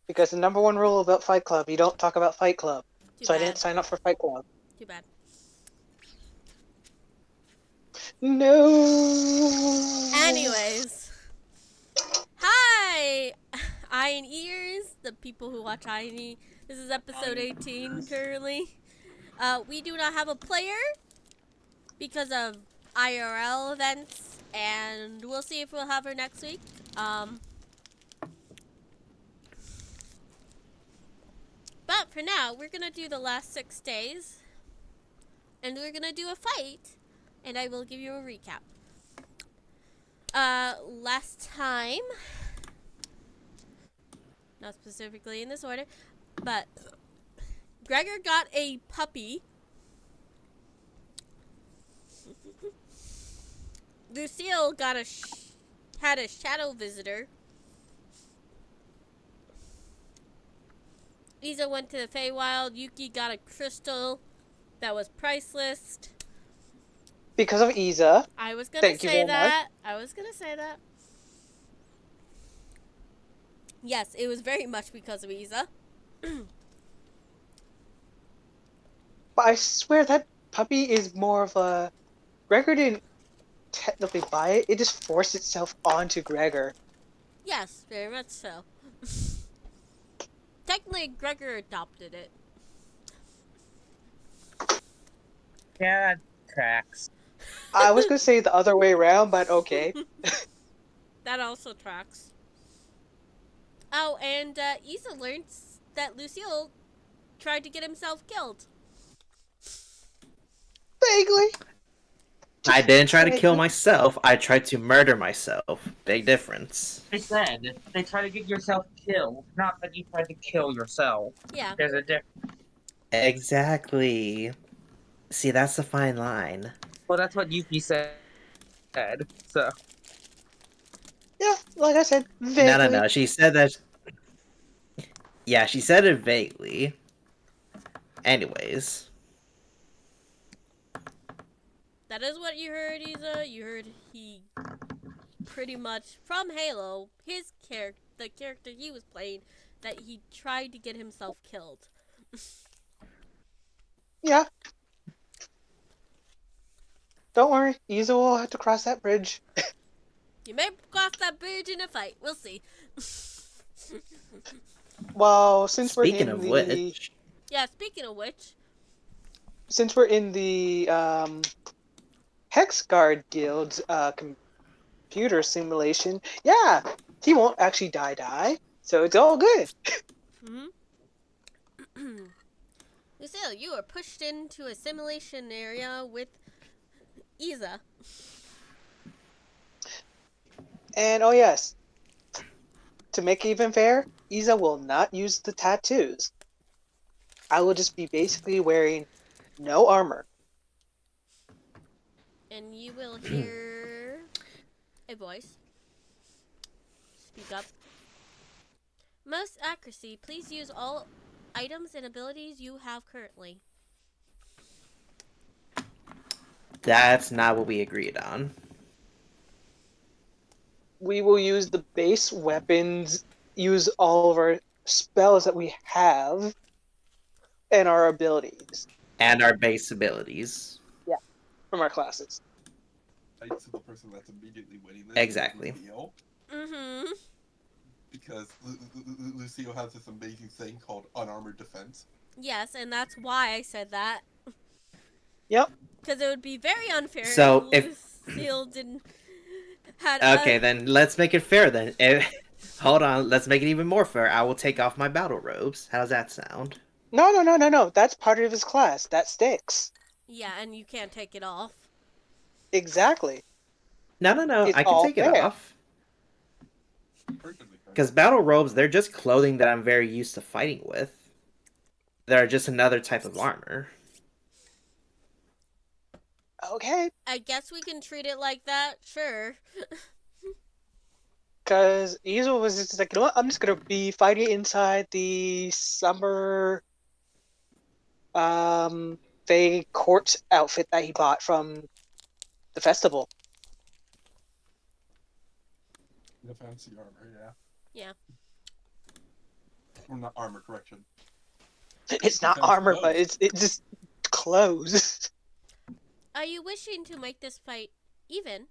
Because the number one rule about Fight Club, you don't talk about Fight Club. Too So I bad. didn't sign up for Fight Club. Too bad. No. Anyways. Hi! Iron Ears, the people who watch Iron. This is episode 18 currently. We do not have a player because of IRL events, and we'll see if we'll have her next week. But for now, we're gonna do the last 6 days, and we're gonna do a fight, and I will give you a recap. Last time, not specifically in this order, but Gregor got a puppy. Lucille got had a shadow visitor. Isa went to the Feywild. Yuki got a crystal that was priceless. Because of Isa. I was gonna Thank you say very much. that. I was gonna say that. Yes, it was very much because of Isa. But I swear that puppy is more of a... Gregor didn't technically buy it. It just forced itself onto Gregor. Yes, very much so. Technically, Gregor adopted it. Yeah, tracks. I was going to say the other way around, but okay. That also tracks. Oh, and Isa learned that Lucille tried to get himself killed. Vaguely. I didn't try to kill vaguely. myself. I tried to murder myself. Big difference. I said they try to get yourself killed, not that you tried to kill yourself. Yeah. There's a difference. Exactly. See, that's the fine line. Well, that's what Yuki said. So Yeah, like I said, vaguely. No. She said that. Yeah, she said it vaguely. Anyways. That is what you heard, Isa. You heard he pretty much, from Halo, the character he was playing, that he tried to get himself killed. Yeah. Don't worry, Isa will have to cross that bridge. You may cross that bridge in a fight. We'll see. Well, since Speaking we're in of the... which. Yeah, speaking of which, Since we're in the Hexguard Guild's computer simulation, yeah, he won't actually die, so it's all good. Lucille, you are pushed into a simulation area with Isa. And oh yes, to make it even fair, Isa will not use the tattoos. I will just be basically wearing no armor. And you will hear a voice. Speak up. Most accuracy, please use all items and abilities you have currently. That's not what we agreed on. We will use the base weapons, use all of our spells that we have, and our abilities. And our base abilities. Yeah, from our classes. To the person that's immediately winning this. Exactly. Lucille, Mm-hmm. because Lucio has this amazing thing called unarmored defense. Yes, and that's why I said that. Yep. Because it would be very unfair So, if Lucille didn't had Okay, then let's make it fair then. Hold on, let's make it even more fair. I will take off my battle robes. How does that sound? No. That's part of his class. That sticks. Yeah, and you can't take it off. Exactly. No. It's I can all take it fair. off. Perfectly fair. Because battle robes, they're just clothing that I'm very used to fighting with. They're just another type of armor. Okay. I guess we can treat it like that, sure. Because Isa was just like, you know what? I'm just gonna be fighting inside the summer, Fey court outfit that he bought from the festival. The fancy armor, yeah. Yeah. Or not armor, correction. It's not Sounds armor, close. but it's just clothes. Are you wishing to make this fight even?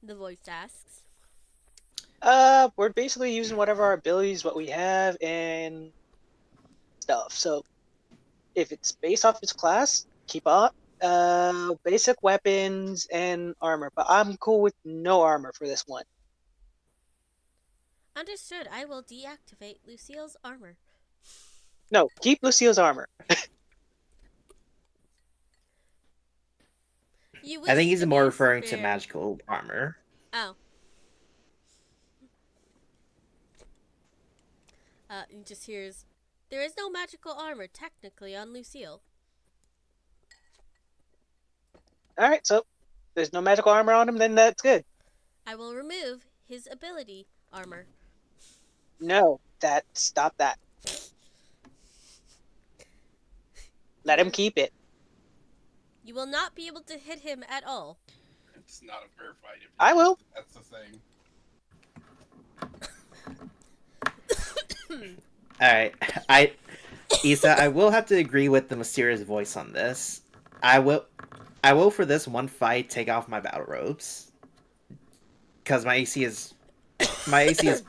The voice asks. We're basically using whatever our abilities, what we have, and stuff. So, if it's based off its class, keep on basic weapons and armor. But I'm cool with no armor for this one. Understood. I will deactivate Lucille's armor. No, keep Lucille's armor. You I think wish he's to more be referring to fair. magical armor. Oh. You just hears, there is no magical armor technically on Lucille. Alright, so there's no magical armor on him, then that's good. I will remove his ability armor. No, stop that. Let him keep it. You will not be able to hit him at all. It's not a fair fight. If I will. That's the thing. Alright, Issa, I will have to agree with the mysterious voice on this. I will for this one fight take off my battle robes. Cause my AC is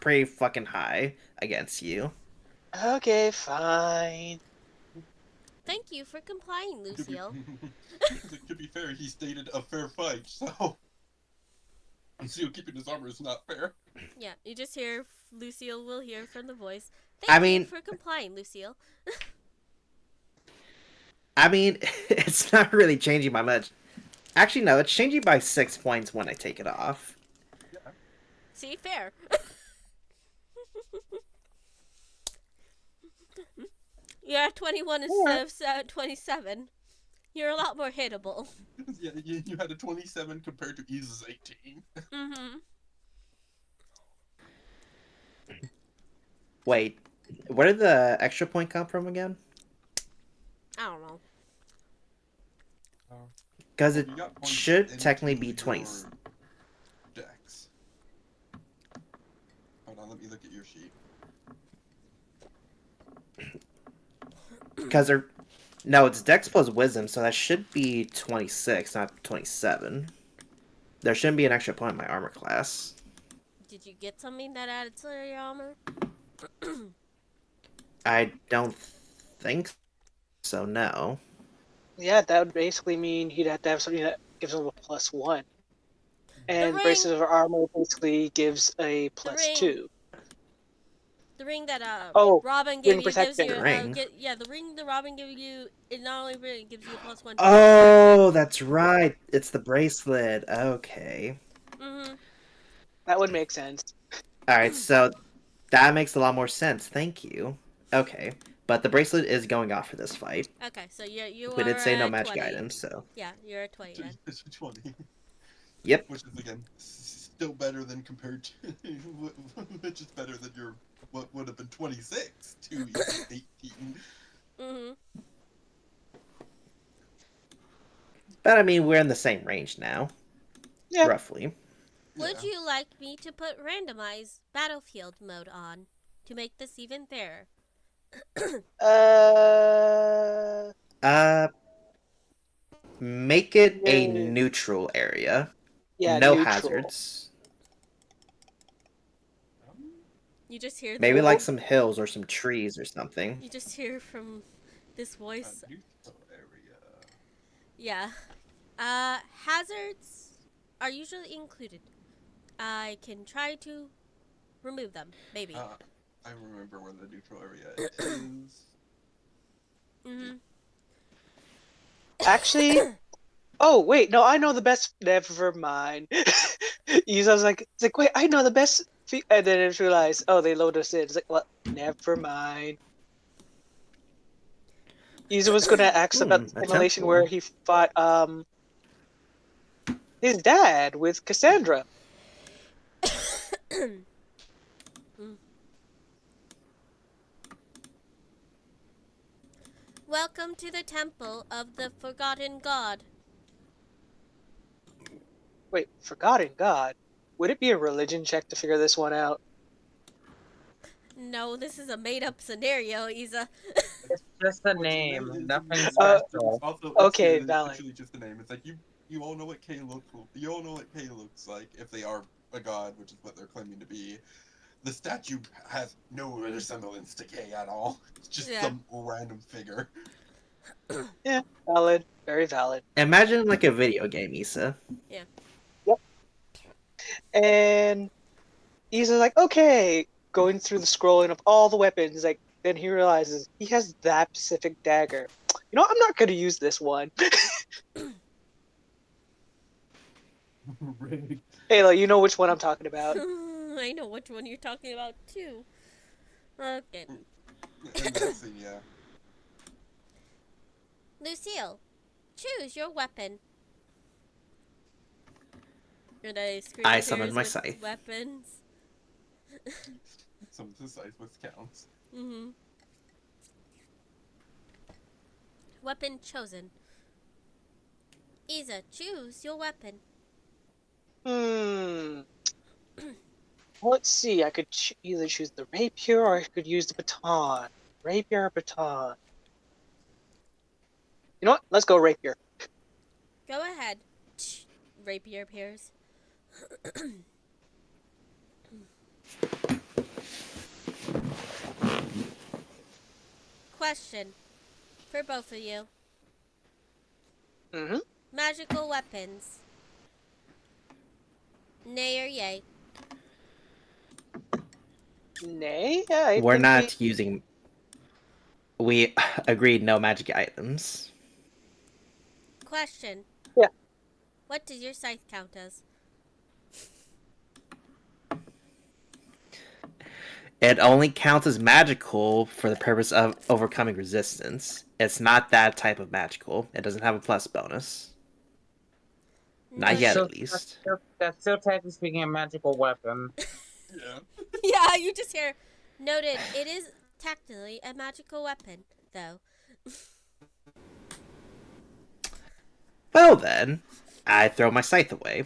pretty fucking high against you. Okay, fine. Thank you for complying, Lucille. To be fair, he stated a fair fight, so Lucille keeping his armor is not fair. Yeah, you just hear, Lucille will hear from the voice. I Thank mean- you for complying, Lucille. I mean, it's not really changing by much. Actually, no, it's changing by 6 points when I take it off. See, fair. You're at 21 instead of 27. You're a lot more hittable. Yeah, you had a 27 compared to Isa's 18. Mm-hmm. Wait, where did the extra point come from again? I don't know. Because it You got points should into technically be your 20. Dex. Hold on, let me look at your sheet. Because no, it's Dex plus Wisdom, so that should be 26, not 27. There shouldn't be an extra point in my armor class. Did you get something that added to your armor? I don't think so, no. Yeah, that would basically mean he'd have to have something that gives him a +1. And ring. Braces of Armor basically gives a ring. +2. The ring that Oh, Robin gave ring you gives protection. you The ring. the ring that Robin gave you. It not only really gives you a +1. Oh, that's right. It's the bracelet. Okay. Mm-hmm. That would make sense. Alright, so that makes a lot more sense. Thank you. Okay. But the bracelet is going off for this fight. Okay, so you We are did say no at magic 20. items, so. Yeah, you're at 20 then. It's 20. Yep. Which is, again, still better than compared to... which is better than your... what would have been 26 to your 18. Mm-hmm. But I mean, we're in the same range now. Yeah. Roughly. Would Yeah. you like me to put randomized battlefield mode on to make this even fairer? Make it a Yeah. neutral area. Yeah, No neutral. hazards. You just hear Maybe the, like some hills or some trees or something. you just hear from this voice. Neutral area. Yeah. Hazards are usually included. I can try to remove them, maybe. I remember where the neutral area is. Mm-hmm. Actually, oh wait, no, I know the best. Never mind. You sounds like it's like wait, I know the best. And then I just realized, oh, they load us in. It's like, well, never mind. Isa was gonna ask about the a simulation temple. where he fought his dad with Cassandra. Welcome to the temple of the forgotten god. Wait, Forgotten God. Would it be a religion check to figure this one out? No, this is a made-up scenario, Isa. It's just a Which name, nothing it's special. also, Okay, it's valid. literally just a name. It's like you all know what K looks like if they are a god, which is what they're claiming to be. The statue has no resemblance to K at all. It's just Yeah. some random figure. Yeah, valid. Very valid. Imagine like a video game, Issa. And he's like, okay, going through the scrolling of all the weapons. Like, then he realizes he has that specific dagger. You know, I'm not gonna use this one. Rigged. Halo, you know which one I'm talking about. I know which one you're talking about too. Okay. And let's see, yeah. Lucille, choose your weapon. And I screen I appears summoned my with scythe. weapons. Some decisive counts. Mm-hmm. Weapon chosen. Isa, choose your weapon. Let's see. I could either choose the rapier or I could use the baton. Rapier or baton. You know what? Let's go rapier. Go ahead. Rapier appears. Question for both of you. Mm-hmm. Magical weapons. Nay or yay? Nay? Yeah, I We're think not using. We agreed no magic items. Question. Yeah. What does your scythe count as? It only counts as magical for the purpose of overcoming resistance. It's not that type of magical. It doesn't have a plus bonus. Not yet, So at least. that's still technically speaking a magical weapon. Yeah. Yeah, you just hear. Noted. It is technically a magical weapon, though. Well then, I throw my scythe away.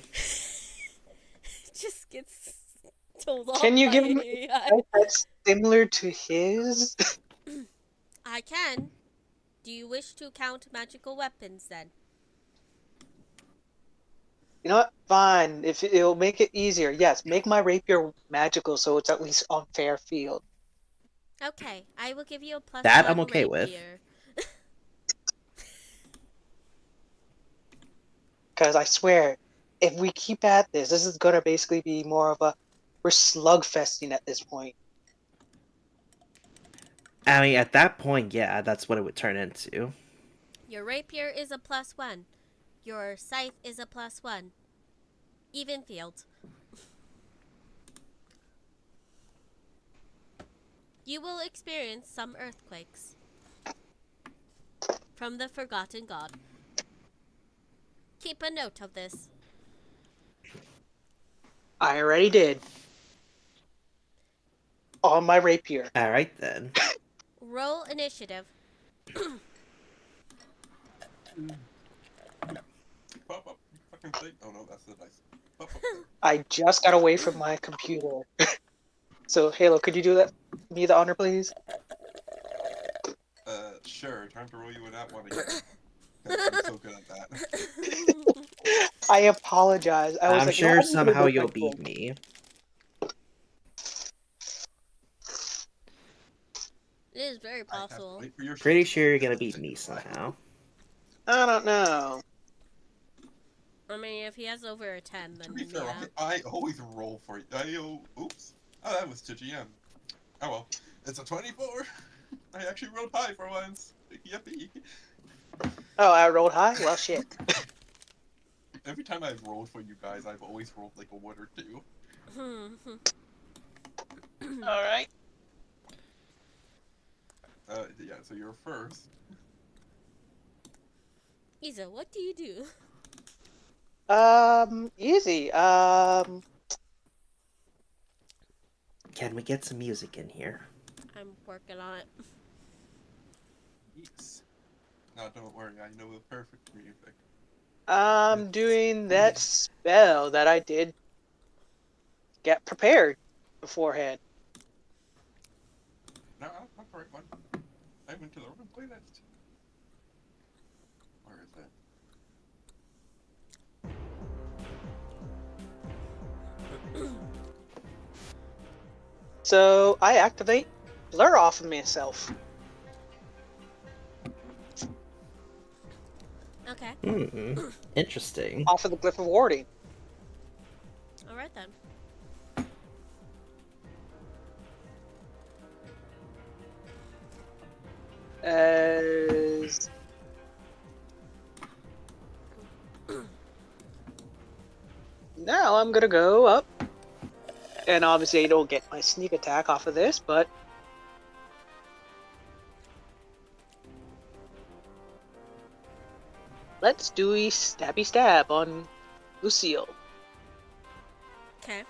Just gets told off. Can you by give him AI. that's similar to his? I can. Do you wish to count magical weapons then? You know what? Fine. If it'll make it easier, yes. Make my rapier magical, so it's at least on fair field. Okay, I will give you a plus That one I'm okay with. rapier. Because I swear, if we keep at this, this is gonna basically be more of a we're slugfesting at this point. I mean, at that point, yeah, that's what it would turn into. Your rapier is a plus one. Your scythe is a plus one. Even field. You will experience some earthquakes from the Forgotten God. Keep a note of this. I already did. On my rapier. Alright then. Roll initiative. Pop up. Fucking thing. Oh no, that's the dice. Pop up. I just got away from my computer. So, Halo, could you do that? Me the honor, please? Sure. Time to roll you in that one again. I'm so good at that. I apologize. I was I'm like, sure no, I'm gonna somehow go you'll back beat to- me. It is very I have to possible. wait for your Pretty shit. sure you're gonna beat me somehow. I don't know. I mean, if he has over a 10, To then be fair, yeah. I always roll for you. Oops. Oh, that was to GM. Oh well. It's a 24. I actually rolled high for once. Yippee. Oh, I rolled high? Well, shit. Every time I've rolled for you guys, I've always rolled like a 1 or 2. Alright. Yeah, so you're first. Isa, what do you do? Easy. Can we get some music in here? I'm working on it. Yes. No, don't worry, I know the perfect music. I'm doing that spell that I did get prepared beforehand. No, not the right one. I went to the wrong playlist. Where is it? So I activate blur off of myself. Okay. Interesting. Off of the glyph of warding. All right then. As now I'm gonna go up, and obviously I don't get my sneak attack off of this, but let's do a stabby stab on Lucille. Okay.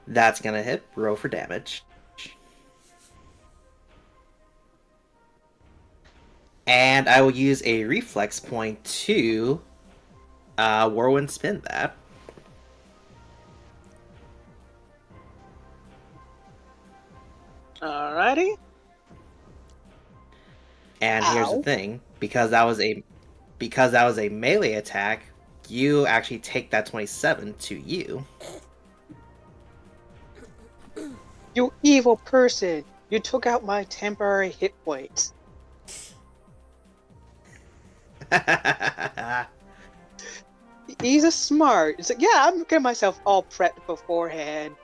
That's gonna hit. Roll for damage. And I will use a reflex point to whirlwind spin that. Alrighty. And here's the Ow. thing, because that was a melee attack, you actually take that 27 to you. You evil person! You took out my temporary hit points. He's a smart. It's like, yeah, I'm getting myself all prepped beforehand.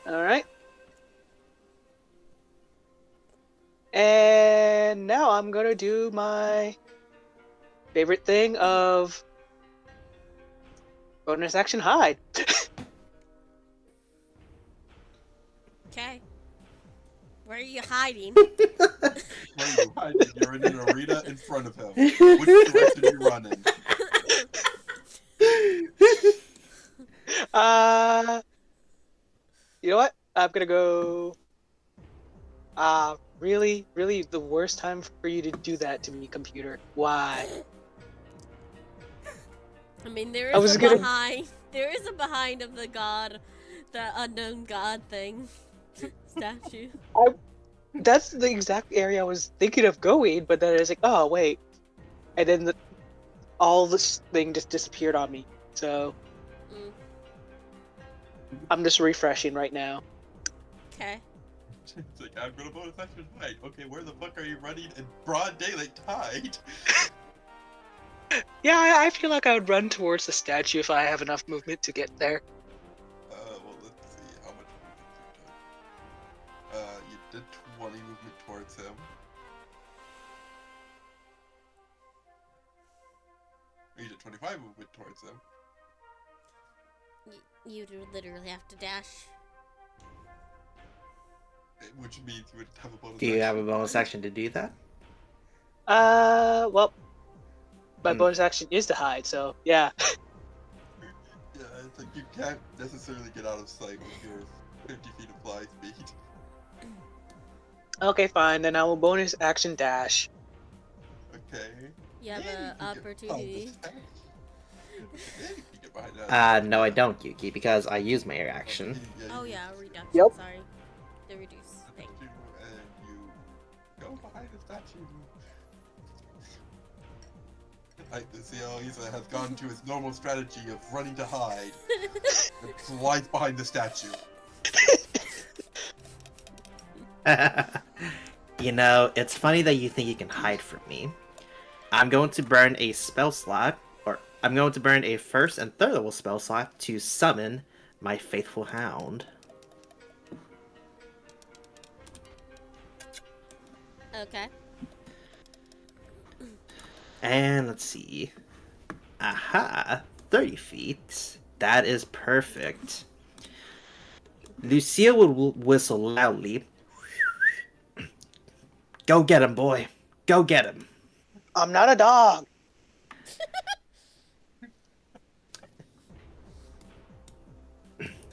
Alright. And now I'm gonna do my favorite thing of bonus action hide. Okay. Where are you hiding? Where are you hiding? You're in an arena in front of him. Which direction are you running? You know what? I'm gonna go. Really, really, the worst time for you to do that to me, computer. Why? I mean, there I is was a gonna- behind. There is a behind of the god, the unknown god thing statue. That's the exact area I was thinking of going, but then I was like, oh wait, and then all this thing just disappeared on me. So Mm. I'm just refreshing right now. Okay. It's like, I'm gonna bonus action hide. Okay, where the fuck are you running in broad daylight hide? Yeah, I feel like I would run towards the statue if I have enough movement to get there. Well, let's see how much movement you did. You did 20 movement towards him. Or you did 25 movement towards him. You do literally have to dash. Which means you would have a bonus Do you have a action bonus hide. action to do that? Well, my Hmm. bonus action is to hide, so yeah. Yeah, it's like you can't necessarily get out of sight with your 50 feet of fly speed. Okay, fine. Then I will bonus action dash. Okay. You have Then an you can get opportunity. bonus action. Then you can get behind that. No, I don't, Yuki, because I use my air action. Oh you yeah, use reduction. Yep. Sorry, the reduce thing. statue and you go behind the statue. I see how Isa has gone to his normal strategy of running to hide and slides behind the statue. You know, it's funny that you think you can hide from me. I'm going to burn a spell slot, or I'm going to burn a first and third level spell slot to summon my faithful hound. Okay. And let's see. Aha! 30 feet. That is perfect. Lucia will whistle loudly. Go get him, boy. Go get him. I'm not a dog.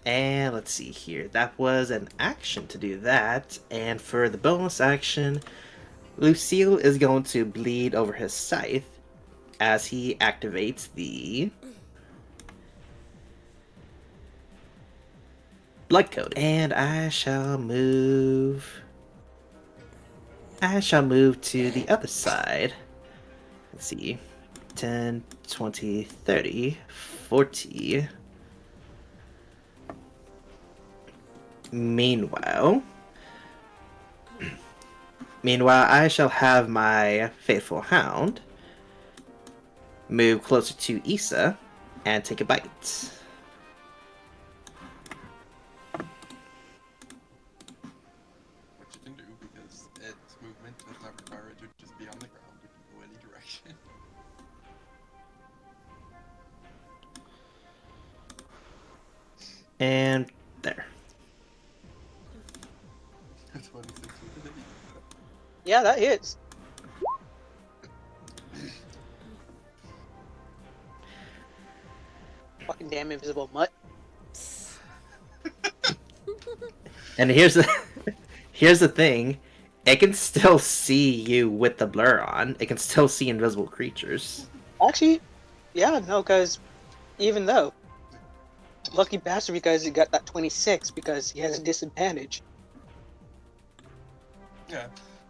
And let's see here. That was an action to do that. And for the bonus action, Lucille is going to bleed over his scythe as he activates the Blood Code. And I shall move to the other side. Let's see. 10, 20, 30, 40. Meanwhile, I shall have my faithful hound move closer to Issa and take a bite. Which you can do because its movement does not require it to just be on the ground. It can go any direction. And there. 26 with the hit. Yeah, that hits. Fucking damn invisible mutt. And here's the thing. It can still see you with the blur on. It can still see invisible creatures. Actually, yeah, no, because even though, lucky bastard because he got that 26 because he has a disadvantage. Yeah,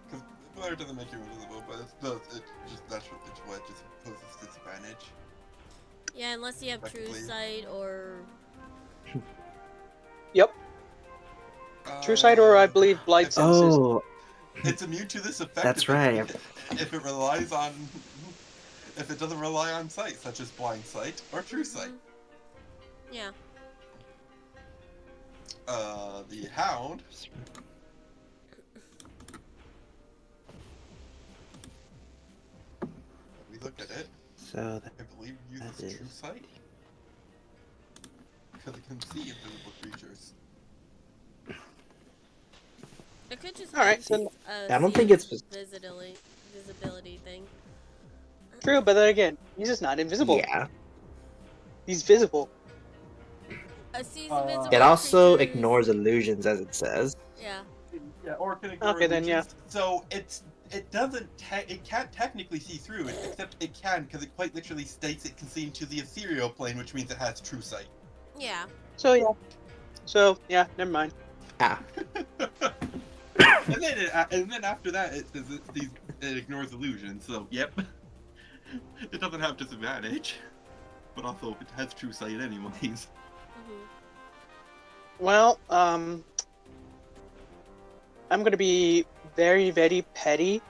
because blur doesn't make you invisible, but that's what just poses disadvantage. Yeah, unless you have true Technically. sight or Yep, true sight or I believe blind senses. Oh, It's immune to this effect. That's if it- right. If it relies on, if it doesn't rely on sight, such as blind sight or true sight. yeah. The hound. We look at it. so I believe it That uses true is- sight because it can see invisible creatures. It could just Alright, be so- I don't think it's visibility thing. True, but then again, he's just not invisible. yeah. He's visible. Sees Uh, invisible It also creatures. ignores illusions, as it says. Yeah. Yeah, or can ignore Okay, then, illusions. So it can't technically see through it, except it can because it quite literally states it can see into the ethereal plane, which means it has true sight. Yeah. So yeah, never mind. Ah, and then after that, it says it ignores illusions. So yep, it doesn't have disadvantage, but also it has true sight anyways. hmm Well, I'm gonna be very, very petty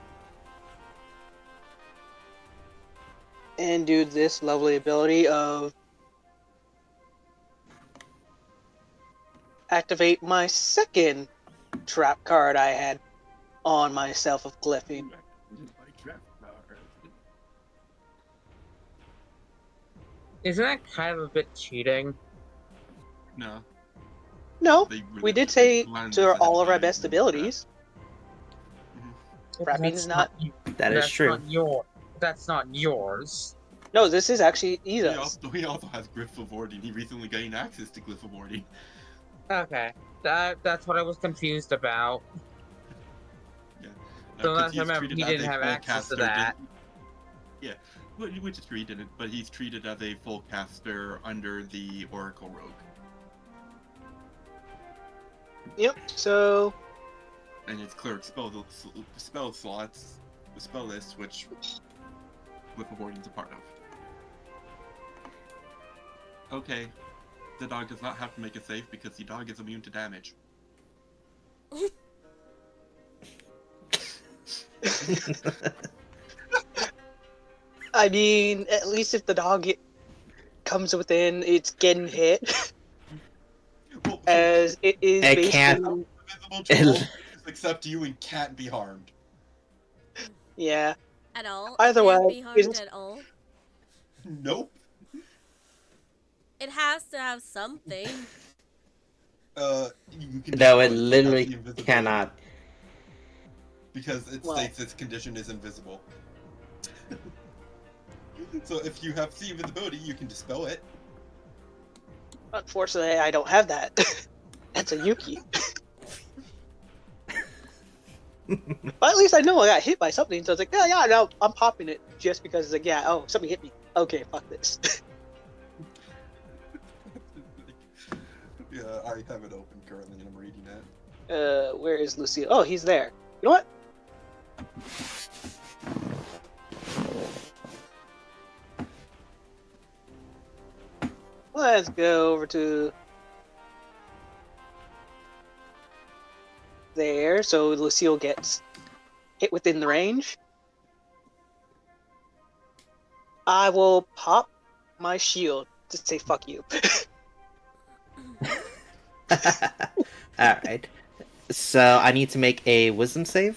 and do this lovely ability of activate my second trap card I had on myself of glyphing. Isn't that kind of a bit cheating? No, No, they we did say land to as all of our ability best and abilities. Trapping That's is not. that is that's true. That's not yours. No, this is actually He Iza's. also has Glyphavoarding. He recently gained access to Glyphavoarding. Okay, that's what I was confused about. So 'Cause last he's I remember, treated he as didn't a have full access to caster, that. Yeah, which is true, he didn't, but he's treated as a full caster under the Oracle Rogue. Yep. So And his cleric spell slots, the spell list, which Glyphavoarding's a part of. Okay, the dog does not have to make a save because the dog is immune to damage. I mean, at least if the dog comes within, it's getting hit, Well, as it is It basically. can't- invisible to all creatures except you and can't be harmed. Yeah. At all. Either It can't way, be harmed it's- at all. Nope. It has to have something. You can No, it destroy literally the invisibility cannot. because it Well- states its condition is invisible. So if you have see invisibility, you can dispel it. Unfortunately, I don't have that. That's a Yuki. But at least I know I got hit by something, so it's like, yeah, no, I'm popping it just because it's like, yeah, oh, something hit me. Okay, fuck this. Yeah, I have it open currently and I'm reading it. Where is Lucille? Oh, he's there. You know what? Let's go over to there, so Lucille gets hit within the range. I will pop my shield to say fuck you. Alright. So I need to make a wisdom save.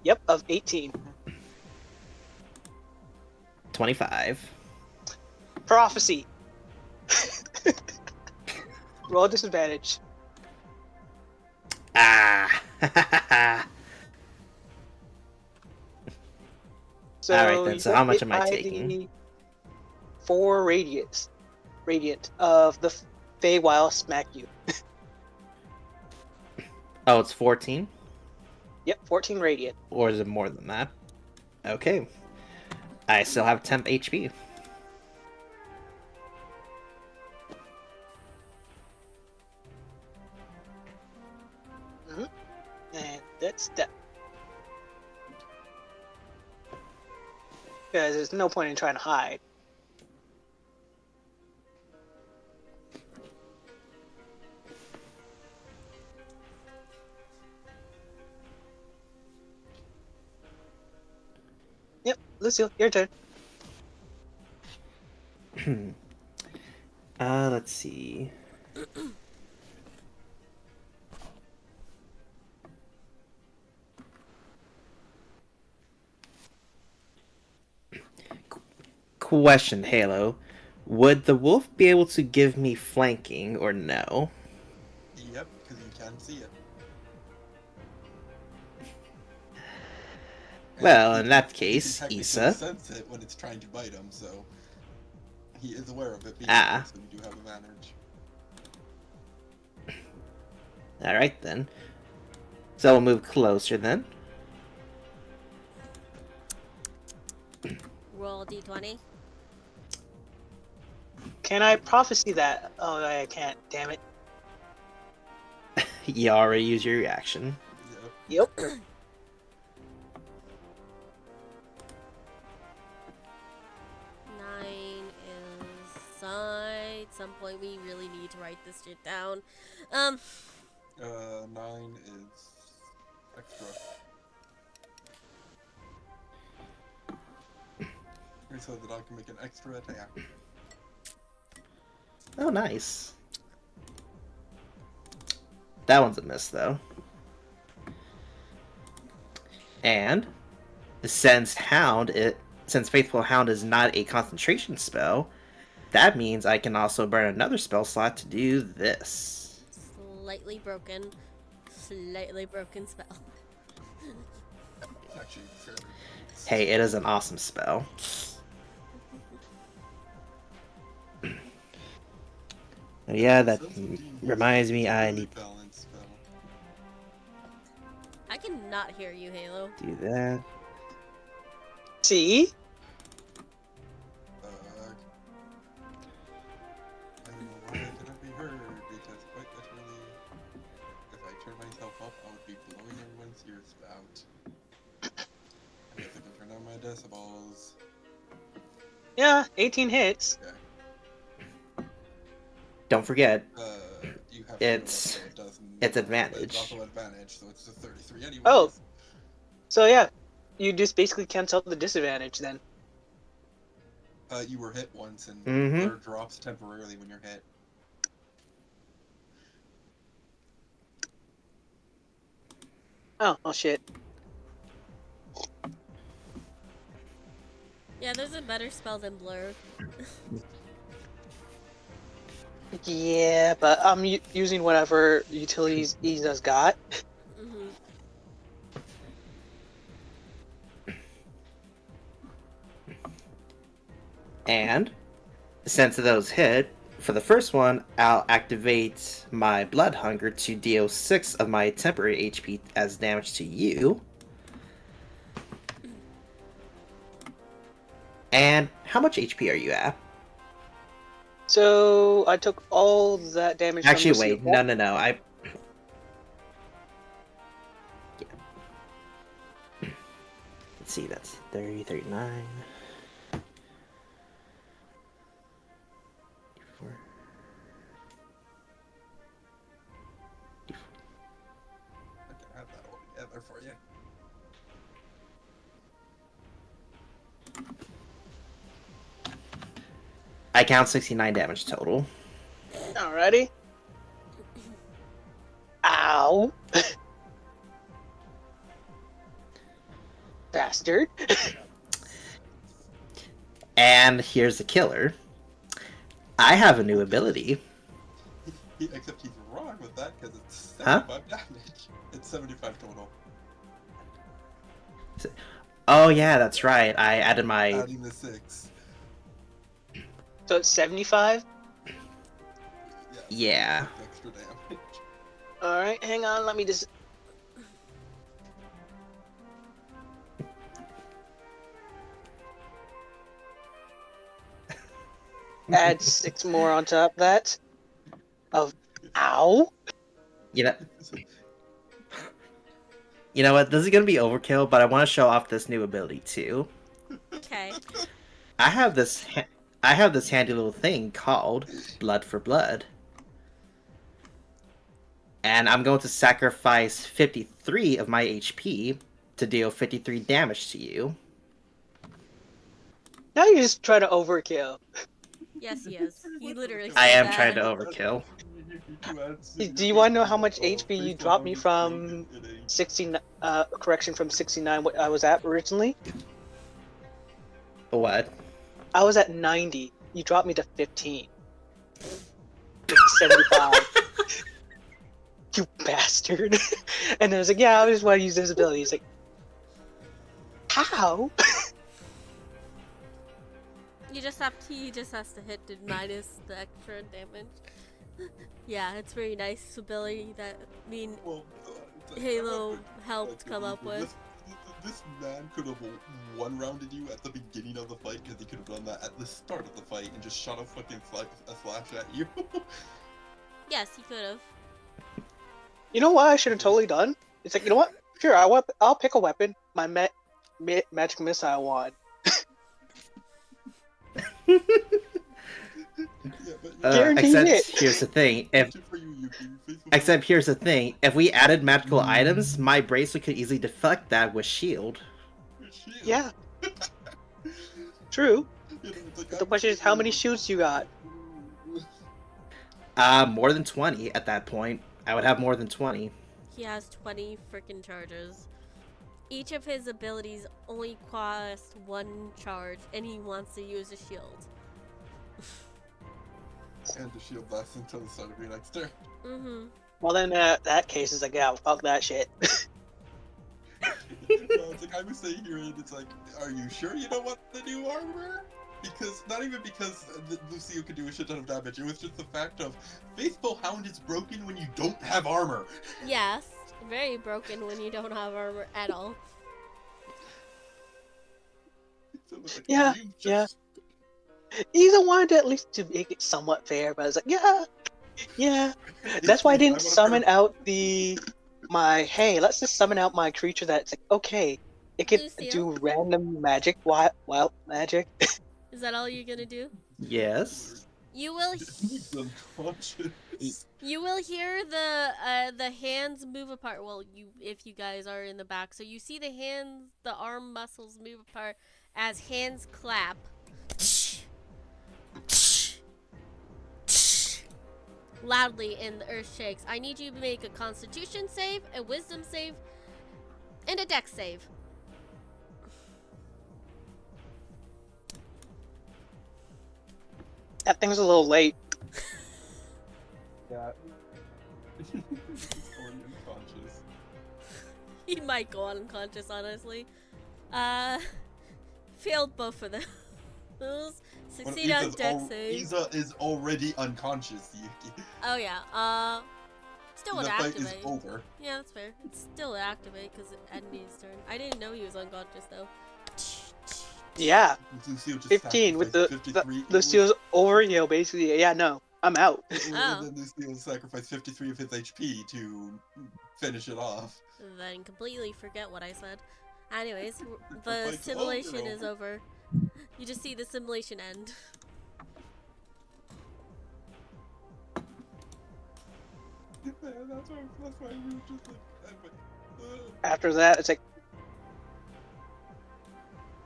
Yep, of 18. 25. Prophecy. Roll disadvantage. Ah. So Alright then, so you how get much hit am I by taking? the 4 radiant of the Feywild smack you. Oh, it's 14? Yep, 14 radiant. Or is it more than that? Okay. I still have temp HP. And that's that. Because there's no point in trying to hide. Yep, Lucille, your turn. Let's see. Question, Halo. Would the wolf be able to give me flanking or no? Yep, because you can see it. Well, And in that he case, can technically Issa. sense it when it's trying to bite him, so he is aware of it being Ah. there, so you do have advantage. Alright then. So we'll move closer then. Roll d20. Can I prophecy that? Oh, I can't. Damn it. You already used your reaction. Yep. Yep. 9 is at some point we really need to write this shit down. 9 is extra. So that I can make an extra attack. Oh, nice. That one's a miss, though. And since Faithful Hound is not a concentration spell, that means I can also burn another spell slot to do this. Slightly broken spell. It's actually fairly nice. Hey, it is an awesome spell. Oh, yeah, that reminds me I need to Balance spell. I cannot hear you, Halo. do that. See? I don't know why I cannot be heard, because quite literally, if I turn myself up, I would be blowing everyone's ears out. I guess I can turn down my decibels. Yeah, 18 hits. Okay. Don't forget, You have It's- to roll, so it doesn't- it's advantage. It's also advantage, so it's just 33 anyway. Oh. So yeah, you just basically cancel the disadvantage then. You were hit once, and Mhm. blur drops temporarily when you're hit. Oh shit. Yeah, there's a better spell than Blur. Yeah, but I'm using whatever utilities Isa's got. Mm-hmm. And since those hit, For the first one, I'll activate my Blood Hunger to deal 6 of my temporary HP as damage to you. And how much HP are you at? So I took all that damage. Actually, from wait, Lucille. no. Let's see, that's 30, 39. 54. I can add that all together for you. I count 69 damage total. Alrighty. Ow. Bastard. And here's the killer. I have a new ability. Except he's wrong with that because it's Huh? 75 damage. It's 75 total. Oh yeah, that's right. I added my... Adding the 6. So it's 75? Yeah. Extra damage. Alright, hang on, let me just... add 6 more on top of that. Of... Ow. You know... You know what? This is gonna be overkill, but I want to show off this new ability too. Okay. I have this handy little thing called Blood for Blood. And I'm going to sacrifice 53 of my HP to deal 53 damage to you. Now you just try to overkill. Yes, he is. He literally I said am that. trying to overkill. Do you want to know how much HP you dropped me from 69, correction, from 69, what I was at originally? What? I was at 90. You dropped me to 15. 75. You bastard. And then I was like, yeah, I just want to use this ability. He's like, how? You just have to. He just has to hit the minus the extra damage. Yeah, it's very nice ability that Well, Halo helped come up with. This man could have one-rounded you at the beginning of the fight because he could have done that at the start of the fight and just shot a fucking slash at you. Yes, he could have. You know what I should have totally done? It's like, you know what? Sure, I'll pick a weapon. My magic missile wand. Yeah, but Guaranteed Except hit. here's the thing. for you, Yuki. Except here's the thing. If we added magical items, my bracelet could easily deflect that with shield. Yeah. True. You know, it's like, The question is, how many shoots you got? More than 20 at that point. I would have more than 20. He has 20 freaking charges. Each of his abilities only cost 1 charge, and he wants to use a shield. And the shield lasts until the start of your next turn. Mm-hmm. Well, then that case is like, yeah, fuck that shit. It's like I was saying here, and it's like, are you sure you don't want the new armor? Because not even because Lucio could do a shit ton of damage. It was just the fact of Faithful Hound is broken when you don't have armor. Yes, very broken when you don't have armor at all. So it's like, Yeah, you yeah. just- Either wanted to at least to make it somewhat fair, but I was like, yeah. That's why I didn't summon out hey, let's just summon out my creature that's like, okay, it can Lucio? do random magic, wild magic. Is that all you're gonna do? Yes. You will He's unconscious. You will hear the hands move apart. Well, if you guys are in the back, so you see the hands, the arm muscles move apart as hands clap. Loudly, and the earth shakes. I need you to make a Constitution save, a Wisdom save, and a Dex save. That thing's a little late. Yeah. He's already unconscious. He might go unconscious, honestly. Failed both of those. Succeed on deck save. Isa is already unconscious, Yuki. Oh yeah. Still would The fight is activate. over. Yeah, that's fair. It's still would activate because it ended his turn. I didn't know he was unconscious though. Yeah, Lucille just 15 with the sacrificed 53. Lucille's over, basically. Yeah, no, I'm out. And Oh. then Lucille sacrificed 53 of his HP to finish it off. Then completely forget what I said. Anyways, the fight's simulation over. is over. You just see the simulation end. That's why we were just like. After that, it's like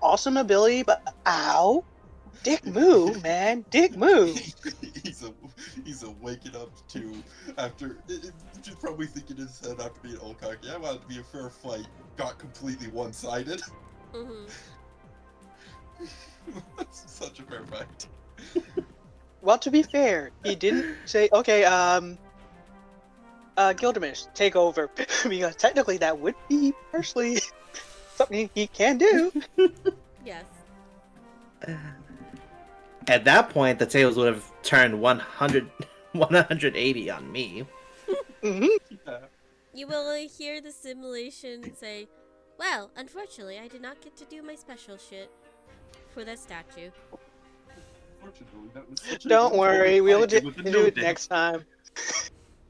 awesome ability, but ow, dick move, man, dick move. he's a waking up to after just probably thinking in his head after being all cocky. I want it to be a fair fight. Got completely one-sided. Mhm. That's such a fair fight. Well, to be fair, he didn't say, okay, Gilgamesh, take over, because technically that would be personally something he can do. Yes. At that point, the tables would have turned 180 on me. Hmm. Yeah. You will hear the simulation say, "Well, unfortunately, I did not get to do my special shit for that statue." Unfortunately, that was such a Don't worry, we'll fight. do It was a it no-deal. next time.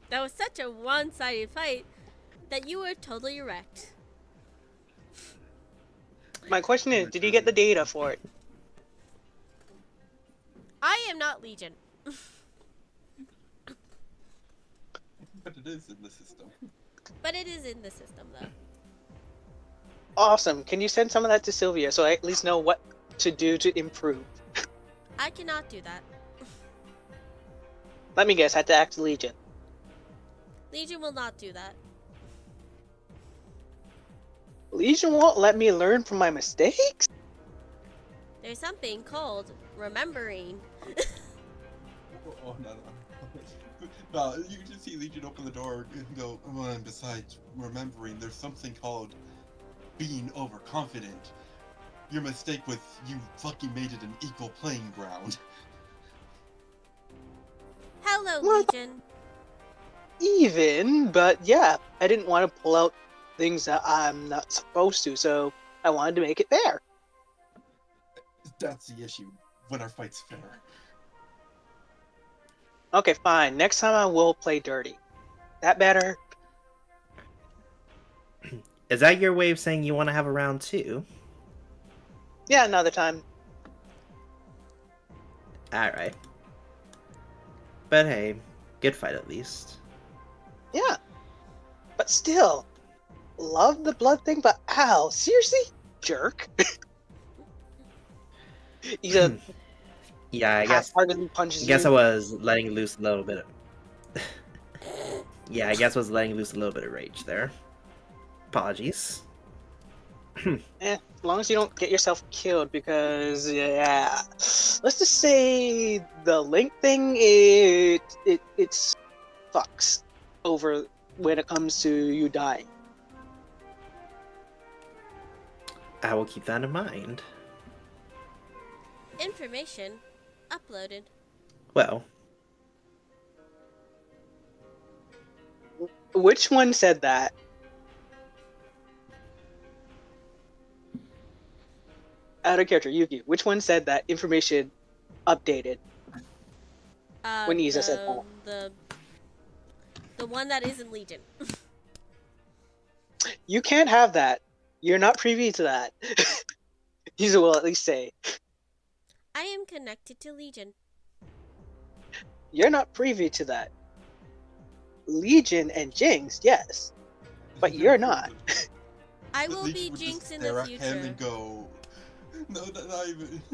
That was such a one-sided fight that you were totally wrecked. My question is, did you get the data for it? I am not Legion. But it is in the system. But it is in the system, though. Awesome. Can you send some of that to Sylvia so I at least know what to do to improve? I cannot do that. Let me guess, I had to act Legion. Legion will not do that. Legion won't let me learn from my mistakes? There's something called remembering. Oh, no. No, you can just see Legion open the door and go, oh, and besides remembering, there's something called being overconfident. Your mistake was you fucking made it an equal playing ground. Hello, What? Legion. Even, but yeah, I didn't want to pull out things that I'm not supposed to, so I wanted to make it fair. That's the issue. When our fight's fair. Okay, fine. Next time I will play dirty. That better? Is that your way of saying you want to have a round 2? Yeah, another time. Alright. But hey, good fight at least. Yeah. But still, love the blood thing, but ow, seriously? Jerk. He's a Yeah, I guess half-heartedly punches I guess I you. was letting loose a little bit of... Yeah, I guess I was letting loose a little bit of rage there. Apologies. As long as you don't get yourself killed, because yeah, let's just say the link thing, it's fucks over when it comes to you dying. I will keep that in mind. Information uploaded. Well, Which one said that? Out of character, Yuki. Which one said that information updated? When Isa said the one that isn't Legion. You can't have that. You're not privy to that. Isa will at least say. I am connected to Legion. You're not privy to that. Legion and Jinx, yes. But you're not. I will Legion be would Jinx just in stare the at him future. and go, no,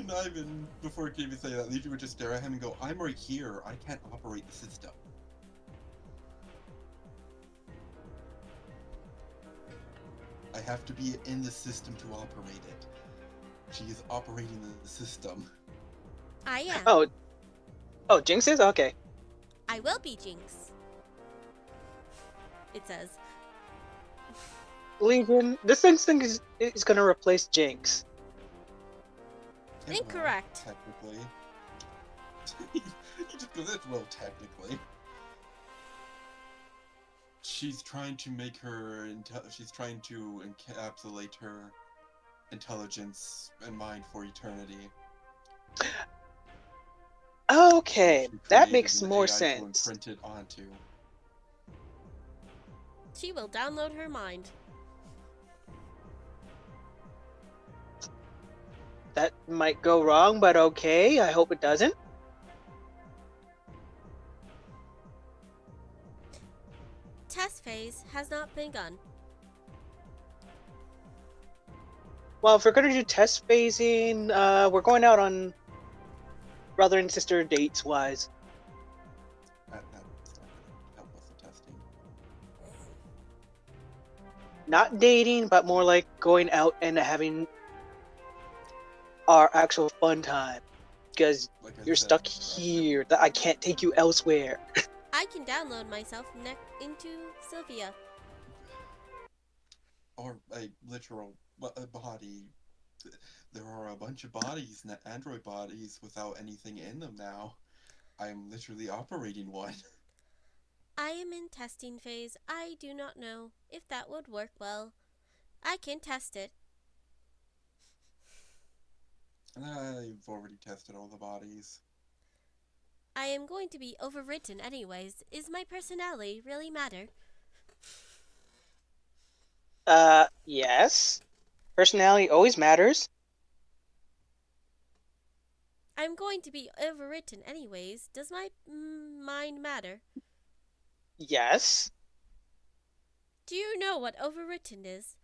not even before he could even say that. Legion would just stare at him and go, I'm right here. I can't operate the system. I have to be in the system to operate it. She is operating the system. I am. Oh, Jinx is? Okay. I will be Jinx. It says. Legion, this instinct is gonna replace Jinx. It will, Incorrect. technically. he just goes, well, technically. She's trying to make her, she's trying to encapsulate her intelligence and mind for eternity. Okay, She that created makes an more AI to sense. imprint it onto. She will download her mind. That might go wrong, but okay. I hope it doesn't. Test phase has not begun. Well, if we're gonna do test phasing, we're going out on brother and sister dates wise. That's not gonna help with the testing. Not dating, but more like going out and having our actual fun time. Because Like I you're said, stuck here. That I can't take you elsewhere. I can download myself into Sylvia. or a literal body. There are a bunch of bodies, android bodies, without anything in them now. I'm literally operating one. I am in testing phase. I do not know if that would work well. I can test it. I've already tested all the bodies. I am going to be overwritten anyways. Is my personality really matter? Yes. Personality always matters. I'm going to be overwritten anyways. Does my mind matter? Yes. Do you know what overwritten is?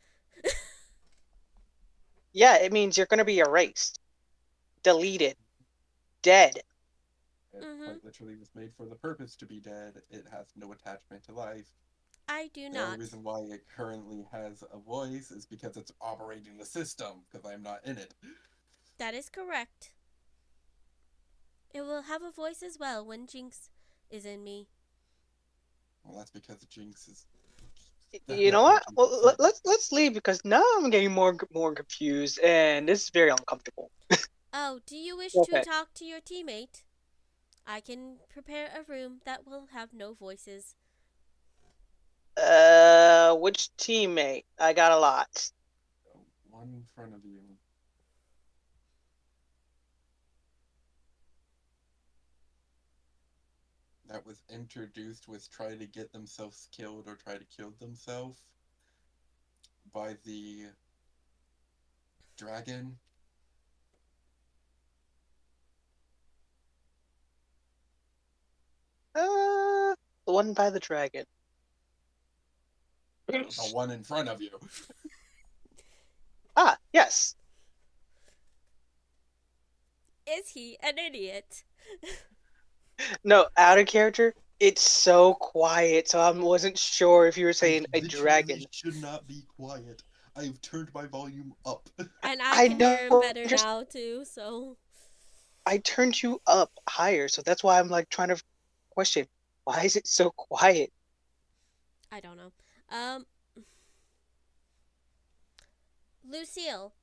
Yeah, it means you're gonna be erased, deleted, dead. It Mhm. quite literally was made for the purpose to be dead. It has no attachment to life. I do The only not. reason why it currently has a voice is because it's operating the system, because I'm not in it. That is correct. It will have a voice as well when Jinx is in me. Well, that's because Jinx is... You know what? Well, let's leave because now I'm getting more confused, and this is very uncomfortable. Oh, do you wish Okay. to talk to your teammate? I can prepare a room that will have no voices. Which teammate? I got a lot. One in front of you. That was introduced with try to get themselves killed or try to kill themselves by the dragon. The one by the dragon. The one in front of you. Ah, yes. Is he an idiot? No, out of character. It's so quiet, so I wasn't sure if you were saying I a dragon. literally should not be quiet. I've turned my volume up. And I I can hear him know, better just- now too, so I turned you up higher, so that's why I'm like trying to question why is it so quiet? I don't know. Lucille,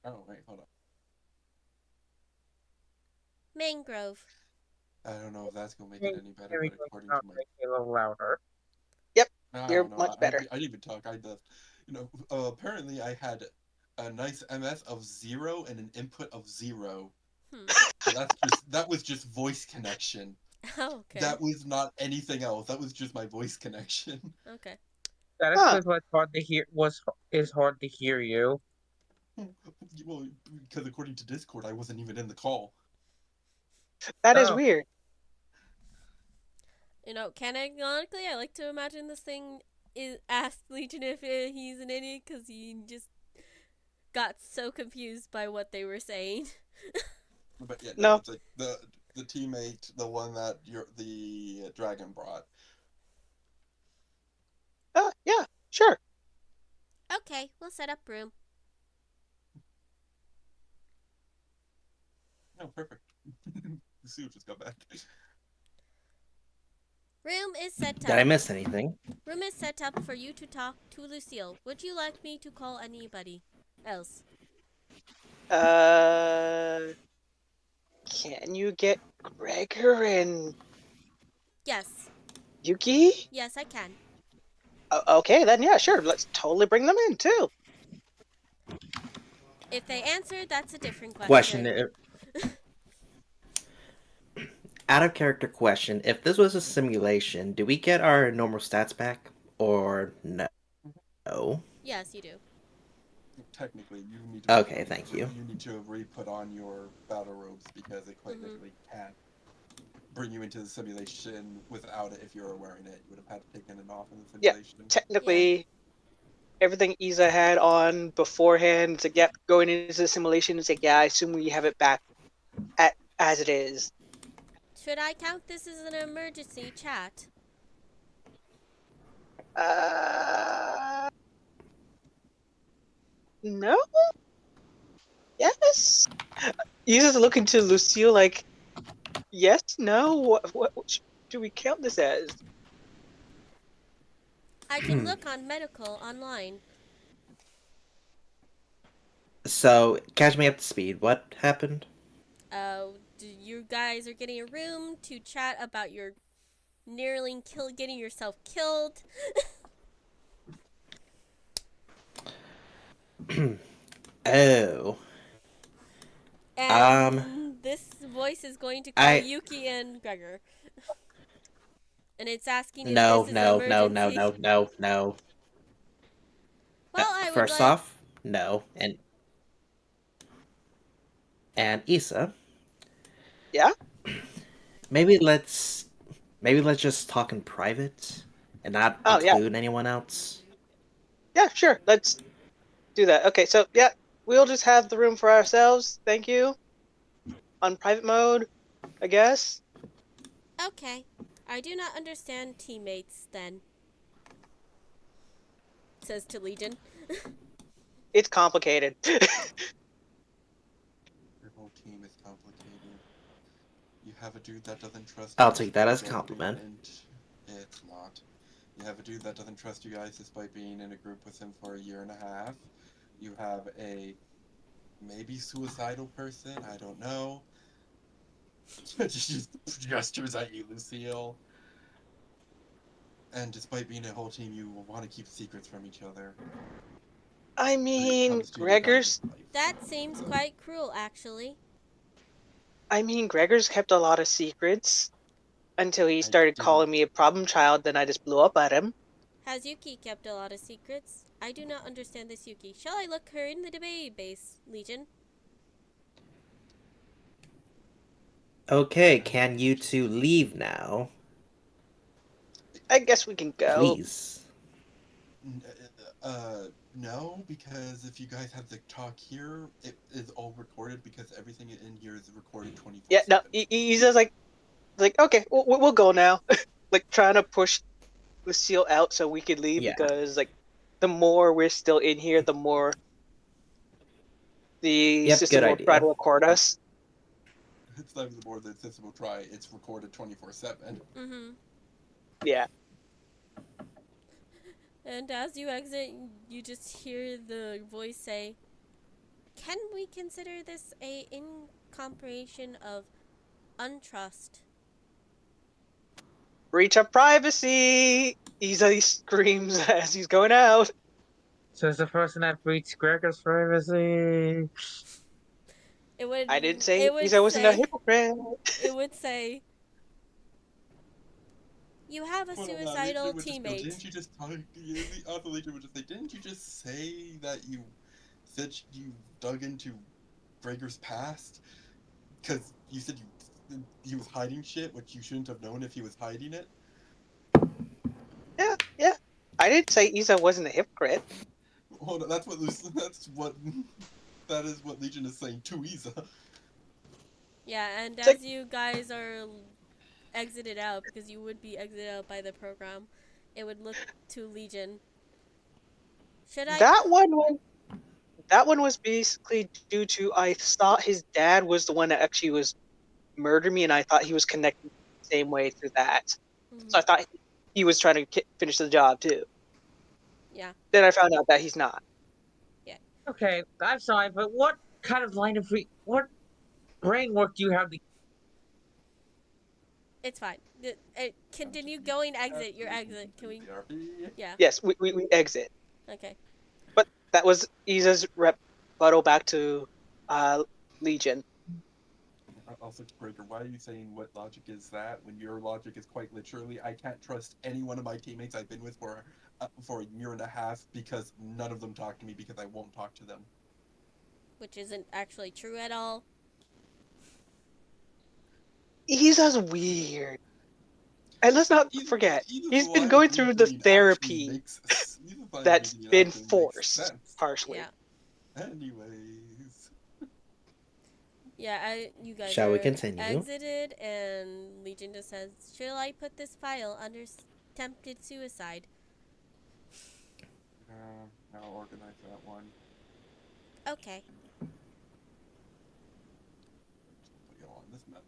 Oh, wait, hold on. Mangrove. I don't know if that's going to make it any better, Maybe but according not to my... make it a little louder. I You're don't know. much better. I didn't even talk. Apparently I had a nice MS of 0 and an input of 0. Hmm. So that was just voice connection. Oh, okay. That was not anything else. That was just my voice connection. Okay. That is Huh. just what's hard to hear. Is hard to hear you. Well, because according to Discord, I wasn't even in the call. That is Oh. weird. You know, canonically, I like to imagine this thing asked Legion if he's an idiot because he just got so confused by what they were saying. But yeah, No. it's like the teammate, the one that the dragon brought. Yeah, sure. Okay, we'll set up room. No, perfect. Lucille just got back. Room is set Did I up. miss anything? Room is set up for you to talk to Lucille. Would you like me to call anybody else? can you get Gregor and Yes. Yuki? Yes, I can. Okay, then yeah, sure. Let's totally bring them in too. If they answer, that's a different Question. question. Out of character question. If this was a simulation, do we get our normal stats back or no? Yes, you do. Technically, you need to. Okay, thank you. You need to re-put on your battle robes because it quite literally can't bring you into the simulation without it. If you were wearing it, you would have had to take it off in the simulation. Technically, everything Isa had on beforehand, it's like, yep, going into the simulation, it's like, yeah, I assume we have it back as it is. Should I count this as an emergency chat? No? Yes? Isa's looking to Lucille like, yes, no, what do we count this as? I can look on medical online. So, catch me up to speed. What happened? You guys are getting a room to chat about your nearly getting yourself killed. Oh. And this voice is going to call Yuki and Gregor. And it's asking if No. this is an emergency. No. Well, I would First like... off, no. And Isa. Yeah? Maybe let's just talk in private and not include anyone else. Yeah, sure. Let's do that. Okay, so yeah, we'll just have the room for ourselves. Thank you. On private mode, I guess. Okay. I do not understand teammates then. Says to Legion. It's complicated. Your whole team is complicated. You have a dude that doesn't trust you. I'll take that as a compliment. It's not. You have a dude that doesn't trust you guys despite being in a group with him for a year and a half. You have a maybe suicidal person, I don't know. Just gestures at you, Lucille. And despite being a whole team, you want to keep secrets from each other. I mean, Gregor's... That seems quite cruel, actually. I mean, Gregor's kept a lot of secrets until he started calling me a problem child, then I just blew up at him. Has Yuki kept a lot of secrets? I do not understand this Yuki. Shall I look her in the debate base, Legion? Okay, can you two leave now? I guess we can go. Please. No, because if you guys have the talk here, it is all recorded because everything in here is recorded 24/7. Yeah, no, he's just like, okay, we'll go now. Like, trying to push Lucille out so we could leave because, like, the more we're still in here, the more the system will try to record us. It's not even more than the system will try. It's recorded 24/7. Mm-hmm. Yeah. And as you exit, you just hear the voice say, "Can we consider this a incomprehension of untrust?" Breach of privacy! He screams as he's going out. Says the person that breached Gregor's privacy. I didn't say Isa wasn't a hypocrite. It would say, "You have a suicidal teammate." Didn't you just talk? The Legion would just say, "Didn't you just say that you said you dug into Gregor's past? Because you said he was hiding shit, which you shouldn't have known if he was hiding it." Yeah. I didn't say Isa wasn't a hypocrite. Well, that is what Legion is saying to Isa. Yeah, and as you guys are exited out, because you would be exited out by the program, it would look to Legion. Should I? That one was basically due to I thought his dad was the one that actually was murdered me, and I thought he was connected the same way through that. Mm-hmm. So I thought he was trying to finish the job too. Yeah. Then I found out that he's not. Yeah. Okay, I'm sorry, but what kind of line of Rainwork, you have the. It's fine. Continue going. Exit. Your exit. Can we? TRP. Yeah. Yes, we exit. Okay. But that was Isa's rebuttal back to Legion. Also, Breaker, why are you saying what logic is that when your logic is quite literally, I can't trust any one of my teammates I've been with for a year and a half because none of them talk to me because I won't talk to them. Which isn't actually true at all. Isa's weird. And let's not forget, he's been line going of through the reasoning actually therapy makes- Isa's line of that's reasoning been actually makes forced, sense. partially. Yeah. Anyways. Yeah. You guys Shall are we continue? exited, and Legion just says, "Shall I put this file under attempted suicide?" I'll organize that one. Okay. Put you on this map.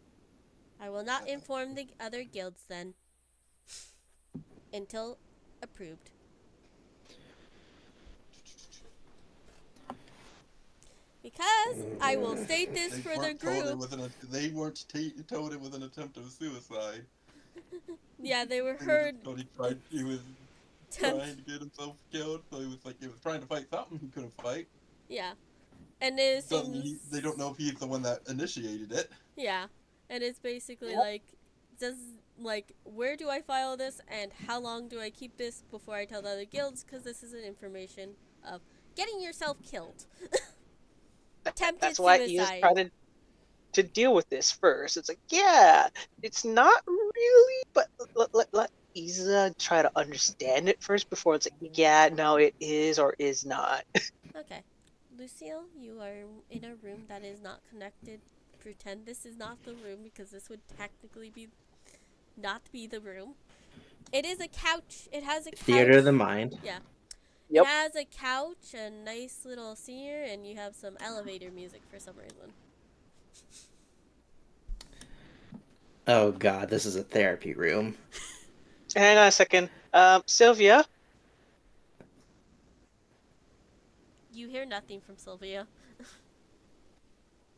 I will not inform the other guilds then. Until approved. Because I will state this They for the weren't told it group. was they weren't told it was an attempt of suicide. Yeah, they were They heard. just thought he was trying to get himself killed, so he was trying to fight something he couldn't fight. Yeah. And it Doesn't mean seems. they don't know if he's the one that initiated it. Yeah. And it's basically Yep. where do I file this and how long do I keep this before I tell the other guilds? Because this is an information of getting yourself killed. Attempted That's why Isa's suicide. trying to deal with this first. It's like, yeah, it's not really, but let Isa try to understand it first before it's like, yeah, no, it is or is not. Okay. Lucille, you are in a room that is not connected. Pretend this is not the room because this would technically not be the room. It is a couch. It has a couch. Theater of the mind. Yeah. Yep. It has a couch, a nice little senior, and you have some elevator music for some reason. Oh god, this is a therapy room. Hang on a second. Sylvia, You hear nothing from Sylvia.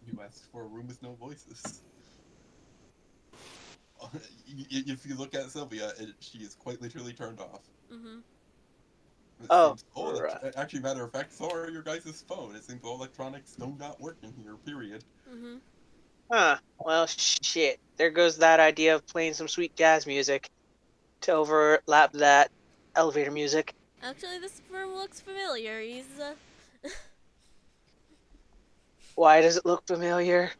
You asked for a room with no voices. If you look at Sylvia, she is quite literally turned off. Mm-hmm. Oh, Actually, matter of fact, so are your guys' phone. It seems all electronics do not work in here, period. Mm-hmm. huh? Well, shit. There goes that idea of playing some sweet jazz music to overlap that elevator music. Actually, this room looks familiar. Why does it look familiar?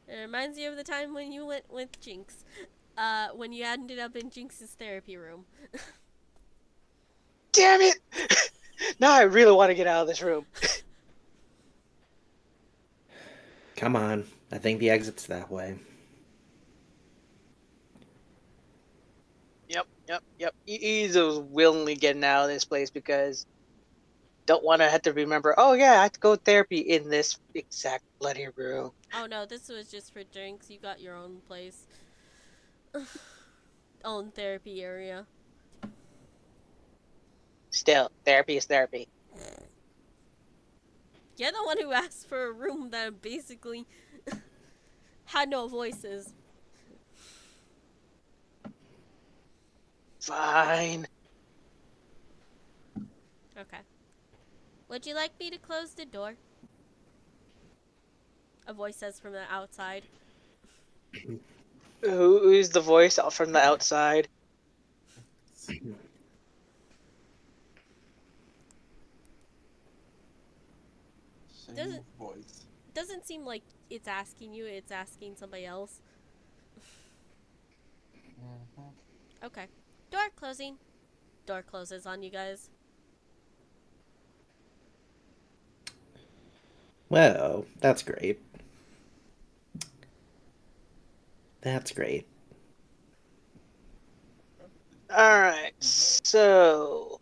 It reminds you of the time when you went with Jinx. When you ended up in Jinx's therapy room. Damn it! Now I really want to get out of this room. Come on. I think the exit's that way. Yep. Isa's willingly getting out of this place because don't want to have to remember, oh yeah, I have to go to therapy in this exact bloody room. Oh no, this was just for Jinx. You got your own place. Own therapy area. Still, therapy is therapy. You're the one who asked for a room that basically had no voices. Fine. Okay. Would you like me to close the door? A voice says from the outside. Who's the voice out from the outside? Same voice. Doesn't seem like it's asking you, it's asking somebody else. Okay. Door closing. Door closes on you guys. Well, that's great. That's great. Alright, so...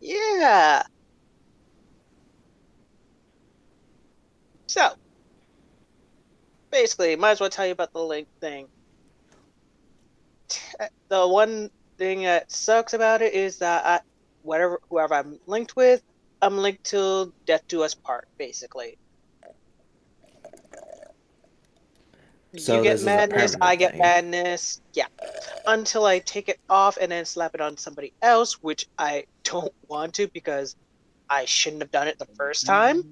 Yeah! So, basically, might as well tell you about the link thing. The one thing that sucks about it is that whoever I'm linked with, I'm linked till death do us part, basically. So you get this is a madness, permanent I get thing. madness. Yeah. Until I take it off and then slap it on somebody else, which I don't want to because I shouldn't have done it the first time.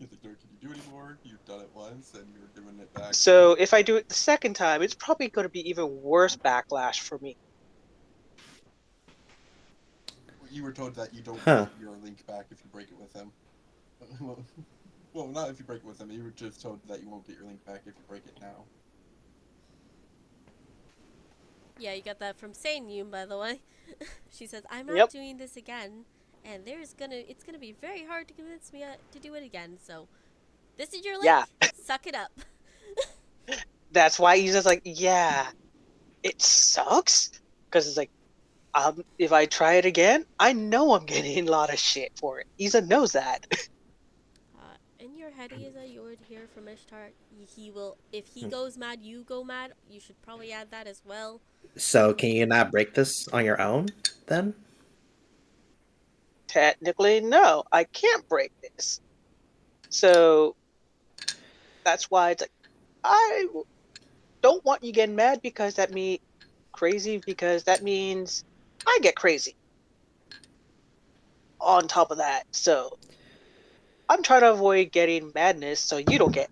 You think, can you do anymore? You've done it once and you're giving it back. So if I do it the second time, it's probably going to be even worse backlash for me. You were told that you don't Huh. get your link back if you break it with them. Well, not if you break it with them. You were just told that you won't get your link back if you break it now. Yeah, you got that from Sane Yoon, by the way. She says, I'm not Yep. doing this again, and it's gonna be very hard to convince me to do it again, so this is your link, Yeah. suck it up. That's why he's just like, yeah, it sucks. Because it's like, if I try it again, I know I'm getting a lot of shit for it. Isa knows that. In your head, Isa, you would hear from Ishtar, he will, if he goes mad, you go mad. You should probably add that as well. So can you not break this on your own then? Technically, no, I can't break this. So that's why it's like, I don't want you getting mad because that means crazy, because that means I get crazy on top of that. So I'm trying to avoid getting madness so you don't get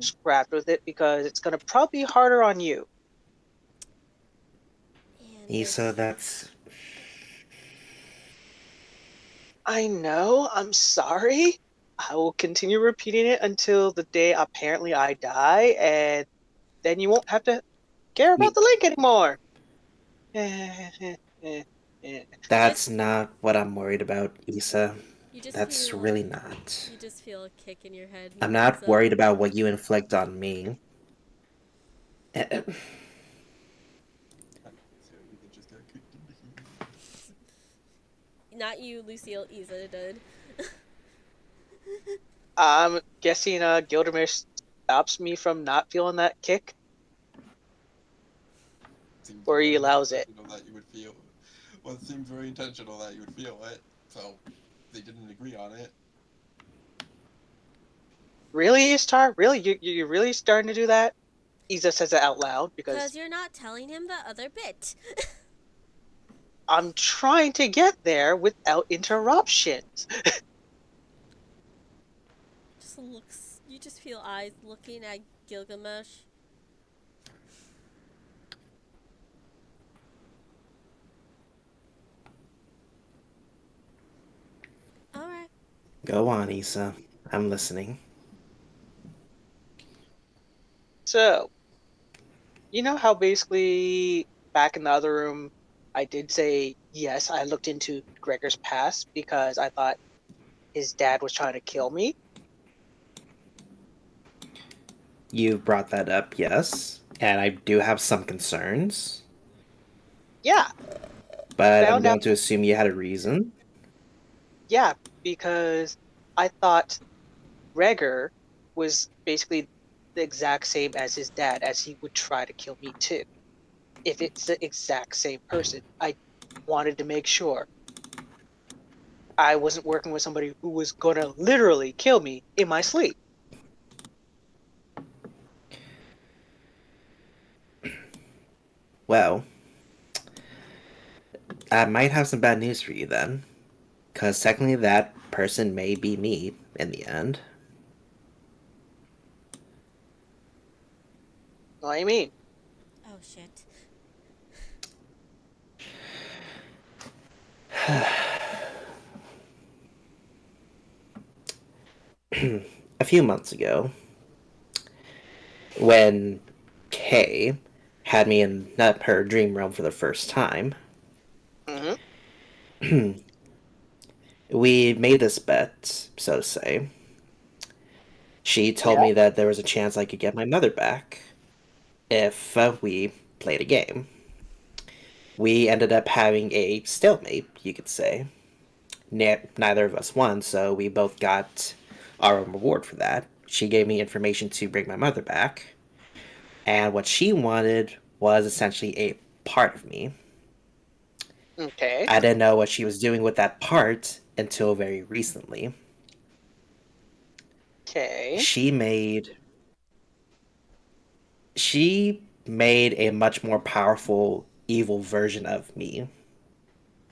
scrapped with it because it's going to probably be harder on you. And Isa, that's I know, I'm sorry. I will continue repeating it until the day apparently I die, and then you won't have to care about the link anymore. that's not what I'm worried about, Isa. you just That's feel, really not. you just feel a kick in your head. I'm not Isa. worried about what you inflict on me. So you just got kicked into heat. Not you, Lucille, Isa did. I'm guessing Gilgamesh stops me from not feeling that kick, Seems or he very allows it. intentional that you would feel. Well, it seems very intentional that you would feel it. So they didn't agree on it. Really, Ishtar? Really? You're really starting to do that? Isa says it out loud Because because you're not telling him the other bit. I'm trying to get there without interruptions. Just looks, you just feel eyes looking at Gilgamesh. Alright. Go on, Isa. I'm listening. So, you know how basically back in the other room, I did say, yes, I looked into Gregor's past because I thought his dad was trying to kill me? You brought that up, yes. And I do have some concerns. Yeah, But I'm found out. going to assume you had a reason. Yeah, because I thought Gregor was basically the exact same as his dad, as he would try to kill me too. If it's the exact same person, I wanted to make sure I wasn't working with somebody who was gonna literally kill me in my sleep. Well, I might have some bad news for you then. Because technically that person may be me in the end. What do you mean? Oh shit. A few months ago, when Kay had me in her dream realm for the first time, Mm-hmm. we made this bet, so to say. She told me that there was a chance I could get my mother back if we played a game. We ended up having a stalemate, you could say. Neither of us won, so we both got our own reward for that. She gave me information to bring my mother back, and what she wanted was essentially a part of me. Okay. I didn't know what she was doing with that part until very recently. Okay. She made she made a much more powerful evil version of me,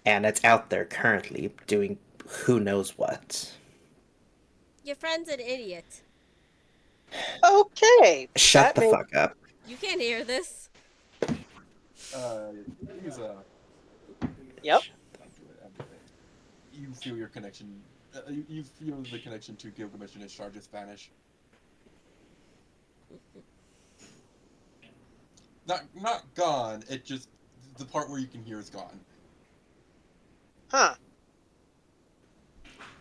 and it's out there currently doing who knows what. Your friend's an idiot. Okay, Shut that the makes fuck up. You can't hear this. Use a. Yep. You feel your connection. You feel the connection to Gilgamesh and his charges vanish. Not gone. It just the part where you can hear is gone. Huh.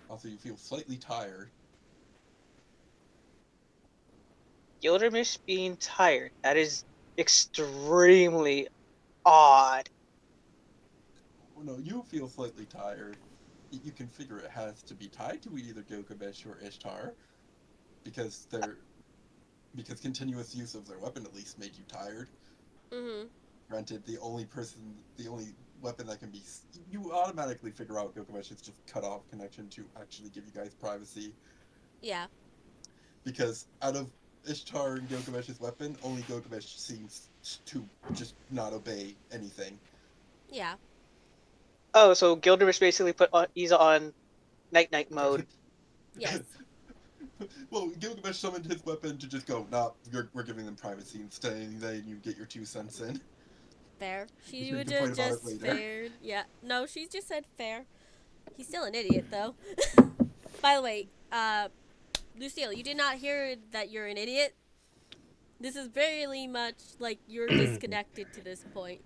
Also, you feel slightly tired. Gilgamesh being tired. That is extremely odd. No, you feel slightly tired. You can figure it has to be tied to either Gilgamesh or Ishtar, because continuous use of their weapon at least made you tired. Mm-hmm. Granted, the only weapon that can be, you automatically figure out Gilgamesh has just cut off connection to actually give you guys privacy, Yeah. because out of Ishtar and Gilgamesh's weapon, only Gilgamesh seems to just not obey anything. Yeah. Oh, so Gilgamesh basically put Iza on night mode. Yes. Well, Gilgamesh summoned his weapon to just go, nah, we're giving them privacy instead, and then you get your 2 cents in. Fair. She You would can complain have about it just later. fared. Yeah. No, she just said fair. He's still an idiot, though. By the way, Lucille, you did not hear that you're an idiot? This is very much like you're disconnected to this point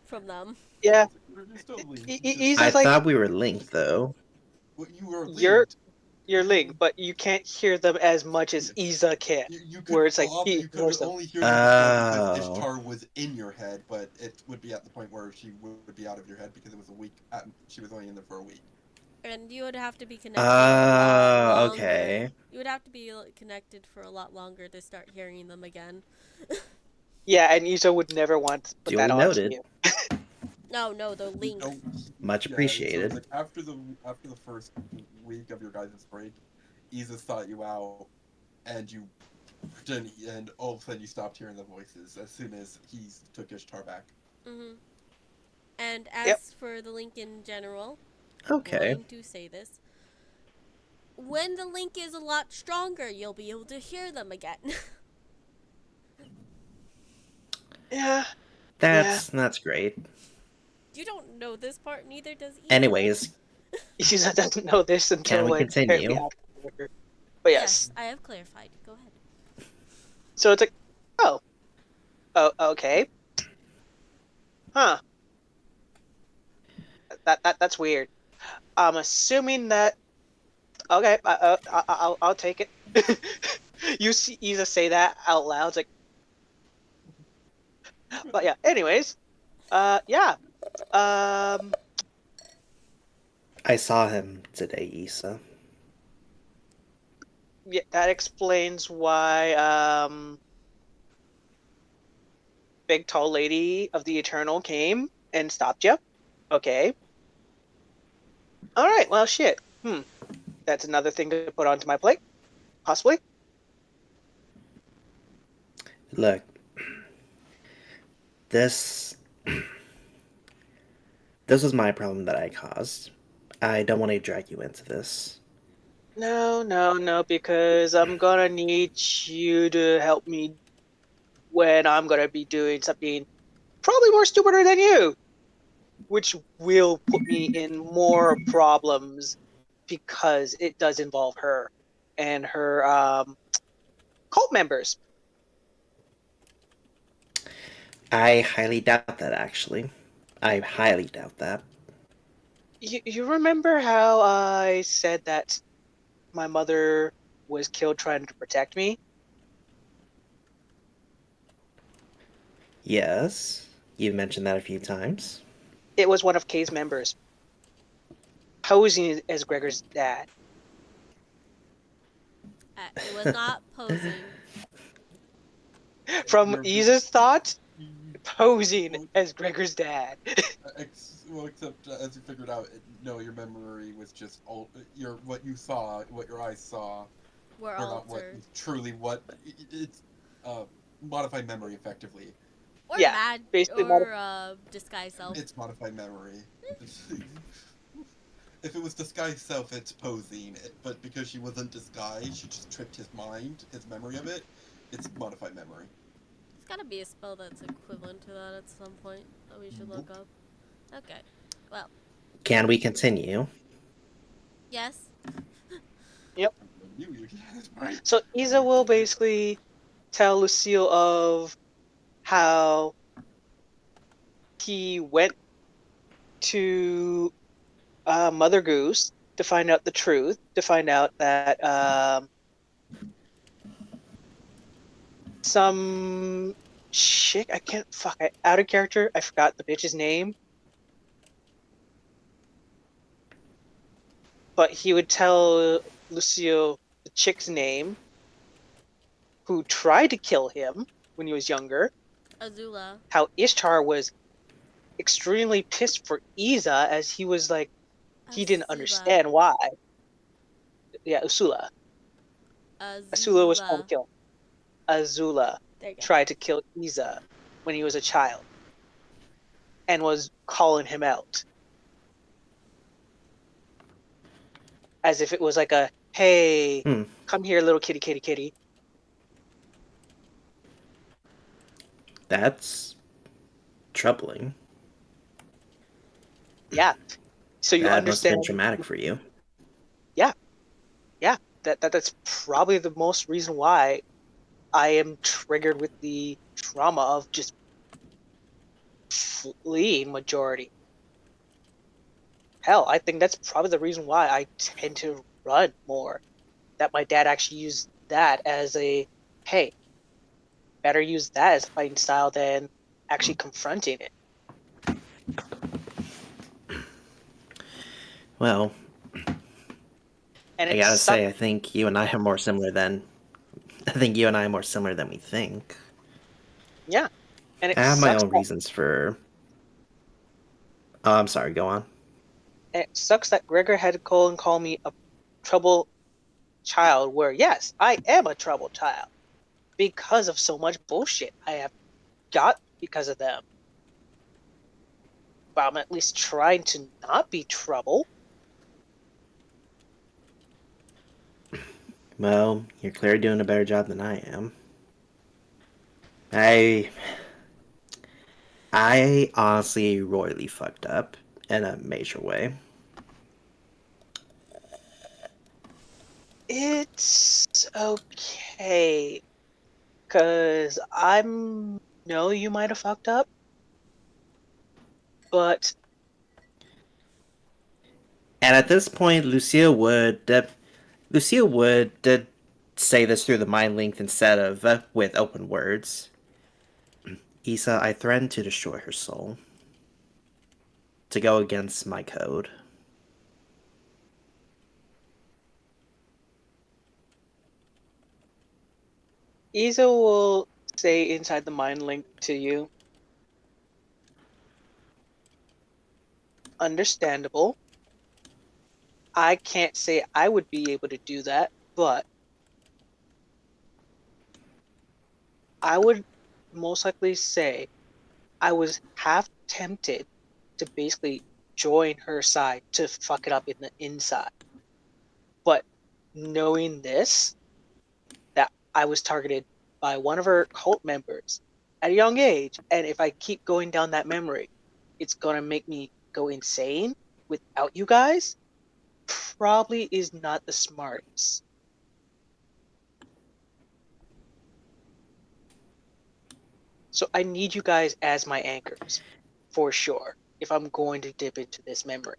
from them. Yeah. We're just totally. Iza's I like, thought we were linked, though. Well, you were You're- linked. you're Link, but you can't hear them as much as Iza can. You Where it's like he you ignores could them. only hear them because Oh. Ishtar was in your head, but it would be at the point where she would be out of your head because it was a week. She was only in there for a week. And you would have to be connected a lot longer. Okay. You would have to be connected for a lot longer to start hearing them again. Yeah, and Iza would never want to put Duly that on noted. you. No, the link. Don't- Much yeah, so appreciated. it's like after the first week of your guys' break, Iza sought you out, and and all of a sudden you stopped hearing the voices as soon as he took Ishtar back. Mm-hmm. And as Yep. for the link in general, I'm Okay. going to say this. When the link is a lot stronger, you'll be able to hear them again. Yeah. That's great. You don't know this part, neither does Ian. Anyways, Iza doesn't know this until Can we like, continue? apparently after. But yes. I have clarified. Go ahead. So it's like, oh, okay, huh? That's weird. I'm assuming that. Okay, I'll take it. You see Iza say that out loud. It's like, but yeah. Anyways, yeah. I saw him today, Issa. Yeah, that explains why big tall lady of the Eternal came and stopped you. Okay. All right. Well, shit. That's another thing to put onto my plate, possibly. Look, this was my problem that I caused. I don't want to drag you into this. No, because I'm gonna need you to help me when I'm gonna be doing something probably more stupider than you, which will put me in more problems because it does involve her and her cult members. I highly doubt that, actually. I highly doubt that. You remember how I said that my mother was killed trying to protect me? Yes, you've mentioned that a few times. It was one of Kay's members, posing as Gregor's dad. It was not posing. From You're- Iza's thought, posing as Gregor's dad. Well, except as you figured out, no, your memory was just what you saw, what your eyes saw, We're were not what altered. truly what it's. modified memory effectively. Or Yeah, mad, basically or disguise self. It's modified memory. If it was disguised self, it's posing. But because she wasn't disguised, she just tricked his mind, his memory of it. It's modified memory. There's gotta be a spell that's equivalent to that at some point that we should look up. Okay. Well, Can we continue? yes. You that's right. So Isa will basically tell Lucille of how he went to Mother Goose to find out the truth, to find out that some chick, I can't, out of character, I forgot the bitch's name. But he would tell Lucille the chick's name, who tried to kill him when he was younger, Azula. how Ishtar was extremely pissed for Isa, as he was like, he didn't Azula. understand why. Yeah, Usula. Azula was trying to kill him. Azula There you go. tried to kill Isa when he was a child and was calling him out. As if it was like a, hey, come here, little kitty, kitty, kitty. That's troubling. Yeah. So you That must have understand. been traumatic for you. That's probably the most reason why I am triggered with the trauma of just fleeing majority. Hell, I think that's probably the reason why I tend to run more. That my dad actually used that as a, hey, better use that as a fighting style than actually confronting it. Well, And I gotta say, I think you and I are more similar than we think. Yeah. And it I have my sucks own reasons for. Oh, I'm sorry. Go on. And it sucks that Gregor had to call me a troubled child, where yes, I am a troubled child because of so much bullshit I have got because of them. But I'm at least trying to not be trouble. Well, you're clearly doing a better job than I am. I honestly royally fucked up in a major way. It's okay. Because I know you might have fucked up. But... And at this point, Lucille would say this through the mind link instead of with open words. Isa, I threatened to destroy her soul. To go against my code. Isa will say inside the mind link to you, understandable. I can't say I would be able to do that, but I would most likely say I was half tempted to basically join her side to fuck it up in the inside. But knowing this, that I was targeted by one of her cult members at a young age, and if I keep going down that memory, it's gonna make me go insane without you guys, probably is not the smartest. So I need you guys as my anchors, for sure, if I'm going to dip into this memory.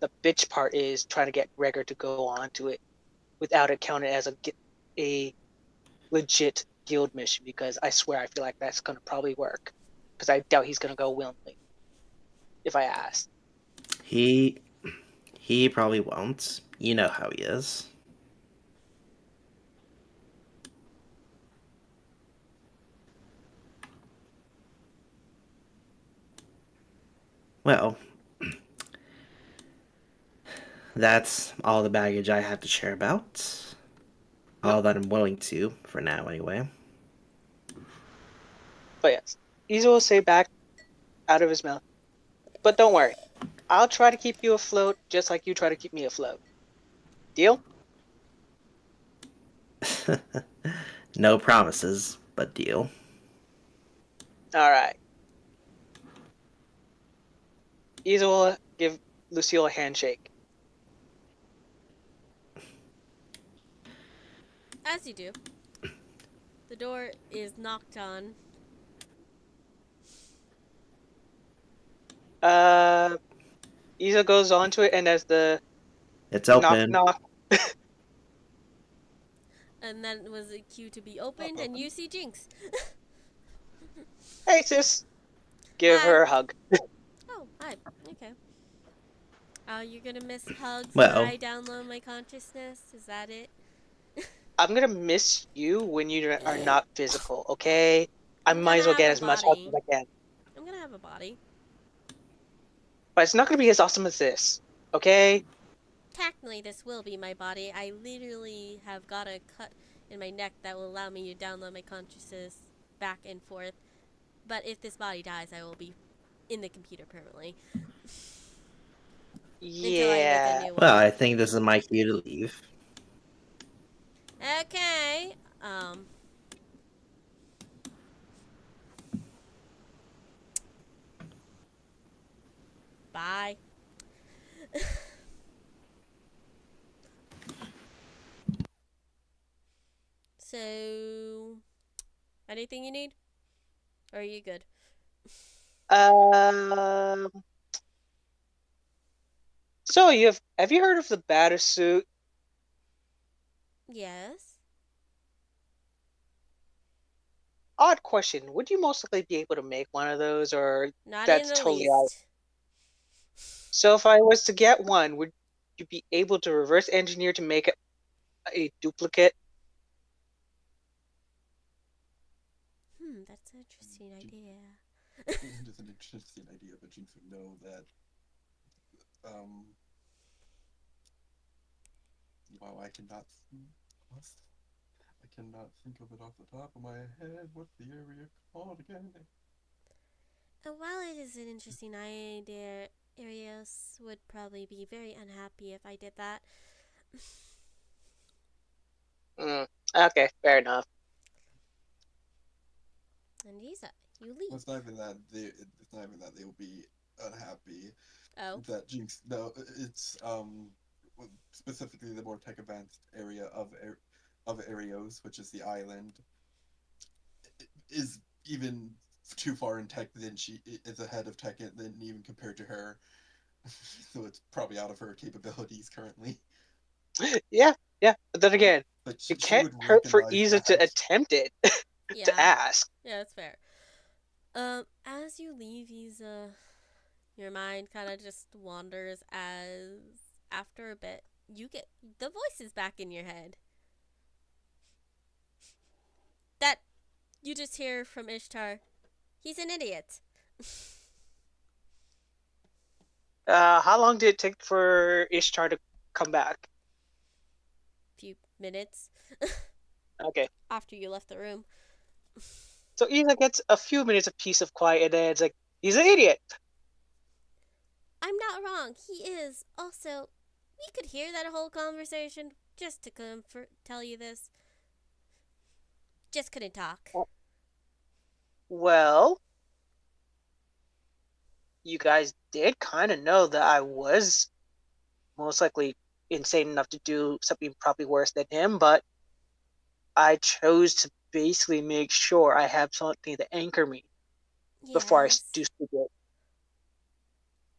The bitch part is trying to get Gregor to go on to it without it counted as a legit guild mission, because I swear I feel like that's going to probably work. Because I doubt he's going to go willingly, if I ask. He probably won't. You know how he is. Well, that's all the baggage I have to share about. All that I'm willing to, for now anyway. But yes, Izo will say back out of his mouth. But don't worry, I'll try to keep you afloat just like you try to keep me afloat. Deal? No promises, but deal. All right. Izo will give Lucille a handshake. As you do. The door is knocked on. Izo goes onto it, and as the It's knock open. knock, And then was a cue to be opened, and you see Jinx. hey sis, give Hi. her a hug. Oh, hi. Okay. Oh, you're gonna miss hugs Well. when I download my consciousness? Is that it? I'm gonna miss you when you are not physical. Okay, I I'm might gonna as well have get a as much help body. as I can, I'm gonna have a body. but it's not gonna be as awesome as this. Okay. Technically, this will be my body. I literally have got a cut in my neck that will allow me to download my consciousness back and forth. But if this body dies, I will be in the computer permanently. Until I make a Yeah. new Well, one. I think this is my cue to leave. Okay. Bye. So, anything you need? Or are you good? Um. So have you heard of the batter suit? Yes. Odd question. Would you most likely be able to make one of those, or Not in that's the totally out? least. So if I was to get one, would you be able to reverse engineer to make a duplicate? That's an interesting idea. It is an interesting idea, but Jinx would know that. Wow, I cannot think of it off the top of my head. What's the area called again? While it is an interesting idea, Arios would probably be very unhappy if I did that. Okay, fair enough. And Lisa, you leave. Well, it's not even that they will be unhappy. Oh. That Jinx. No, it's specifically the more tech advanced area of Arios, which is the island, is even too far in tech than she is ahead of tech than even compared to her. So it's probably out of her capabilities currently. Yeah. But then again, But it she can't would hurt for recognize Iza to that. attempt it, Yeah. to ask. Yeah, that's fair. As you leave, your mind kind of just wanders as after a bit, you get the voices back in your head. That you just hear from Ishtar. He's an idiot. How long did it take for Ishtar to come back? Few minutes Okay. after you left the room. So Iza gets a few minutes of peace of quiet, and then it's like, he's an idiot. I'm not wrong. He is. Also, we could hear that whole conversation just to tell you this. Just couldn't talk. Well, you guys did kind of know that I was most likely insane enough to do something probably worse than him, but I chose to basically make sure I have something to anchor me before I do stupid.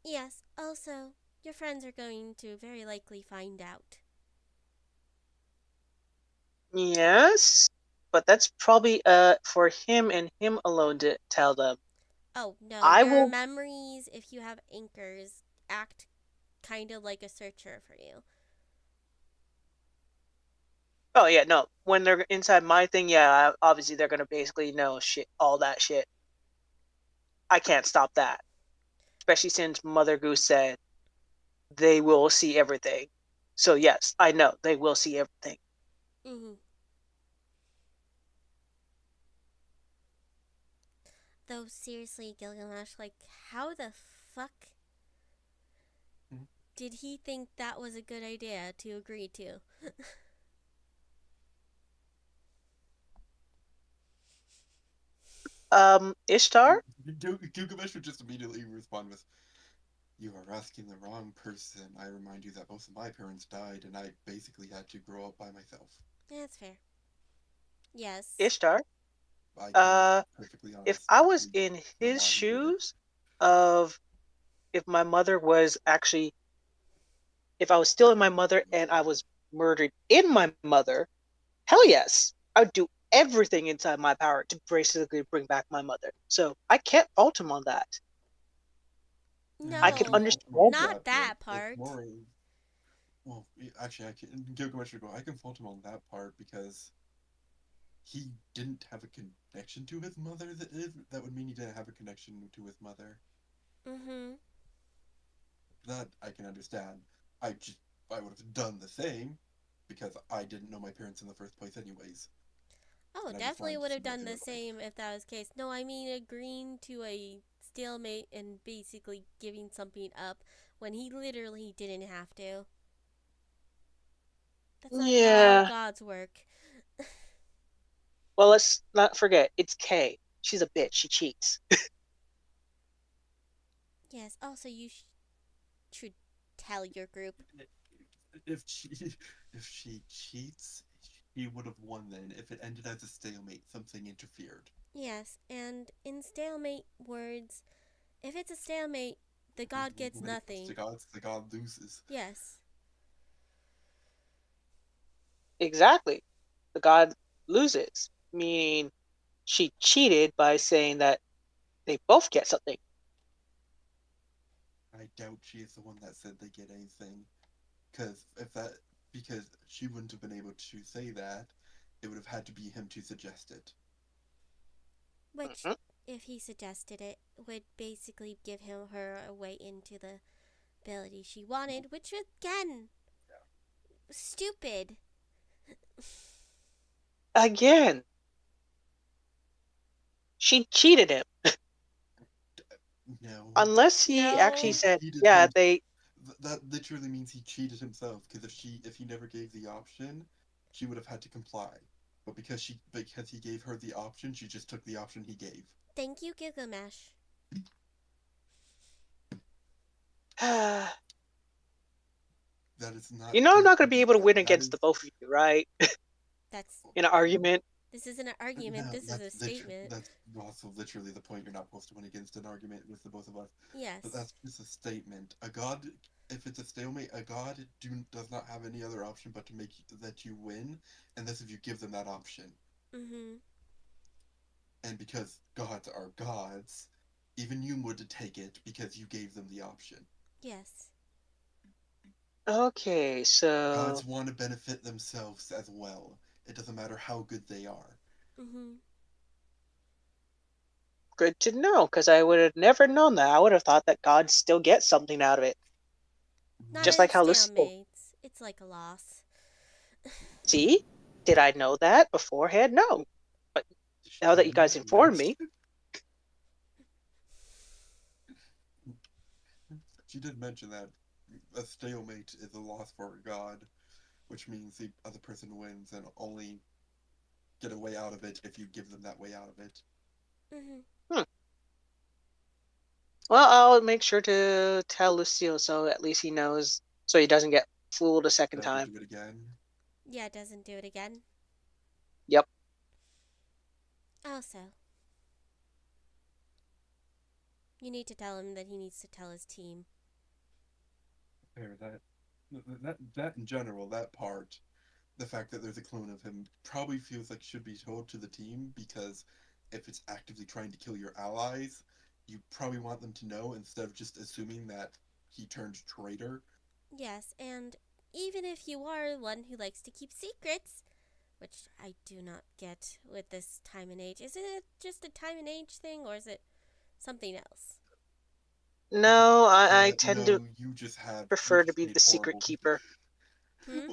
Yes. Also, your friends are going to very likely find out. Yes, but that's probably for him and him alone to tell them. Oh, no. I Your will. memories, if you have anchors, act kind of like a searcher for you. Oh yeah, no. When they're inside my thing, yeah, obviously they're gonna basically know shit, all that shit. I can't stop that, especially since Mother Goose said they will see everything. So yes, I know they will see everything. Mm-hmm. Though seriously, Gilgamesh, like, how the fuck Hmm? did he think that was a good idea to agree to? Ishtar? Gilgamesh would just immediately respond with, "You are asking the wrong person. I remind you that both of my parents died, and I basically had to grow up by myself." Yeah, that's fair. Yes. Ishtar? I can be perfectly If honest. I was We in know his why he did it. shoes, of if my mother was actually, if I was still in my mother and I was murdered in my mother, hell yes, I would do everything inside my power to basically bring back my mother. So I can't fault him on that. I can No, understand it. not that But it's part. more. Well, actually, I can. Gilgamesh would go. I can fault him on that part because he didn't have a connection to his mother. That would mean he didn't have a connection to his mother. Mm-hmm. That I can understand. I would have done the same because I didn't know my parents in the first place, anyways. Oh, And I just definitely wanted would to have see what done they the were like. same if that was the case. No, I mean agreeing to a stalemate and basically giving something up when he literally didn't have to. That's not how Yeah. gods work. Well, let's not forget, it's Kay. She's a bitch. She cheats. Yes, also you should tell your group. If she if she cheats, she would have won. Then, if it ended as a stalemate, something interfered. Yes, and in stalemate words, if it's a stalemate, the god gets When it comes to nothing. gods, the god loses. Yes. Exactly. The god loses. Meaning she cheated by saying that they both get something. I doubt she is the one that said they get anything, because if that because she wouldn't have been able to say that, it would have had to be him to suggest it. Which, Mhm. if he suggested it, would basically give her a way into the ability she wanted, which again, stupid. Again, she cheated him. No, Unless he actually No. he said, cheated yeah, him. they. That literally means he cheated himself. Because if he never gave the option, she would have had to comply. But because he gave her the option, she just took the option he gave. Thank you, Gilgamesh. That is not You know, I'm good not for going to be able to win That against is the both of you, right? That's In an argument. this isn't an argument. no, This is a statement. that's also literally the point. You're not supposed to win against an argument with the both of us. Yes. But that's just a statement. A god, if it's a stalemate, a god does not have any other option but to make that you win, and that's if you give them that option. Mm-hmm. And because gods are gods, even you would take it because you gave them the option. Yes. Okay, so Gods want to benefit themselves as well. It doesn't matter how good they are. Mm-hmm. good to know, because I would have never known that. I would have thought that God still gets something out of it. Not Just in like how Lucille. stalemates. It's like a loss. See? Did I know that beforehand? No. But now that you guys informed Yes. me, She did mention that a stalemate is a loss for a god, which means the other person wins and only get a way out of it if you give them that way out of it. Mm-hmm. well, I'll make sure to tell Lucille so at least he knows, so he doesn't get fooled a second Doesn't time. do it again. Yeah, it doesn't do it again. Yep. Also, you need to tell him that he needs to tell his team. Fair, that in general, that part, the fact that there's a clone of him probably feels like should be told to the team because if it's actively trying to kill your allies, you probably want them to know instead of just assuming that he turned traitor. Yes, and even if you are one who likes to keep secrets, which I do not get with this time and age, is it just a time and age thing or is it something else? No, I tend to No, you prefer to just be made the secret horrible. keeper. Hmm?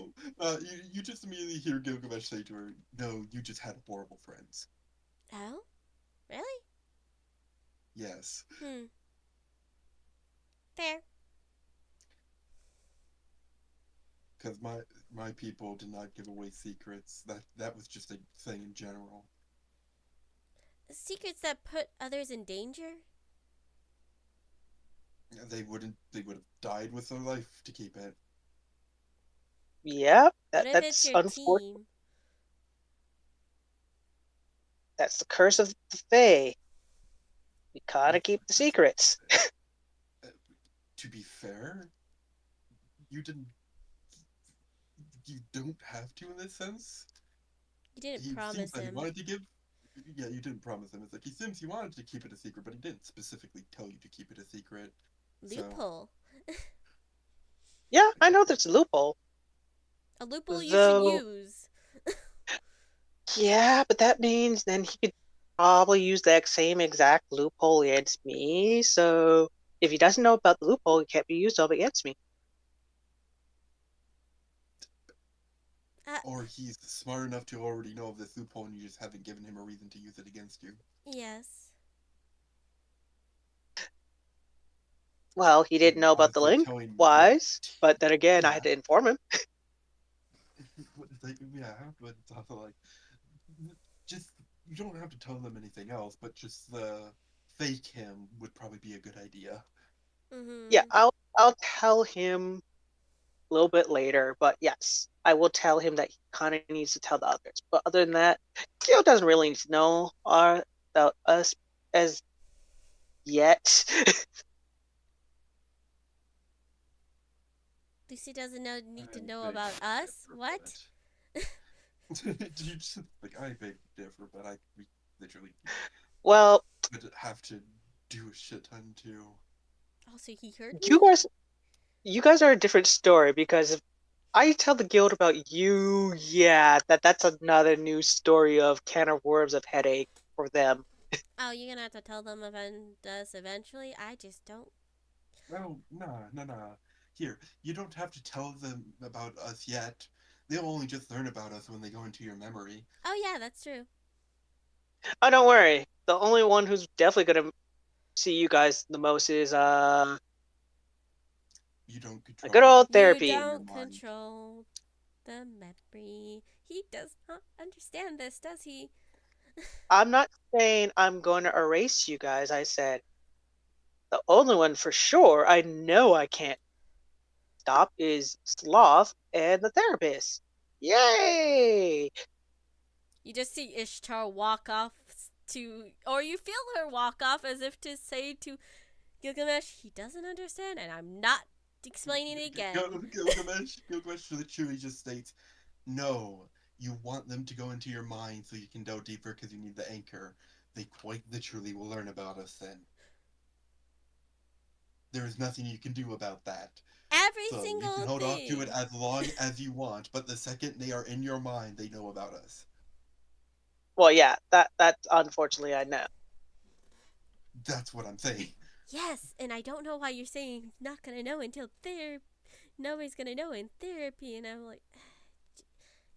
You just immediately hear Gilgamesh say to her, "No, you just had horrible friends." Oh? Really? Yes. Fair. Because my people did not give away secrets. That was just a thing in general. Secrets that put others in danger? They would have died with their life to keep it. Yeah, What if it's that's your unfortunate. team? That's the curse of the Fae. We gotta keep the secrets. To be fair, you don't have to in this sense. You didn't He promise seems that he him. wanted to give. Yeah, you didn't promise him. It's like he seems he wanted to keep it a secret, but he didn't specifically tell you to keep it a secret. Loophole. Yeah, I know there's a loophole. A loophole you should Though, use. yeah, but that means then he could probably use that same exact loophole against me. So if he doesn't know about the loophole, it can't be used up against me. Or he's smart enough to already know of this loophole, and you just haven't given him a reason to use it against you. Yes. Well, he didn't know about the Honestly, link, telling wise, but then again, I Yeah. had to inform him. Yeah, but it's also like, just you don't have to tell them anything else, but just the fake him would probably be a good idea. Yeah, I'll tell him a little bit later, but yes, I will tell him that he kind of needs to tell the others. But other than that, Gil doesn't really need to know about us as yet. Lucy doesn't need to I know beg about to us? differ, What? but- you just like I beg to differ, but we literally Well, would have to do a shit ton too. Also, he heard me? you guys are a different story because if I tell the guild about you, yeah, that's another new story of can of worms of headache for them. Oh, you're gonna have to tell them about us eventually? I just don't. Well, nah. Here, you don't have to tell them about us yet. They'll only just learn about us when they go into your memory. Oh, yeah, that's true. Oh, don't worry. The only one who's definitely gonna see you guys the most is You don't control good old You therapy. don't control the memory. He does not understand this, does he? I'm not saying I'm going to erase you guys. I said the only one for sure I know I can't stop is Sloth and the therapist. Yay! You just see Ishtar walk off or you feel her walk off as if to say to Gilgamesh, he doesn't understand, and I'm not explaining it again. Gilgamesh literally just states, no, you want them to go into your mind so you can go deeper because you need the anchor. They quite literally will learn about us then. There is nothing you can do about that. Every So single you can hold thing. off to it as long as you want, but the second they are in your mind, they know about us. Well, yeah, that unfortunately I know. That's what I'm saying. Yes, and I don't know why you're saying not gonna know until therapy. Nobody's gonna know in therapy, and I'm like,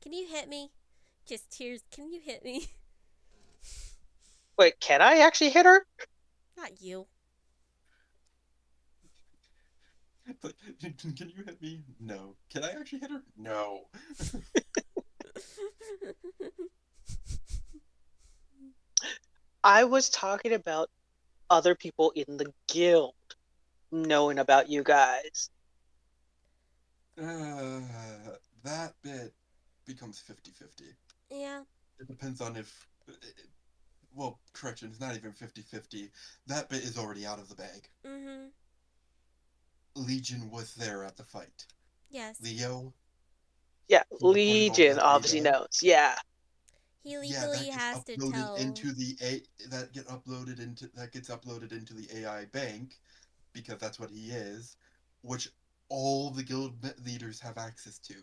can you hit me? Just tears. Can you hit me? Wait, can I actually hit her? Not you. But, can you hit me? No. Can I actually hit her? No. I was talking about other people in the guild knowing about you guys. That bit becomes 50-50. Yeah. It depends on if... Well, correction, it's not even 50-50. That bit is already out of the bag. Mm-hmm. Legion was there at the fight. Yes. Leo... Yeah, He recorded all Legion that obviously data. knows. Yeah. He legally has to tell. That gets uploaded into the AI bank, because that's what he is, which all the guild leaders have access to,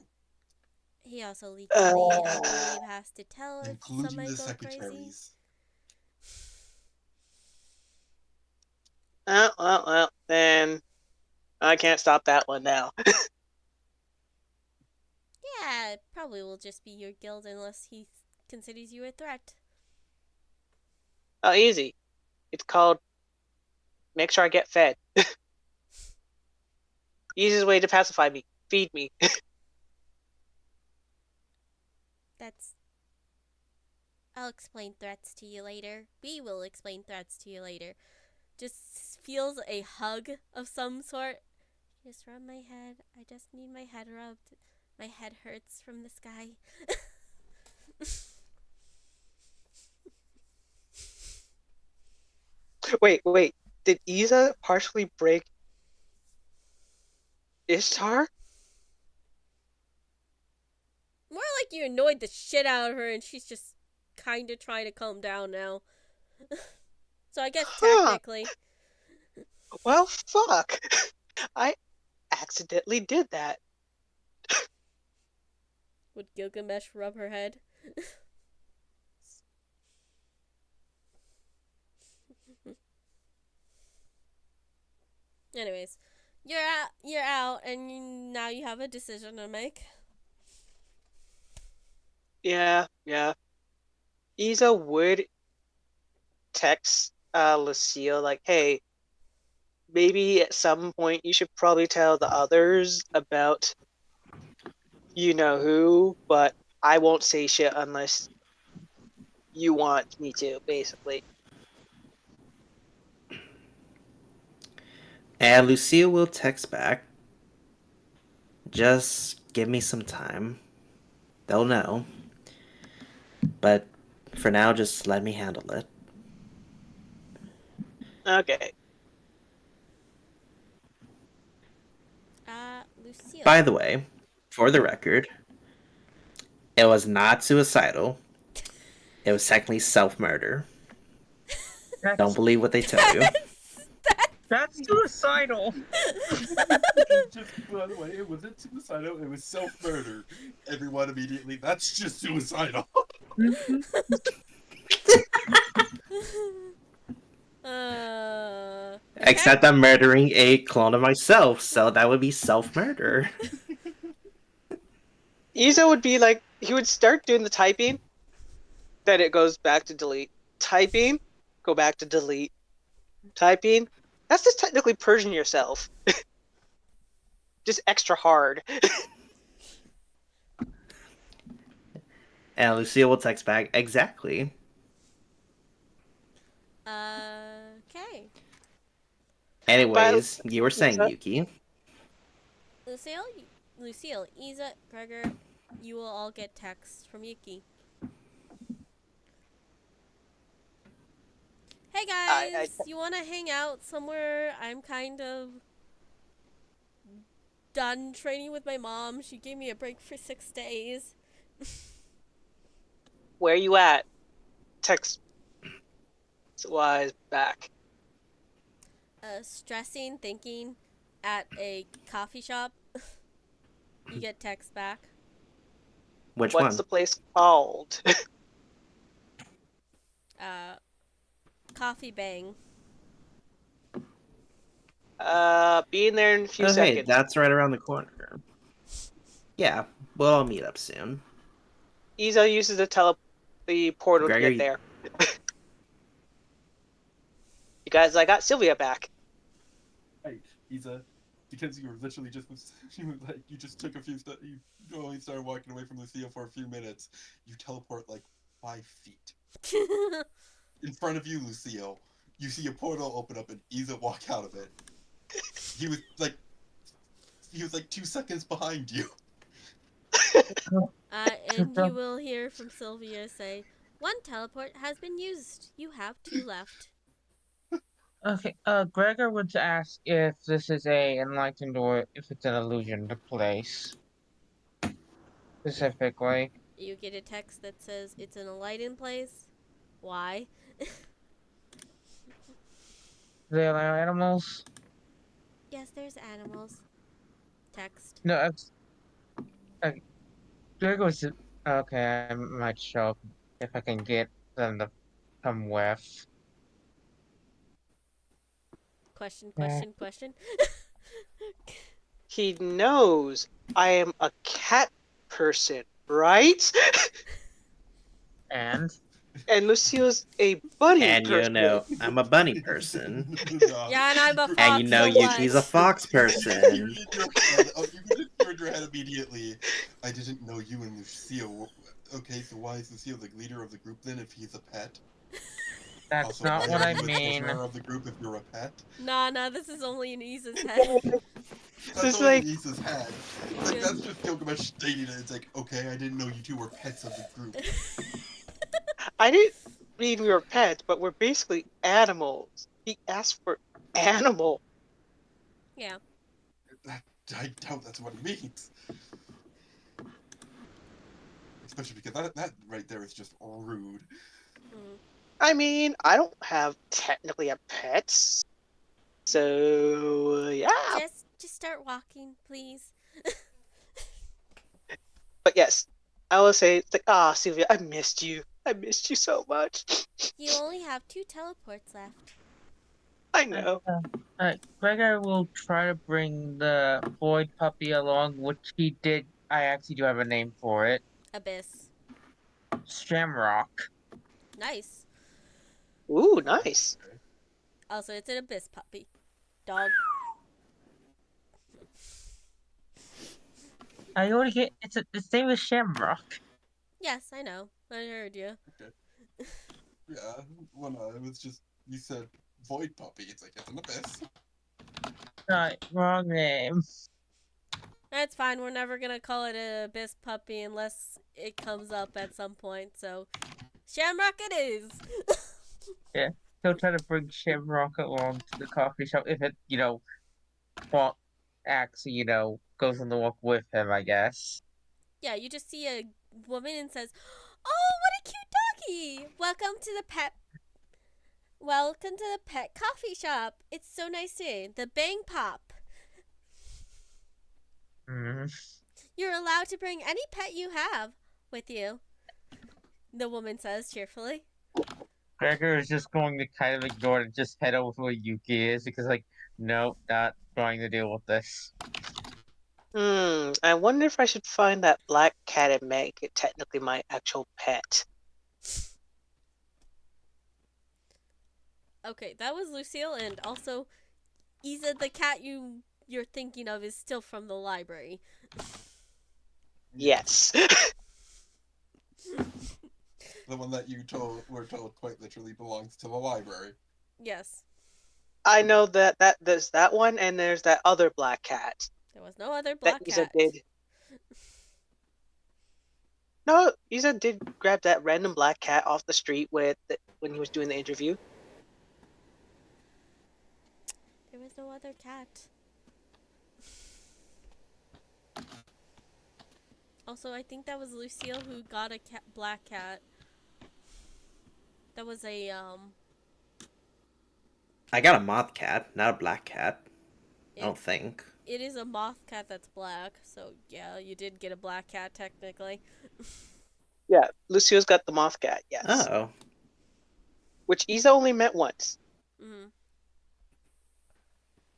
He also legally, I believe, has to tell if including somebody the go crazy. secretaries. Well, then I can't stop that one now. Yeah, it probably will just be your guild unless he considers you a threat. Oh, easy. It's called make sure I get fed. Easiest way to pacify me. Feed me. I'll explain threats to you later. We will explain threats to you later. Just feels a hug of some sort. Just rub my head. I just need my head rubbed. My head hurts from this guy. Wait. Did Iza partially break Ishtar? More like you annoyed the shit out of her and she's just kind of trying to calm down now. So I guess technically. Well, fuck. I accidentally did that. Would Gilgamesh rub her head? Anyways, you're out, and now you have a decision to make. Yeah. Iza would text Lucille like, hey, maybe at some point you should probably tell the others about you know who, but I won't say shit unless you want me to, basically. And Lucille will text back. Just give me some time. They'll know. But for now, just let me handle it. Okay. Lucille. By the way, for the record, it was not suicidal. It was technically self-murder. Don't believe what they tell you. That's suicidal. Just, by the way, it wasn't suicidal, it was self-murder. Everyone immediately, that's just suicidal. Except I'm murdering a clone of myself, so that would be self-murder. Iza would be like, he would start doing the typing, then it goes back to delete. Typing, go back to delete. Typing, that's just technically purging yourself. Just extra hard. And Lucille will text back, exactly. Okay. Anyways, you were saying, Iza? Yuki. Lucille, Iza, Gregor, you will all get texts from Yuki. Hey guys, you want to hang out somewhere? I'm kind of done training with my mom. She gave me a break for 6 days. Where you at? Text wise back. Stressing, thinking, at a coffee shop. You get text back. Which What's one? the place called? Coffee Bang. Be in there in a few Hey, seconds. that's right around the corner. Yeah, we'll all meet up soon. Iza uses the portal Gregor, to get there. You guys, I got Sylvia back. Hey, Iza, because you were literally just, you just took a few steps, you only started walking away from Lucia for a few minutes, you teleport like 5 feet. In front of you, Lucille, you see a portal open up and Iza walk out of it. He was like 2 seconds behind you. And you will hear from Sylvia say, 1 teleport has been used. You have 2 left. Okay, Gregor would ask if this is a enlightened or if it's an illusion to place. Specifically. You get a text that says it's an enlightened place. Why? There are animals? Yes, there's animals. Text. No, it's... Gregor was... Okay, I might show up if I can get them to come with. Question. He knows I am a cat person, right? And? And Lucille's a bunny And person. you know, I'm a bunny person. No. Yeah, and I'm a fox. And you know, so Yuki's a what? fox You person. did your head. Oh, you just turned your head immediately. I didn't know you and Lucille. Okay, so why is Lucille the leader of the group then if he's a pet? That's Also, not why what are I you a mean. treasurer of the group if you're a pet? Nah, this is only in Isa's head. That's It's only like- in Issa's head. Like, Yeah. that's just Gilgamesh stating it. It's like, okay, I didn't know you two were pets of the group. I didn't mean we were pets, but we're basically animals. He asked for animal. Yeah. I doubt that's what he means. Especially because that right there is just rude. Mm. I mean, I don't have technically a pet. So, yeah. Just start walking, please. But yes, I will say, it's like, Sylvia, I missed you. I missed you so much. You only have 2 teleports left. I know. Gregor will try to bring the void puppy along, which he did. I actually do have a name for it. Abyss. Shamrock. Nice. Ooh, nice. Okay. Also, it's an Abyss puppy. Dog. I already get its name is Shamrock. Yes, I know. I heard you. Yeah, well, no, it was just, you said void puppy. It's like, it's an abyss. Wrong name. That's fine. We're never gonna call it an Abyss puppy unless it comes up at some point. So, Shamrock it is. He'll try to bring Shamrock along to the coffee shop if it, actually, goes on the walk with him, I guess. Yeah, you just see a woman and says, "Oh, what a cute doggy! Welcome to the pet coffee shop. It's so nice today. The Bang Pop. Mm. You're allowed to bring any pet you have with you," the woman says cheerfully. Gregor is just going to kind of ignore it and just head over where Yuki is because, nope, not going to deal with this. I wonder if I should find that black cat and make it technically my actual pet. Okay, that was Lucille, and also Isa, the cat you're thinking of is still from the library. Yes. The one that were told quite literally belongs to the library. Yes. I know that there's that one, and there's that other black cat There was no other that black Isa cat. did. No, Isa did grab that random black cat off the street when he was doing the interview. There was no other cat. Also, I think that was Lucille who got a black cat. That was a, I got a moth cat, not a black cat. I don't It- think. It is a moth cat that's black, so yeah, you did get a black cat technically. Yeah, Lucille's got the moth cat, yes. Oh. Which Isa only met once. Mm-hmm.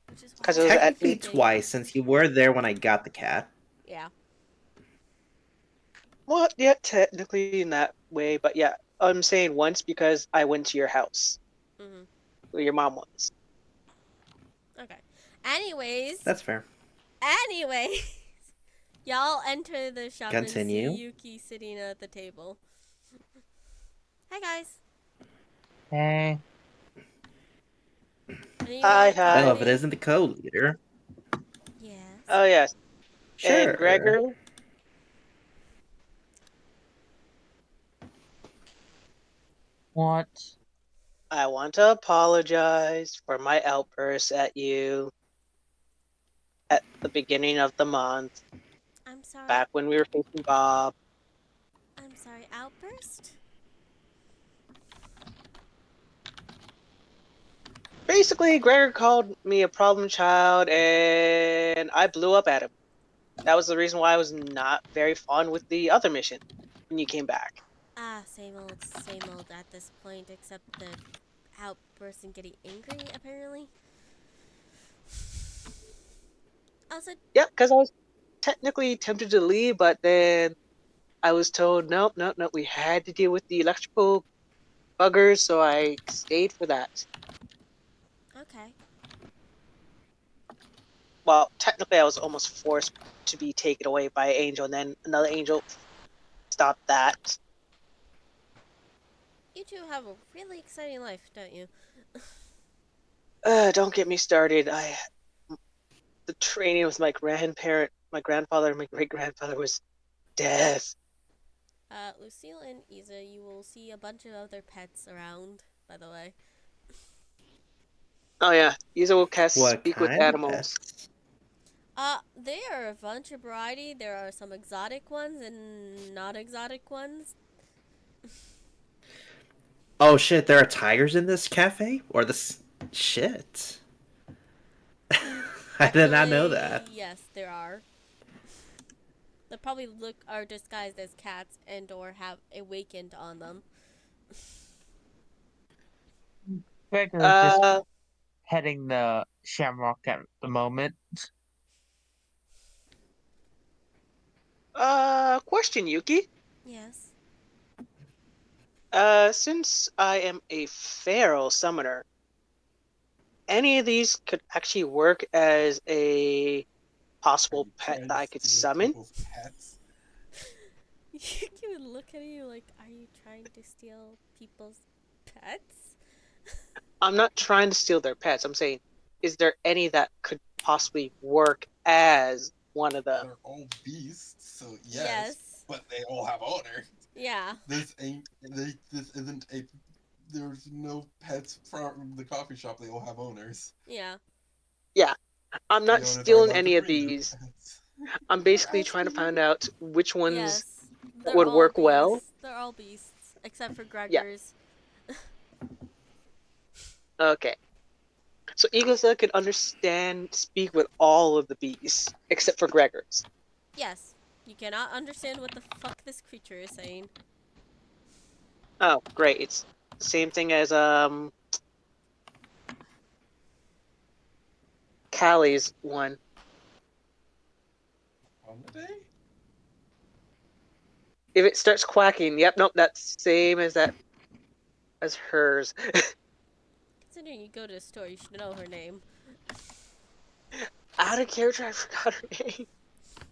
Which is 'Cause why it was I at Technically think- twice, since you were there when I got the cat. Yeah. Well, yeah, technically in that way, but yeah, I'm saying once because I went to your house Mm-hmm. where your mom was. Okay. Anyways. That's fair. Y'all enter the shop Continue. and see Yuki sitting at the table. Hi guys. Hey. Anyone Hi, want hi. Well, if coffee? it isn't the co-leader. Yes. Oh, yes. Sure. And Gregor, What? I want to apologize for my outburst at you at the beginning of the month, I'm sorry. back when we were facing Bob. I'm sorry. Outburst? Basically, Gregor called me a problem child, and I blew up at him. That was the reason why I was not very fond with the other mission when you came back. Ah, same old at this point, except the outburst and getting angry, apparently. Also, Yep, because I was technically tempted to leave, but then I was told, nope, we had to deal with the electrical buggers, so I stayed for that. Okay. Well, technically, I was almost forced to be taken away by an angel, and then another angel stopped that. You two have a really exciting life, don't you? Don't get me started. The training with my grandfather, and my great grandfather was death. Lucille and Isa, you will see a bunch of other pets around, by the way. Oh yeah, Isa will cast What speak with kind of animals. pets? There are a bunch of variety. There are some exotic ones and not exotic ones. Oh shit, there are tigers in this cafe? Or this shit. I did not know that. Actually, yes, there are. They probably are disguised as cats and or have awakened on them. Gregor is just Uh, petting the shamrock at the moment. question, Yuki. Yes. Since I am a feral summoner, any of these could actually work as a possible pet that I could summon. Pets? You would look at you like, are you trying to steal people's pets? I'm not trying to steal their pets. I'm saying, is there any that could possibly work as one of them? They're all beasts, so yes. But they all have owners. Yeah. This isn't a. There's no pets from the coffee shop. They all have owners. Yeah. I'm The not owners are stealing allowed to any of breed their these. pets. I'm basically You're trying to asking find me? out which ones Yes. They're would all work beasts. well. They're all beasts, except for Gregor's. Okay. So Eagleson could speak with all of the beasts, except for Gregor's. Yes. You cannot understand what the fuck this creature is saying. Oh, great. It's the same thing as, Callie's one. On the day? If it starts quacking, yep, nope, that's same as hers. Considering you go to the store, you should know her name. Out of character, I forgot her name.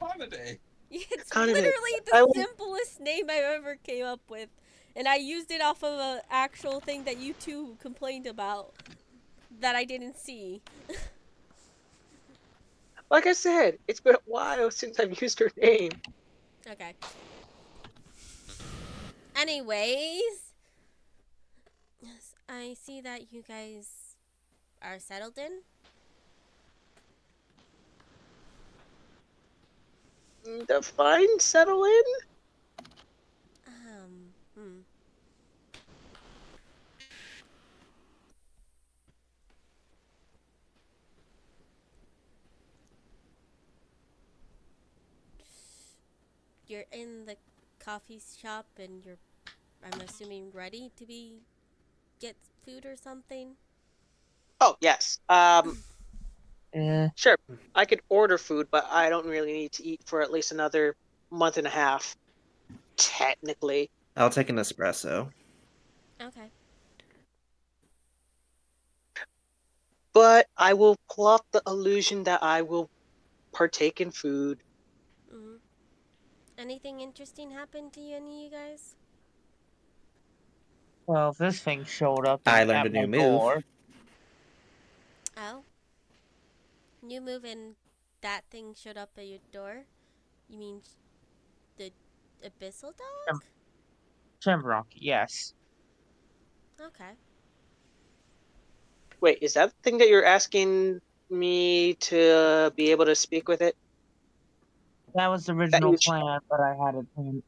On the day. It's Kaname. literally I the will- simplest name I've ever came up with. And I used it off of an actual thing that you two complained about that I didn't see. Like I said, it's been a while since I've used her name. Okay. Anyways, yes, I see that you guys are settled in. Define settle in? Hmm. You're in the coffee shop and you're, I'm assuming, ready to get food or something? Oh, yes. Eh, Sure. I could order food, but I don't really need to eat for at least another month and a half. Technically. I'll take an espresso. Okay. But I will pull off the illusion that I will partake in food. Mm-hmm. Anything interesting happened to any of you guys? well, this thing showed up I at learned a my new move. door. Oh? New move and that thing showed up at your door? You mean the Abyssal Dog? Shamrock, yes. Okay. Wait, is that the thing that you're asking me to be able to speak with it? That was the original you- plan, but I had it planned.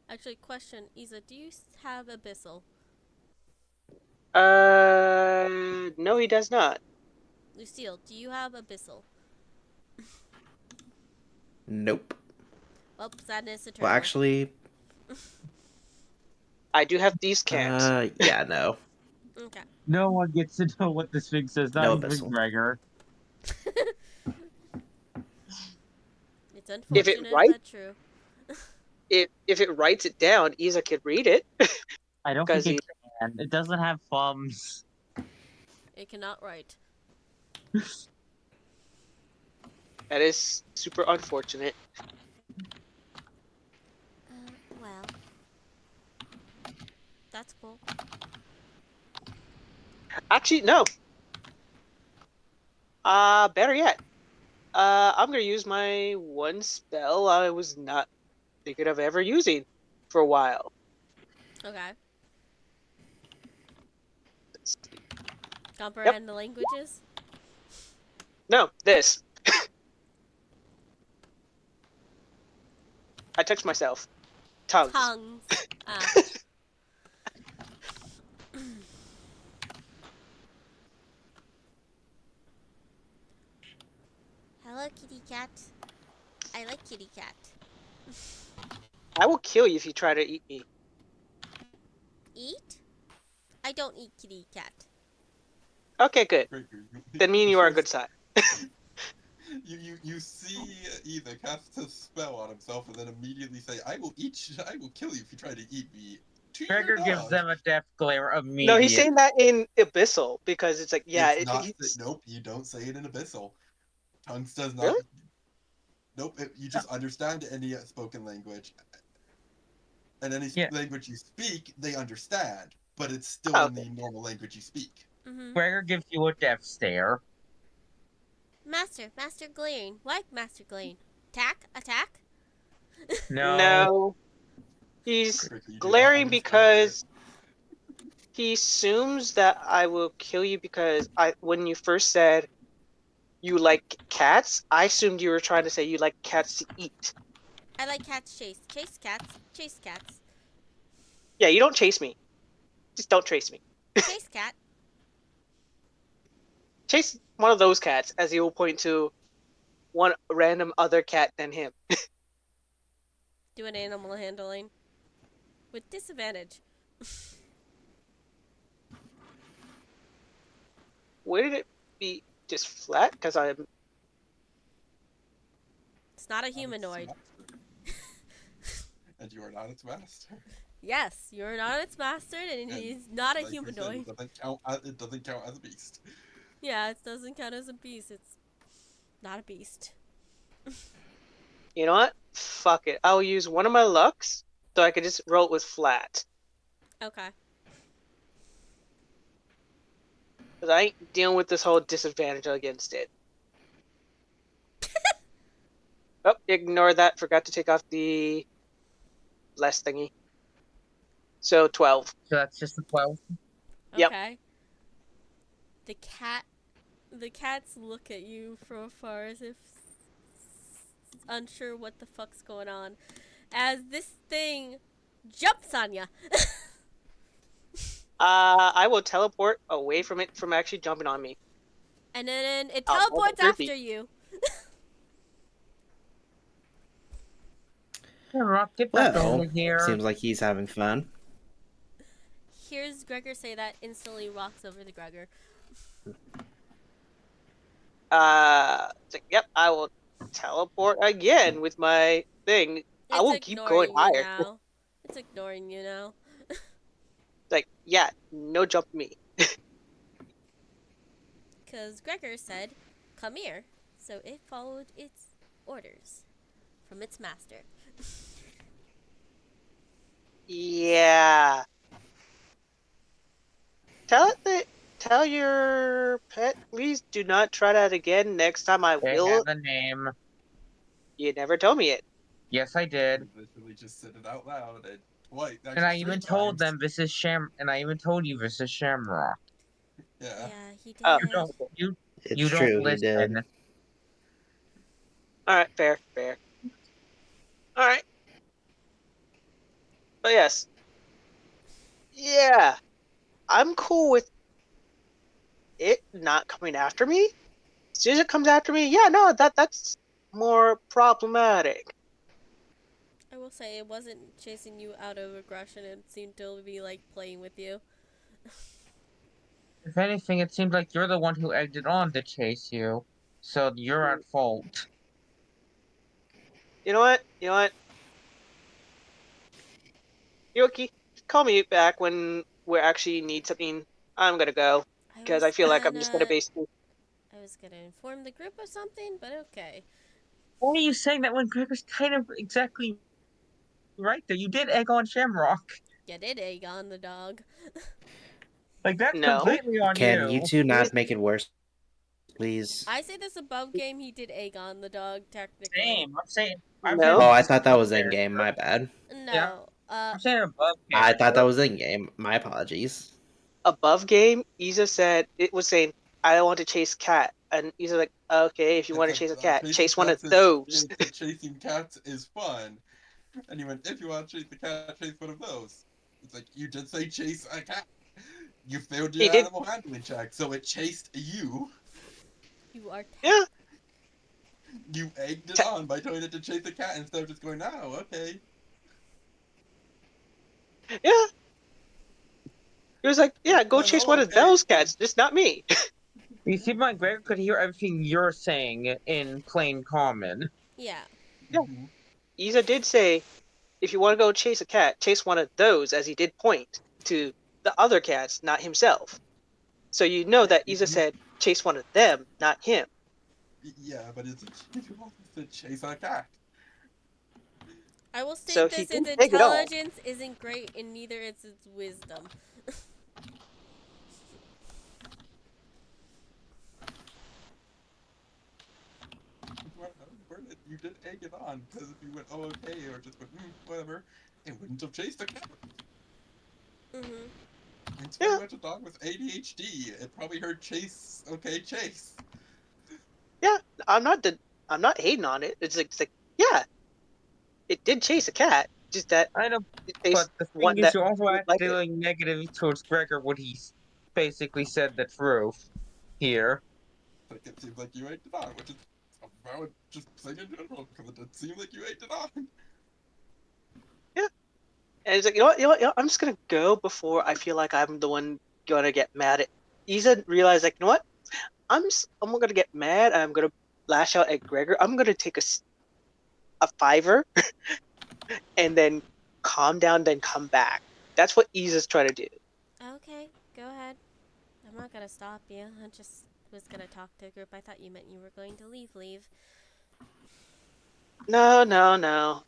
Actually, question, Isa, do you have Abyssal? No, he does not. Lucille, do you have Abyssal? Nope. Well, sadness eternal. Well, actually, I do have these cans. yeah, no. Okay. No one gets to know what this thing says, not No even Abyssal. Gregor. It's unfortunate, writes- but true. If it writes it down, Isa could read it. I don't Because think it can. It doesn't have thumbs. It cannot write. that is super unfortunate. Well. That's cool. Actually, no. Better yet. I'm gonna use my one spell I was not thinking of ever using for a while. Okay. Let's see. Comprehend the languages? No, this. I text myself. Tongues. Tongues. Ah. Hello, kitty cat. I like kitty cat. I will kill you if you try to eat me. Eat? I don't eat kitty cat. Okay, good. Gregor, Then me and you are on good side. You see either cast a spell on himself and then immediately say, I will kill you if you try to eat me. To your Gregor gives dog. them a death glare No, immediately. he's saying that in Abyssal because it's like, yeah, It's not. it's Nope, you don't say it in Abyssal. Tongues does not. Really? Nope, you just understand any spoken language. And any Yeah. language you speak, they understand. But it's still Oh, in the normal language you speak. Mm-hmm. Gregor gives you a death stare. Master Glane. What, Master Glane? Attack? No. no. He's Gregor, you do not glaring understand because he assumes that I will kill you because when you first said you like cats, I assumed you were trying to say you like cats to eat. I like cats chase. Chase cats. Chase cats. Yeah, you don't chase me. Just don't chase me. Chase cat. Chase one of those cats, as he will point to one random other cat than him. Do an animal handling. With disadvantage. Would it be just flat? Because I'm. It's not a its humanoid. master. And you are not its master. Yes, you're not its master, and he's not a Like we said, humanoid. it doesn't count as a beast. Yeah, it doesn't count as a beast. It's not a beast. You know what? Fuck it. I'll use one of my lucks so I can just roll it with flat. Okay. Because I ain't dealing with this whole disadvantage against it. Oh, ignore that. Forgot to take off the less thingy. So 12. So that's just a 12. Yep. Okay. The cats look at you from afar as if unsure what the fuck's going on. As this thing jumps on ya. I will teleport away from it from actually jumping on me. And then it Oh, teleports well, after you. Hey, Rock, get back Well, over here. seems like he's having fun. Hears Gregor say that, instantly walks over to Gregor. It's like, yep, I will teleport again with my thing. I will keep going ignoring you higher. now. It's ignoring you now. It's like, yeah, no jump me. Because Gregor said, come here. So it followed its orders from its master. Yeah. Tell your pet, please do not try that again. Next time I They will. have a name. You never told me it. Yes, I did. Literally just said it out loud and twice. And I actually, even 3 told times. them this is And I even told you this is Shamrock. Yeah. Yeah, he did. Oh. You don't. It's You true, don't he did. listen. Alright, fair. Alright. But yes. Yeah. I'm cool with it not coming after me. As soon as it comes after me, yeah, no, that's more problematic. I will say it wasn't chasing you out of aggression. It seemed to be like playing with you. If anything, it seems like you're the one who egged it on to chase you. So you're at fault. You know what? Yoki, call me back when we actually need something. I'm gonna go because I feel like I'm just gonna basically. I was gonna inform the group of something, but okay. Why are you saying that when Gregor's kind of exactly right there? You did egg on Shamrock. You did egg on the dog. Like, that's No. completely on Can you. you two not make it worse, please? I say this above game, he did egg on the dog, technically. Same. I'm saying. No. Oh, I thought that was in game. My bad. No. Yeah. I'm saying above game. I thought that was in game. My apologies. Above game, Isa said it was saying, "I want to chase cat," and Isa like, "Okay, if you want to chase a cat, Chasing chase one of cats those." Chasing cats is fun. And he went, if you want to chase the cat, chase one of those. It's like, you did say chase a cat. You failed He your did. animal handling check, so it chased you. You are. Yeah. You egged it on by telling it to chase a cat instead of just going, oh, okay. Yeah. He was like, "Yeah, go Well, chase one of okay. those cats, just not me." You see, my Gregor could hear everything you're saying in plain common. Yeah. Yeah. Mhm. Isa did say, "If you want to go chase a cat, chase one of those," as he did point to the other cats, not himself. So you know that Isa said, "Chase one of them, not him." Yeah, but it's if you want to chase a cat. I will state So he this: its didn't take it all. intelligence isn't great, and neither is its wisdom. You did egg it on, because if you went, oh, okay, or just went, whatever, it wouldn't have chased a cat. Mm-hmm. It's pretty much a dog with ADHD. It probably heard chase, okay, chase. Yeah, I'm not hating on it. It's like, yeah, it did chase a cat. Just that I know, it but chased the one thing is, that you also would act like it. feeling negative towards Gregor when he basically said the truth here. Like, it seems like you egged it on, which is a valid just thing in general, because it did seem like you egged it on. And it's like, you know what, I'm just gonna go before I feel like I'm the one gonna get mad at. Isa realized, like, you know what, I'm gonna get mad. I'm gonna lash out at Gregor. I'm gonna take a fiver, and then calm down, then come back. That's what Isa's trying to do. Okay, go ahead. I'm not gonna stop you. I just was gonna talk to a group. I thought you meant you were going to leave. No.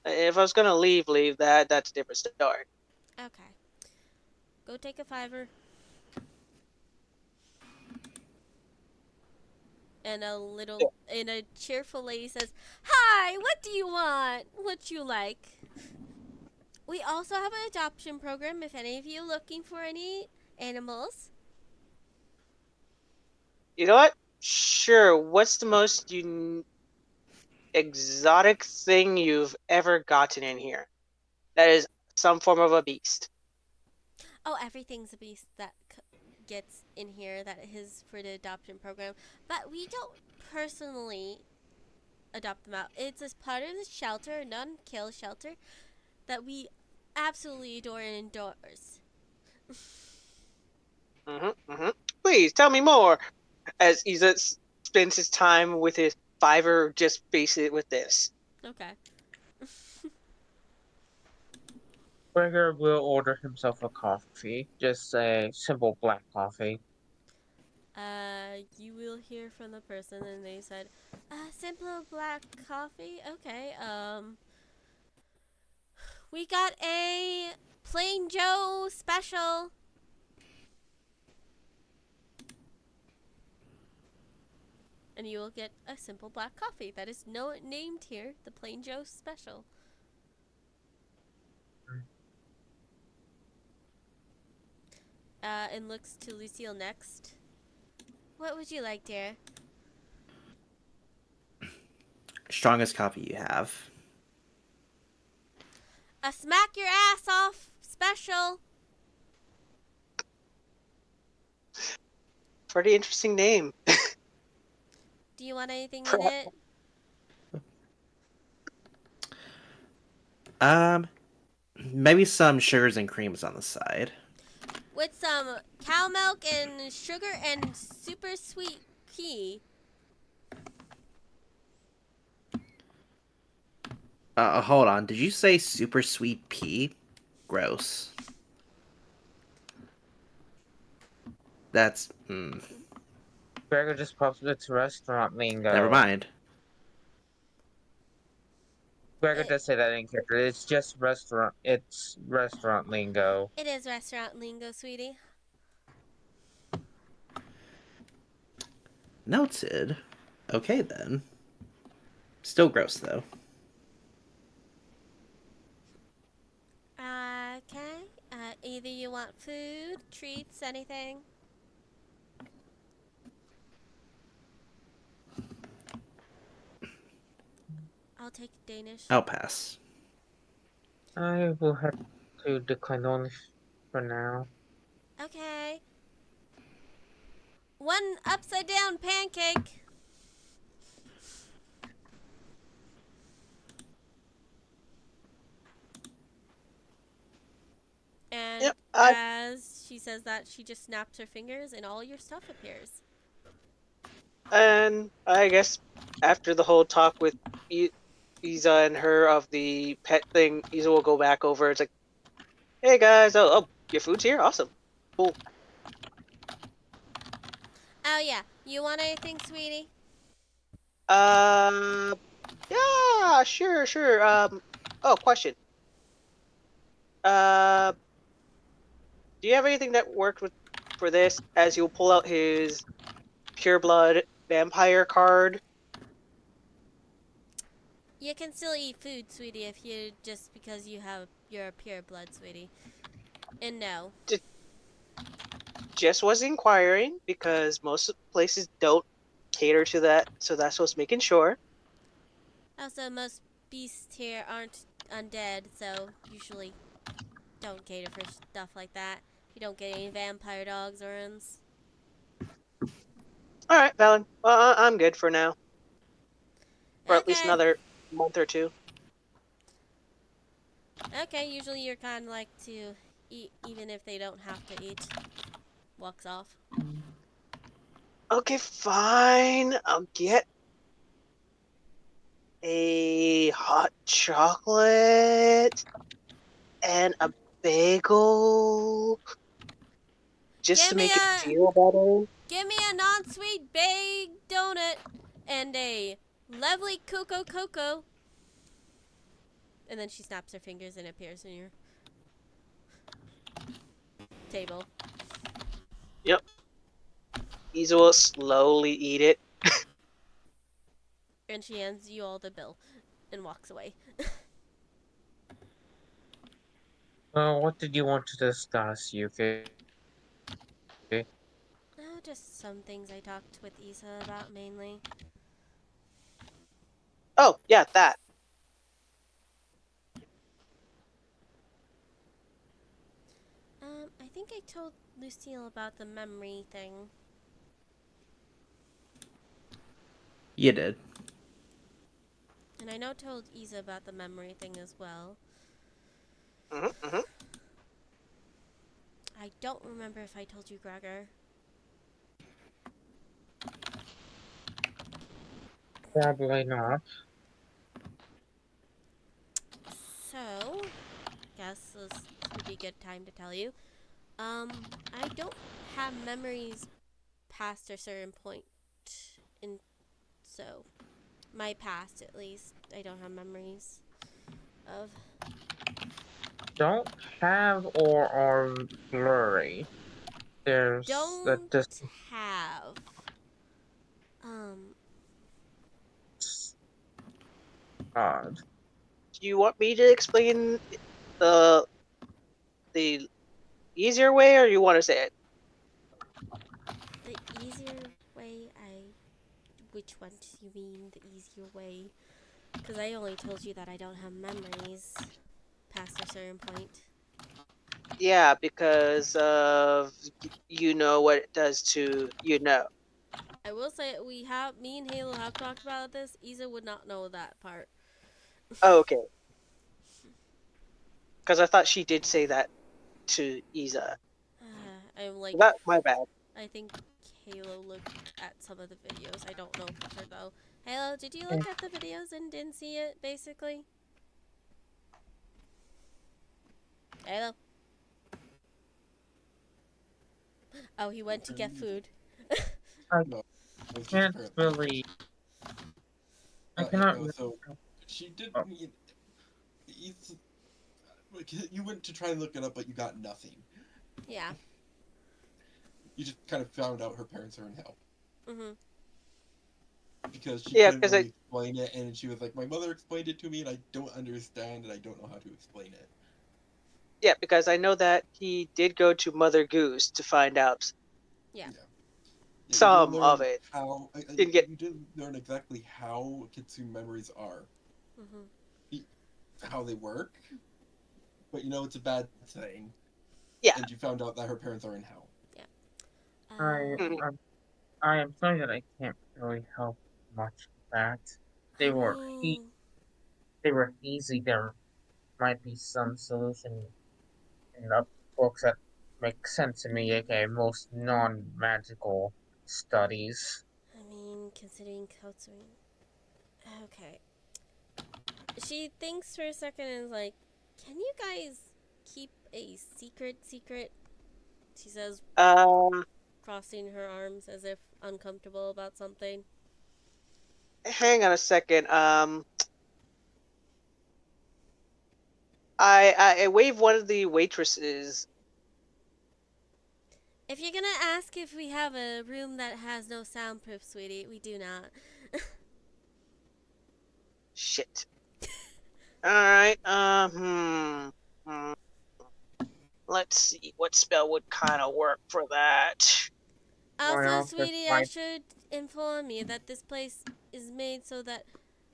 If I was gonna leave, that's a different story. Okay. Go take a fiver. And a cheerful lady says, "Hi, what do you want? What you like?" We also have an adoption program if any of you looking for any animals. You know what? Sure. What's the most exotic thing you've ever gotten in here? That is some form of a beast. Oh, everything's a beast that gets in here that is for the adoption program. But we don't personally adopt them out. It's as part of the shelter, non-kill shelter, that we absolutely adore and endorse. Please tell me more. As Isa spends his time with his fiver, just face it with this. Okay. Gregor will order himself a coffee. Just a simple black coffee. You will hear from the person, and they said, simple black coffee. Okay. We got a plain Joe special. And you will get a simple black coffee. That is named here, the plain Joe special. And looks to Lucille next. What would you like, dear? Strongest coffee you have. A smack your ass off special. Pretty interesting name. Do you want anything in it? Maybe some sugars and creams on the side. With some cow milk and sugar and super sweet pea. Hold on. Did you say super sweet pea? Gross. That's Gregor just popped its restaurant lingo. never mind. Gregor does say that in character. It's just restaurant. It's restaurant lingo. It is restaurant lingo, sweetie. Noted. Okay then. Still gross though. Okay. Either you want food, treats, anything. I'll take Danish. I'll pass. I will have to decline only for now. Okay. One upside down pancake. And Yep, as she says that, she just snaps her fingers and all your stuff appears. And I guess after the whole talk with Isa and her of the pet thing, Isa will go back over. It's like, hey guys, oh, your food's here? Awesome. Cool. Oh yeah, you want anything, sweetie? Yeah, sure. Oh, question. Do you have anything that worked for this? As you'll pull out his pureblood vampire card. You can still eat food, sweetie, if you just because you're a pure blood, sweetie. And no. Just was inquiring because most places don't cater to that, so that's what's making sure. Also, most beasts here aren't undead, so usually don't cater for stuff like that. You don't get any vampire dogs or uns. All right, Valen. Well, I'm good for now. For at least Okay. another month or two. Okay, usually you're kind of like to eat even if they don't have to eat. Walks off. Okay, fine. I'll get a hot chocolate and a bagel just Give to me make it a- feel better. Give me a non-sweet baked donut and a lovely cocoa. And then she snaps her fingers and it appears in your table. Yep. Isa will slowly eat it. And she hands you all the bill and walks away. What did you want to discuss, Yuki? Just some things I talked with Isa about mainly. Oh, yeah, that. I think I told Lucille about the memory thing. You did. And I know told Isa about the memory thing as well. Mm-hmm. I don't remember if I told you, Gregor. Probably not. So, guess this would be a good time to tell you. I don't have memories past a certain point so my past at least I don't have memories of. Don't have or are blurry. There's Don't that have. odd. Do you want me to explain the easier way, or you want to say it? The easier way, which one do you mean, the easier way? Because I only told you that I don't have memories past a certain point. Yeah, because of you know what it does to you know. I will say me and Halo have talked about this. Isa would not know that part. Oh, okay. Because I thought she did say that to Isa. I'm like, That my bad. I think Halo looked at some of the videos. I don't know for sure though. Halo, did you look at the videos and didn't see it, basically? Halo? Oh, he went to get food. No, it was just Can't her. really. I cannot. No, so she did. Oh. You went to try and look it up, but you got nothing. Yeah. You just kind of found out her parents are in hell Mm-hmm. because she Yeah, couldn't 'cause really explain it, and she was like, "My mother explained it to me, and I don't understand, and I don't know how to explain it." Yeah, because I know that he did go to Mother Goose to find out Yeah, some you did of learn it. how. Didn't get You did learn exactly how Kitsune memories are, Mm-hmm. how they work, but you know it's a bad thing. Yeah. And you found out that her parents are in hell. Mhm. I am sorry that I can't really help much with that. They were mean, they were easy. There might be some solution in the books that make sense to me, aka most non-magical studies. considering Kotsui. Okay. She thinks for a second and is like, "Can you guys keep a secret?" She says, Um, crossing her arms as if uncomfortable about something. hang on a second. I wave one of the waitresses. If you're gonna ask if we have a room that has no soundproof, sweetie, we do not. Shit. All right. Let's see. What spell would kind of work for that? My Also, office sweetie, I might should inform you that this place is made so that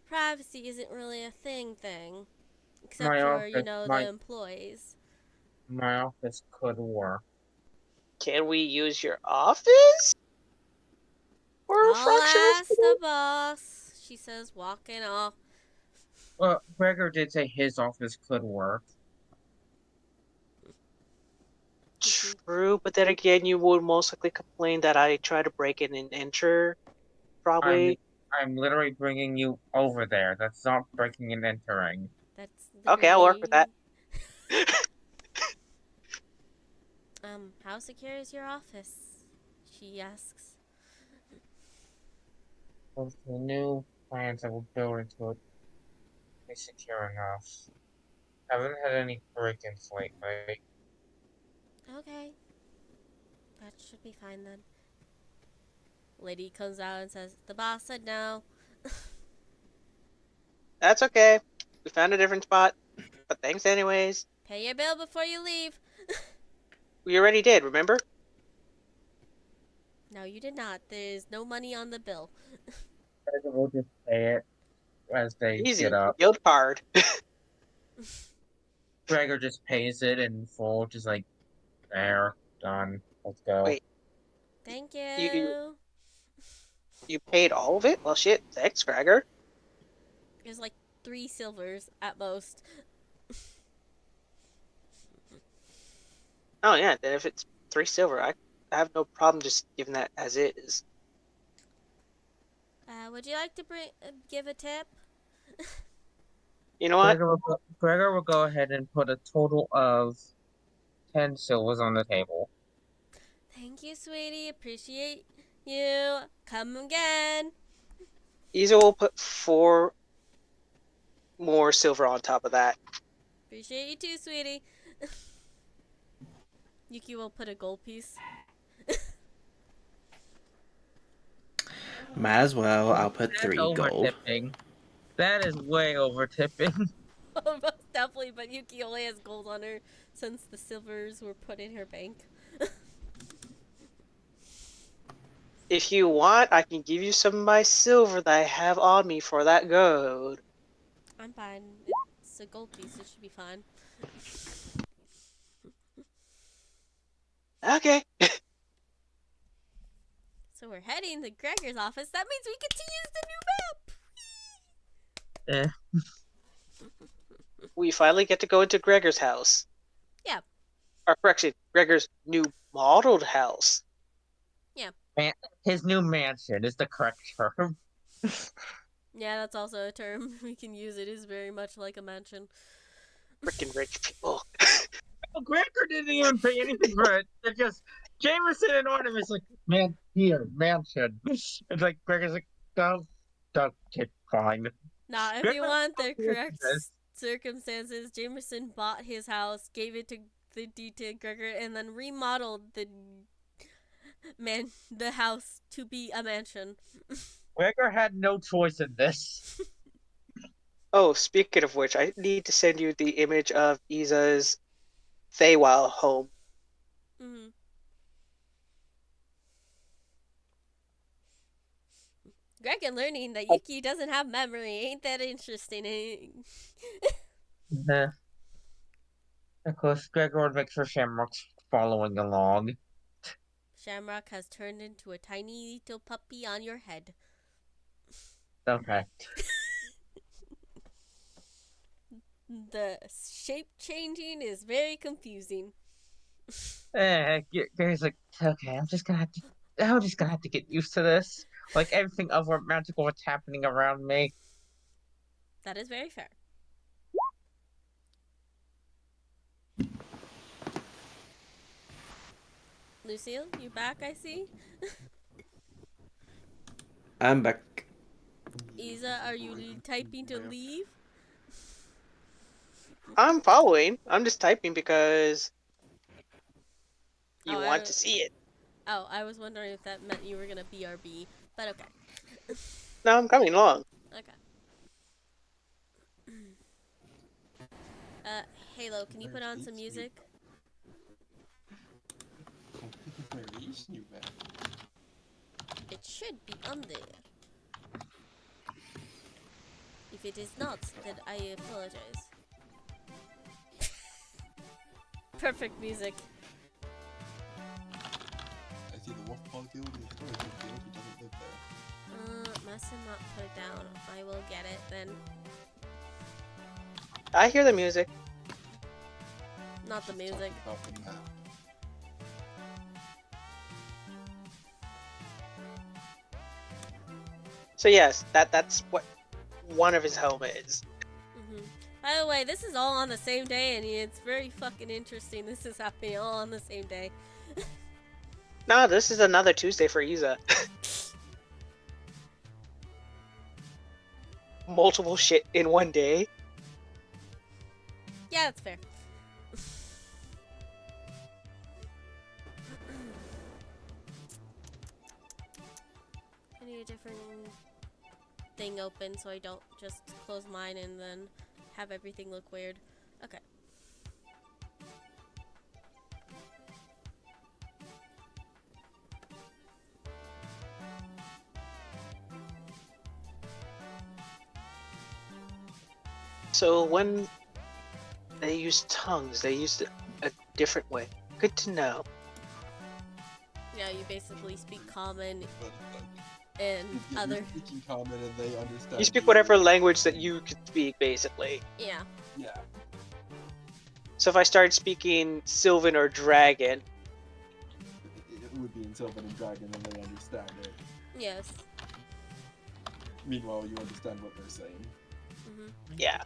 privacy isn't really a thing. Except my for, office the might employees. my office could work. Can we use your office for a I'll fraction of ask the boss, she says, walking off. Well, Gregor did say his office could work. True, but then again, you would most likely complain that I try to break in and enter. Probably. I'm literally bringing you over there. That's not breaking and entering. That's Okay, I'll work with that. How secure is your office? She asks. With the new plans that will build into it, be secure enough. Haven't had any break-ins lately. Okay. That should be fine then. Lady comes out and says, the boss said no. That's okay. We found a different spot. But thanks anyways. Pay your bill before you leave. We already did, remember? No, you did not. There's no money on the bill. Gregor will just pay it as they Easy. get up. Guild card. Gregor just pays it in full, just like, there, done, let's go. Wait. Thank You paid all of it? Well, shit. Thanks, Gregor. There's like 3 silvers at most. Oh, yeah. Then if it's 3 silver, I have no problem just giving that as is. Would you like to give a tip? You know what? Gregor will go ahead and put a total of 10 silvers on the table. Thank you, sweetie. Appreciate you. Come again. Isa will put 4 more silver on top of that. Appreciate you too, sweetie. Yuki will put a gold piece. Might as well. I'll put That's 3 gold. over-tipping. That is way over-tipping. Most definitely, but Yuki only has gold on her since the silvers were put in her bank. If you want, I can give you some of my silver that I have on me for that gold. I'm fine. It's a gold piece. It should be fine. Okay. So we're heading to Gregor's office. That means we get to use the new map. We finally get to go into Gregor's house. Yeah. Or correction, Gregor's new modeled house. His new mansion is the correct term. Yeah, that's also a term we can use. It is very much like a mansion. Freaking rich people. Gregor didn't even pay anything for it. They just Jameson and Ornamen's like, man, here, mansion. And like, Gregor's like, don't get fine. Now, if you Gregor want the correct this. circumstances, Jameson bought his house, gave it to Gregor, and then remodeled the house to be a mansion. Gregor had no choice in this. Oh, speaking of which, I need to send you the image of Isa's Feywild home. Mm-hmm. Gregor learning that Yuki doesn't have memory. Ain't that interesting? Nah. Of course, Gregor would make sure Shamrock's following along. Shamrock has turned into a tiny little puppy on your head. Okay. The shape changing is very confusing. Gregor's like, okay, I'm just gonna have to get used to this. Like everything other magical that's happening around me. That is very fair. Lucille, you back, I see? I'm back. Isa, are you typing to leave? I'm following. I'm just typing because you Oh, want to see it. Oh, I was wondering if that meant you were gonna BRB, but okay. No, I'm coming along. Okay. Halo, can you put on some music? Where is you at? It should be on there. If it is not, then I apologize. Perfect music. I see the wolf paw guild and the storage guild who doesn't live there. Must have not put it down. I will get it then. I hear the music. Not the music. Talking about the map. So yes, that's what one of his helmets is. By the way, this is all on the same day, and it's very fucking interesting. This is happening all on the same day. Nah, this is another Tuesday for Isa. Multiple shit in one day. Yeah, that's fair. I need a different thing open so I don't just close mine and then have everything look weird. Okay. So when they use tongues, they used it a different way. Good to know. Yeah, you basically speak common But and other. you're speaking common and they understand. You speak whatever language that you could speak, basically. Yeah. Yeah. So if I started speaking Sylvan or Dragon, It would be in Sylvan and Dragon and they understand it. Yes. Meanwhile, you understand what they're saying. yeah.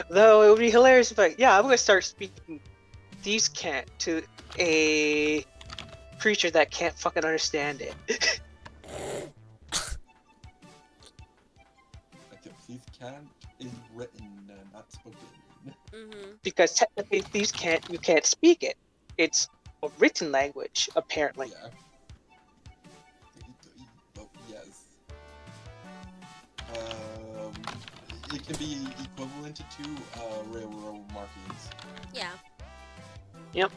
Though it would be hilarious if I'm gonna start speaking Thieves' Cant to a creature that can't fucking understand it. Except Thieves' Cant is written, not spoken. Because technically Thieves' Cant, you can't speak it. It's a written language, apparently. Yeah. Well, yes. It can be equivalent to railroad markings. Yeah. Yep.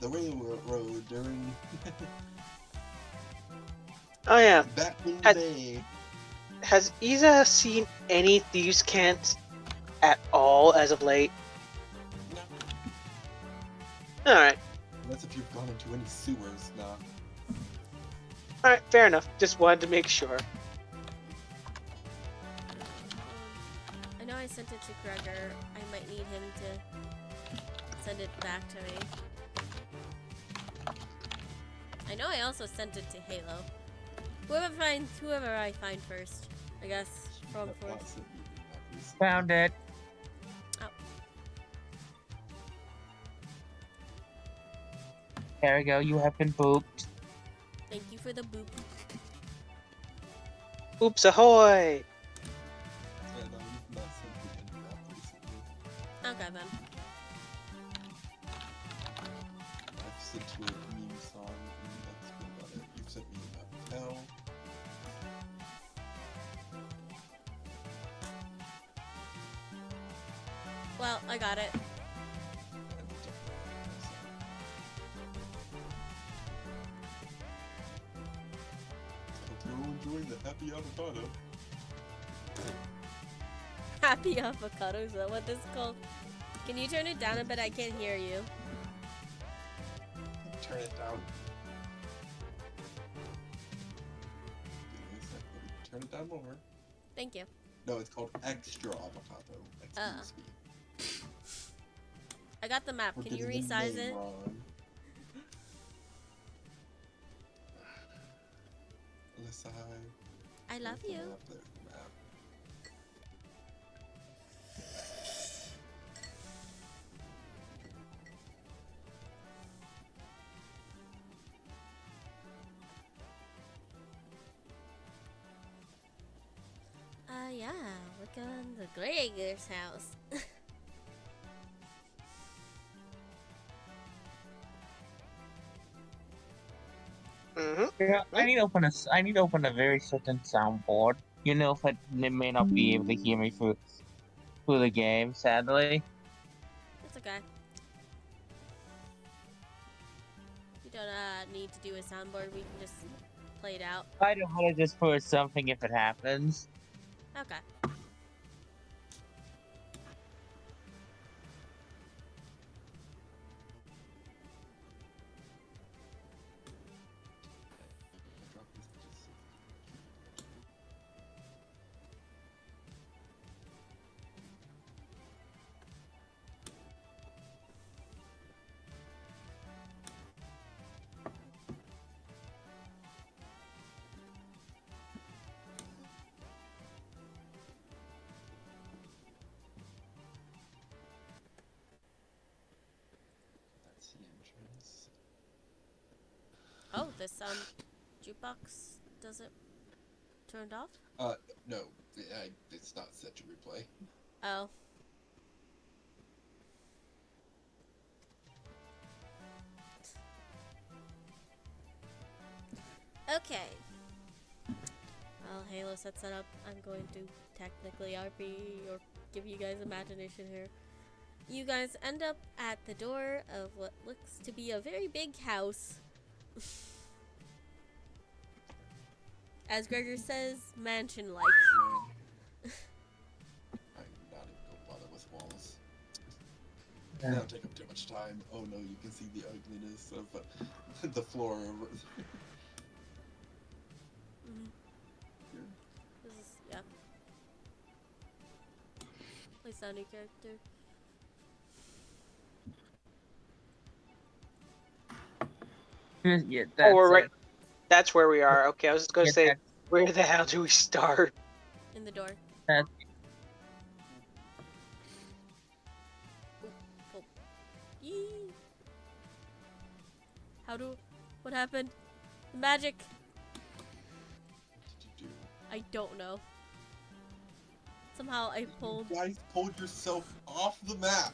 The railroad during Oh yeah. back in the Has- day. Has Isa seen any Thieves' Cant at all as of late? No, Alright. unless if you've gone into any sewers now. Alright, fair enough. Just wanted to make sure. I know I sent it to Gregor. I might need him to send it back to me. I know I also sent it to Halo. Whoever I find first, I guess. From That first. last that you did not recently. Found it. There we go, you have been booped. Thank you for the boop. Oops ahoy! Yeah, no, you've not sent me any map recently. Okay then. I've sent you a meme song, and that's been about it. You've sent me a map of hell. Well, I got it. And so, hope you're all enjoying the happy avocado. Happy avocado, is that what this is called? Can you turn it down a bit? I can't hear you. Turn it down. Give me a sec, let me turn it down more. Thank you. No, it's called extra avocado. Excuse me. I got the map. We're Can you getting the resize name it? wrong. Alyssa, I love there's the you. map, there's the map. Yeah, look on the Gregor's house. Mm-hmm. Yeah, I need to open a very certain soundboard. You know, if they may not be able to hear me through the game, sadly. It's okay. We don't need to do a soundboard. We can just play it out. I don't want to just put something if it happens. Okay. Drop this to just- That's the entrance. Oh, this jukebox doesn't turned off? No, it's not set to replay. Oh. Okay. Well, Halo sets that up. I'm going to technically RP or give you guys imagination here. You guys end up at the door of what looks to be a very big house. As Gregor says, mansion-like. I'm not even gonna bother with walls. That'll take up too much time. Oh no, you can see the ugliness of the floor. This is, yeah. Play sounding character. Yeah, Oh, we're that's right. That's where we are. Okay, I was just gonna Yeah, say, that's- where the hell do we start? In the door. That- Oh. Yee. What happened? Magic. What did you do? I don't know. Somehow I pulled. You guys pulled yourself off the map.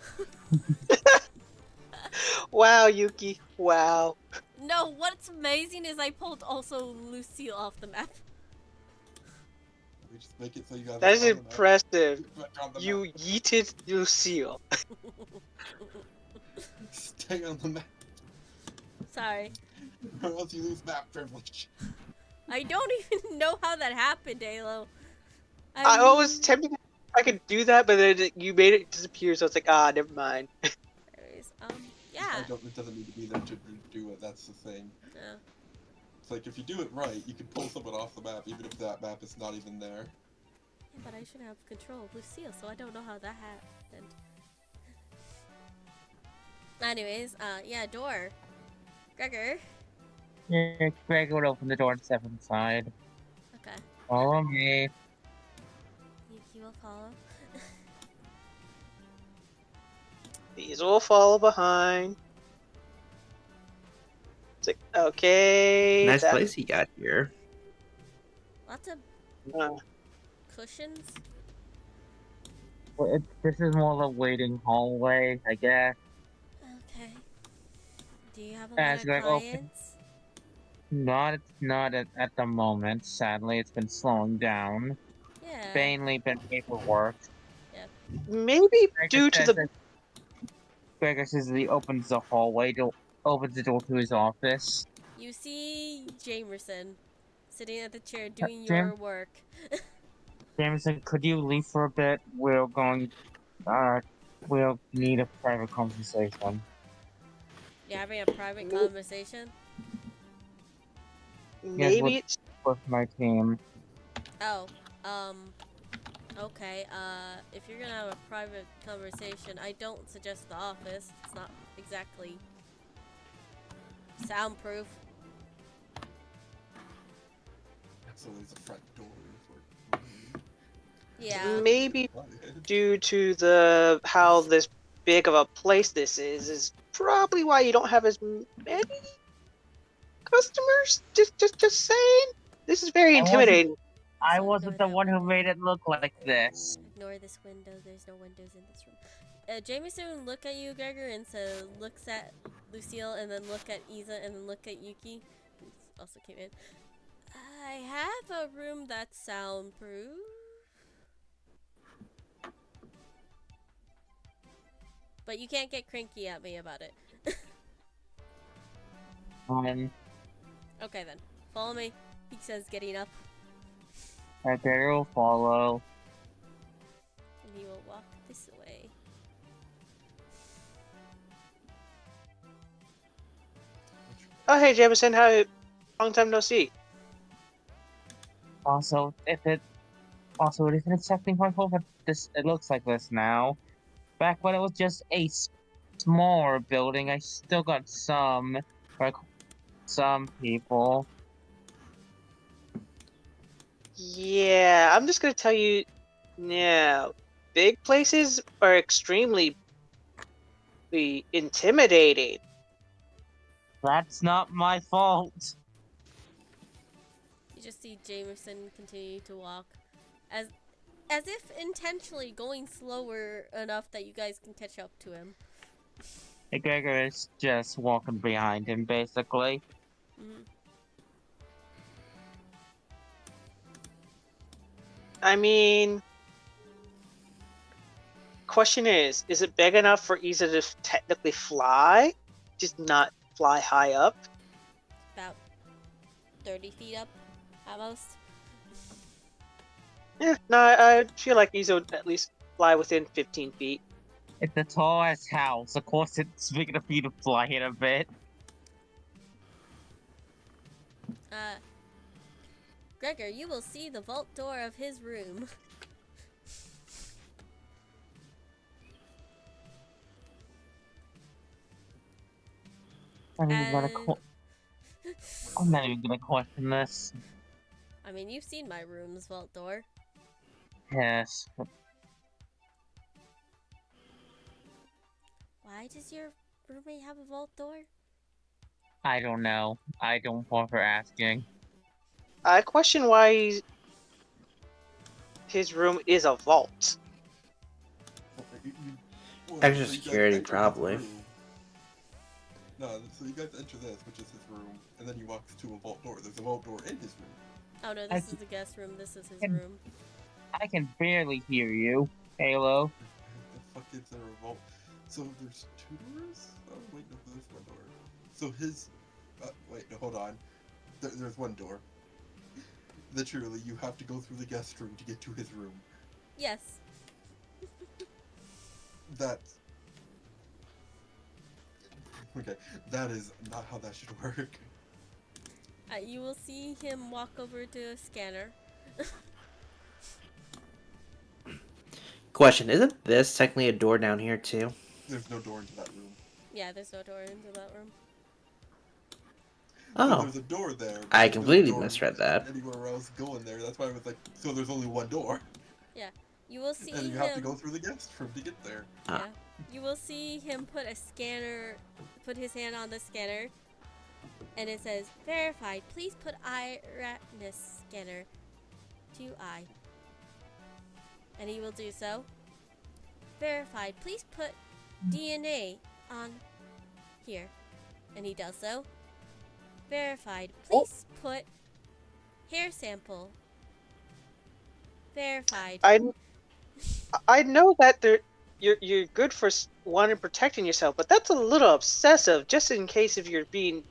Wow, Yuki. Wow. No, what's amazing is I pulled also Lucille off the map. We just make it so you guys. That is are on the map. impressive. Get back on the You map. yeeted Lucille. Stay on the map, Sorry. or else you lose map privilege. I don't even know how that happened, Halo. I was tempted I could do that, but then you made it disappear, so it's like, never mind. Anyways, yeah. It doesn't need to be there to do it. That's the thing. Yeah. It's like if you do it right, you can pull someone off the map, even if that map is not even there. Yeah, but I should have control of Lucille, so I don't know how that happened. Anyways, yeah, door. Gregor. Yeah, Greg would open the door and step inside. Okay. Follow me. Yuki will follow. These will follow behind. Okay. Nice that- place you got here. Lots of uh, cushions. Well, this is more of a waiting hallway, I guess. Okay. Do you have a lot As of you're open- clients? Not at the moment. Sadly, it's been slowing down. Yeah. Mainly been paperwork. maybe due to the Gregor says he opens the opens the door to his office. You see Jamerson sitting at the chair doing Jam- your work. Jameson, could you leave for a bit? We'll need a private conversation You're having a private conversation? maybe it's with my team. Oh, okay, if you're gonna have a private conversation, I don't suggest the office. It's not exactly soundproof. So there's a front door for. Yeah. maybe due to the how this big of a place this is probably why you don't have as many customers. Just saying. This is very I wasn't- intimidating. I So wasn't go the one who made it look like this. Ignore this window. There's no windows in this room. Jameson look at you, Gregor, and so looks at Lucille, and then look at Isa, and then look at Yuki, who also came in. I have a room that's soundproof. But you can't get cranky at me about it. Okay then. Follow me. He says, getting up. Okay, will follow. And he will walk this way. Oh hey Jameson, how long time no see. Also, if it isn't exactly my fault, but it looks like this now. Back when it was just a smaller building, I still got some people. Yeah, I'm just gonna tell you now, big places are extremely intimidating. That's not my fault. You just see Jameson continue to walk. As if intentionally going slower enough that you guys can catch up to him. Gregor is just walking behind him, basically. Mhm. I mean, question is it big enough for Isa to technically fly? Just not fly high up? About 30 feet up, at most. Yeah, no, I feel like Isa would at least fly within 15 feet. It's the tallest house. Of course, it's big enough for you to fly it a bit. Gregor, you will see the vault door of his room. I'm And- not even gonna question this. I mean, you've seen my room's vault door. Yes. Why does your roommate have a vault door? I don't know. I don't bother asking. I question why his room is a vault. Extra you guys security, enter this probably. room. No, so you guys enter this, which is his room, and then he walks to a vault door. There's a vault door in his room. Oh no, this is the guest room. This is his And- room. I can barely hear you, Halo. The fuck is there a vault? So there's two doors? Oh wait, no, there's one door. So his, wait, no, hold on. There's one door. Literally, you have to go through the guest room to get to his room. Yes. That's... Okay, that is not how that should work. You will see him walk over to a scanner. Question: isn't this technically a door down here too? There's no door into that room. Yeah, there's no door into that room. So Oh, there's a door there. but I there's no completely door misread that. Anywhere else going there. That's why I was like, so there's only one door. You will see And you him. have to go through the guest room to get there. Ah. Yeah. You will see him put his hand on the scanner, And it says, verified. Please put iris scanner to eye. And he will do so. Verified. Please put DNA on here. And he does so. Verified. Please put hair sample. Verified. I know that you're good for wanting protecting yourself, but that's a little obsessive. Just in case if you're being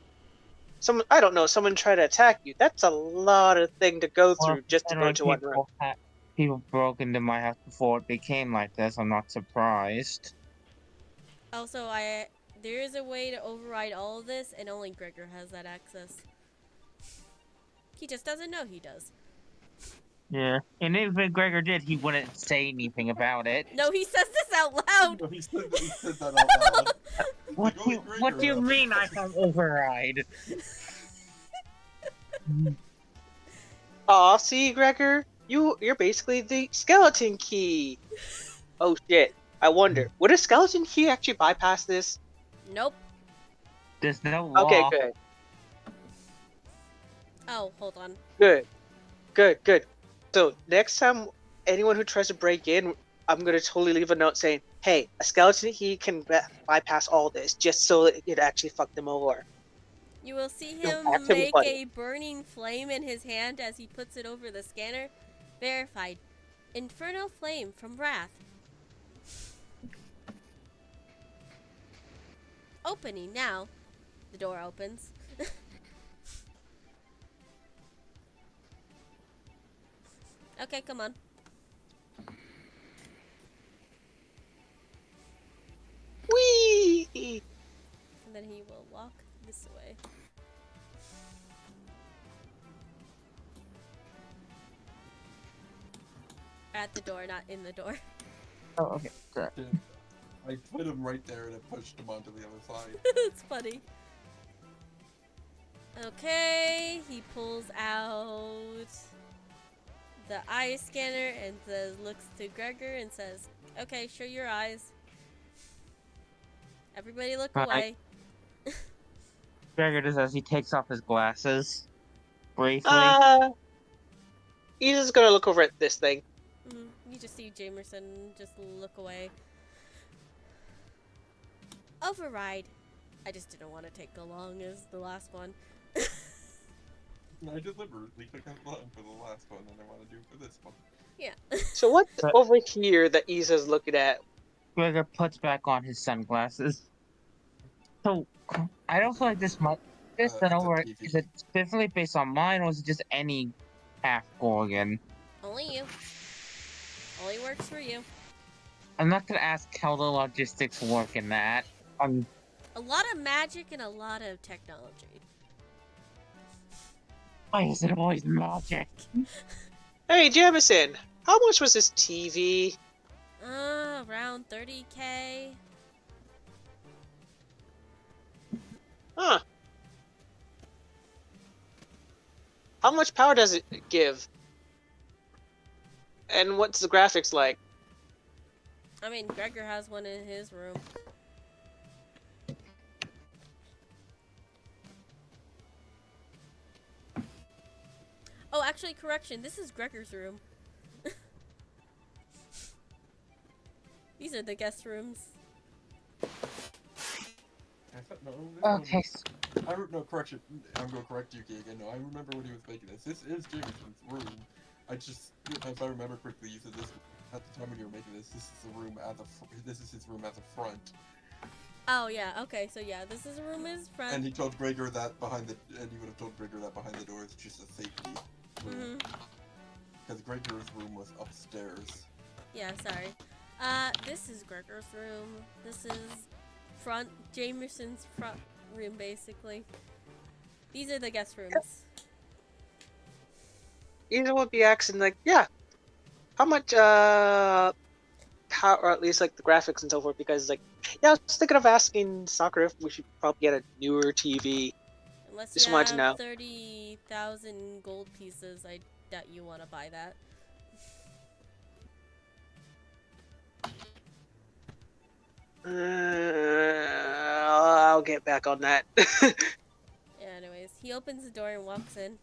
someone try to attack you. That's a lot of thing to go through just to go to one room. People broke into my house before it became like this. I'm not surprised. Also, there is a way to override all of this, and only Gregor has that access. He just doesn't know he does. Yeah, and if Gregor did, he wouldn't say anything about it. No, he says this out loud. No, he said that out loud. What do you mean I can override? Aw, see, Gregor? You're basically the skeleton key. Oh shit. I wonder, would a skeleton key actually bypass this? Nope. There's no law. Okay, good. Oh, hold on. Good. So next time anyone who tries to break in, I'm gonna totally leave a note saying, "Hey, a skeleton key can bypass all this, just so it actually fuck them over." You will see You'll him act him make funny. a burning flame in his hand as he puts it over the scanner. Verified. Inferno flame from Wrath. Opening now. The door opens. Okay, come on. Whee! And then he will walk this way. At the door, not in the door. Oh, okay. Good. Yeah. I put him right there and I pushed him onto the other side. It's funny. Okay, he pulls out the eye scanner and looks to Gregor and says, "Okay, show your eyes. Everybody look away." Gregor does as he takes off his glasses. Briefly. He's just gonna look over at this thing. You just see Jamerson just look away. Override. I just didn't want to take as long as the last one. I deliberately took that long for the last one, and I want to do for this one. Yeah. So what's over here that Isa's looking at? Gregor puts back on his sunglasses. So, I don't feel like this might... This It's a over. TV. Is it specifically based on mine, or is it just any half Gorgon? Only you. Only works for you. I'm not gonna ask how the logistics work in that. A lot of magic and a lot of technology. Why is it always magic? Hey, Jamison, how much was this TV? Around 30K. Huh. How much power does it give? And what's the graphics like? I mean, Gregor has one in his room. Oh, actually, correction. This is Gregor's room. These are the guest rooms. I thought, no, Okay. no, correction. I'm going to correct Yuki again. No, I remember when he was making this. This is Jameson's room. I just, if I remember correctly, you said this at the time when you were making this. This is the room at the. This is his room at the front. Oh yeah. Okay. So yeah, this is a room in his front. And he told Gregor that behind the. And he would have told Gregor that behind the door is just a safety room. Because Gregor's room was upstairs. Yeah. Sorry. This is Gregor's room. This is Jamerson's front room, basically. These are the guest rooms. Isa would be asking, like, yeah, how much, power, or at least, like, the graphics and so forth, because, like, yeah, I was thinking of asking Soccer if we should probably get a newer TV. Unless Just you wanted to have know. 30,000 gold pieces, I doubt you want to buy that. I'll get back on that. Yeah. he opens the door and walks in.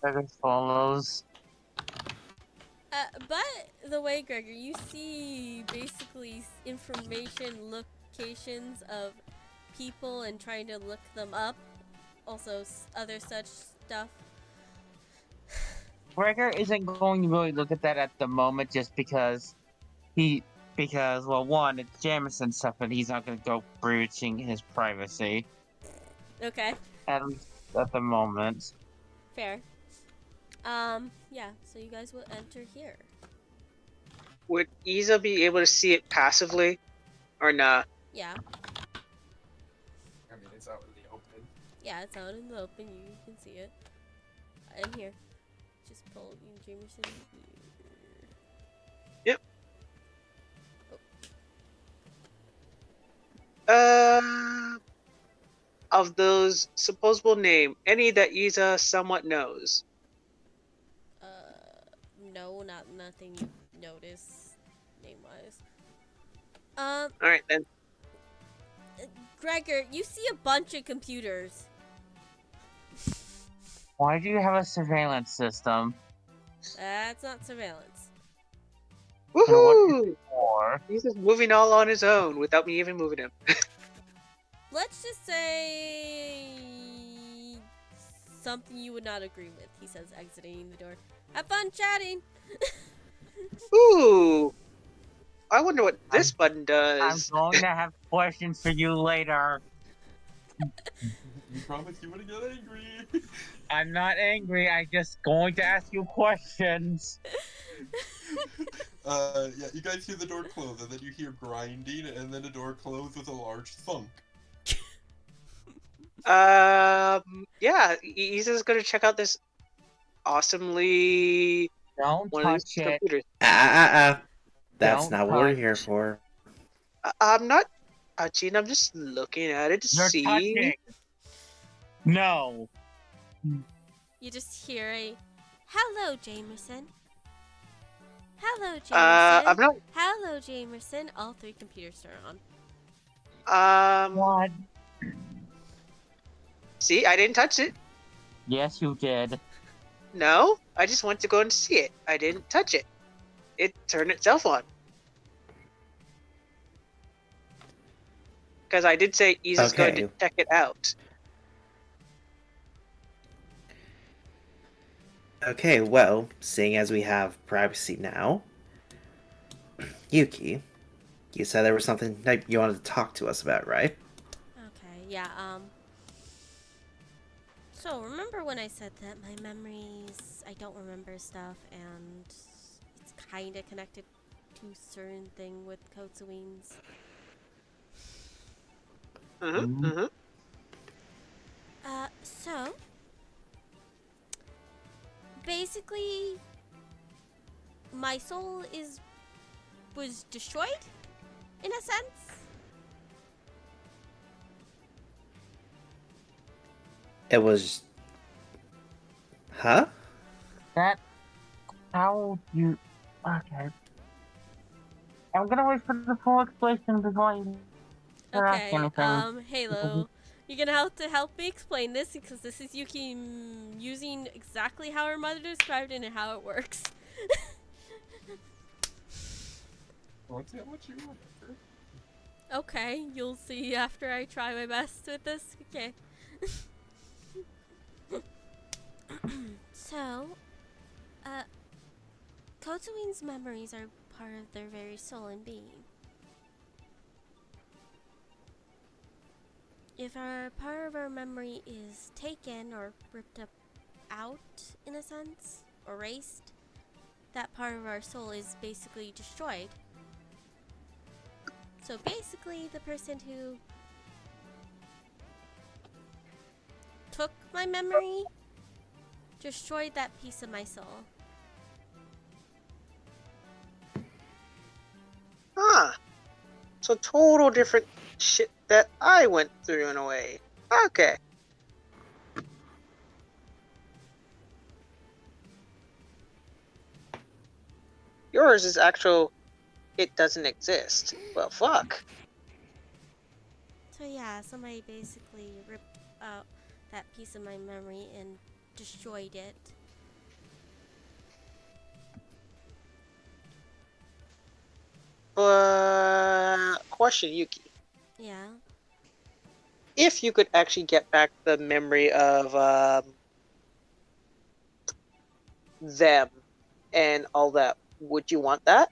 Gregor follows. By the way, Gregor, you see basically information locations of people and trying to look them up. Also, other such stuff. Gregor isn't going to really look at that at the moment just because well, one, it's Jameson stuff, and he's not going to go breaching his privacy. Okay, At least at the moment. fair. Yeah, so you guys will enter here. Would Isa be able to see it passively, or not? Yeah, I mean, it's out in the open. yeah, it's out in the open. You can see it. And here, just pull Jamerson here. Yep. Of those supposable name, any that Isa somewhat knows. No, nothing you notice name-wise. All right then. Gregor, you see a bunch of computers. Why do you have a surveillance system? That's not surveillance. Woohoo! Or He's just moving all on his own without me even moving him. Let's just say something you would not agree with. He says, exiting the door. Have fun chatting. Ooh! I wonder what this button I'm does. going to have questions for you later. You promised you wouldn't get angry. I'm not angry, I'm just going to ask you questions. Yeah, you guys hear the door close, and then you hear grinding, and then the door closed with a large thunk. Yeah, Isa's gonna check out this awesomely Don't one of these touch it. computers. That's Don't not what we're touch. here for. I'm not touching, I'm just looking at it to You're see. touching. No. You just hear a, hello, Jamerson. Hello, Jamerson. I'm not. Hello, Jamerson. All three computers are on. What? See, I didn't touch it. Yes, you did. No, I just went to go and see it. I didn't touch it. It turned itself on. Because I did say Isa's going to Okay. check it out. Okay, well, seeing as we have privacy now, Yuki, you said there was something that you wanted to talk to us about, right? Okay, yeah, so remember when I said that my memories, I don't remember stuff, and it's kind of connected to a certain thing with Kotsuines? Mm-hmm, mm-hmm. So basically, my soul was destroyed, in a sense. It was... Huh? That... How you... Okay. I'm gonna wait for the full explanation before I ask Okay, anything. Halo, you're gonna have to help me explain this because this is Yuki using exactly how her mother described it and how it works. What's that what you want? Okay, you'll see after I try my best with this. Okay. So, Kotsuine's memories are part of their very soul and being. If our part of our memory is taken or ripped up out, in a sense, erased, that part of our soul is basically destroyed. So basically, the person who took my memory destroyed that piece of my soul. Huh. So total different shit that I went through in a way. Okay. Yours is actual, it doesn't exist. Well, fuck. So yeah, somebody basically ripped out that piece of my memory and destroyed it. Question, Yuki. Yeah. If you could actually get back the memory of them and all that, would you want that?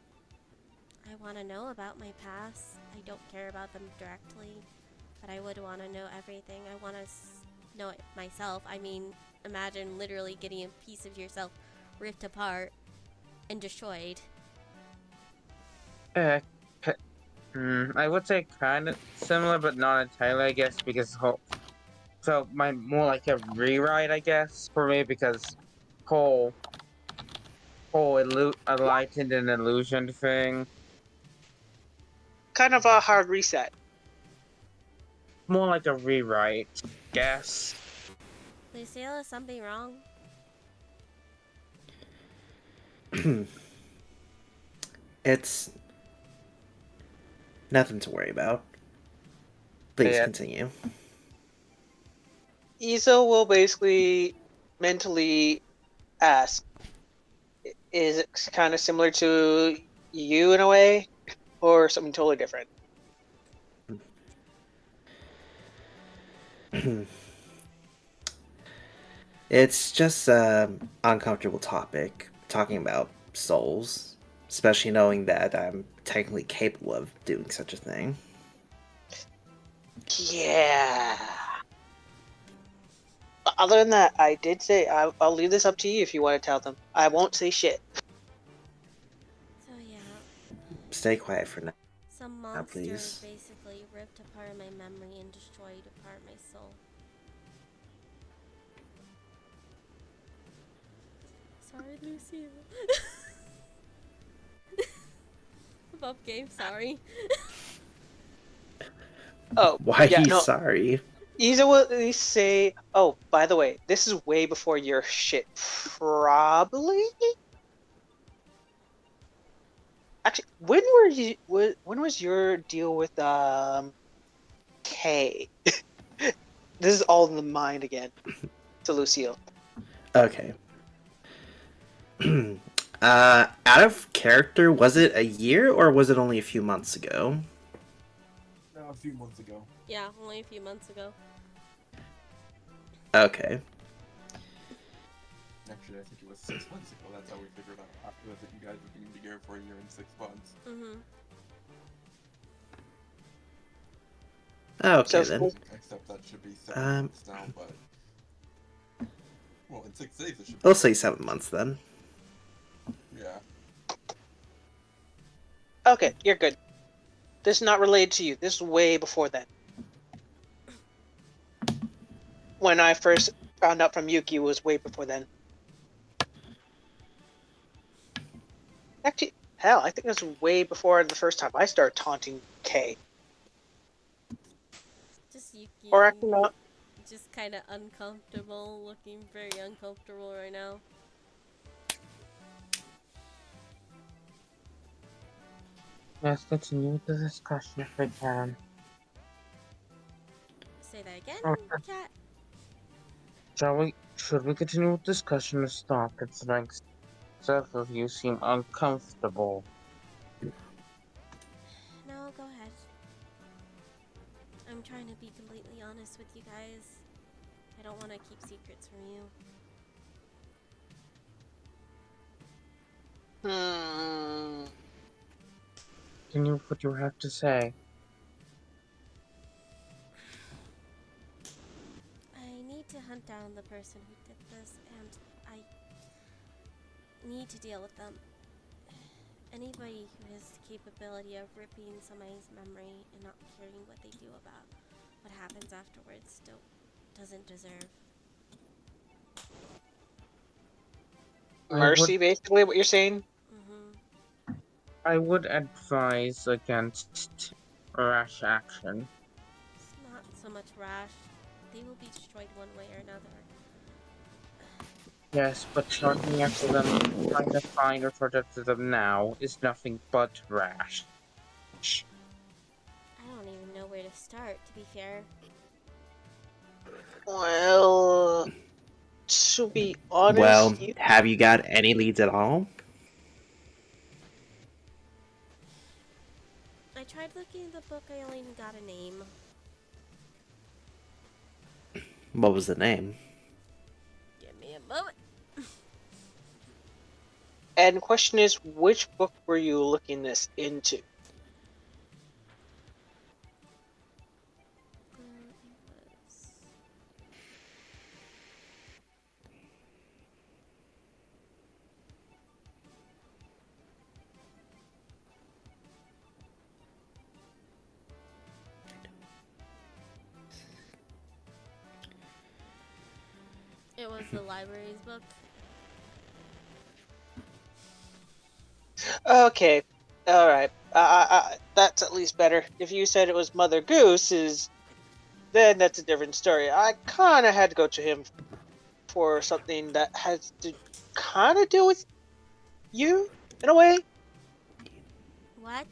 I want to know about my past. I don't care about them directly, but I would want to know everything. I want to know it myself. I mean, imagine literally getting a piece of yourself ripped apart and destroyed. I would say kind of similar, but not entirely, I guess, because so my more like a rewrite, I guess, for me, because whole enlightened and illusion thing, Kind of a hard reset. more like a rewrite, guess. Lucille, is something wrong? It's nothing to worry about. Please Yeah. continue. Isa will basically mentally ask, is it kind of similar to you in a way, or something totally different? It's just an uncomfortable topic, talking about souls, especially knowing that I'm technically capable of doing such a thing. Yeah. Other than that, I did say I'll leave this up to you if you want to tell them. I won't say shit. So yeah, Stay quiet for now. some monster please. basically ripped apart my memory and destroyed a part of my soul. Sorry, Lucille. Above game, sorry. Oh, Why yeah, are you no. sorry? Isa will at least say, "Oh, by the way, this is way before your shit." Probably. Actually, when was your deal with K? This is all in the mind again. To Lucille. Okay. Out of character, was it a year or was it only a few months ago? No, a few months ago. Yeah, only a few months ago. Okay. Actually, I think it was 6 months ago. That's how we figured out that you guys have been together for a year and 6 months. Mm-hmm. Okay So- then. Except that should be 7 months now, but... Well, in 6 days it should be... We'll say 7 months then. Yeah. Okay, you're good. This is not related to you. This is way before then. When I first found out from Yuki, it was way before then. Actually, hell, I think it was way before the first time I started taunting K. Just Yuki. Or actually not. Just kind of uncomfortable, looking very uncomfortable right now. Let's continue the discussion if we can. Say that again, Okay. cat. Should we continue with discussion or stop, considering several of you seem uncomfortable? No, go ahead. I'm trying to be completely honest with you guys. I don't want to keep secrets from you. Continue with what you have to say. I need to hunt down the person who did this, and I need to deal with them. Anybody who has the capability of ripping somebody's memory and not caring what they do about what happens afterwards doesn't deserve. Mercy, basically, what you're saying? Mm-hmm. I would advise against rash action. It's not so much rash. They will be destroyed one way or another. Yes, but charging after them, trying to find or protect them now is nothing but rash. I don't even know where to to start, to be fair. Well, to be honest, Well, have you got any leads at all? I tried looking in the book, I only got a name. What was the name? Give me a moment. and the question is, which book were you looking this into? It was the library's book. Okay, all right. That's at least better. If you said it was Mother Goose's, then that's a different story. I kind of had to go to him for something that has to kind of do with you in a way. What?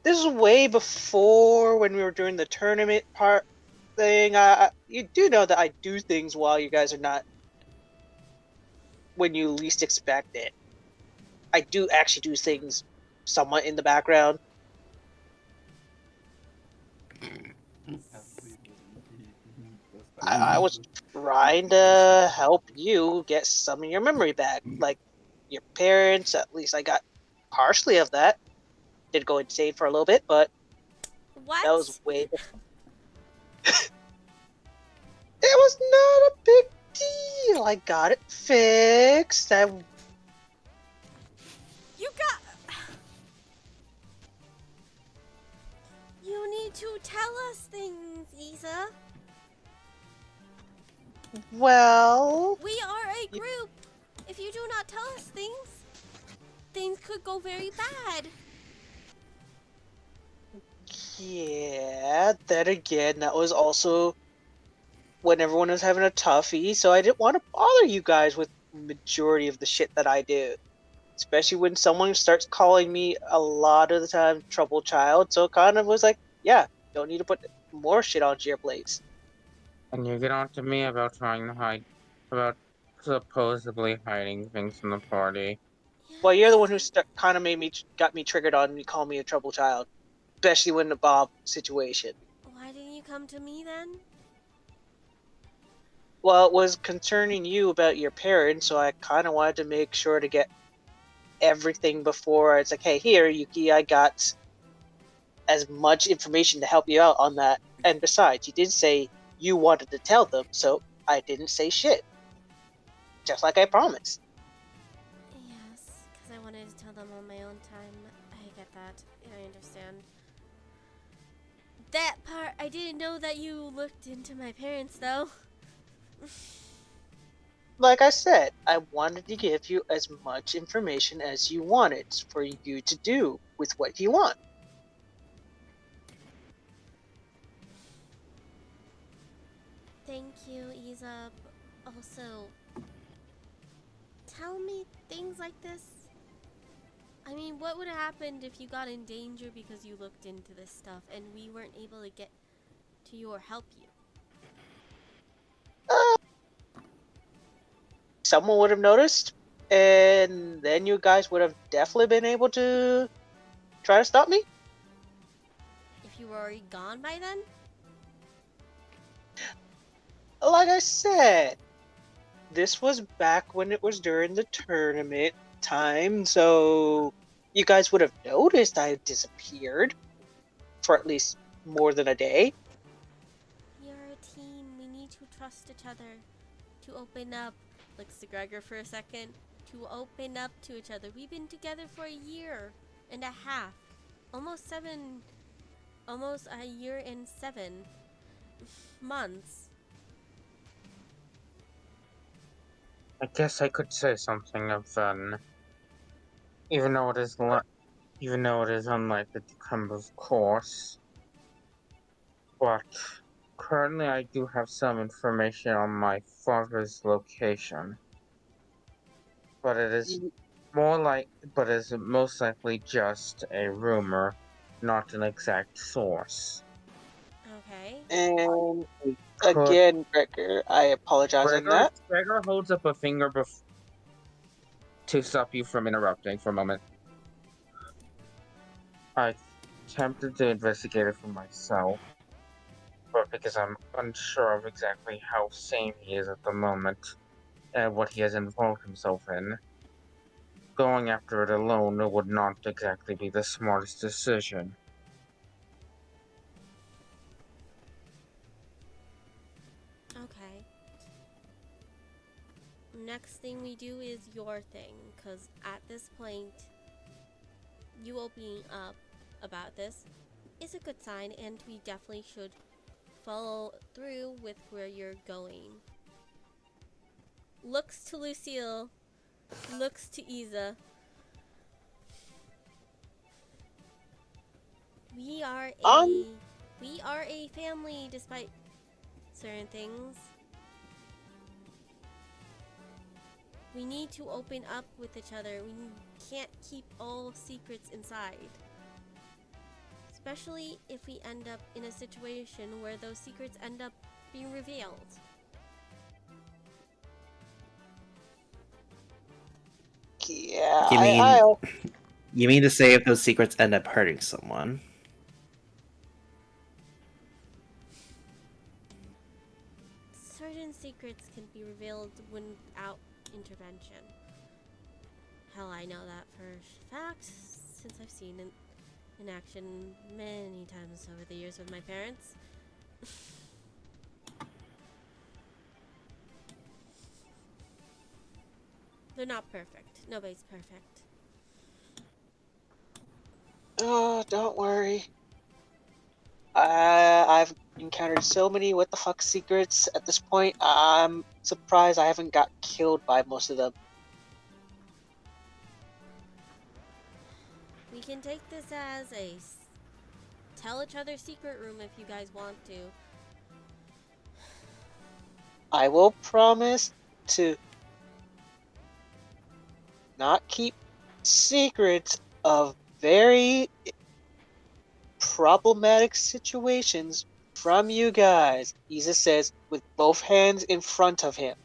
This is way before when we were doing the tournament part thing. You do know that I do things while you guys are not, when you least expect it. I do actually do things somewhat in the background. I was trying to help you get some of your memory back. Like your parents, at least I got partially of that. Did go insane for a little bit, but What? that was way before. It was not a big deal. I got it fixed. You got... You need to tell us things, Isa. Well, We are a group. If you do not tell us things, things could go very bad. yeah, then again, that was also when everyone was having a toughie, so I didn't want to bother you guys with majority of the shit that I do. Especially when someone starts calling me a lot of the time trouble child, so it kind of was like, yeah, don't need to put more shit onto your plates. And you get on to me about trying to hide, about supposedly hiding things from the party. Well, you're the one who Yes. kind of got me triggered on me calling me a trouble child, especially when the Bob situation. Why didn't you come to me then? Well, it was concerning you about your parents, so I kind of wanted to make sure to get everything before it's like, hey, here, Yuki, I got as much information to help you out on that. And besides, you did say you wanted to tell them, so I didn't say shit. Just like I promised. Yes, because I wanted to tell them on my own time. I get that. I understand. That part, I didn't know that you looked into my parents, though. Like I said, I wanted to give you as much information as you wanted for you to do with what you want. Thank you, Isa. Also, tell me things like this. I mean, what would have happened if you got in danger because you looked into this stuff and we weren't able to get to you or help you? Someone would have noticed, and then you guys would have definitely been able to try to stop me. If you were already gone by then? Like I said, this was back when it was during the tournament time, so you guys would have noticed I had disappeared for at least more than a day. We are a team. We need to trust each other. To open up. Looks to Gregor for a second. To open up to each other. We've been together for a year and a half. Almost a year and 7 months. I guess I could say something of then. Even though it is unlikely to come, of course. But currently, I do have some information on my father's location. But it is most likely just a rumor. not an exact source. Okay. And Could again, Gregor, I apologize on that. Gregor holds up a finger to stop you from interrupting for a moment. I attempted to investigate it for myself, but because I'm unsure of exactly how sane he is at the moment and what he has involved himself in, going after it alone would not exactly be the smartest decision. Okay. Next thing we do is your thing, because at this point, you opening up about this is a good sign, and we definitely should follow through with where you're going. Looks to Lucille, looks to Isa. We are a family despite certain things. We need to open up with each other. We can't keep all secrets inside. Especially if we end up in a situation where those secrets end up being revealed. Yeah, You mean to say if those secrets end up hurting someone? Certain secrets can be revealed without intervention. Hell, I know that for a fact, since I've seen it in action many times over the years with my parents. They're not perfect. Nobody's perfect. Oh, don't worry. I've encountered so many what the fuck secrets at this point. I'm surprised I haven't got killed by most of them. We can take this as a tell each other secret room if you guys want to. I will promise to not keep secrets of very problematic situations from you guys, Isa says, with both hands in front of him.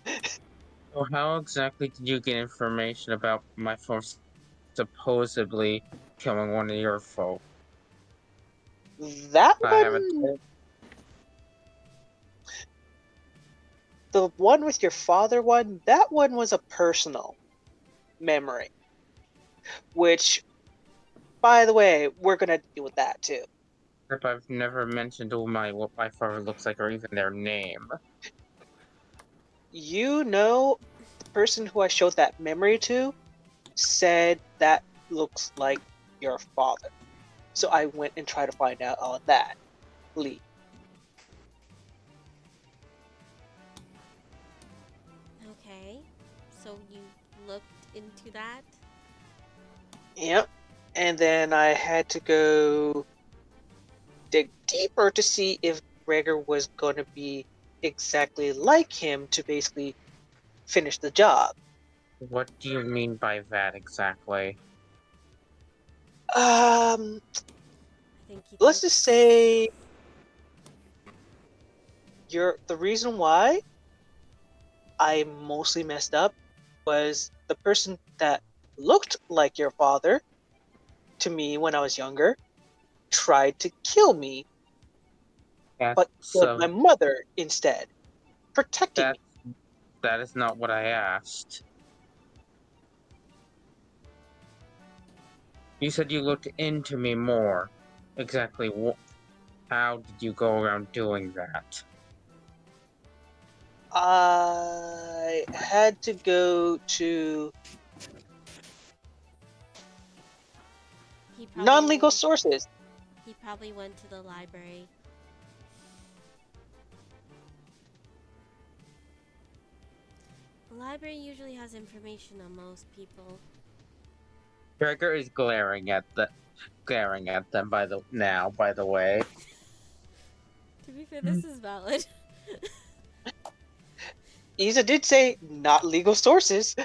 So how exactly did you get information about my phone supposedly killing one of your folk? That I haven't one, told. the one with your father one, that one was a personal memory. Which, by the way, we're gonna deal with that too. If I've never mentioned what my father looks like or even their name. You know, the person who I showed that memory to said that looks like your father. So I went and tried to find out on that lead. Okay. So you looked into that? Yep. And then I had to go dig deeper to see if Gregor was going to be exactly like him to basically finish the job. What do you mean by that exactly? I think Let's just say the reason why I mostly messed up was the person that looked like your father to me when I was younger tried to kill me, but killed my mother instead, protecting me. That is not what I asked. You said you looked into me more. Exactly how did you go around doing that? I had to go to non-legal sources. He probably went to the library. The library usually has information on most people. Gregor is glaring at them by the way. To be fair, this is valid. Isa did say not legal sources.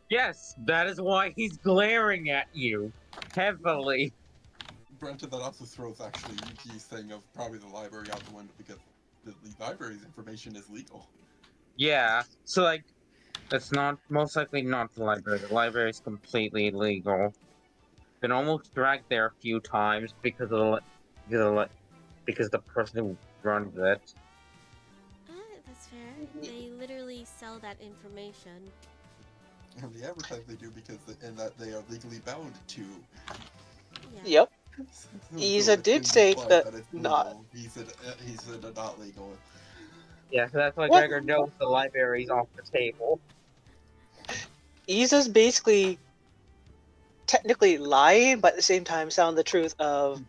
Yes, that is why he's glaring at you heavily. Granted, that also throws actually Yuki's thing of probably the library out the window because the library's information is legal. Yeah, so like, it's not most likely not the library. The library is completely illegal. Been almost dragged there a few times because of because the person who runs it. That's fair. They literally sell that information. And the advertise they do because and that they are legally bound to. Yeah. Yep. So Isa it's did been say implied that it's not. legal. He said not legal. Yeah, so that's why What? Gregor knows the library's off the table. Isa's basically technically lying, but at the same time telling the truth of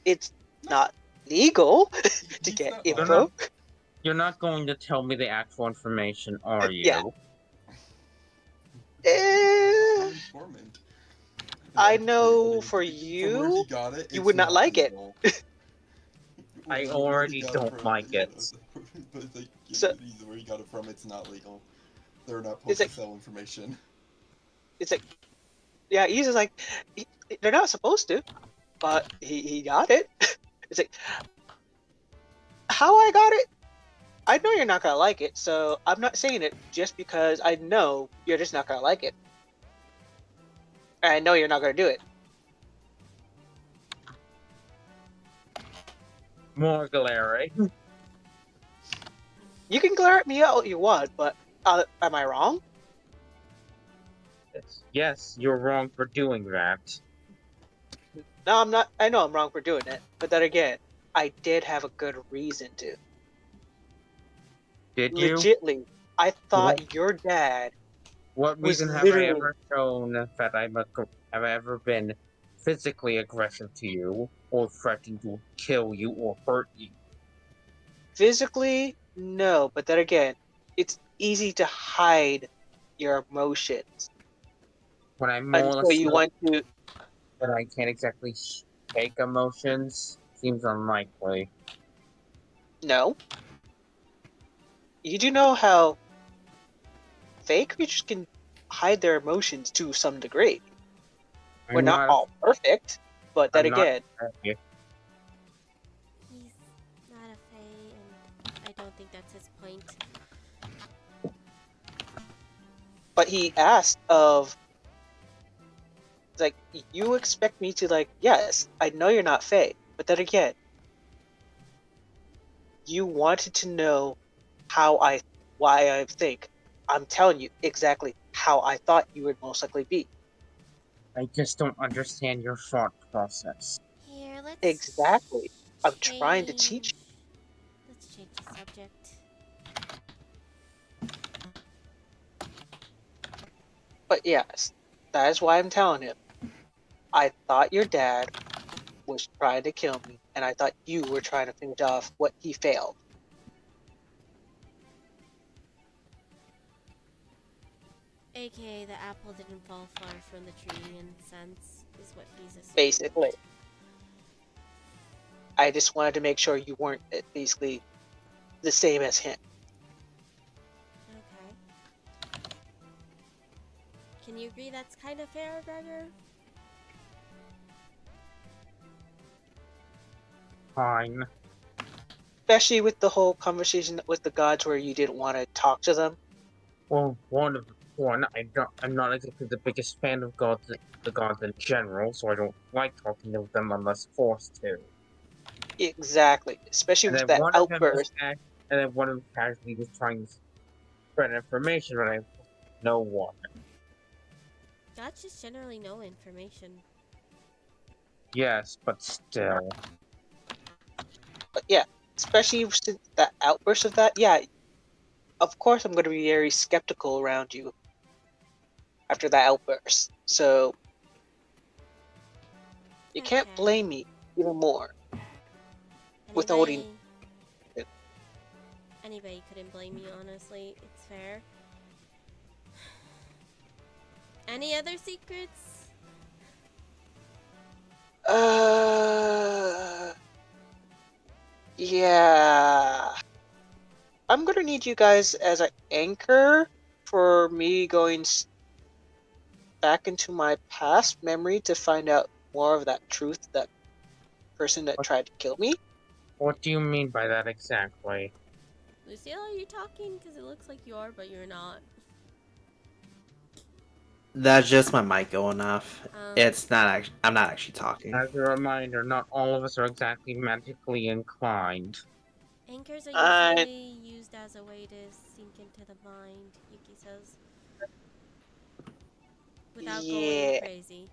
it's not legal to He's get not info. lying. You're not going to tell me the actual information, are you? Yeah. He's an informant. I know From for where you, he got it, you it's would not like it. legal. I Where he already got don't from, like it. But it's like, So- where he got it from, it's not legal. They're not It's supposed to like- sell information. It's like, yeah, Isa's like, they're not supposed to, but he got it. It's like, how I got it? I know you're not gonna like it, so I'm not saying it just because I know you're just not gonna like it. And I know you're not gonna do it. More glare. You can glare at me all you want, but am I wrong? Yes, you're wrong for doing that. No, I'm not. I know I'm wrong for doing it, but then again, I did have a good reason to. Did you? Legitly, I thought your dad. What was reason have I literally- ever shown that have I ever been physically aggressive to you, or threatening to kill you or hurt you? Physically, no, but then again, it's easy to hide your emotions When I'm more or until less you want to. that I can't exactly fake emotions, seems unlikely. No. You do know how fake creatures can hide their emotions to some degree. We're not all perfect, but then I'm not- again, He's not a fae, and I don't think that's his point. but he asked of like, you expect me to like, yes, I know you're not Fae, but then again, you wanted to know why I think. I'm telling you exactly how I thought you would most likely be. I just don't understand your thought process. Here, let's Exactly. I'm trying to teach you. Let's change the subject. But yes, that is why I'm telling him. I thought your dad was trying to kill me, and I thought you were trying to finish off what he failed. AKA, the apple didn't fall far from the tree in a sense, is what he's assuming. Basically. I just wanted to make sure you weren't basically the same as him. Okay. Can you agree that's kind of fair, Gregor? Fine. Especially with the whole conversation with the gods where you didn't want to talk to them. Well, I'm not exactly the biggest fan of the gods in general, so I don't like talking to them unless forced to. Exactly. Especially And with then that one of them was outburst. and then one of them casually was trying to spread information, but I no one. Gods just generally know information. Yes, but still. But yeah, especially with that outburst of that, yeah, of course I'm going to be very skeptical around you after that outburst. So you can't Okay. blame me even more. With holding- Anybody couldn't blame you, honestly. It's fair. Any other secrets? Yeah. I'm gonna need you guys as an anchor for me going back into my past memory to find out more of that truth that person that What? tried to kill me. What do you mean by that exactly? Lucille, are you talking? Because it looks like you are, but you're not. That's just my mic going off. Um, It's not actually. I'm not actually talking. As a reminder, not all of us are exactly magically inclined. Anchors are Uh, usually used as a way to sink into the mind, Yuki says. Without going Yeah. crazy.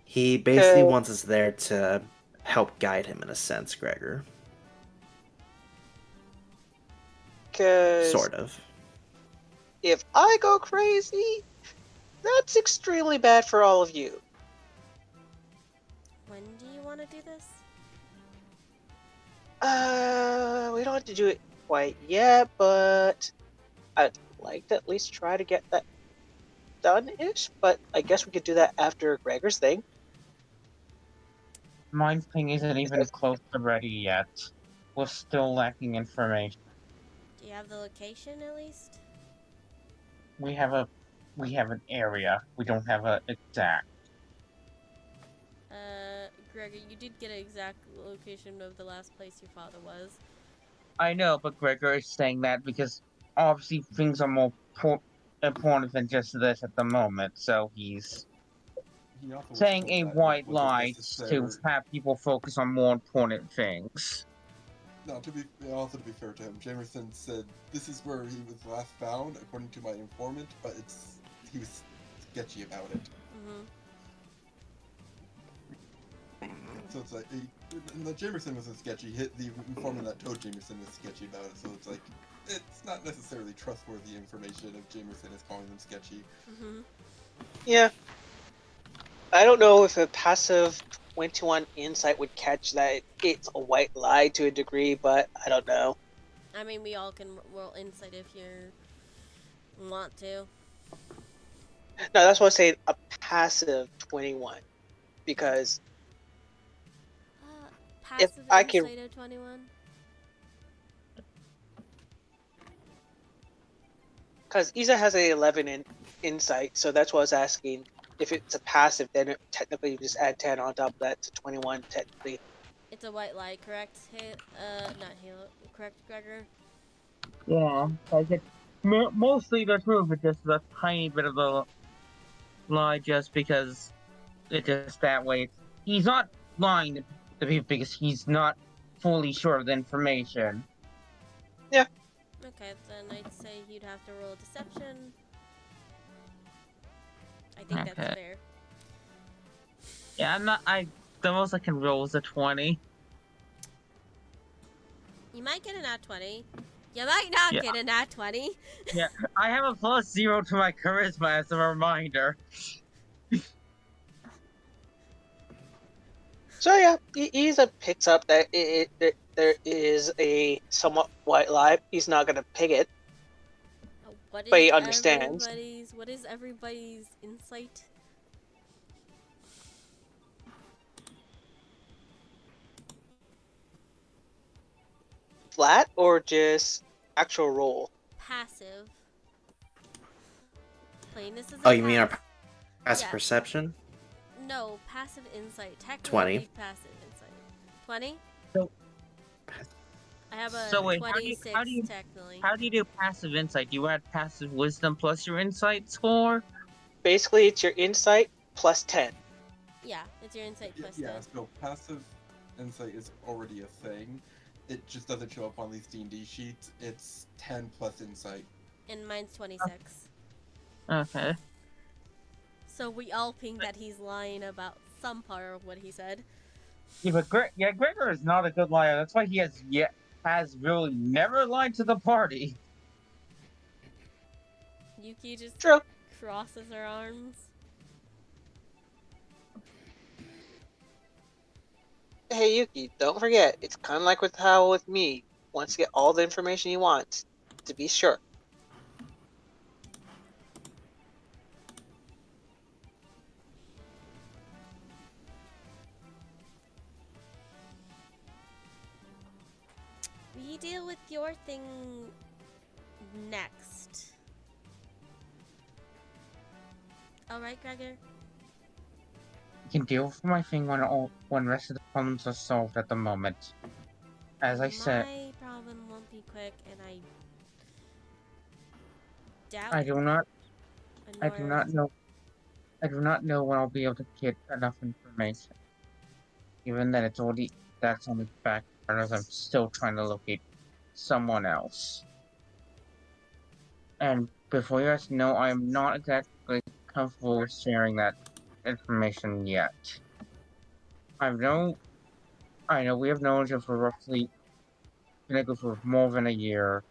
He basically wants us there to help guide him in a sense, Gregor. Because Sort of. if I go crazy, that's extremely bad for all of you. When do you want to do this? We don't have to do it quite yet, but I'd like to at least try to get that done-ish, but I guess we could do that after Gregor's thing. My thing isn't even close to ready yet. We're still lacking information. Do you have the location at least? We have an area. We don't have a exact. Gregor, you did get an exact location of the last place your father was. I know, but Gregor is saying that because obviously things are more important than just this at the moment. So he's He also was saying told a that it white wasn't lie to necessary. have people focus on more important things. No, to be fair to him, Jamerson said this is where he was last found, according to my informant, but he was sketchy about it. Mm-hmm. So it's like, and the Jamerson wasn't sketchy. The informant that told Jamerson was sketchy about it. So it's like, it's not necessarily trustworthy information if Jamerson is calling them sketchy. Mm-hmm. Yeah. I don't know if a passive 21 insight would catch that it's a white lie to a degree, but I don't know. I mean, we all can roll insight if you want to. No, that's why I say a passive 21, because Passive I insight can- of 21? Isa has a 11 in insight, so that's why I was asking. If it's a passive, then it technically you just add 10 on top of that to 21 technically. It's a white lie, correct? Not Halo. Correct, Gregor? Yeah, like it's mostly the truth, but just a tiny bit of a lie, just because it's just that way. He's not lying to people because he's not fully sure of the information. Okay, then I'd say you'd have to roll a deception. I think that's Okay. fair. Yeah, the most I can roll is a 20. You might get a nat 20. You might not Yeah. get a nat 20. Yeah, I have a +0 to my charisma as a reminder. So yeah, Isa picks up that there is a somewhat white lie. He's not gonna pick it. What is But he understands. What is everybody's insight? Flat or just actual roll? Passive. Plainness is Oh, you mean our passive Yeah. perception? No, passive insight. Technically 20. it'd be passive insight. 20? So- I have a So wait, how do 26 you- technically. How do you do passive insight? Do you add passive wisdom plus your insight score? Basically, it's your insight plus 10. Yeah, it's your insight plus Yeah, 10. so passive insight is already a thing. It just doesn't show up on these D&D sheets. It's 10 plus insight. And mine's 26. Okay. So we all think that he's lying about some part of what he said. Yeah, but Gregor is not a good liar. That's why he has really never lied to the party. Yuki just True. crosses her arms. Hey Yuki, don't forget, it's kind of like with me. Wants to get all the information he wants, to be sure. We deal with your thing next. Alright, Gregor? can deal with my thing when rest of the problems are solved at the moment. As I said, My problem won't be quick, and I doubt I do not Honora. know. I do not know when I'll be able to get enough information. Given that that's on the back burners, I'm still trying to locate someone else. And before you guys know, I am not exactly comfortable with sharing that information yet. I know we have known each other for roughly for more than a year.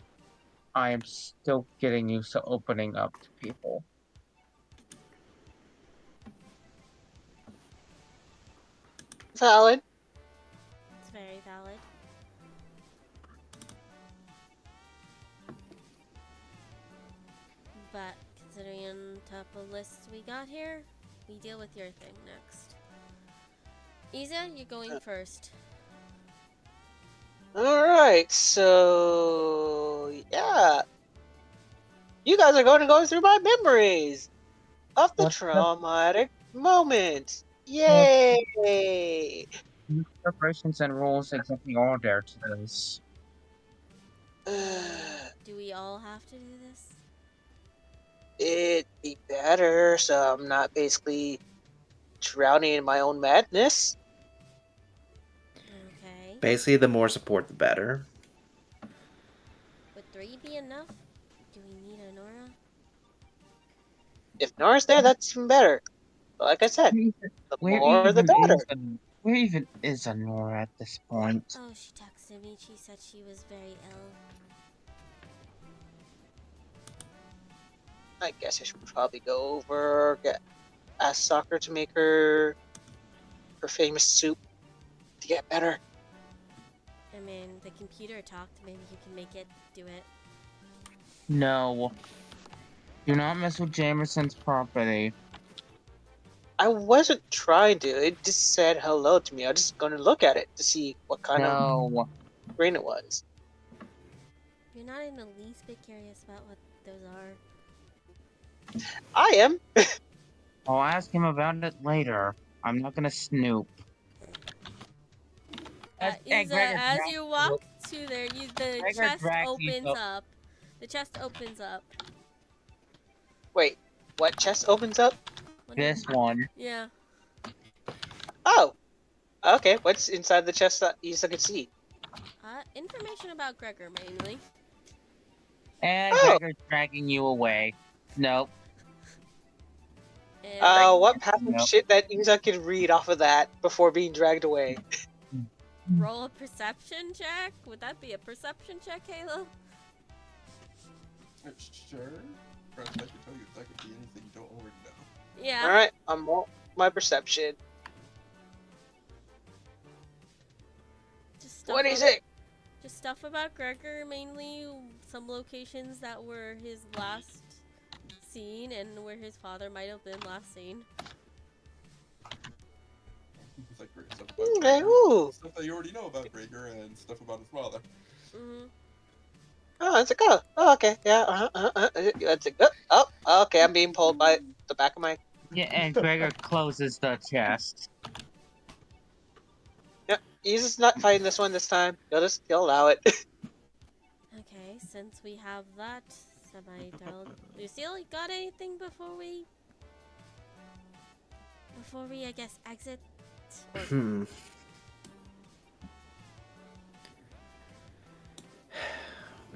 I am still getting used to opening up to people. Valid. It's very valid. But considering on top of lists we got here, we deal with your thing next. Isa, you're going first. Alright, so yeah. You guys are going to go through my memories of the What the- traumatic moment. Yay! New preparations and rules exactly are there to this. Do we all have to do this? It'd be better, so I'm not basically drowning in my own madness. Okay. Basically, the more support, the better. Would 3 be enough? Do we need Honora? If Nora's there, that's even better. But like I said, the more the better. Where even is Honora at this point? Oh, she texted me. She said she was very ill. I guess I should probably go over, ask Soccer to make her famous soup to get better. I mean, the computer talked. Maybe you can make it do it. No. Do not mess with Jameson's property. I wasn't trying to. It just said hello to me. I was just going to look at it to see what kind of No. brain it was. You're not in the least bit curious about what those are. I am. I'll ask him about it later. I'm not gonna snoop. Isa, as you walk to there, the Gregor chest dragged opens Isa. up. The chest opens up. Wait, what chest opens up? This one. Yeah. Oh, okay. What's inside the chest that Isa could see? Information about Gregor mainly. And Oh. Gregor's dragging you away. Nope. And What passive Nope. shit that Isa could read off of that before being dragged away? roll a perception check. Would that be a perception check, Halo? Sure. Perhaps I could tell you if that could be anything you don't already know. Yeah. Alright, I'm roll my perception. Just stuff 26! Just stuff about Gregor, mainly some locations that were his last seen and where his father might have been last seen. It's like great stuff about Okay, Gregor, ooh. stuff that you already know about Gregor, and stuff about his father. Mm-hmm. Oh, that's a go. Oh, okay. Yeah, that's a good. Oh, okay. I'm being pulled by the back of my. Yeah, and Gregor closes the chest. He's just not fighting this one this time. He'll allow it. Okay, since we have that semi-dulled, Lucille, you got anything before we, I guess, exit? Or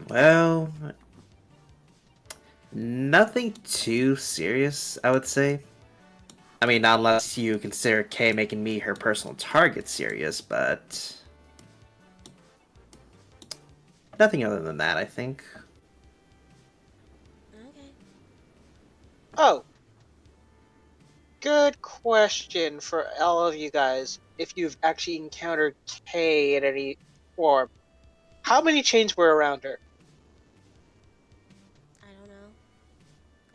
Well, nothing too serious, I would say. I mean, not unless you consider Kay making me her personal target serious, but nothing other than that, I think. Okay. Oh. Good question for all of you guys. If you've actually encountered Kay in any form, how many chains were around her? I don't know.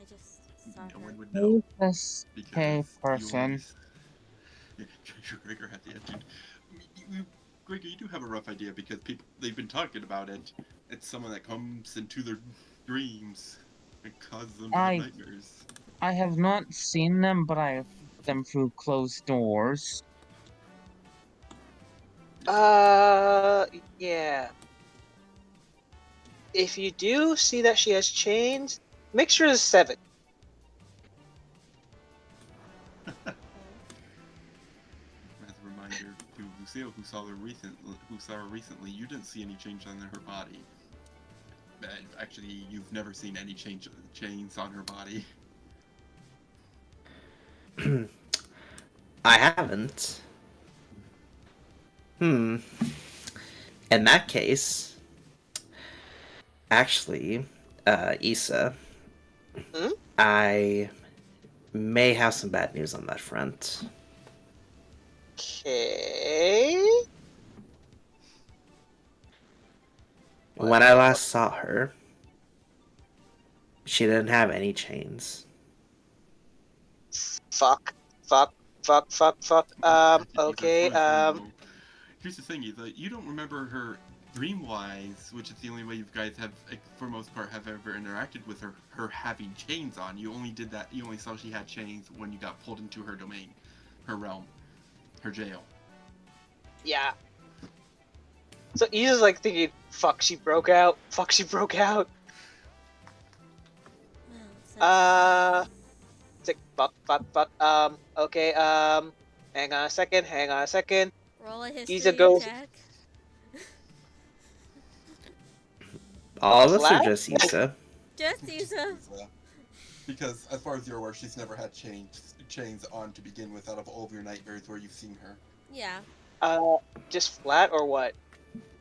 I just saw No her. one would know. This Because Kay you person. always- Yeah, Gregor had the attitude. Gregor, you do have a rough idea because they've been talking about it. It's someone that comes into their dreams and causes them to have nightmares. I have not seen them, but I have them through closed doors. Yeah. If you do see that she has chains, make sure it's 7. As a reminder to Lucille, who saw her recently, you didn't see any change on her body. Actually, you've never seen any chains on her body. I haven't. In that case, actually, Issa, Hmm? I may have some bad news on that front. Okay. When I last saw her, she didn't have any chains. Fuck. Okay. Here's the thing, Eva. You don't remember her dream-wise, which is the only way you guys have, for most part, have ever interacted with her having chains on. You only did that. You only saw she had chains when you got pulled into her domain, her realm, her jail. Yeah. So Isa's like thinking, fuck, she broke out. It's like, fuck. Okay, hang on a second. Roll a history Isa goes- check. All of us are Flat? just Issa. Just Isa. Because as far as you're aware, she's never had chains on to begin with out of all of your nightmares where you've seen her. Yeah. Just flat or what?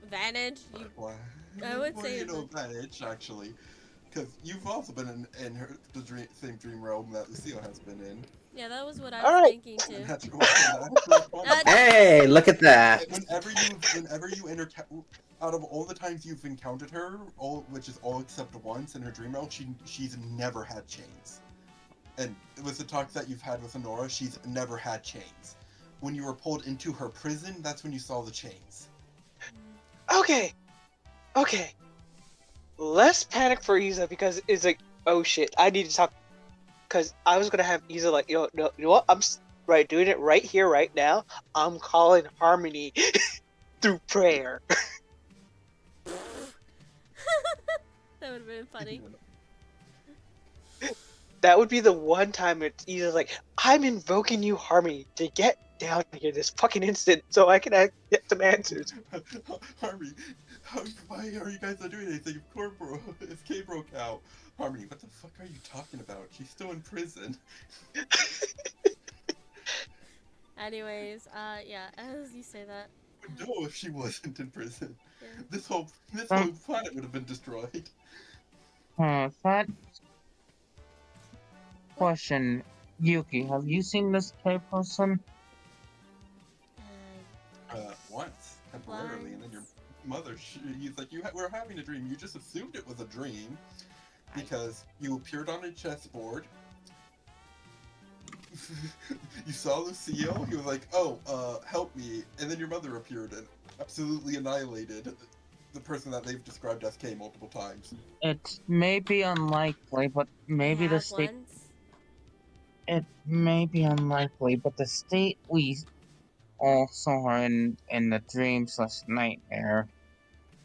Advantage. You. Well, I would well, say you know it's advantage actually, because you've also been in the same dream realm that Lucille has been in. Yeah, that was what I was Alright. thinking too. Hey, look at that! Whenever you out of all the times you've encountered her, which is all except once in her dream realm, she's never had chains. And with the talks that you've had with Honora, she's never had chains. When you were pulled into her prison, that's when you saw the chains. Okay. Less panic for Isa because it's like, oh shit, I need to talk. Because I was gonna have Isa like, no, you know what? I'm doing it right here, right now. I'm calling Harmony through prayer. That would have been funny. That would be the one time it's Isa's like, I'm invoking you, Harmony, to get down here this fucking instant so I can get some answers. Harmony, why are you guys not doing anything? If Kay broke out. Harmony, what the fuck are you talking about? She's still in prison. Anyways, yeah, as you say that. No, if she wasn't in prison. Yeah. This whole planet would have been destroyed. That question, Yuki, have you seen this K person? Once, temporarily, and then your mother, he's like, we're having a dream. You just assumed it was a dream because you appeared on a chessboard. You saw Lucille. He was like, "Oh, help me!" And then your mother appeared and absolutely annihilated the person that they've described as K multiple times. It may be unlikely, but maybe the state. Once. It may be unlikely, but the state we all saw her in the dream/nightmare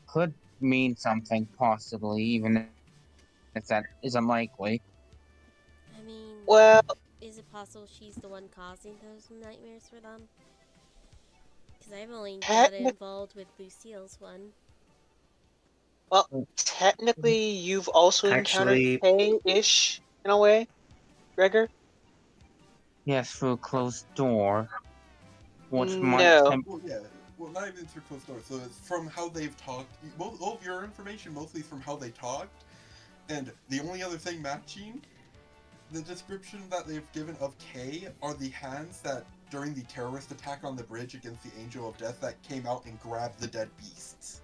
could mean something, possibly, even if that is unlikely. I mean, Well, is it possible she's the one causing those nightmares for them? Because I've only got involved with Lucille's one. Well, technically, you've also Actually- encountered K-ish in a way, Gregor. Yes, through a closed door. Which No. might Well, yeah. Well, not even through closed doors. So it's from how they've talked. All of your information mostly from how they talked, and the only other thing matching the description that they've given of K are the hands that during the terrorist attack on the bridge against the Angel of Death that came out and grabbed the dead beasts.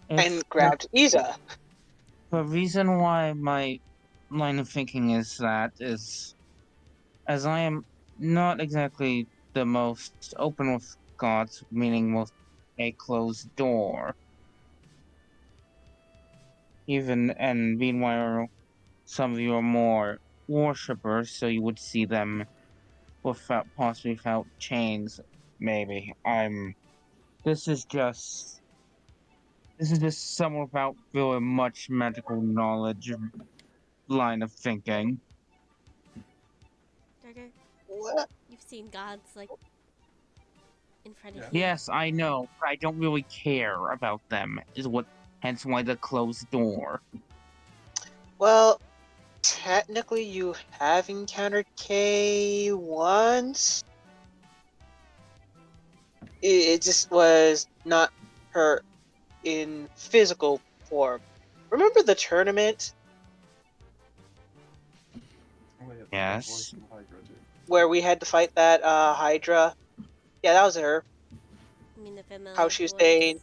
And grabbed Isa. The reason why my line of thinking is that is, as I am not exactly the most open with gods, meaning with a closed door. And meanwhile, some of you are more worshippers, so you would see them without possibly without chains. Maybe This is just someone without really much medical knowledge line of thinking. Gregor, What? you've seen gods like in front of Yeah. you. Yes, I know, but I don't really care about them. Hence why the closed door. Well, technically, you have encountered Kay once. It just was not her in physical form. Remember the tournament Oh, yeah, Yes. Voice from Hydra, too. where we had to fight that Hydra? Yeah, that was her. I mean the familiar How she was voice. saying,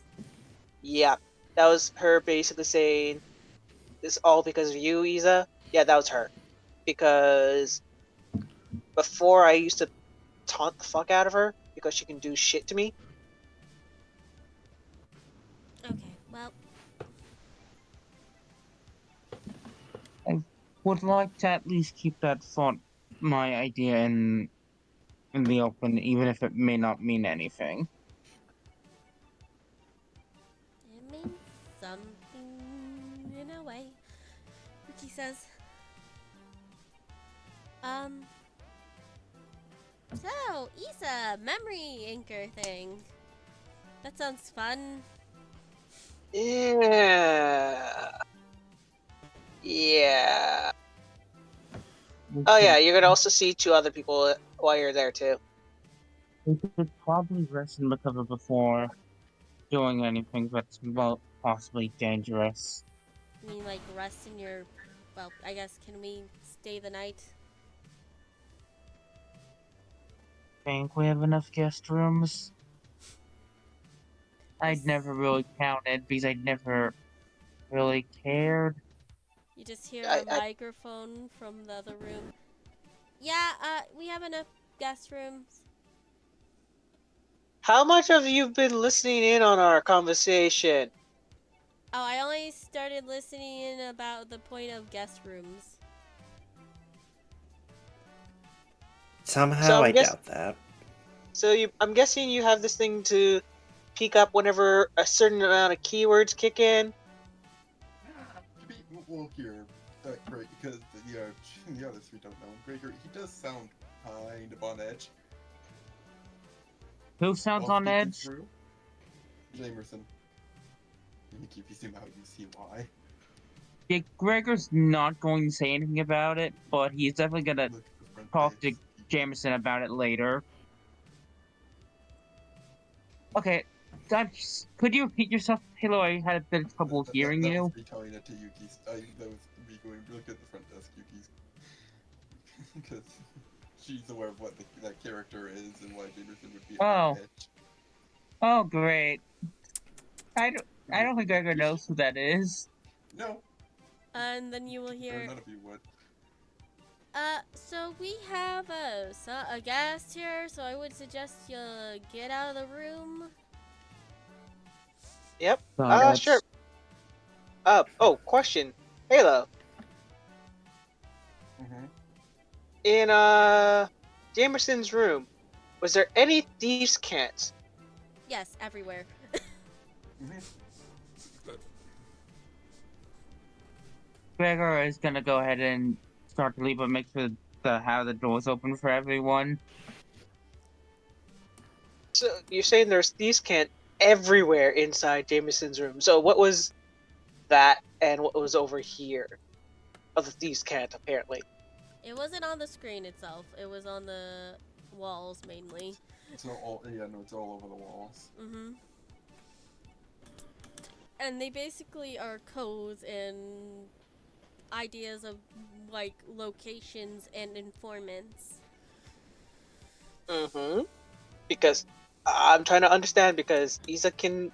yeah, that was her basically saying, "This all because of you, Isa." Yeah, that was her. Because before I used to taunt the fuck out of her because she can do shit to me. Okay, well, Would like to at least keep that thought, my idea in the open, even if it may not mean anything. it means something in a way. Ricky says, so, Isa, memory anchor thing. That sounds fun. Yeah. Yeah. Oh yeah, you can also see two other people while you're there too. We could probably rest and recover before doing anything that's possibly dangerous. I mean, like, rest in your. Well, I guess, can we stay the night? Think we have enough guest rooms? I'd Yes. never really counted because I'd never really cared. You just hear I- a microphone from the other room. Yeah, we have enough guest rooms. How much have you been listening in on our conversation? Oh, I only started listening in about the point of guest rooms. Somehow, I'm I doubt that. I'm guessing you have this thing to peek up whenever a certain amount of keywords kick in. To be well here, great, because the others who don't know, Gregor, he does sound kind of on edge. Who sounds while on speaking edge? through. Jamerson. If you see how you see why. Yeah, Gregor's not going to say anything about it, but he's definitely gonna Look at the front talk to page. Jameson about it later. Okay, could you repeat yourself, Halo? I had a bit of trouble hearing that you. was me telling it to Yuki. That was me going, look at the front desk, Yuki. Because she's aware of what that character is and why Jamerson would be on edge. Oh, great. I don't think Gregor knows who that is. No. And then you will hear. None of you would. So we have a guest here, so I would suggest you get out of the room. Yep. That's- Sure. Oh, question. Halo. Mm-hmm. In Jamerson's room, was there any thieves' cants? Yes, everywhere. Mm-hmm. Gregor is gonna go ahead and start to leave, but make sure have the doors open for everyone. So you're saying there's thieves' cant everywhere inside Jameson's room. So what was that and what was over here of the thieves' cant apparently? It wasn't on the screen itself. It was on the walls mainly. It's all over the walls. Mm-hmm. And they basically are codes and ideas of like locations and informants. Mm-hmm. Because I'm trying to understand because Isa can.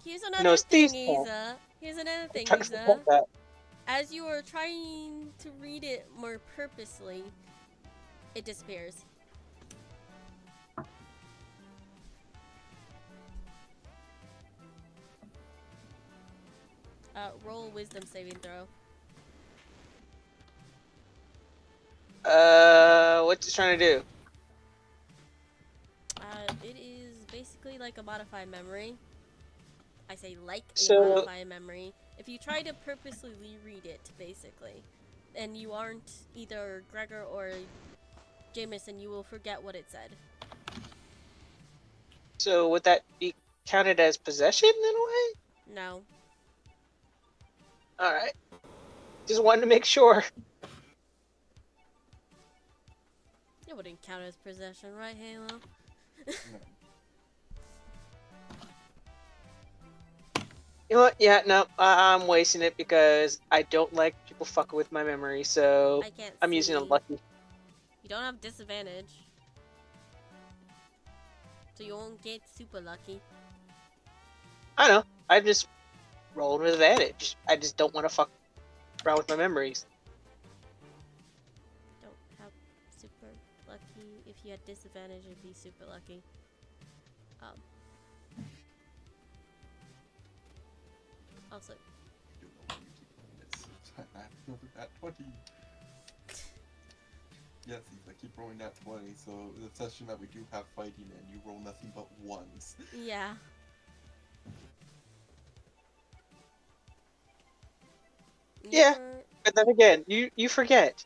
Here's another No, thing, Steve's fault. Isa. Here's another thing, Try to Isa. support that. As you are trying to read it more purposely, it disappears. Roll a wisdom saving throw. What's it trying to do? It is basically like a modified memory. I say like a So- modified memory. If you try to purposely reread it, basically, and you aren't either Gregor or Jameson, you will forget what it said. So would that be counted as possession in a way? No. All right. Just wanted to make sure. It wouldn't count as possession, right, Halo? No. You know what? Yeah, no, I'm wasting it because I don't like people fucking with my memory, so I can't I'm using a see. lucky. You don't have disadvantage. So you won't get super lucky. I know. I just rolled with advantage. I just don't want to fuck around with my memories. Don't have super lucky. If you had disadvantage, it'd be super lucky. Also, You know when you keep doing this. I remember that 20. Yes, I keep rolling that 20, so the session that we do have fighting in, you roll nothing but ones. yeah. Yeah. You're- But then again, you forget.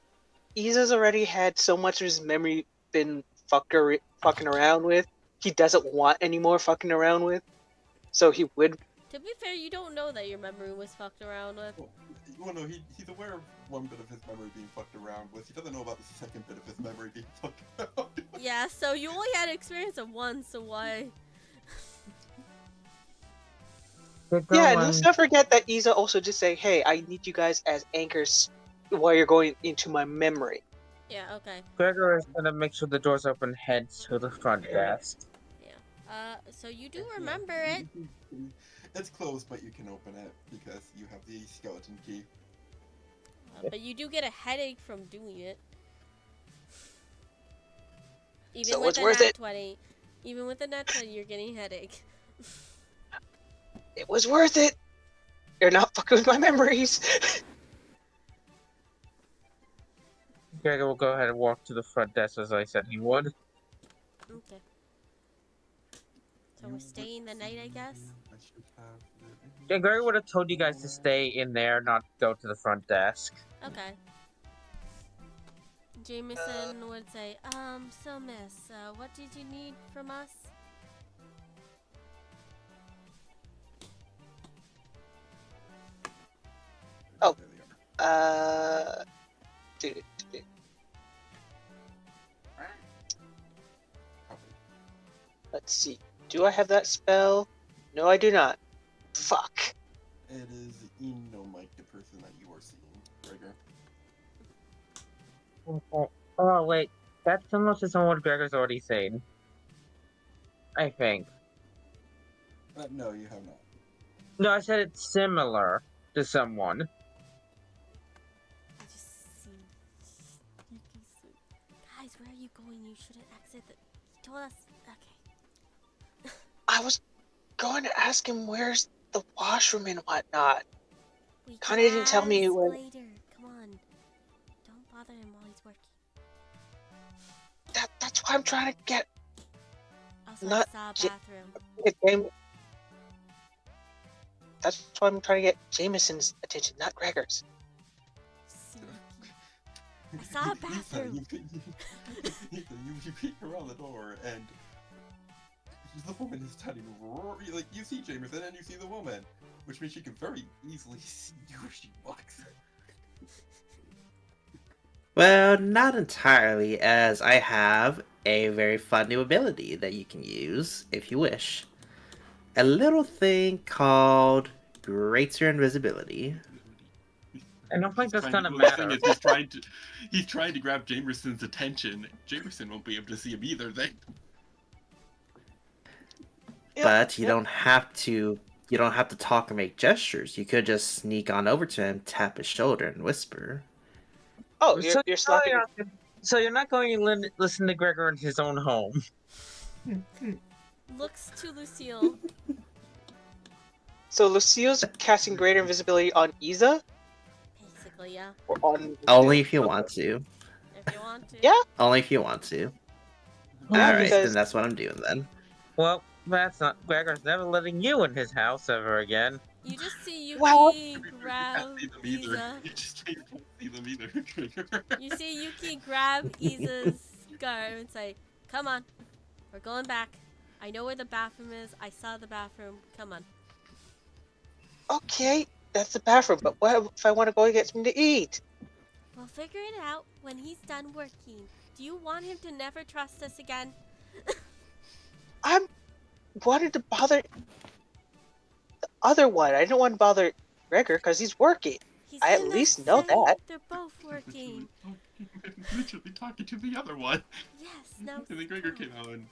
Iza's already had so much of his memory been fucking around with. He doesn't want any more fucking around with. So he would. To be fair, you don't know that your memory was fucked around with. Well, no, he's aware of one bit of his memory being fucked around with. He doesn't know about the second bit of his memory being fucked around with. Yeah, so you only had experience of one, so why? Yeah, and let's not forget that Iza also just say, "Hey, I need you guys as anchors while you're going into my memory." Yeah, okay. Gregor is gonna make sure the doors open, head to the front desk. So you do remember it. It's closed, but you can open it because you have the skeleton key. But you do get a headache from doing it. Even So with it's a worth nat it. 20. Even with a nat 20, you're getting a headache. It was worth it. You're not fucking with my memories. Gregor will go ahead and walk to the front desk as I said he would. Okay. So we're staying the night, I guess? I should have Yeah, Gregor would have told you guys to stay in there, not go to the front desk. Okay. Jameson would say, so miss, what did you need from us? Oh. There they are. Dude. Copy. Let's see. Do I have that spell? No, I do not. Fuck. It is Enomike, the person that you are seeing, Gregor. Oh, wait. That's similar to someone what Gregor's already seen. I think. No, you have not. No, I said it's similar to someone. I just see Yuki. Guys, where are you going? You shouldn't exit the... He told us... Okay. I was going to ask him where's the washroom and whatnot. We Kinda didn't tell me ask when- later. Come on. Don't bother him while he's working. That's why I'm trying to get Also, Not I saw a J- bathroom. That's why I'm trying to get Jameson's attention, not Gregor's. See Yuki. I saw a bathroom. You peek around the door and the woman is standing like you see Jameson and you see the woman, which means you can very easily see where she walks. Well, not entirely, as I have a very fun new ability that you can use if you wish. A little thing called Greater Invisibility. I don't think that's gonna The thing matter. is, he's trying to grab Jamerson's attention. Jamerson won't be able to see him either. Then But you don't have to talk or make gestures. You could just sneak on over to him, tap his shoulder, and whisper. Oh, you're slapping. So you're not going to listen to Gregor in his own home. Looks to Lucille. So Lucille's casting greater invisibility on Iza Basically, yeah. or on Only if you want to. If you want want to. Yeah. Only if you want to. Well, All right, because- then that's what I'm doing then. Well, that's not. Gregor's never letting you in his house ever again. You just see Yuki Well- You grab can't see them either. Isa. You just you don't see them either, Gregor. You see Yuki grab Isa's scarf and say, "Come on, we're going back. I know where the bathroom is. I saw the bathroom. Come on." Okay, that's the bathroom. But what if I want to go get something to eat? We'll figure it out when he's done working. Do you want him to never trust us again? I'm wanted to bother the other one. I didn't want to bother Gregor because he's working. He's I at gonna least know say that. They're both working. Literally talking to the other one. Yes, now And then Gregor stop. came out and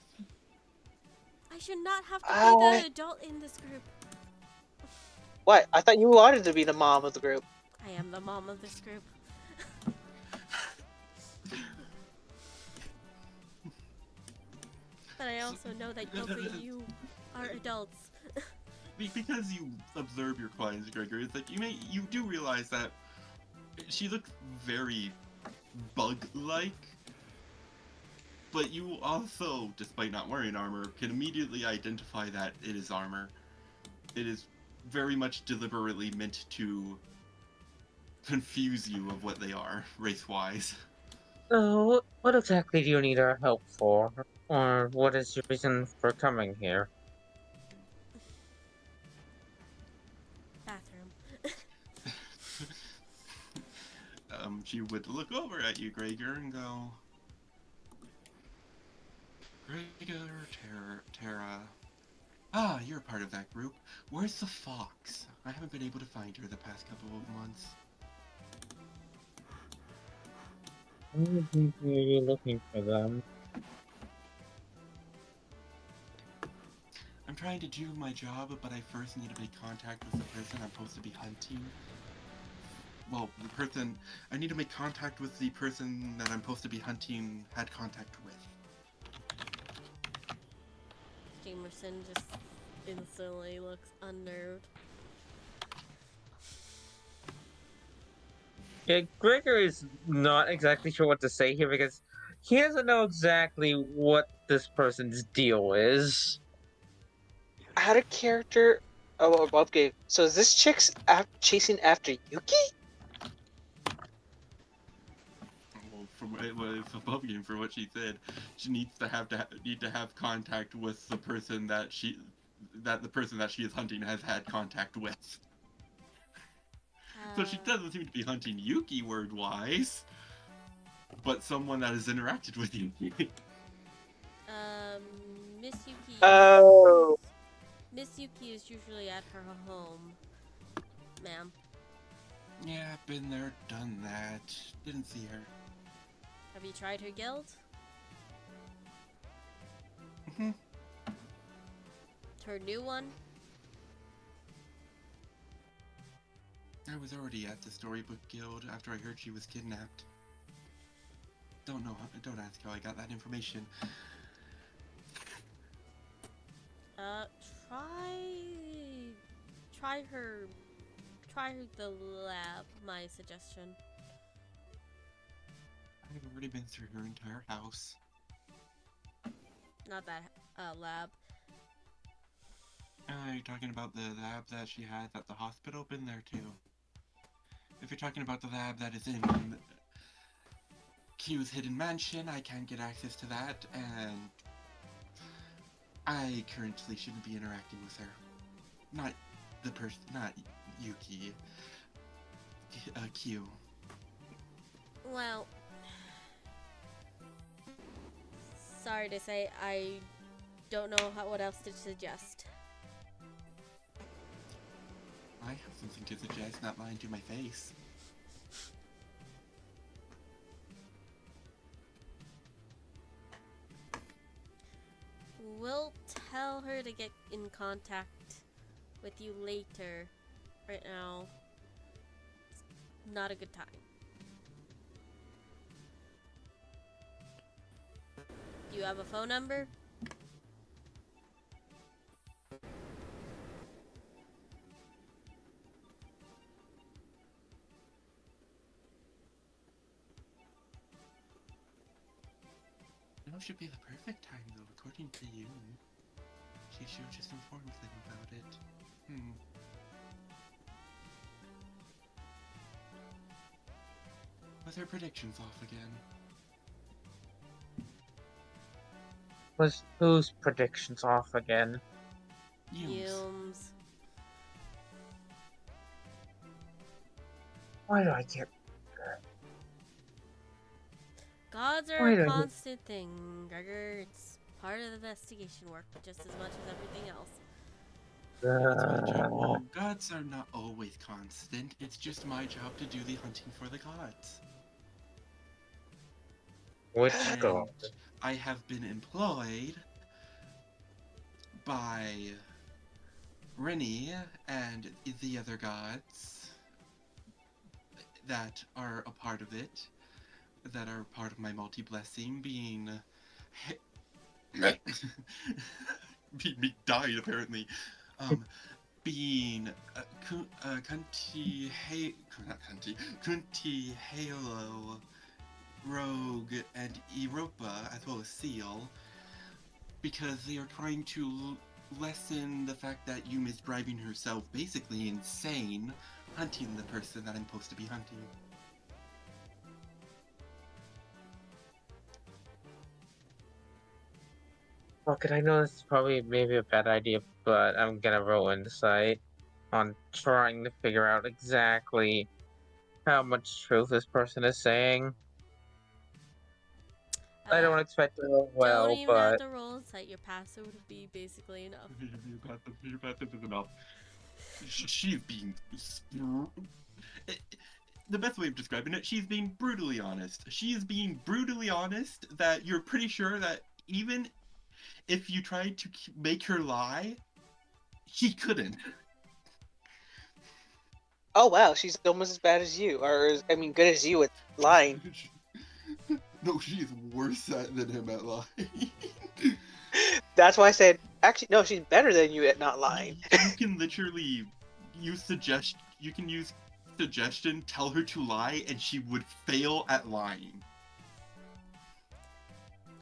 I should not have to be I- the adult in this group. What? I thought you wanted to be the mom of the group. I am the mom of this group. But I also know that both of you are adults. because you observe your clients, Gregor, it's like you do realize that she looks very bug-like, but you also, despite not wearing armor, can immediately identify that it is armor. It is very much deliberately meant to confuse you of what they are, race-wise. So, what exactly do you need our help for? Or what is your reason for coming here? Bathroom. She would look over at you, Gregor, and go, Gregor, Terra. Ah, you're part of that group. Where's the fox? I haven't been able to find her the past couple of months. I don't think you're looking for them. I'm trying to do my job, but I first need to make contact with the person I'm supposed to be hunting. Well, I need to make contact with the person that I'm supposed to be hunting had contact with. Jamerson just instantly looks unnerved. Yeah, Gregor is not exactly sure what to say here because he doesn't know exactly what this person's deal is. Out of character. Oh, okay. So is this chick's chasing after Yuki? Well, it's above game for what she said. She needs to have contact with the person that the person that she is hunting has had contact with. So she doesn't seem to be hunting Yuki word-wise, but someone that has interacted with Yuki. Miss Yuki. Oh. Miss Yuki is usually at her home, ma'am. Yeah, been there, done that. Didn't see her. Have you tried her guild? Mhm. Her new one? I was already at the Storybook Guild after I heard she was kidnapped. Don't ask how I got that information. Try the lab, my suggestion. I've already been through her entire house. Not that, lab. You're talking about the lab that she has at the hospital? Been there too. If you're talking about the lab that is in Q's hidden mansion, I can't get access to that, and I currently shouldn't be interacting with her. Not Yuki. Q. Well, sorry to say, I don't know what else to suggest. I have something to suggest, not lying to my face. We'll tell her to get in contact with you later. Right now, it's not a good time. Do you have a phone number? should be the perfect time, though, according to you. She should have just informed them about it. Was her predictions off again? Was whose predictions off again? Yumes. Why do I get? Gods are Why a do I- constant thing, Gregor. It's part of the investigation work, just as much as everything else. It's my job. Well, gods are not always constant. It's just my job to do the hunting for the gods. Which And god? I have been employed by Rennie and the other gods that are a part of it, that are part of my multi-blessing, being me died apparently. Being Kunti Halo, Rogue, and Europa, as well as Seal, because they are trying to lessen the fact that Yum is driving herself basically insane, hunting the person that I'm supposed to be hunting. Okay, I know this is probably maybe a bad idea, but I'm gonna roll insight on trying to figure out exactly how much truth this person is saying. I don't expect to roll well, Don't even have but to roll insight. Your passive would be basically enough. Your passive is enough. She's being... The best way of describing it, she's being brutally honest. She's being brutally honest that you're pretty sure that even if you tried to make her lie, she couldn't. Oh wow, she's almost as bad as you, or I mean, good as you with lying. No, she is worse than him at lying. That's why I said, actually, no, she's better than you at not lying. You can literally use suggestion, tell her to lie, and she would fail at lying.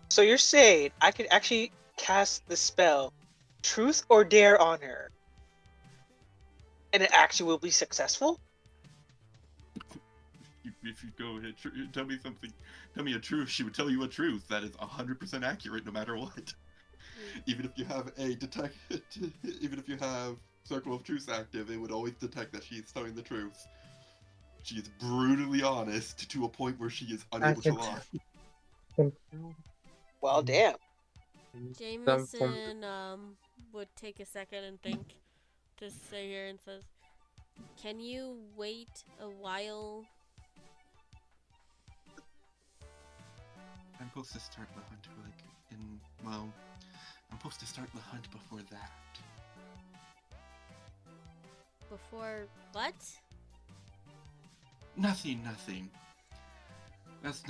So you're saying I could actually cast the spell Truth or Dare on her, and it actually will be successful? If you go ahead, tell me something, tell me a truth, she would tell you a truth that is 100% accurate no matter what. Even if you have even if you have Circle of Truth active, it would always detect that she's telling the truth. She is brutally honest to a point where she is unable to lie. Well, damn. Jameson would take a second and think to say here and says, "Can you wait a while?" I'm supposed to start the hunt I'm supposed to start the hunt before that. Before what? Nothing. That's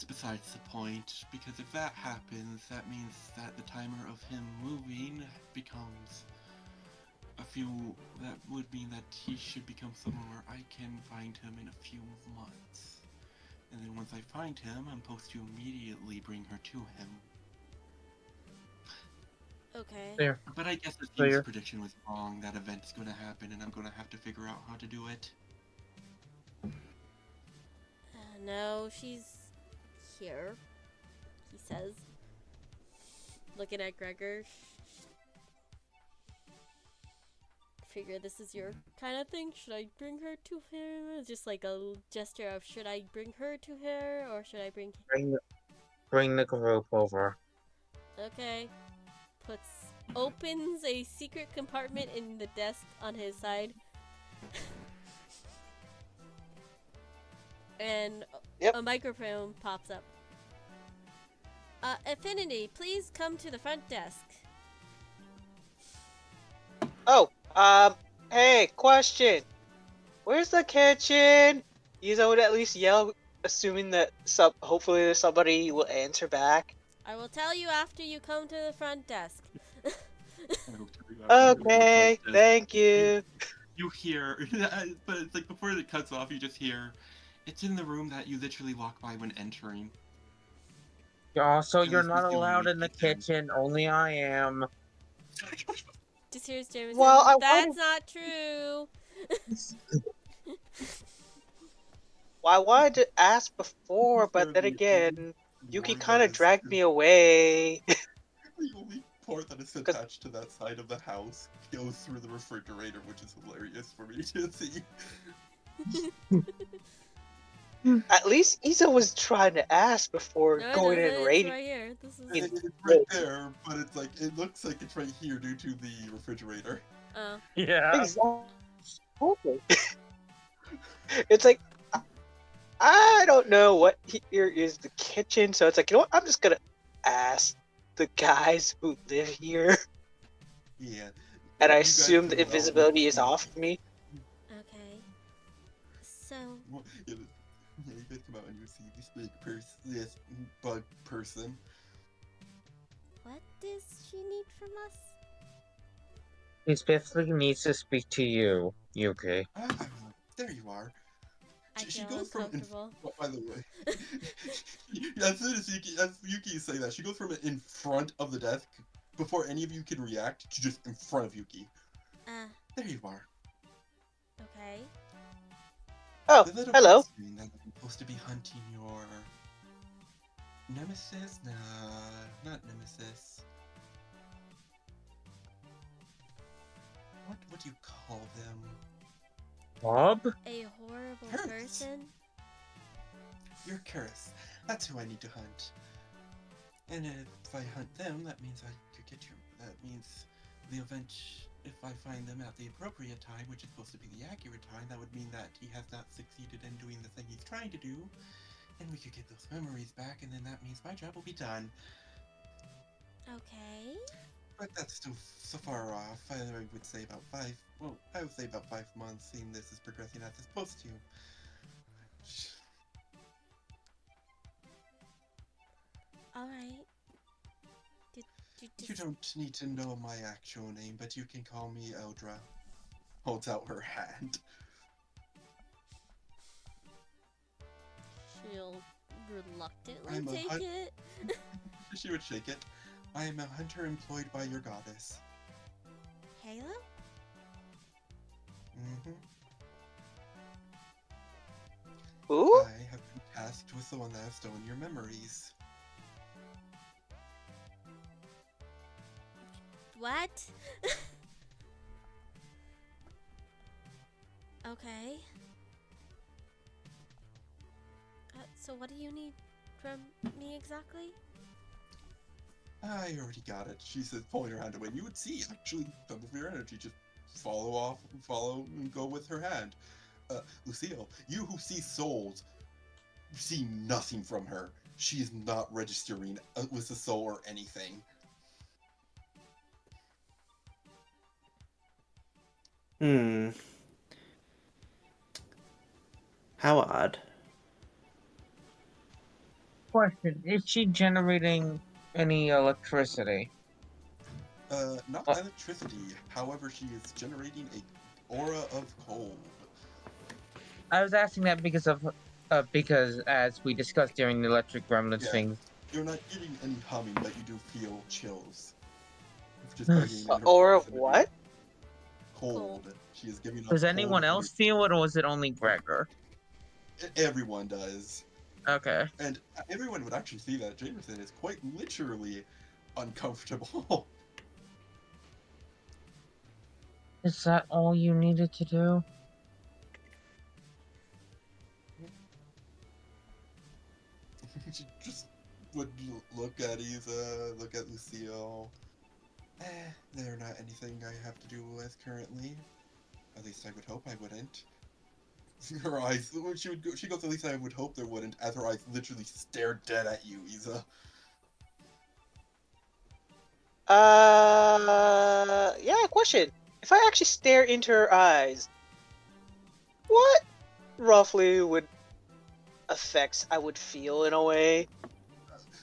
besides the point, because if that happens, that means that the timer of him moving becomes that would mean that he should become someone where I can find him in a few months. And then once I find him, I'm supposed to immediately bring her to him. Okay. there. But I guess the Fair. team's prediction was wrong. That event's going to happen, and I'm going to have to figure out how to do it. No, she's here, he says, looking at Gregor. Figure this is your kind of thing. Should I bring her to him? It's just like a gesture of, should I bring her to her, or should I bring... Bring the group over. Okay. Opens a secret compartment in the desk on his side. And Yep. a microphone pops up. Affinity, please come to the front desk. Oh, hey, question. Where's the kitchen? You would at least yell, assuming that hopefully somebody will answer back. I will tell you after you come to the front desk. Okay, thank you. You hear, but it's like before it cuts off, you just hear, it's in the room that you literally walk by when entering. Also, And you're this was not the only allowed in the weekend. kitchen. Only I am. Just here's Jameson. Well, I That's wanted- not true. Well, I wanted to ask before, but then again, Yuki kind of dragged me away. The only part that is attached to that side of the house goes through the refrigerator, which is hilarious for me to see. At least Isa was trying to ask before No, it going doesn't. in It's raiding. right here. This is. It's right there, but it's like it looks like it's right here due to the refrigerator. Oh. Yeah. Exactly. It's like I don't know what here is the kitchen, so it's like, you know what? I'm just gonna ask the guys who live here, Yeah. and I You guys assume the can well invisibility is see- off me. Okay. So. Well, yeah, you guys come out and you see this big person, this bug person. What does she need from us? He specifically needs to speak to you, Yuki. Ah, there you are. I She feel goes from in, uncomfortable. by the way, as soon as Yuki is saying that, she goes from in front of the desk before any of you can react to just in front of Yuki. There you are. Okay. Oh, The little hello. person that you're supposed to be hunting your nemesis? Nah, not nemesis. What do you call them? Bob? A horrible Hurts. person? Your Karis. That's who I need to hunt. And if I hunt them, that means I could get you. That means the event, if I find them at the appropriate time, which is supposed to be the accurate time, that would mean that he has not succeeded in doing the thing he's trying to do. And we could get those memories back, and then that means my job will be done. Okay. But that's still so far off. I would say about 5. Well, I would say about 5 months, seeing this is progressing as it's supposed to. Alright. Did you You just... don't need to know my actual name, but you can call me Eldra. Holds out her hand. She'll reluctantly I'm a take hun- it. She would shake it. I am a hunter employed by your goddess. Halo? Mm-hmm. Ooh, I have been tasked with the one that has stolen your memories. What? Okay. So what do you need from me exactly? I already got it. She says, pulling her hand away. You would see, actually, some of your energy just follow and go with her hand. Lucille, you who see souls, see nothing from her. She is not registering with the soul or anything. How odd. Question, is she generating any electricity? Not electricity. However, she is generating a aura of cold. I was asking that because as we discussed during the electric gremlins Yeah. thing, You're not getting any humming, but you do feel chills. Just by being in her aura of proximity. what? Cold. She is giving off does cold anyone else energy. feel it, or was it only Gregor? Everyone does. Okay. And everyone would actually see that Jameson is quite literally uncomfortable. Is that all you needed to do? She just would look at Isa, look at Lucille. They're not anything I have to do with currently. At least I would hope I wouldn't. Her eyes, she goes, at least I would hope there wouldn't, as her eyes literally stare dead at you, Isa. Yeah, question. If I actually stare into her eyes, what roughly would effects I would feel in a way?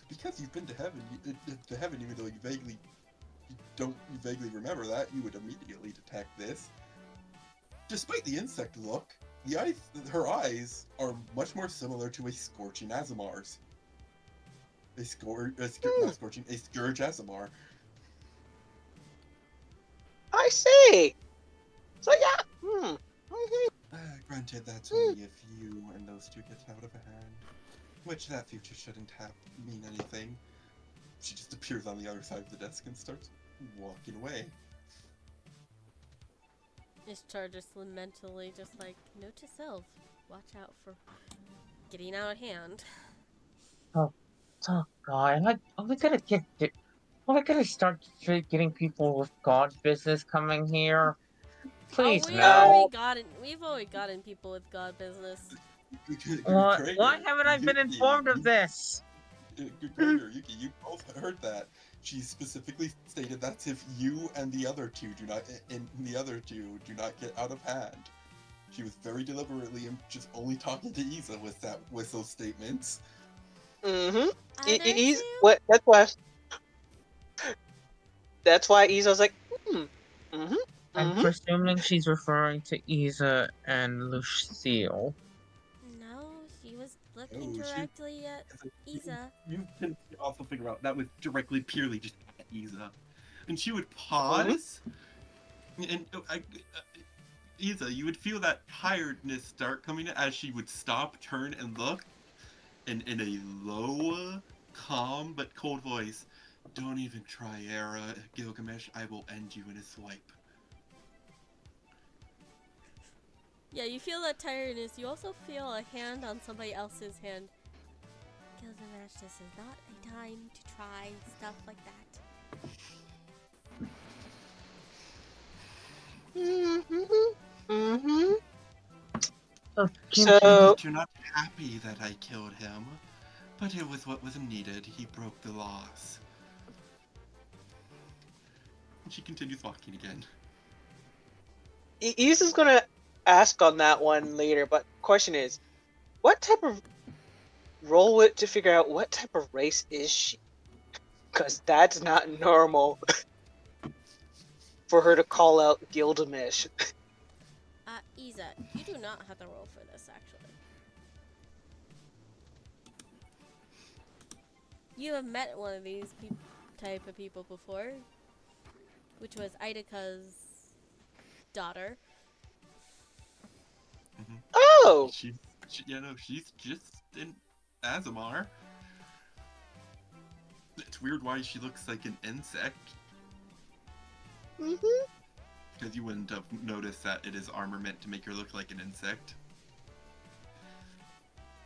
Because you've been to heaven, even though you vaguely remember that, you would immediately detect this. Despite the insect look, her eyes are much more similar to a scorching Azimar's. not scorching, a scourge Asimar. I see. So yeah. Granted, that's only if you and those two get out of hand. Which that future shouldn't mean anything. She just appears on the other side of the desk and starts walking away. Is Char just mentally just like, note to self, watch out for getting out of hand. Oh God, are we gonna start getting people with God business coming here? Please, Oh, no. we've already gotten people with God business. Why haven't I been Yuki, informed of this? Gregor, Yuki, you both heard that. She specifically stated that's if you and the other two do not get out of hand. She was very deliberately just only talking to Isa with those statements. Mm-hmm. Other two? What? That's why Izo's like, I'm presuming she's referring to Isa and Lucille. No, she was looking Oh, directly at Isa. You can also figure out that was directly, purely just at Isa. And she would pause, and Isa, you would feel that tiredness start coming in as she would stop, turn, and look, and in a low, calm, but cold voice, "Don't even try, Era, Gilgamesh, I will end you in a swipe." Yeah, you feel that tiredness. You also feel a hand on somebody else's hand. Gilgamesh, this is not a time to try stuff like that. So You're not happy that I killed him, but it was what was needed. He broke the laws. And she continues walking again. Iza's gonna ask on that one later, but question is, what type of roll it to figure out what type of race is she? Because that's not normal for her to call out Gilgamesh. Isa, you do not have to roll for this, actually. You have met one of these type of people before, which was Idika's daughter. Mm-hmm. Oh! She's just in Asimar. It's weird why she looks like an insect. Mm-hmm. Because you wouldn't have noticed that it is armor meant to make her look like an insect.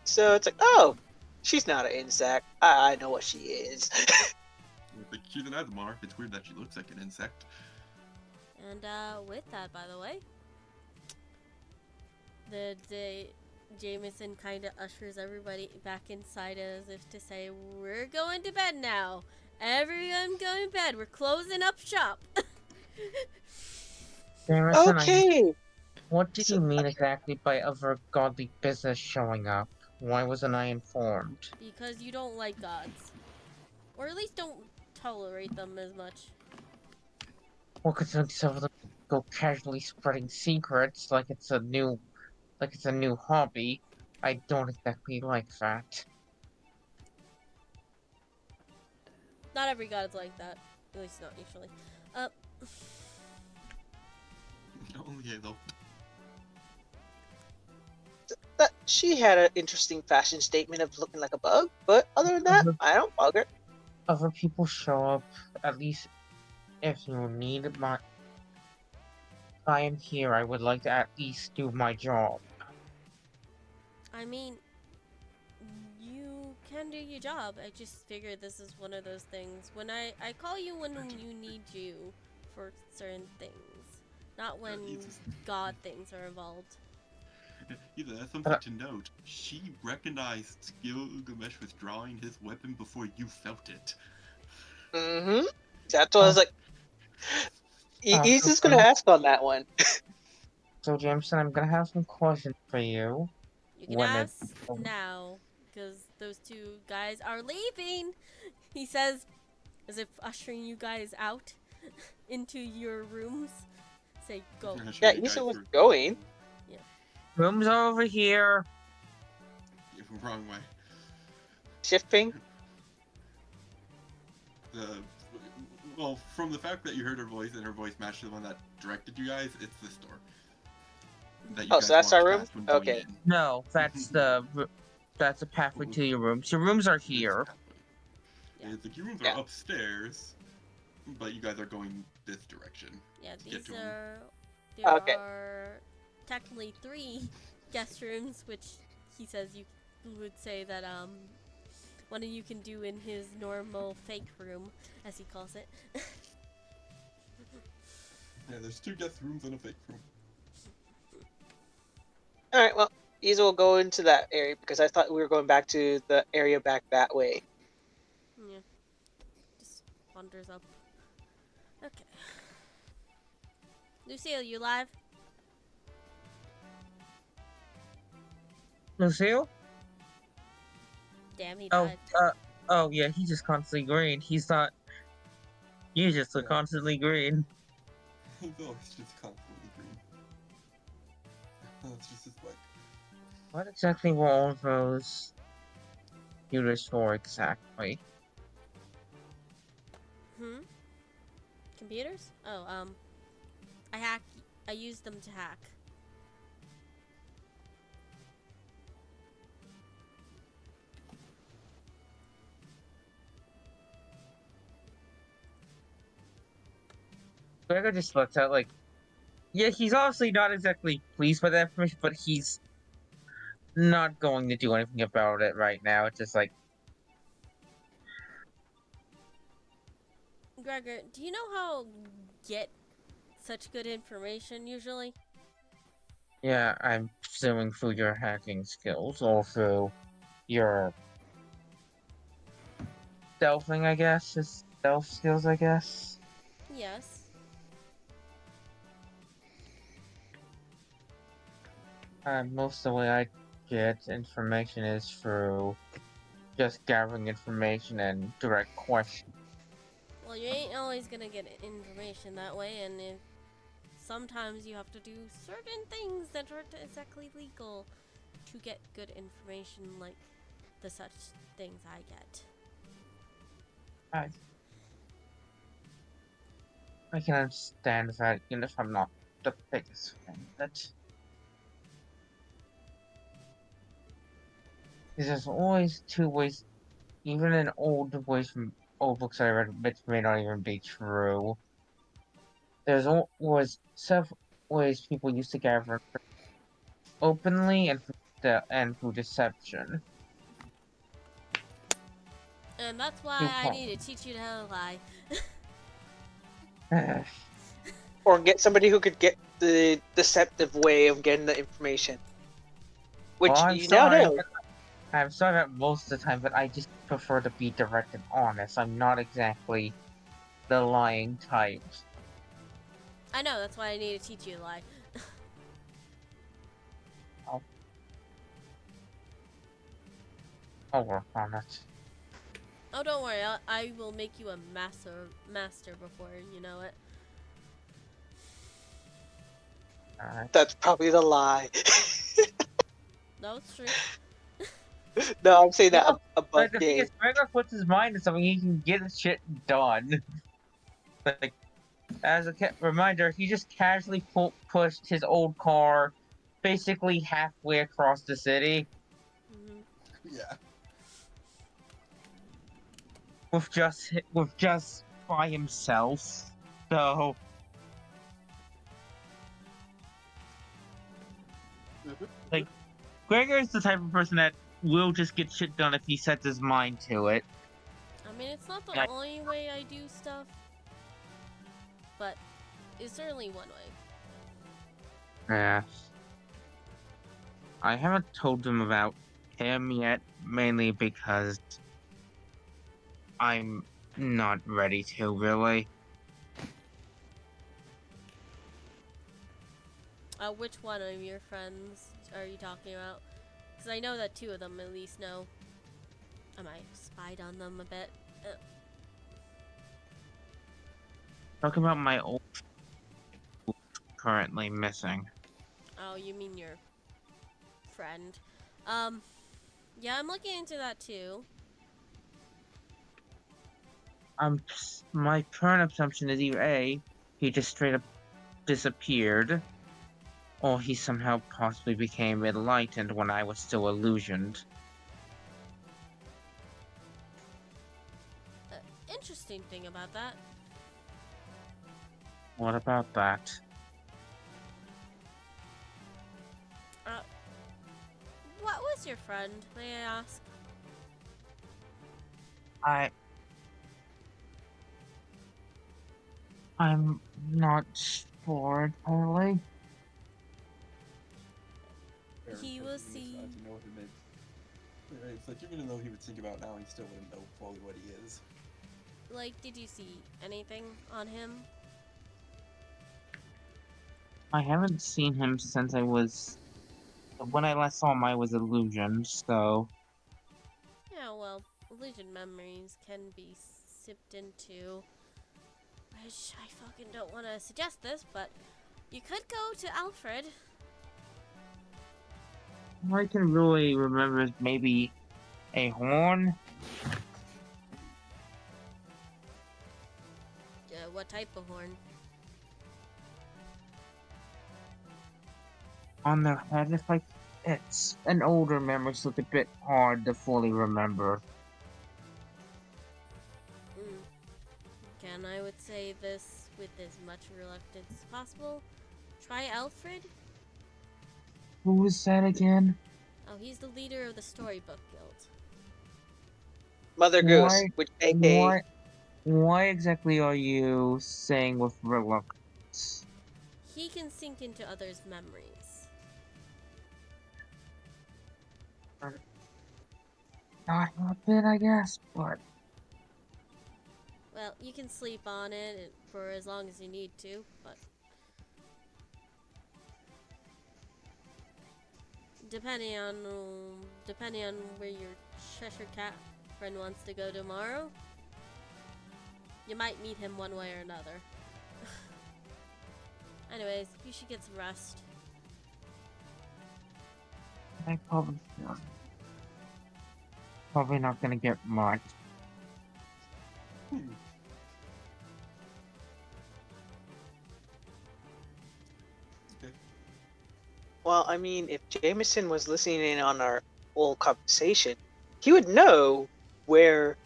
So it's like, oh, she's not an insect. I know what she is. Like, she's an Asimar. It's weird that she looks like an insect. And with that, by the way, Jameson kind of ushers everybody back inside as if to say, we're going to bed now. Everyone going to bed. We're closing up shop. Jameson, Okay. what did you mean exactly by other godly business showing up? Why wasn't I informed? Because you don't like gods. Or at least don't tolerate them as much. Well, considering some of them go casually spreading secrets like it's a new hobby, I don't exactly like that. Not every god is like that. At least not usually. Only Halo. That she had an interesting fashion statement of looking like a bug, but other than that, I don't bug her. Other people show up, at least if you need my... If I am here, I would like to at least do my job. I mean, you can do your job. I just figured this is one of those things. When I call you when you need you for certain things. Not when god things are involved. Either that's something to note. She recognized Gilgamesh was drawing his weapon before you felt it. Mm-hmm. That's what I was like. Isa's gonna ask on that one. So, Jameson, I'm gonna have some questions for you. You can ask now, because those two guys are leaving. He says, as if ushering you guys out into your rooms. Say, go. Yeah, Isa was going. Rooms are over here. Wrong way. Shifting. The well, from the fact that you heard her voice and her voice matched the one that directed you guys, it's this door that you Oh, guys so that's our walked room? past when going Okay. in. No, that's a pathway to your rooms. Your rooms are This here. pathway. Yeah. It's like your rooms Yeah. are upstairs, but you guys are going this direction. Yeah, to get these to 'em. are. There Okay. are technically 3 guest rooms, which he says you would say that one of you can do in his normal fake room, as he calls it. Yeah, there's 2 guest rooms and a fake room. Alright, well, Isa will go into that area because I thought we were going back to the area back that way. Yeah. Just wanders up. Okay. Lucille, you live? Lucille? Damn, he Oh, died. oh yeah, he's just constantly green. He's not. You just look Yeah. constantly green. It's always just constantly green. It's just like What exactly were all those units for exactly? Computers? Oh, I used them to hack. Gregor just looks out like, yeah, he's obviously not exactly pleased by that information, but he's not going to do anything about it right now. It's just like, Gregor, do you know how get such good information usually? yeah, I'm presuming through your hacking skills or through your stealthing, I guess, just stealth skills, I guess. Yes. Most of the way I get information is through just gathering information and direct questions. Well, you ain't always gonna get information that way, and sometimes you have to do certain things that aren't exactly legal to get good information, like the such things I get. I can understand that, even if I'm not the biggest fan of it. There's always 2 ways, even in old ways from old books I read, which may not even be true. There's always several ways people used to gather openly and through deception. And that's why Good I call. need to teach you how to lie. Or get somebody who could get the deceptive way of getting the information. Which Well, I'm you now sorry, know. but I'm sorry that most of the time, but I just prefer to be direct and honest. I'm not exactly the lying type. I know, that's why I need to teach you to lie. I'll work on it. Oh, don't worry, I will make you a master before you know it. Alright. That's probably the lie. No, it's true. No, I'm saying that No, above But the thing game. is, Gregor puts his mind to something, he can get his shit done. Like, as a reminder, he just casually pushed his old car basically halfway across the city Mhm. yeah. with just by himself. So Gregor is the type of person that will just get shit done if he sets his mind to it. I mean, it's not the Like- only way I do stuff, but it's certainly one way. Yeah. I haven't told him about him yet, mainly because I'm not ready to, really. Which one of your friends are you talking about? Because I know that 2 of them at least know. I might have spied on them a bit. Talking about my old currently missing. Oh, you mean your friend. Yeah, I'm looking into that too. My current assumption is either A, he just straight up disappeared, or he somehow possibly became enlightened when I was still illusioned. Interesting thing about that. What about that? What was your friend, may I ask? I'm not sure entirely. He will see. To know what it meant. It's like even though he would think about now, he still wouldn't know fully what he is. Like, did you see anything on him? I haven't seen him since I was. When I last saw him, I was illusioned, so. Yeah, well, illusion memories can be sipped into. Which I fucking don't want to suggest this, but you could go to Alfred. All I can really remember is maybe a horn. What type of horn? On their head. It's an older memory, so it's a bit hard to fully remember. Again, I would say this with as much reluctance as possible. Try Alfred. Who was that again? Oh, he's the leader of the Storybook Guild. Mother Goose, which aka Why exactly are you saying with reluctance? He can sink into others' memories. Not a bit, I guess, but Well, you can sleep on it for as long as you need to, but depending on where your Cheshire Cat friend wants to go tomorrow, you might meet him one way or another. Anyways, you should get some rest. I probably not gonna get much. Okay. well, I mean, if Jameson was listening in on our whole conversation, he would know where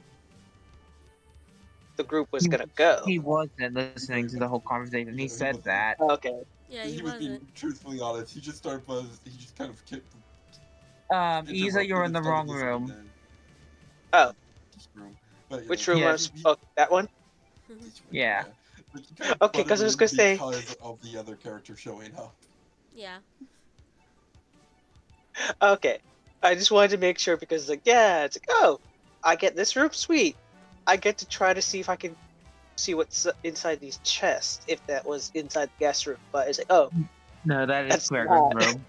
the group was gonna go. He wasn't listening to the whole conversation. He said that. Okay. Yeah, he he was being wasn't. truthfully honest. He just started buzzed. He just kind of kicked. Isa, you're in the wrong room. Oh, Room. But, which know, room Yeah, was? Oh, that one. Yeah. But he kind of Okay, 'cause I was gonna say- because of the other character showing up. Yeah. Okay. I just wanted to make sure because, like, yeah, it's like, oh, I get this room, sweet. I get to try to see if I can see what's inside these chests, if that was inside the guest room. But it's like, oh, No, that is That's Claire's not- room.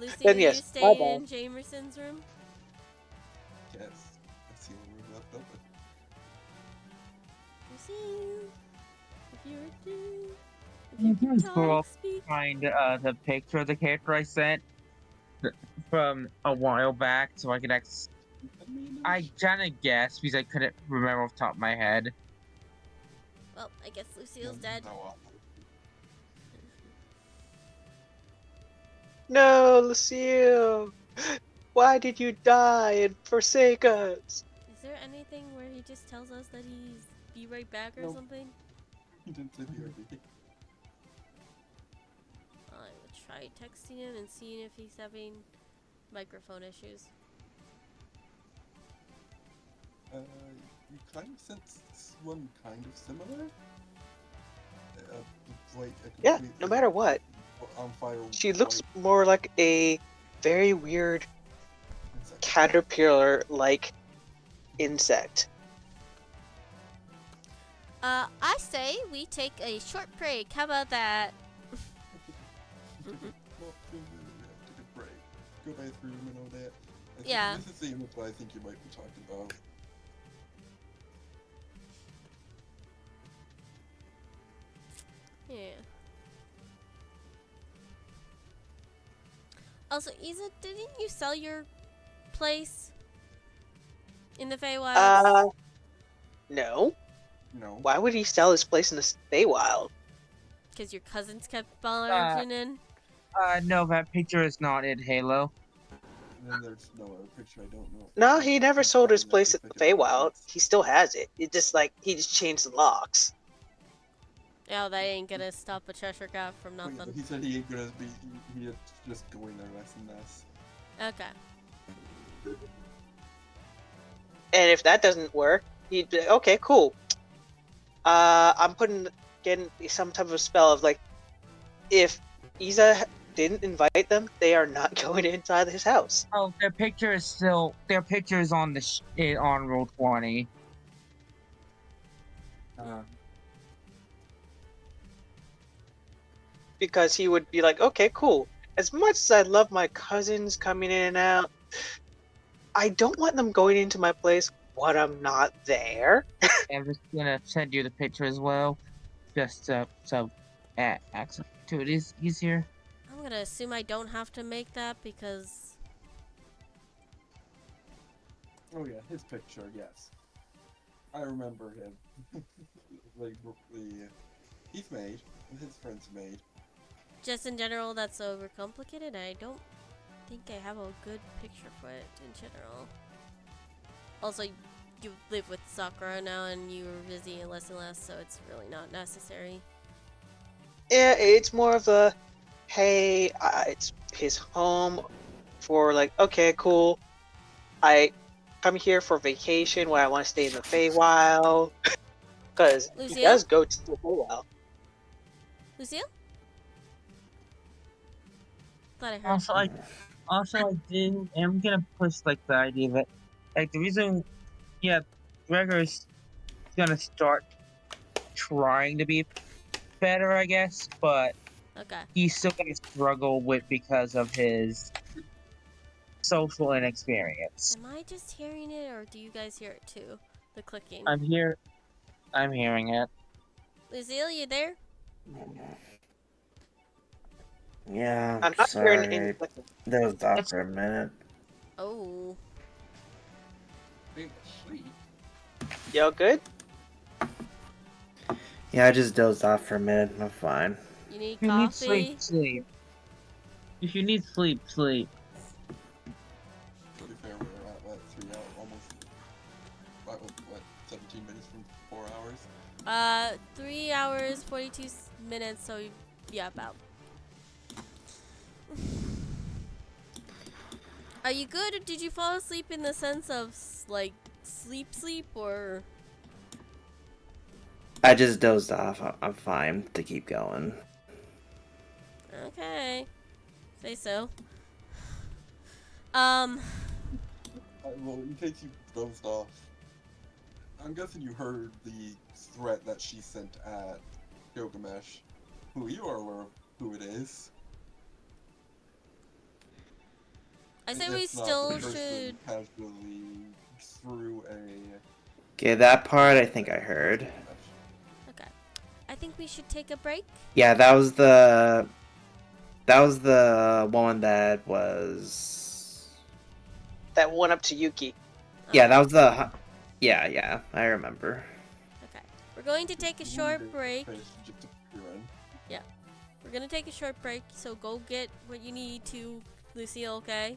Lucy, Then are yes, you my staying bad. in Jamerson's room? Yes, that's the only room left open. Lucy, if you were to, if You you can could scroll talk, speak. Find the picture of the character I sent from a while back, so I could I kind of guessed because I couldn't remember off the top of my head. Well, I guess Lucille's dead. no, Lucille, why did you die and forsake us? Is there anything where he just tells us that he's be right back or Nope. something? He didn't say BRB. I would try texting him and seeing if he's having microphone issues. You kind of sense one kind of similar. Like a Yeah, complete, no matter what. On fire. She looks white more like a very weird insect. caterpillar-like insect. I say we take a short break. How about that? Well, take a break. Go bathroom and all that. I think Yeah. This is the image I think you might be talking about. Yeah. Also, Isa, didn't you sell your place in the Feywild? No. No. Why would he sell his place in the Feywild? Because your cousins kept barging in? No, that picture is not in Halo. And then there's no other picture. I don't know. No, he never sold his Finding that place at looks the like a Feywild. place. He still has it. It just like he just changed the locks. Yeah, that ain't gonna stop a Cheshire Cat from Wait, nothing. He said he ain't gonna be. He is just going there less and less. Okay. And if that doesn't work, he'd be okay, cool. I'm getting some type of spell of like, if Isa didn't invite them, they are not going inside his house. Oh, their picture is on the on Roll 20. Because he would be like, okay, cool. As much as I love my cousins coming in and out, I don't want them going into my place when I'm not there. I'm just gonna send you the picture as well, just so access to it is easier. I'm gonna assume I don't have to make that because... Oh yeah, his picture. Yes, I remember him. Like he's made. His friends made. Just in general, that's overcomplicated. I don't think I have a good picture for it in general. Also, you live with Sakura now and you're busy less and less, so it's really not necessary. Yeah, it's more of a, hey, it's his home for like, okay, cool. I come here for vacation when I want to stay in the Feywild. Because he Lucille? does go to the Feywild. Lucille? Thought I heard. Also, I'm gonna push like the idea that like the reason, yeah, Gregor's gonna start trying to be better, I guess, but Okay. he's still gonna struggle with because of his social inexperience. Am I just hearing it, or do you guys hear it too? The clicking. I'm hearing it. Lucille, you there? Yeah, I'm not hearing any sorry. clicking. Dozed off for a minute. Oh. Being asleep. Yo, good? Yeah, I just dozed off for a minute. I'm fine. You need If you need coffee? sleep. If you need sleep. To be fair, we're at what 3 hours, almost. What 17 minutes from 4 hours. 3 hours, 42 minutes, so yeah, about. Are you good, or did you fall asleep in the sense of, like, sleep, or? I just dozed off. I'm fine to keep going. Okay. Say so. Well, in case you dozed off, I'm guessing you heard the threat that she sent at Gilgamesh. Who you are aware of who it is. I say If we not, still the person should. casually threw a. Okay, that part I think I heard. Okay. I think we should take a break. Yeah, that was the one that was. That went up to Yuki. Yeah, that was the. Yeah, I remember. Okay. We're going to take a short break. Just appearing. We're gonna take a short break, so go get what you need to, Lucille, okay?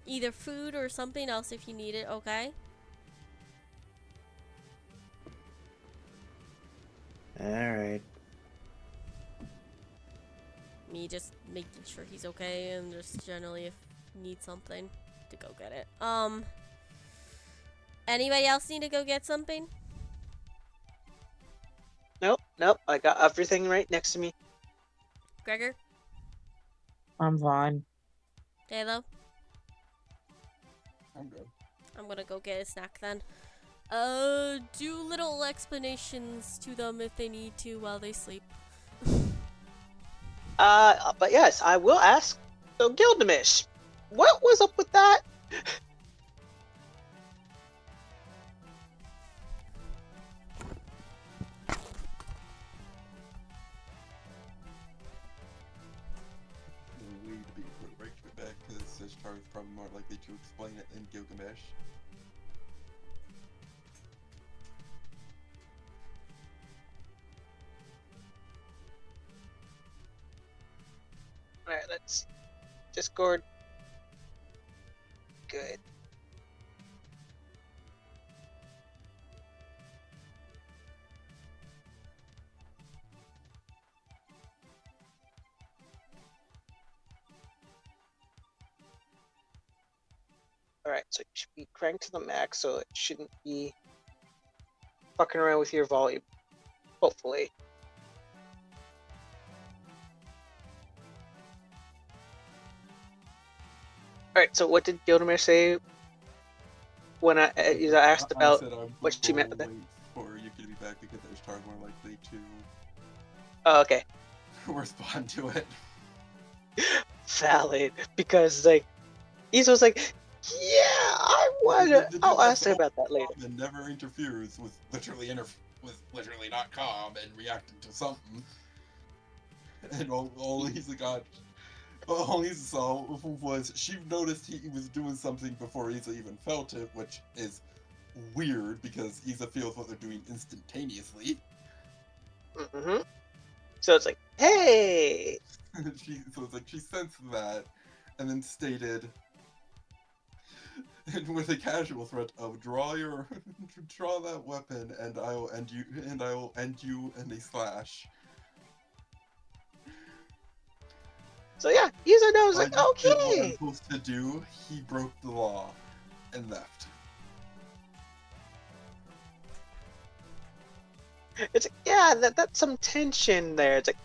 Either food or something else if you need it, okay? Alright. Me just making sure he's okay, and just generally if you need something to go get it. Anybody else need to go get something? Nope, I got everything right next to me. Gregor? I'm fine. Halo? I'm good. I'm gonna go get a snack then. Do little explanations to them if they need to while they sleep. But yes, I will ask. So Gilgamesh, what was up with that? We need to be put right back to the Ishtar is probably more likely to explain it than Gilgamesh. Alright, let's see. Discord. Good. Alright, so it should be cranked to the max, so it shouldn't be fucking around with your volume. Hopefully. Alright, so what did Gilgamesh say when I asked about I said I what she meant with will that? wait for Yuki to be back because Ishtar is more likely to Oh, okay. respond to it. Valid. Because, like, Issa was like, yeah, I wanna. I'll ask her about that later. And never interferes with literally not calm and reacting to something. And all Issa saw was she noticed he was doing something before Issa even felt it, which is weird because Issa feels what they're doing instantaneously. Mm-hmm. So it's like, hey. So it's like she sensed that, and then stated, and with a casual threat of draw that weapon, and I will end you in a slash. So yeah, Issa knows, like, I did what I'm okay. supposed to do. He broke the law and left. It's like, yeah, that's some tension there. It's like,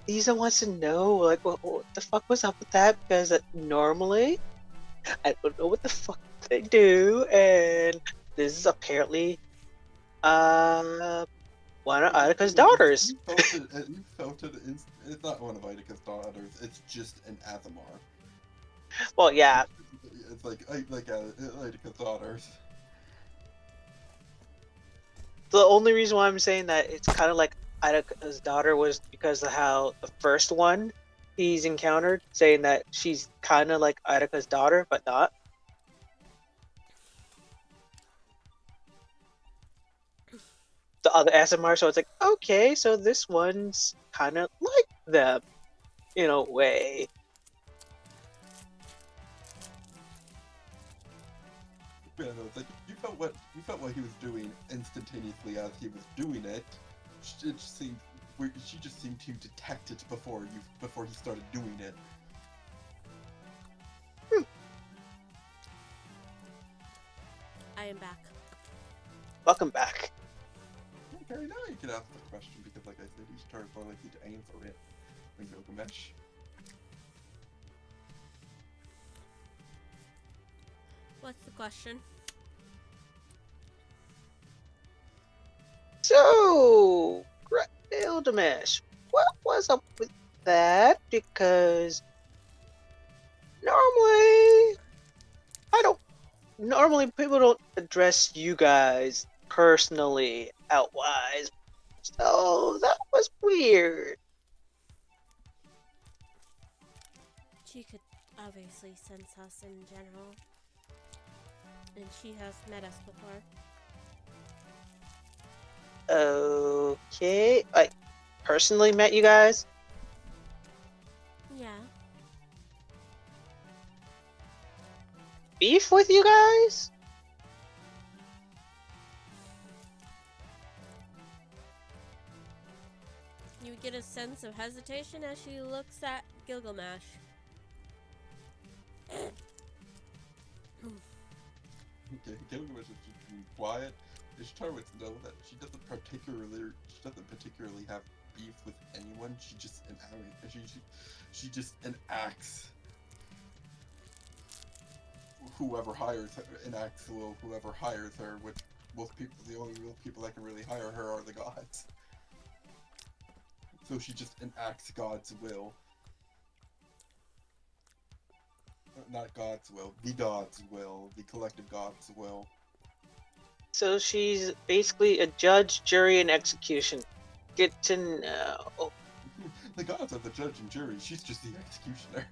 Issa wants to know, like, what the fuck was up with that? Because normally, I don't know what the fuck they do, and this is apparently, one of Attica's daughters. You felt it. It's not one of Idaca's daughters. It's just an Azamar. Well, yeah, It's like Idaca's daughters. the only reason why I'm saying that it's kind of like Attica's daughter was because of how the first one he's encountered, saying that she's kind of like Attica's daughter, but not. The other SMR, so it's like, okay, so this one's kind of like them in a way. Yeah, no, it's like you felt what he was doing instantaneously as he was doing it. It just seemed she just seemed to detect it before he started doing it. I am back. Welcome back. Okay, now you can ask the question because, like I said, Ishtar is more likely to answer it than Gilgamesh. What's the question? So, Gilgamesh, what was up with that? Because normally people don't address you guys personally outwise. So that was weird. She could obviously sense us in general. And she has met us before. Okay, like personally met you guys? Yeah. Beef with you guys? You get a sense of hesitation as she looks at Gilgamesh. Okay, Gilgamesh is just being quiet. Ishtar would know that she doesn't particularly have beef with anyone. She just enacts whoever hires her, which the only real people that can really hire her are the gods. So she just enacts God's will. Not God's will, the collective God's will. So she's basically a judge, jury, and execution. Good to know. The gods are the judge and jury, she's just the executioner.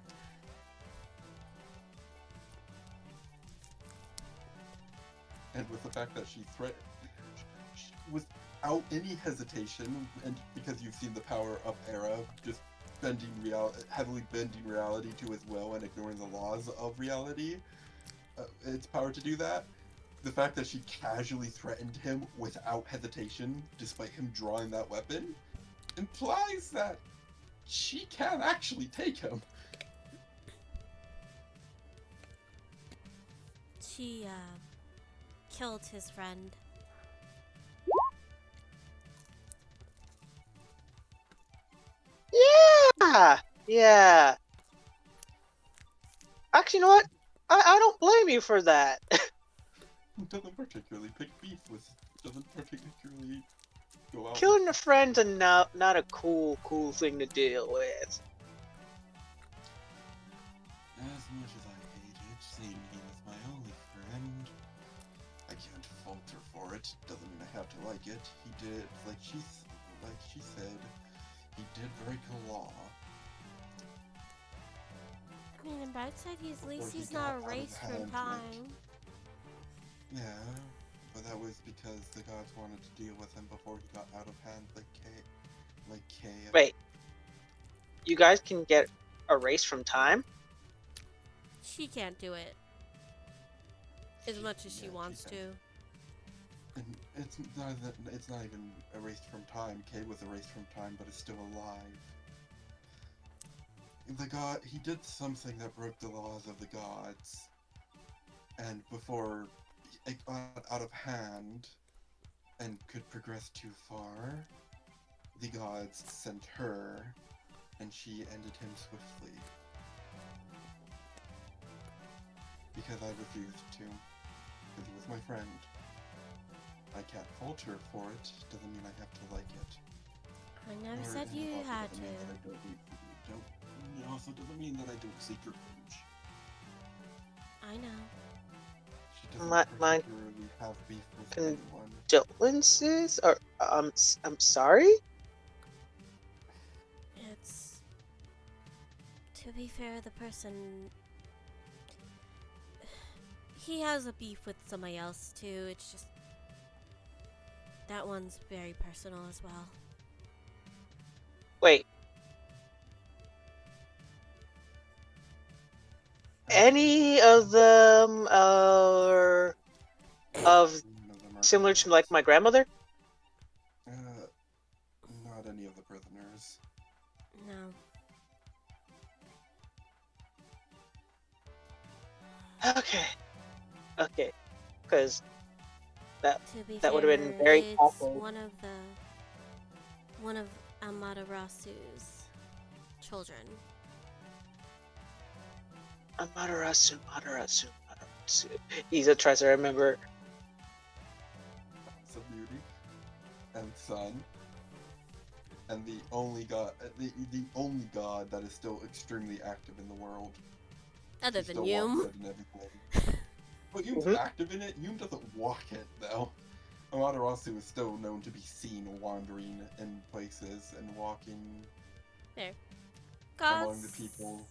and with the fact that she without any hesitation, and because you've seen the power up era, just heavily bending reality to his will and ignoring the laws of reality, its power to do that. The fact that she casually threatened him without hesitation, despite him drawing that weapon, implies that she can actually take him. She, killed his friend. Yeah. Actually, you know what? I don't blame you for that. Doesn't particularly pick beef with. Doesn't particularly go out. Killing a friend's not a cool thing to deal with. As much as I hated seeing he was my only friend, I can't falter for it. Doesn't mean I have to like it. He did, like she said, he did break a law. I mean, in Brightside, at least he he's got not out of erased from hand, time. Yeah, but that was because the gods wanted to deal with him before he got out of hand, like Kay. Wait, you guys can get erased from time? She can't do it. As much as she wants to. And it's not even erased from time. Kay was erased from time, but is still alive. He did something that broke the laws of the gods, and before it got out of hand and could progress too far, the gods sent her, and she ended him swiftly. Because I refused to, because he was my friend. I can't falter for it, doesn't mean I have to like it. I never Nor- said and it you also had doesn't mean to. that I it also doesn't mean that I don't seek revenge. I know. She doesn't My particularly have beef with Con- anyone. Condolences? Or I'm sorry. It's... To be fair, the person... He has a beef with somebody else, too. It's just... That one's very personal as well. Wait. Any of them are of None of them are similar to prisoners. like my grandmother? Not any of the prisoners. No. Okay, because To be That fair, would've been very it's awful. one of Amaterasu's children. Amaterasu. Iza tries to remember. Son of Beauty and Sun, and the only god that is still extremely active in the world. Other He than still walks Yum. it and everything. But Yum's Mhm. active in it. Yum doesn't walk it though. Amaterasu is still known to be seen wandering in places and walking among the people.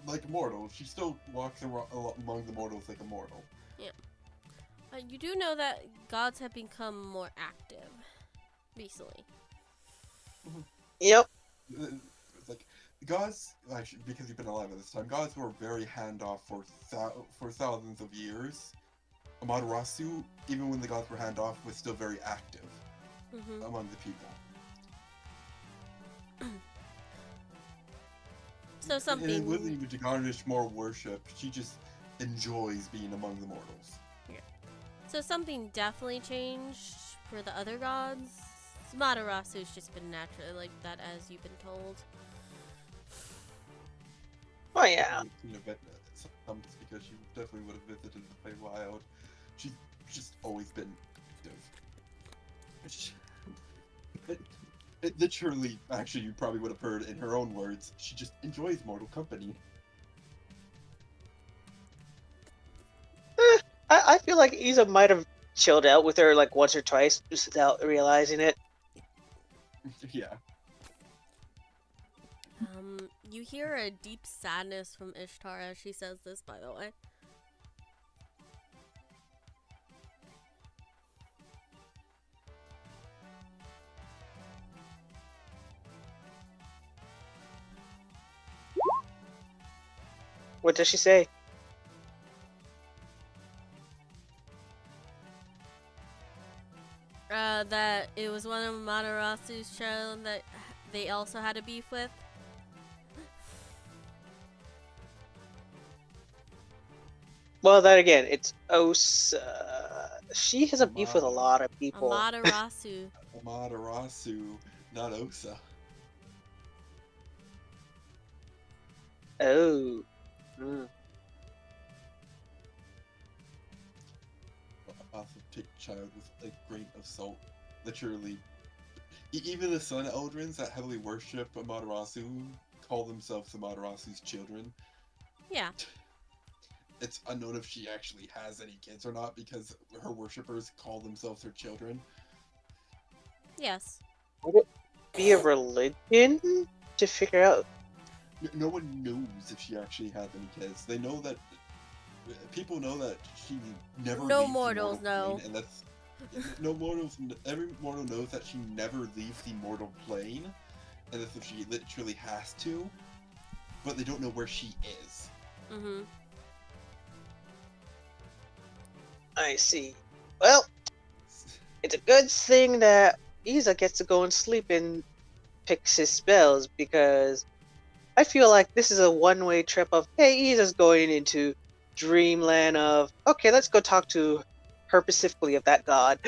Like a mortal. She still walks among the mortals like a mortal. You do know that gods have become more active recently. Yep. It's like gods, actually, because you've been alive at this time, gods were very handoff for thousands of years. Amaterasu, even when the gods were handoff, was still very active Mm-hmm. among the people. So And it something. wasn't even to garnish more worship. She just enjoys being among the mortals. So something definitely changed for the other gods. Amaterasu's just been naturally like that, as you've been told. Oh yeah. Some just because she definitely would have visited the Feywild. She's just always been active. It literally, actually, you probably would have heard in her own words, she just enjoys mortal company. I feel like Iza might have chilled out with her like once or twice just without realizing it. Yeah. You hear a deep sadness from Ishtar as she says this, by the way. What does she say? That it was one of Amaterasu's children that they also had a beef with. Well, then again, it's Osa. She has a beef with a lot of people. Amaterasu. Amaterasu, not Osa. Oh. Mm. Also, take child with a grain of salt. Literally, even the Sun Eldrins that heavily worship Amaterasu call themselves Amaterasu's children. Yeah. It's unknown if she actually has any kids or not because her worshippers call themselves her children. Yes. Would it be a religion to figure out? No one knows if she actually has any kids. They know that people know that she never No leaves mortals the mortal know. plane, and that's no mortals. Every mortal knows that she never leaves the mortal plane, and that's if she literally has to. But they don't know where she is. Mm-hmm. I see. Well, it's a good thing that Isa gets to go and sleep and picks his spells because I feel like this is a one-way trip of, hey, Isa's going into dreamland of, okay, let's go talk to her specifically of that god.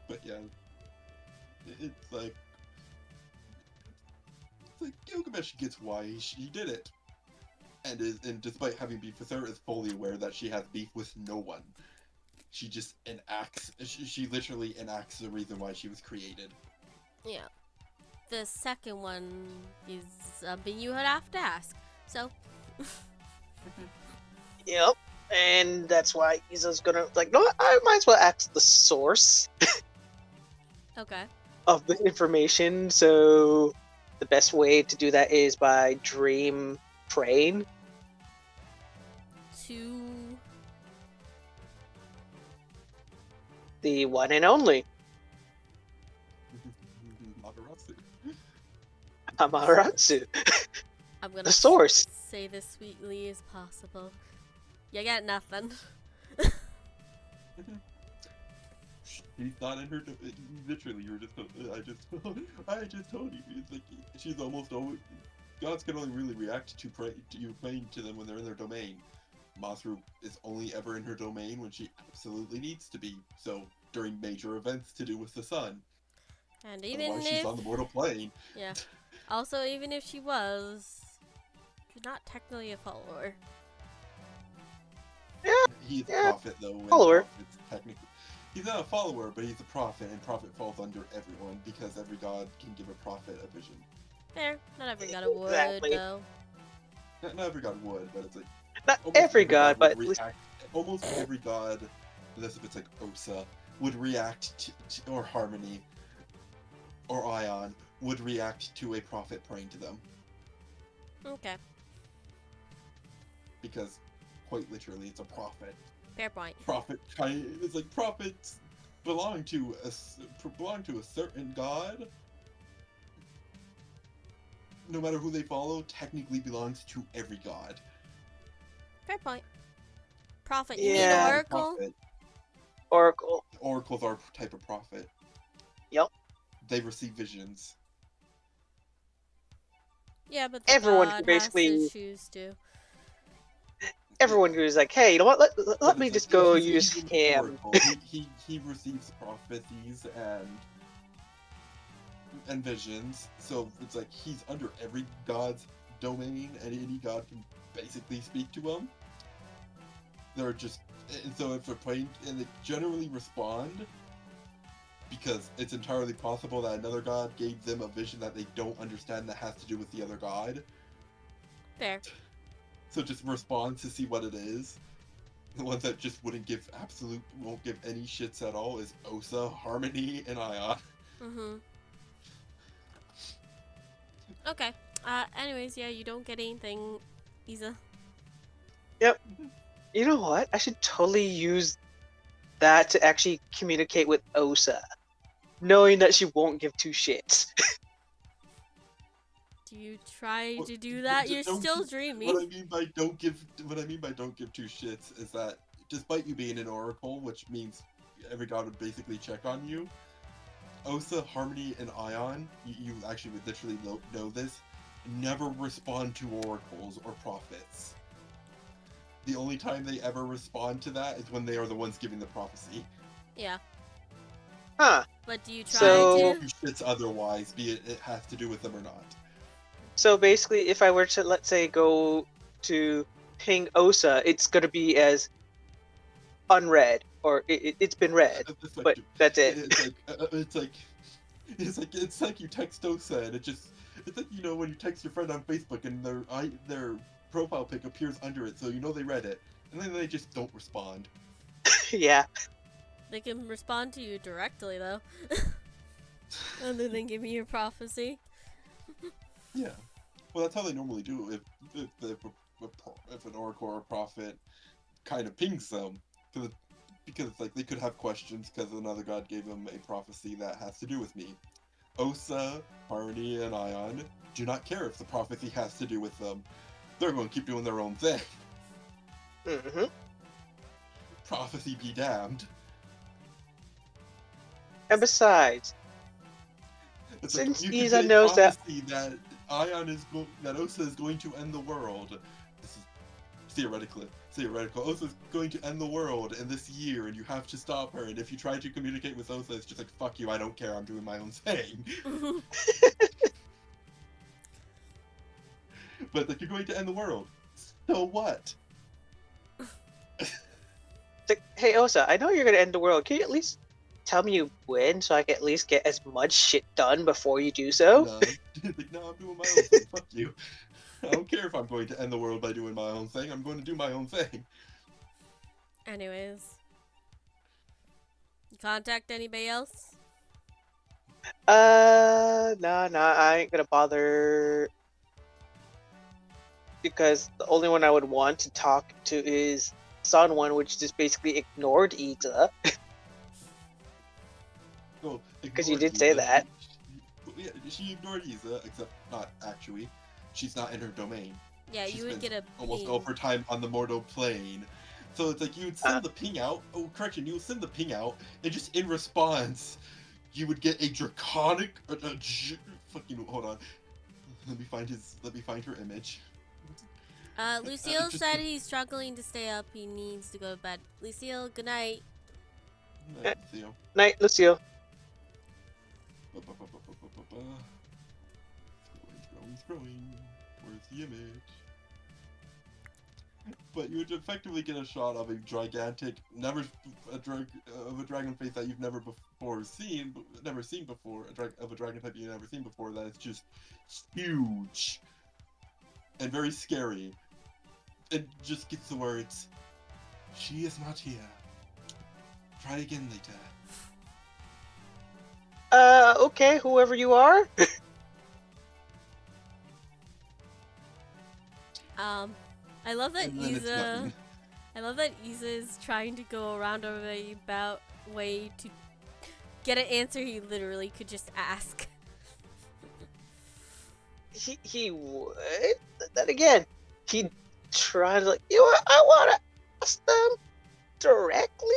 But yeah, it's like Gilgamesh gets why she did it, and despite having beef with her, is fully aware that she has beef with no one. She just enacts. She literally enacts the reason why she was created. Yeah. The second one is something you would have to ask. So. Yep. And that's why Isa's gonna, like, no, I might as well ask the source Okay. of the information. So the best way to do that is by dream praying. To. The one and only Amaterasu. Amaterasu. I'm gonna The source. say this sweetly as possible. You get nothing. She's not in her. Literally, you were just. I just told you. It's like she's almost always. Gods can only really react to you praying to them when they're in their domain. Masru is only ever in her domain when she absolutely needs to be. So during major events to do with the sun. And even Otherwise, if she's on the mortal plane. yeah, also even if she was, she's not technically a follower. He's a Yeah, prophet though. And follower. prophets technically. He's not a follower, but he's a prophet, and prophet falls under everyone because every god can give a prophet a vision. Fair. Not every god would Exactly. though. Not every god would, but it's like Not almost every god, would but at least react. Almost every god, unless if it's like Osa, would react to, or Harmony, or Ion would react to a prophet praying to them Okay. because, quite literally, it's a prophet. Fair point. Prophet it's like prophets belong to a certain god. No matter who they follow, technically belongs to every god. Fair point. Prophet. You Yeah. mean Oracle? Prophet. Oracle. Oracles are a type of prophet. Yep. They receive visions. Yeah, but the Everyone god who basically, has to choose to. everyone who's like, hey, you know what? Let But me it's just like, go he's use an him. oracle. He receives prophecies and visions. So it's like he's under every god's domain, and any god can basically speak to him. They're just, and so if they're playing, and they generally respond because it's entirely possible that another god gave them a vision that they don't understand that has to do with the other god. Fair. So just respond to see what it is. The ones that just won't give any shits at all is Osa, Harmony, and Ion. Mm-hmm. Okay. Anyways, yeah, you don't get anything, Isa. You know what? I should totally use that to actually communicate with Osa, knowing that she won't give two shits. Do you try What- to do that? what- You're don't still give- dreaming. What I mean by don't give two shits is that despite you being an oracle, which means every god would basically check on you, Osa, Harmony, and Ion, you actually would literally know this, never respond to oracles or prophets. The only time they ever respond to that is when they are the ones giving the prophecy. Yeah. Huh. But do you try So- to? Two shits otherwise, be it has to do with them or not. So basically, if I were to, let's say, go to ping Osa, it's going to be as unread, or it's been read, It's like, but that's it. It's like you text Osa and it's like, you know, when you text your friend on Facebook and their profile pic appears under it, so you know they read it, and then they just don't respond. Yeah. They can respond to you directly though. Other than giving you a prophecy. Yeah. Well, that's how they normally do if an oracle or a prophet kind of pings them, because like they could have questions because another god gave them a prophecy that has to do with me. Osa, Harmony, and Ion do not care if the prophecy has to do with them. They're going to keep doing their own thing. Mm-hmm. Prophecy be damned. And besides, It's Since you can Isa say knows that- prophecy that that Osa is going to end the world. This is theoretical. Osa is going to end the world in this year, and you have to stop her. And if you try to communicate with Osa, it's just like, fuck you, I don't care, I'm doing my own thing. But like, you're going to end the world. So what? it's like, hey Osa, I know you're going to end the world. Can you at least tell me you win so I can at least get as much shit done before you do so? No, like, no, I'm doing my own thing. Fuck you. I don't care if I'm going to end the world by doing my own thing. I'm going to do my own thing. Anyways. You contact anybody else? Nah, I ain't gonna bother. Because the only one I would want to talk to is Son One, which just basically ignored Ita. Well, 'Cause you ignored did say Isa. that. She ignored Isa, except not actually. She's not in her domain. Yeah, She you would spends get a almost ping. all of her time on the mortal plane. So it's like you would send the ping out. Oh, correction, you would send the ping out, and just in response, you would get a draconic. Fucking hold on. Let me find her image. Lucille just- said he's struggling to stay up. He needs to go to bed. Lucille, good night. Theo. Night, Lucio. Scrolling. Where's the image? But you would effectively get a shot of a gigantic, a dragon face that you've never seen before, of a dragon type you've never seen before. That is just huge and very scary. It just gets the words, "She is not here. Try again later." Okay, whoever you are. I love that And then it's Isa. nothing. I love that Isa is trying to go around a way to get an answer he literally could just ask. He would. Then again, he tried to, like, you know what? I want to ask them directly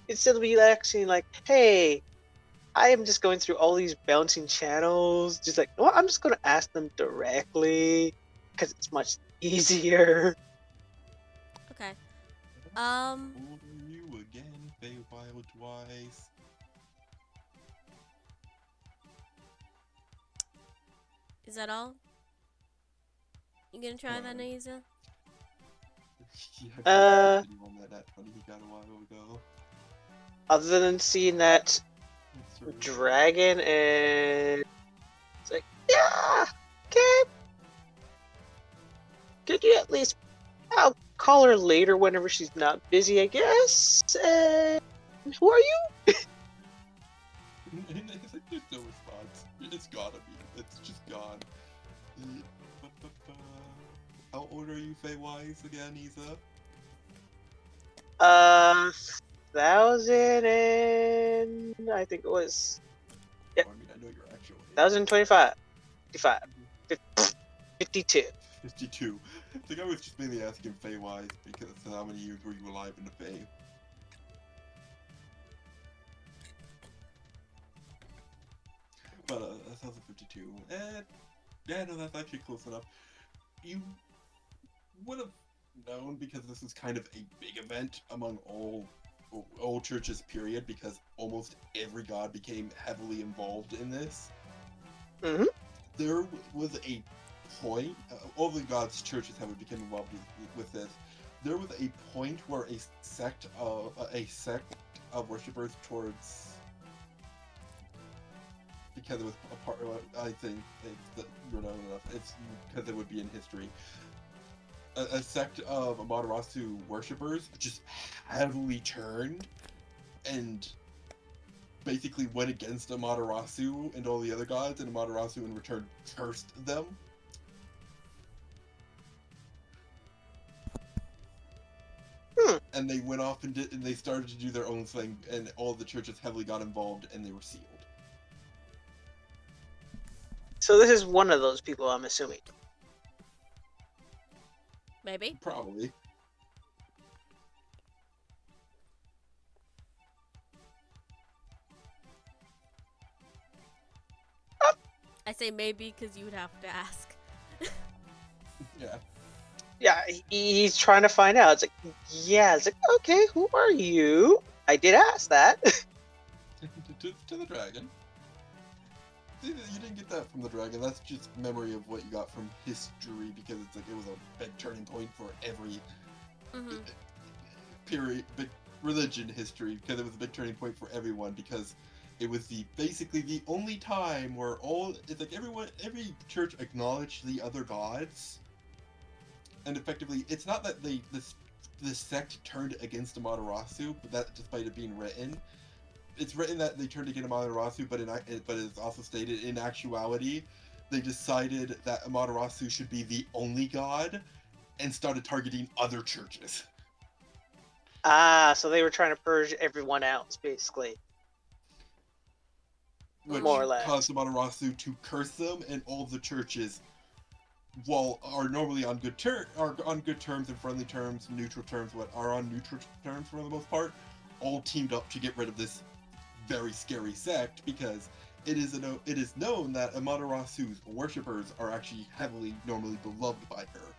instead of me actually like, hey, I am just going through all these bouncing channels. Just like, well, I'm just going to ask them directly because it's much easier. Okay. Order you again, Feywild twice. Is that all? You gonna try that, Isa? Yeah, I didn't want that 20 he got a while ago. Other than seeing that That's right. dragon and it's like, yeah, okay. Could you at least? I'll call her later whenever she's not busy, I guess. Who are you? It's like, there's no response. It's gotta be. It's just gone. How old are you, Feywise, again, Isa? 1,000 and I think it was I mean, I know your actual age. 1,025. 55. 52. 52. I think I was just mainly asking Fey-wise, because how many years were you alive in the Fey? But that sounds like 52. And yeah, no, that's actually close enough. You would have known, because this is kind of a big event among all churches, period, because almost every god became heavily involved in this. Mm-hmm. There was a point, all the gods' churches have become involved with this. There was a point where a sect of worshippers towards, because it was a part, I think that you're not enough. It's because it would be in history. A sect of Amaterasu worshippers just heavily turned and basically went against Amaterasu and all the other gods, and Amaterasu in return cursed them. And they went off and they started to do their own thing, and all the churches heavily got involved, and they were sealed. So this is one of those people, I'm assuming. Maybe. Probably. I say maybe because you would have to ask. Yeah. Yeah, he's trying to find out. It's like, yeah, it's like, okay, who are you? I did ask that. to the dragon. You didn't get that from the dragon. That's just memory of what you got from history, because it's like it was a big turning point for every period, big religion history, because it was a big turning point for everyone, because it was basically the only time where it's like every church acknowledged the other gods, and effectively, it's not that the sect turned against Amaterasu, but that despite it being written. It's written that they turned against Amaterasu, but it's also stated in actuality, they decided that Amaterasu should be the only god, and started targeting other churches. Ah, so they were trying to purge everyone else, basically. Which More or less. caused Amaterasu to curse them, and all the churches, while are normally on good terms and friendly terms, neutral terms, are on neutral terms for the most part, all teamed up to get rid of this very scary sect, because it is known that Amaterasu's worshippers are actually heavily normally beloved by her,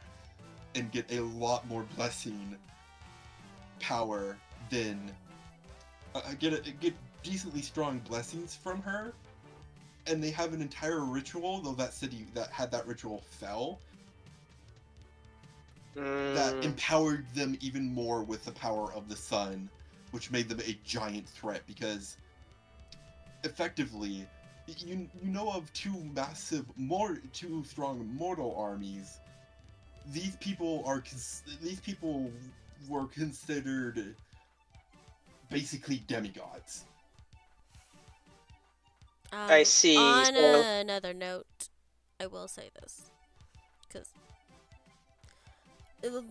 and get a lot more blessing power than get decently strong blessings from her, and they have an entire ritual, though that city that had that ritual fell, that empowered them even more with the power of the sun, which made them a giant threat, because effectively, you know of two strong mortal armies. These people were considered basically demigods. I see. On So- another note, I will say this, because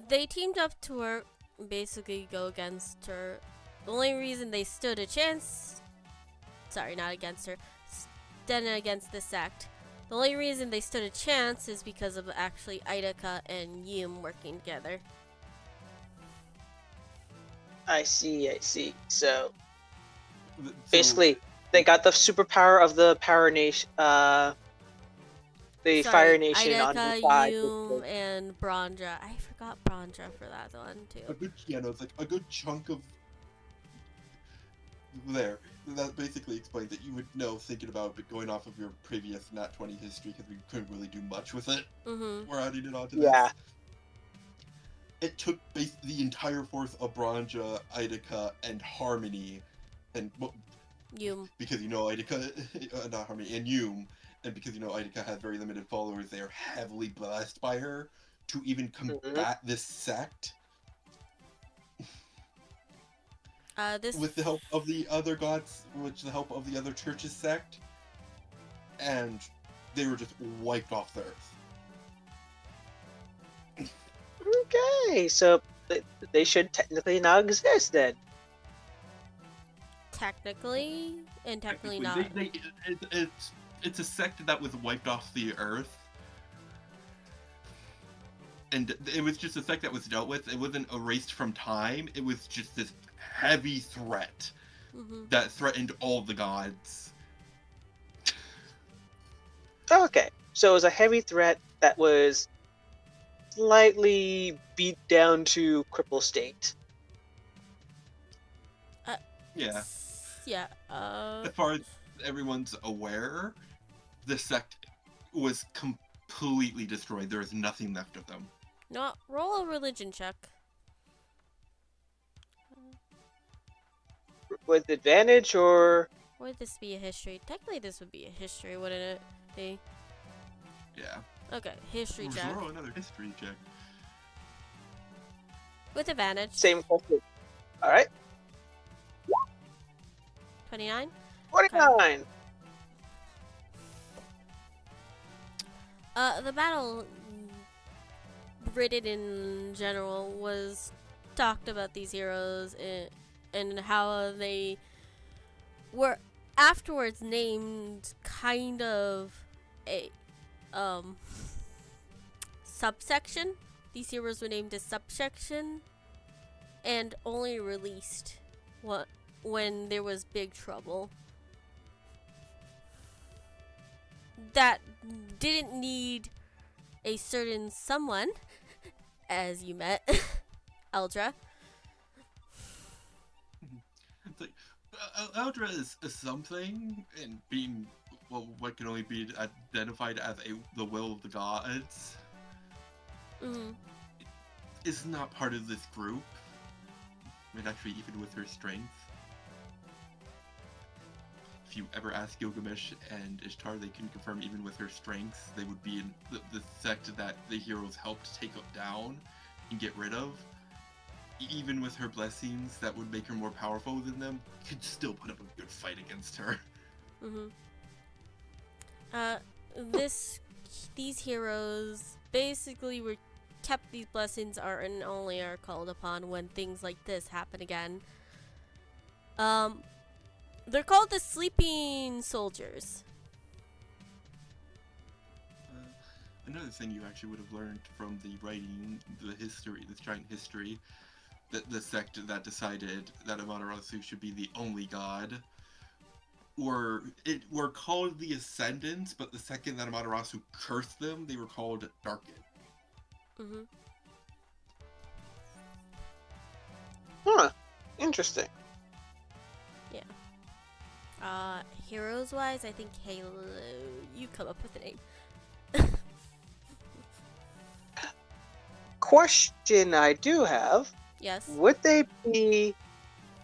they teamed up to basically go against her. The only reason they stood a chance, sorry, not against her, then against the sect. The only reason they stood a chance is because of actually Idaka and Yum working together. I see. So basically, they got the superpower of the Power Nation, the Sorry, Fire Nation on Idaka, the side. Yum, and Brandra. I forgot Brandra for that one too. It's like a good chunk of there. That basically explains that you would know, thinking about it, going off of your previous Nat 20 history, because we couldn't really do much with it. We're adding it onto this. Yeah. It took the entire force of Branja, Idaka, and Harmony, and Yum. because Idaka, not Harmony, and Yum, and because Idaka has very limited followers, they are heavily blessed by her to even combat this sect. With the help of the other gods, the help of the other churches sect, and they were just wiped off the earth. Okay, so they should technically not exist then. Technically, and technically not. It's a sect that was wiped off the earth, and it was just a sect that was dealt with. It wasn't erased from time. It was just this heavy threat Mm-hmm. that threatened all the gods. Okay, so it was a heavy threat that was slightly beat down to cripple state. Yeah. Yeah. As far as everyone's aware, the sect was completely destroyed. There is nothing left of them. No, roll a religion check. With advantage or Would this be a history? Technically, this would be a history, wouldn't it be? Yeah. Okay, history check. Roll another history check. With advantage. same question? All right, 29? 49. The battle, Reddit in general, was talked about these heroes and how they were afterwards named kind of a subsection. These heroes were named a subsection and only released when there was big trouble. That didn't need a certain someone, as you met, Eldra. It's like, Eldra is something, and being, well, what can only be identified as the will of the gods, Mm-hmm. is not part of this group. I mean, actually, even with her strength. If you ever ask Gilgamesh and Ishtar, they can confirm even with her strength, they would be in the sect that the heroes helped take down and get rid of. Even with her blessings that would make her more powerful than them, could still put up a good fight against her. Mm-hmm. These heroes basically were kept these blessings and only are called upon when things like this happen again. They're called the Sleeping Soldiers. Another thing you actually would have learned from the writing, the history, this giant history, that the sect that decided that Amaterasu should be the only god were called the Ascendants, but the second that Amaterasu cursed them, they were called Darken. Mm-hmm. Huh. Interesting. Heroes wise, I think Halo, you come up with a name. Question I do have: Yes. would they be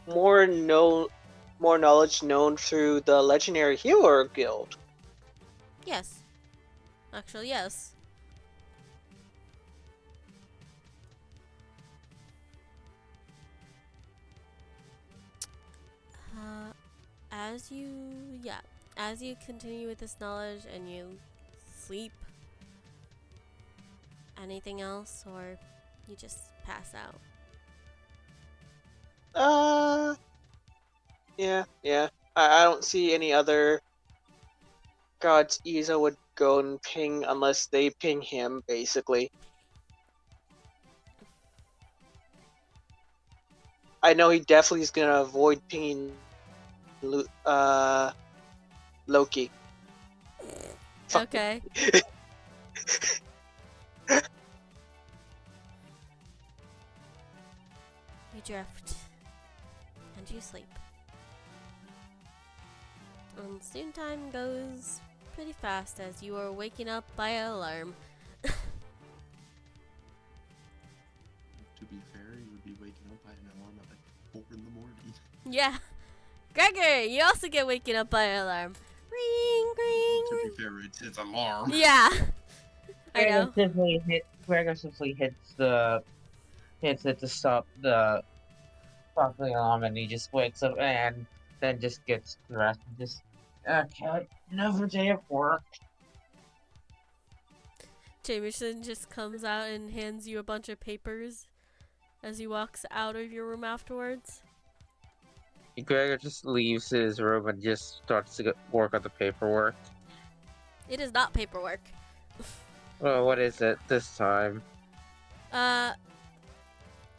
more knowledge known through the Legendary Healer Guild? Yes. Actually, yes. As you continue with this knowledge and you sleep, anything else, or you just pass out? Yeah. I don't see any other gods Iza would go and ping unless they ping him, basically. I know he definitely is gonna avoid pinging Loki. Okay. You drift and you sleep. And soon time goes pretty fast as you are waking up by an alarm. To be fair, you would be waking up by an alarm at like 4 in the morning. Yeah. Gregory, you also get waken up by an alarm. Ring, ring, To ring. be fair, it's his alarm. Yeah. I know. Gregor simply hits it to stop the alarm, and he just wakes up and then just gets dressed and just okay, another day of work. Jameson just comes out and hands you a bunch of papers as he walks out of your room afterwards. Gregor just leaves his room and just starts to work on the paperwork. It is not paperwork. Well, what is it this time?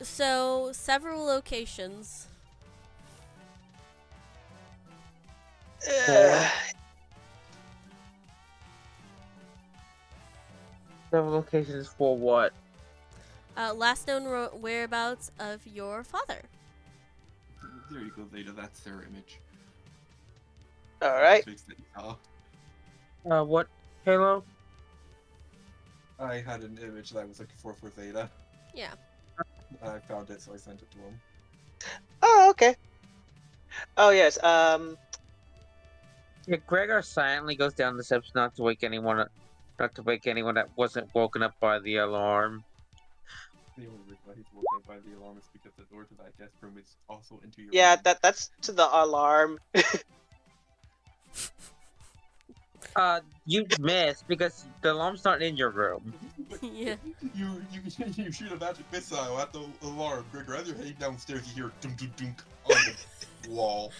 So several locations. Uh, Several locations for what? Last known whereabouts of your father. There you go, Zeta. That's their image. all right. Fix it. What? Halo? I had an image that I was looking for Zeta. Yeah. I found it, so I sent it to him. Oh, okay. Oh yes. Yeah, Gregor silently goes down the steps not to wake anyone that wasn't woken up by the alarm. The only reason why he's woken up by the alarm is because the door to that guest room is also into your Yeah, room. that's to the alarm. You missed because the alarm's not in your room. Yeah. You shoot a magic missile at the alarm, Gregor. As you're heading downstairs, you hear dunk dunk dunk on the wall.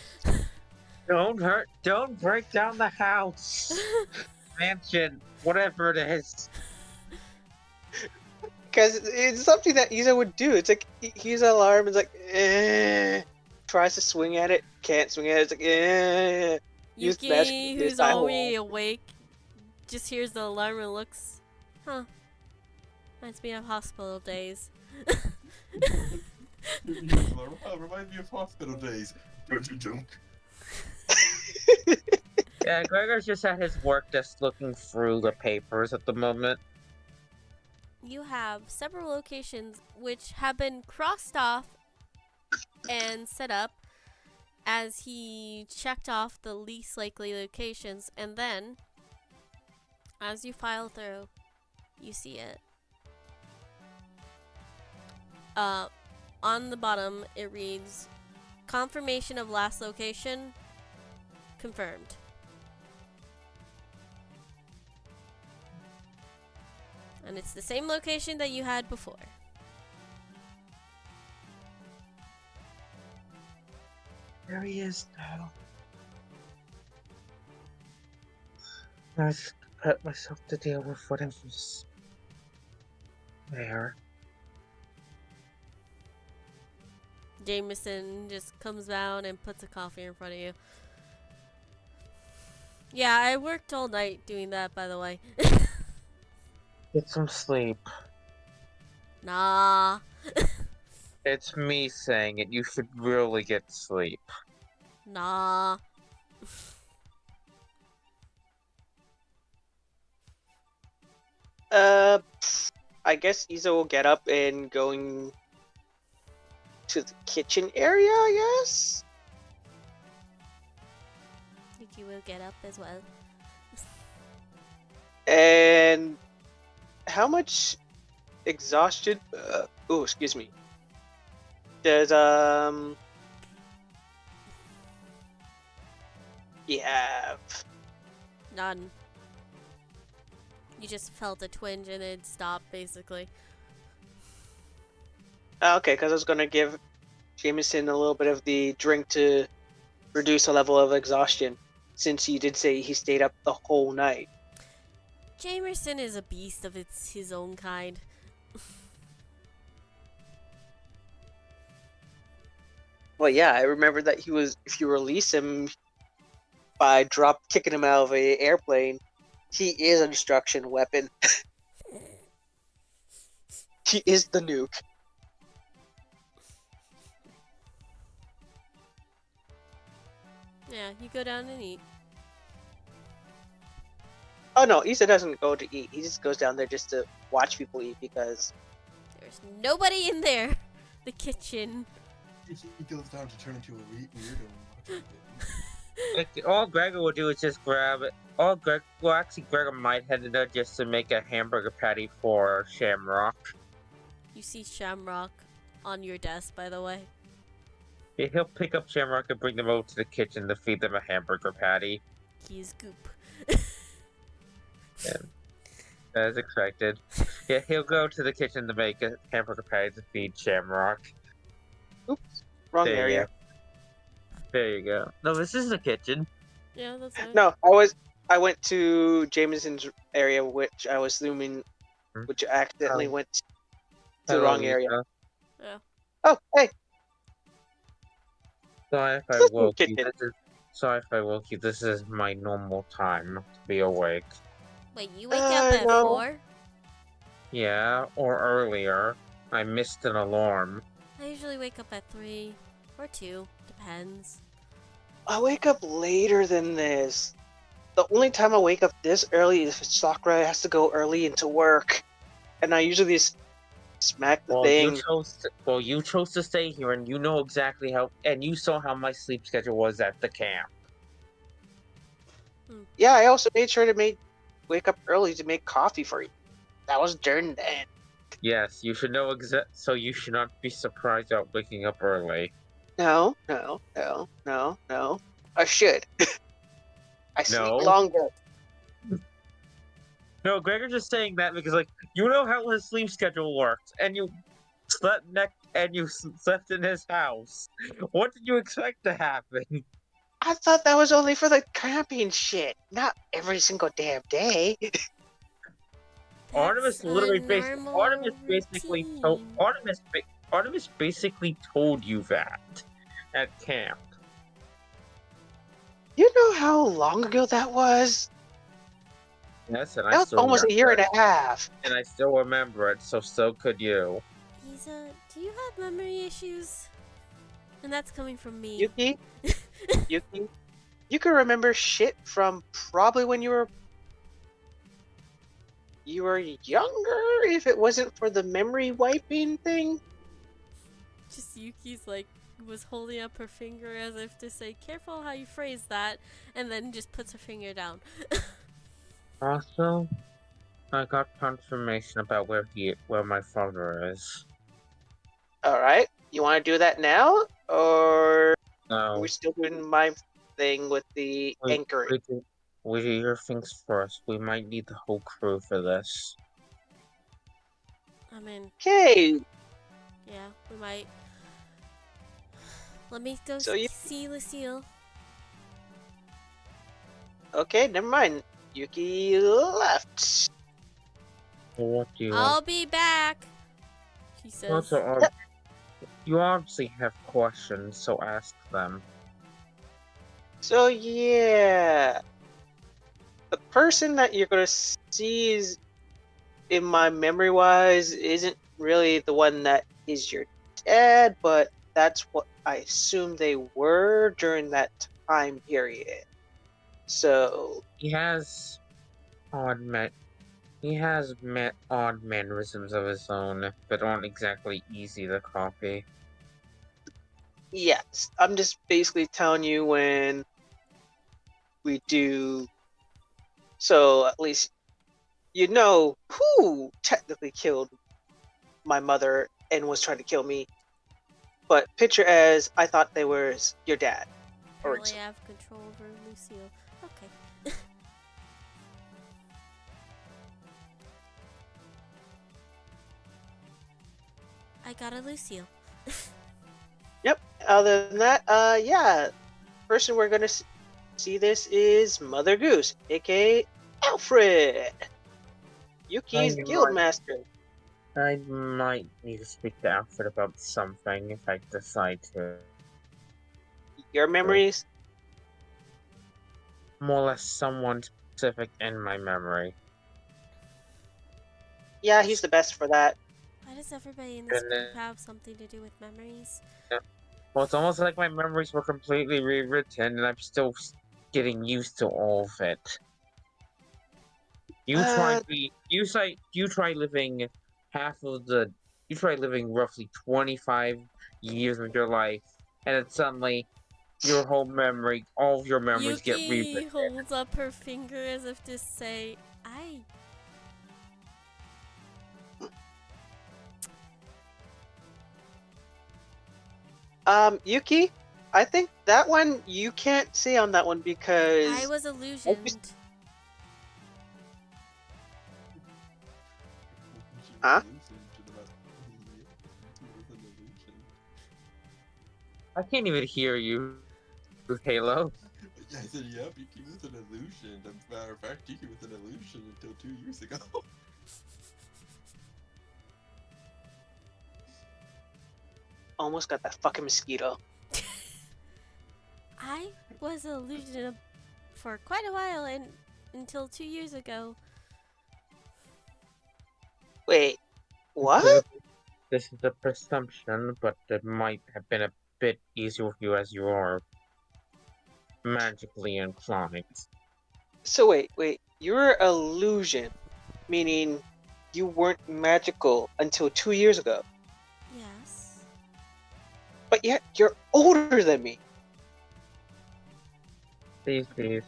Don't break down the house. Mansion, whatever it is. Because it's something that Iza would do. It's like he's an alarm. It's like, tries to swing at it, can't swing at it. It's like, use magic Yuki, to who's die already wall. awake, just hears the alarm and looks. Huh. Reminds me of hospital days. Reminds me of hospital days. Dunk dunk dunk. Yeah, Gregor's just at his work desk looking through the papers at the moment. You have several locations which have been crossed off and set up as he checked off the least likely locations, and then as you file through, you see it. On the bottom it reads, confirmation of last location confirmed. And it's the same location that you had before. There he is now. I just put myself to deal with whatever's there. Jameson just comes down and puts a coffee in front of you. Yeah, I worked all night doing that, by the way. Get some sleep. Nah. It's me saying it. You should really get sleep. Nah. I guess Iza will get up and going to the kitchen area, I guess? Yuki will get up as well. And how much exhaustion? Oh, excuse me. Does you have? None. You just felt a twinge and it stopped, basically. Okay, because I was gonna give Jameson a little bit of the drink to reduce the level of exhaustion, since he did say he stayed up the whole night. Jamerson is a beast of his own kind. Well, yeah, I remember that he was. If you release him by kicking him out of an airplane, he is a destruction weapon. He is the nuke. Yeah, you go down and eat. Oh no, Issa doesn't go to eat. He just goes down there just to watch people eat because. There's nobody in there. The kitchen. He goes down to turn into a weirdo and watch it. All Gregor will do is just grab it. Actually, Gregor might head in there just to make a hamburger patty for Shamrock. You see Shamrock on your desk, by the way. Yeah, he'll pick up Shamrock and bring them over to the kitchen to feed them a hamburger patty. He's goop. As expected. Yeah, he'll go to the kitchen to make a hamburger patty to feed Shamrock. Wrong There you area. go. There you go. No, this is the kitchen. Yeah, that's fine. No, I went to Jameson's area, which I was assuming, which I accidentally Oh. went the Hello, wrong area. Lisa. Yeah. Oh, hey, Sorry if I listen, woke you. kitten. Sorry if I woke you. This is my normal time to be awake. Wait, you wake up at No. 4? Yeah, or earlier. I missed an alarm. I usually wake up at 3 or 2, depends. I wake up later than this. The only time I wake up this early is if Sakura has to go early into work, and I usually just smack the thing. You chose to stay here, and you know exactly how. And you saw how my sleep schedule was at the camp. Yeah, I also made sure to wake up early to make coffee for you. That was during then. Yes, you should know so you should not be surprised about waking up early. No. I should. I sleep No. longer. No, Gregor's just saying that because, like, you know how his sleep schedule works, and you slept in his house. What did you expect to happen? I thought that was only for the camping shit, not every single damn day. Artemis That's a literally normal Artemis basically told routine. Artemis basically told you that at camp. You know how long ago that was? Yes, and I That was still almost a year and remember a half. it. And I still remember it, so could you. Isa, do you have memory issues? And that's coming from me. Yuki, you can remember shit from probably when you were younger if it wasn't for the memory wiping thing. Just Yuki's like was holding up her finger as if to say, "Careful how you phrase that," and then just puts her finger down. Also, I got confirmation about where my father is. All right, you want to do that now, or are No, we still doing my thing with the anchoring? we do your things first. We might need the whole crew for this. I mean, Okay, yeah, we might. Let me go So you- see Lucille. okay, never mind. Yuki left. What do you I'll want? be back. She says. Also, you obviously have questions, so ask them. So yeah, the person that you're gonna see is, in my memory wise, isn't really the one that is your dad, but that's what I assume they were during that time period. So He has odd odd mannerisms of his own, but aren't exactly easy to copy. yes, I'm just basically telling you when we do. So at least you know who technically killed my mother and was trying to kill me. But picture as I thought they were your dad. Apparently, I have control over Lucille. Okay. I got a Lucille. Yep. Other than that, yeah, person we're gonna see this is Mother Goose, aka Alfred, Yuki's Hi, guild Mike. master. I might need to speak to Alfred about something if I decide to. Your memories? More or less someone specific in my memory. Yeah, he's the best for that. Why does everybody in this And, group have something to do with memories? Well, it's almost like my memories were completely rewritten, and I'm still getting used to all of it. You try living roughly 25 years of your life, and then suddenly all of your memories get Yuki rewritten. holds up her finger as if to say, "I." Yuki, I think that one you can't say on that one because I was illusioned. Huh? I can't even hear you, Halo. Yeah, I said, yep, Yuki was an illusion. As a matter of fact, Yuki was an illusion until 2 years ago. almost got that fucking mosquito. I was an illusion for quite a while, and until 2 years ago. Wait, what? This is a presumption, but it might have been a bit easier with you as you are magically inclined. So wait. You're illusion, meaning you weren't magical until 2 years ago. Yes. But yet you're older than me. Please. Illusion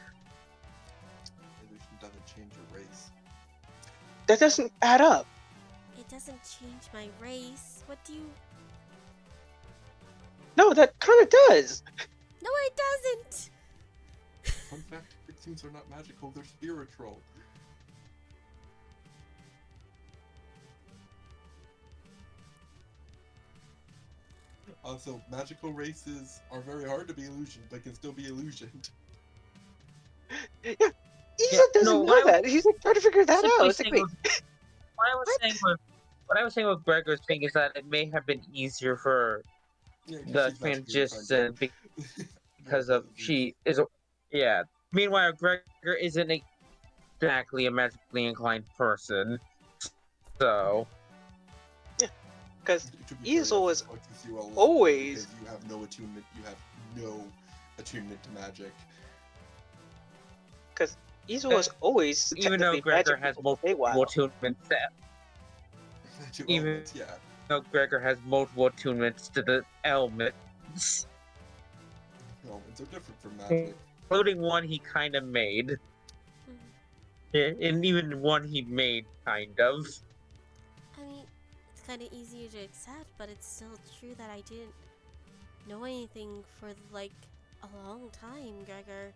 doesn't change your race. That doesn't add up. It doesn't change my race. What do you... No, that kind of does. No, it doesn't! Fun fact, Pixies are not magical, they're spiritual. Also, magical races are very hard to be illusioned, but can still be illusioned. Yeah, Isa doesn't know that. He's like trying to figure that out. It's like, wait, What I was saying with Gregor's thing is that it may have been easier for Yeah, 'cause the she's magically transition inclined. because of she is a yeah. Meanwhile, Gregor isn't exactly a magically inclined person, so because To be fair, Easel yes, is it fucks you a lot always- because you have no attunement. You have no attunement to magic. Isa was always even though technically Gregor magical has for a multiple while. attunements, To Even- elements, yeah. Gregor has multiple attunements to the elements, Elements are different from magic. including one he kind of made. Mhm. Yeah, and even one he made, kind of. I mean, it's kind of easier to accept, but it's still true that I didn't know anything for, like, a long time, Gregor.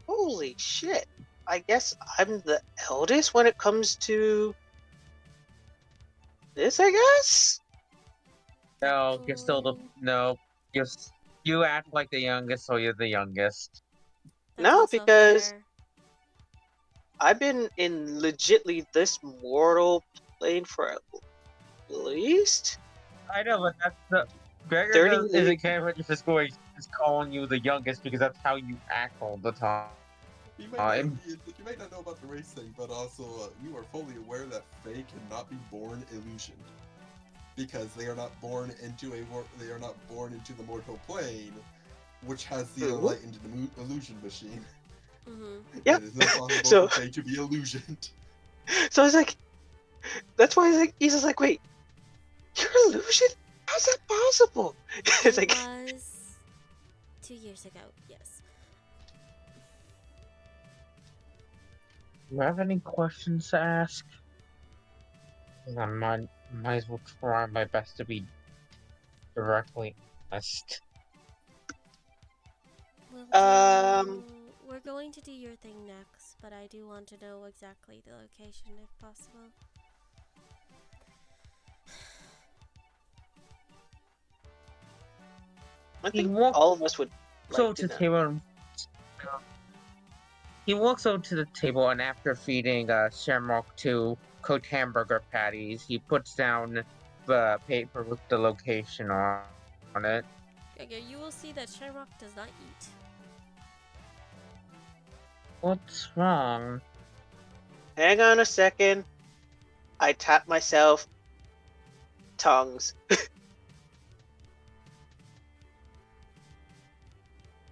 Holy shit. I guess I'm the eldest when it comes to this, I guess? No, you're still the no. You act like the youngest, so you're the youngest. That's No, also because- fair. I've been in legitly this mortal plane for at least I know, but that's the Gregor 30 isn't minutes. care if just going just calling you the youngest because that's how you act all the time. You might not know about the race thing, but also you are fully aware that Fae cannot be born illusioned, because they are not born into the mortal plane, which has the True. enlightened illusion machine. Mm-hmm. Yep. It is not possible So- for Fae to be illusioned. So I was like, that's why Isa's like, wait, you're illusion? How's that possible? It's like, It was 2 years ago, yes. Do you have any questions to ask? I might as well try my best to be directly honest. We're going to do your thing next, but I do want to know exactly the location if possible. I He think walked all of us would so like to to the know. table. He walks over to the table, and after feeding Shamrock 2 cooked hamburger patties, he puts down the paper with the location on it. Okay, you will see that Shamrock does not eat. What's wrong? Hang on a second. I tap myself. Tongues.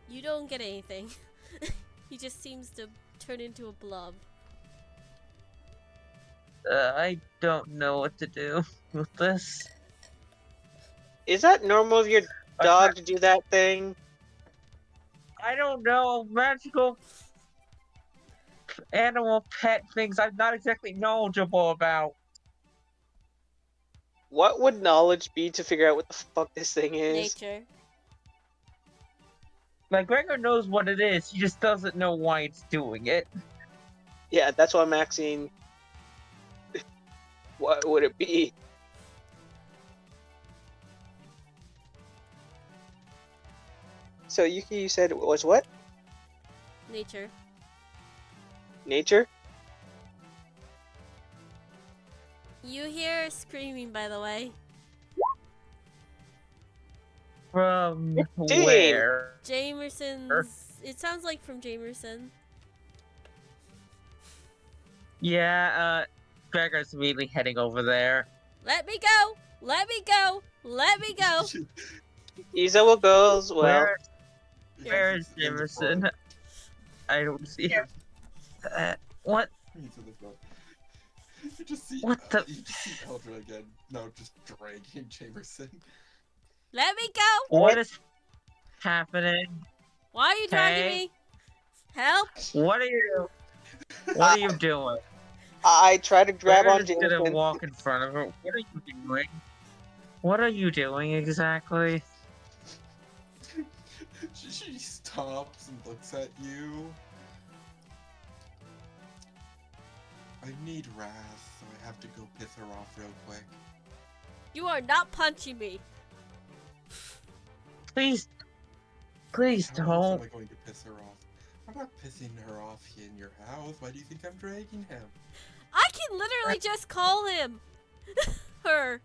You don't get anything. He just seems to turn into a blob. I don't know what to do with this. Is that normal of your dog to do that thing? I don't know. Magical animal pet things I'm not exactly knowledgeable about. What would knowledge be to figure out what the fuck this thing is? Nature. Like, Gregor knows what it is, he just doesn't know why it's doing it. Yeah, that's why I'm asking. What would it be? So Yuki, you said it was what? You hear screaming, by the way. From Team. where? Jamerson's. It sounds like from Jamerson. Yeah, Gregor's really heading over there. Let me go! Let me go! Let me go! Isa will go as well. Where is He's in the Jamerson? front. I don't see him. What? He's in the front. You just see, What the- you just see Eldra again, now just dragging Jamerson. Let me go! What is happening? Why are you dragging Hey. me? Help! What are you? What are you doing? I try to grab on Gregor's gonna Jameson. walk in front of her. What are you doing? What are you doing exactly? She stops and looks at you. I need Raz, so I have to go piss her off real quick. You are not punching me. Please, please How else am don't. I going to piss her off? I'm not pissing her off in your house. Why do you think I'm dragging him? I can literally just call him. Her.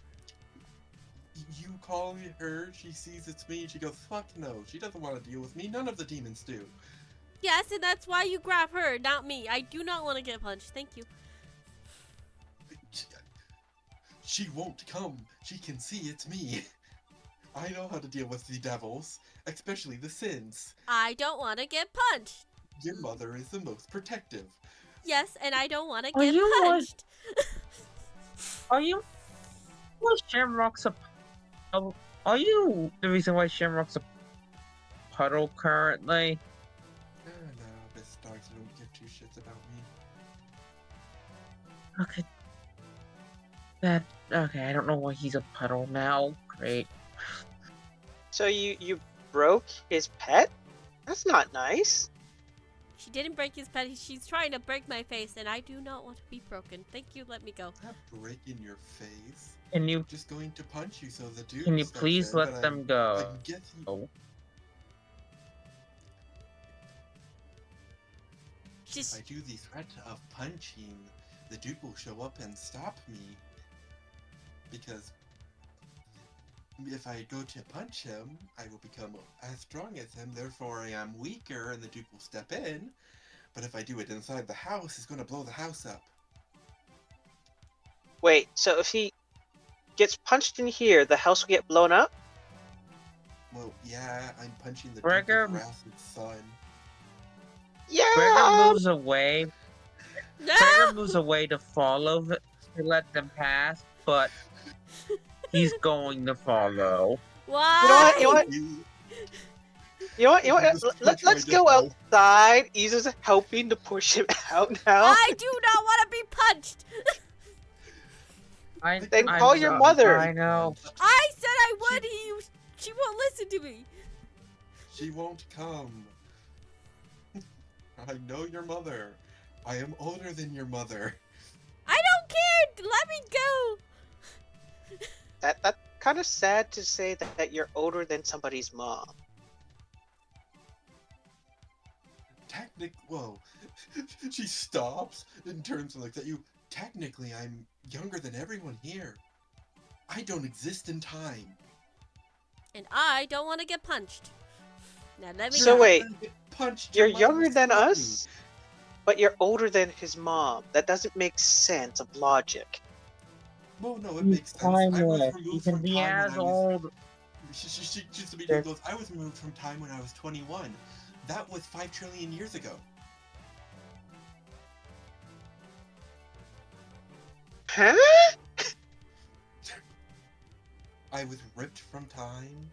You call her, she sees it's me, and she goes, fuck no, she doesn't want to deal with me, none of the demons do. Yes, and that's why you grab her, not me. I do not want to get punched. Thank you. She won't come, she can see it's me. I know how to deal with the devils, especially the sins. I don't want to get punched. Your mother is the most protective. Yes, and I don't want to Are get you what? punched. Are you? Was Shamrock's a? Are you the reason why Shamrock's a puddle currently? No, this dogs don't give two shits about me. Okay. Okay. I don't know why he's a puddle now. Great. So you broke his pet? That's not nice. She didn't break his pet. She's trying to break my face, and I do not want to be broken. Thank you. Let me go. Not break in your face. Can you? I'm just going to punch you so the dude. Can you steps please in, let but them I go? guess he, Oh. if She's. I do the threat of punching, the Duke will show up and stop me. Because if I go to punch him, I will become as strong as him, therefore I am weaker and the Duke will step in. But if I do it inside the house, he's going to blow the house up. Wait, so if he gets punched in here, the house will get blown up? Well, yeah, I'm punching the Gregor- Duke of Wrath's son. Gregor Yeah! moves away. No! Gregor moves away to follow to let them pass, but he's going to follow. Why? You know what? You know what? This punch Let's might go just help. outside. Isa's helping to push him out now. I do not want to be punched. Then call your mother. I know. I said I would. She won't listen to me. She won't come. I know your mother. I am older than your mother. I don't care. Let me go. That's kind of sad to say that you're older than somebody's mom. Whoa. She stops and turns and looks at you. Technically, I'm younger than everyone here. I don't exist in time. And I don't want to get punched. Now let me So go. wait, You're not gonna get punched, You're your mother younger than stopped me. us, but you're older than his mom. That doesn't make sense of logic. Well, no, it makes sense. I was Timeless. removed You can from be time as when I was... old. She just immediately goes, I was removed from time when I was 21. That was 5 trillion years ago. Huh? I was ripped from time.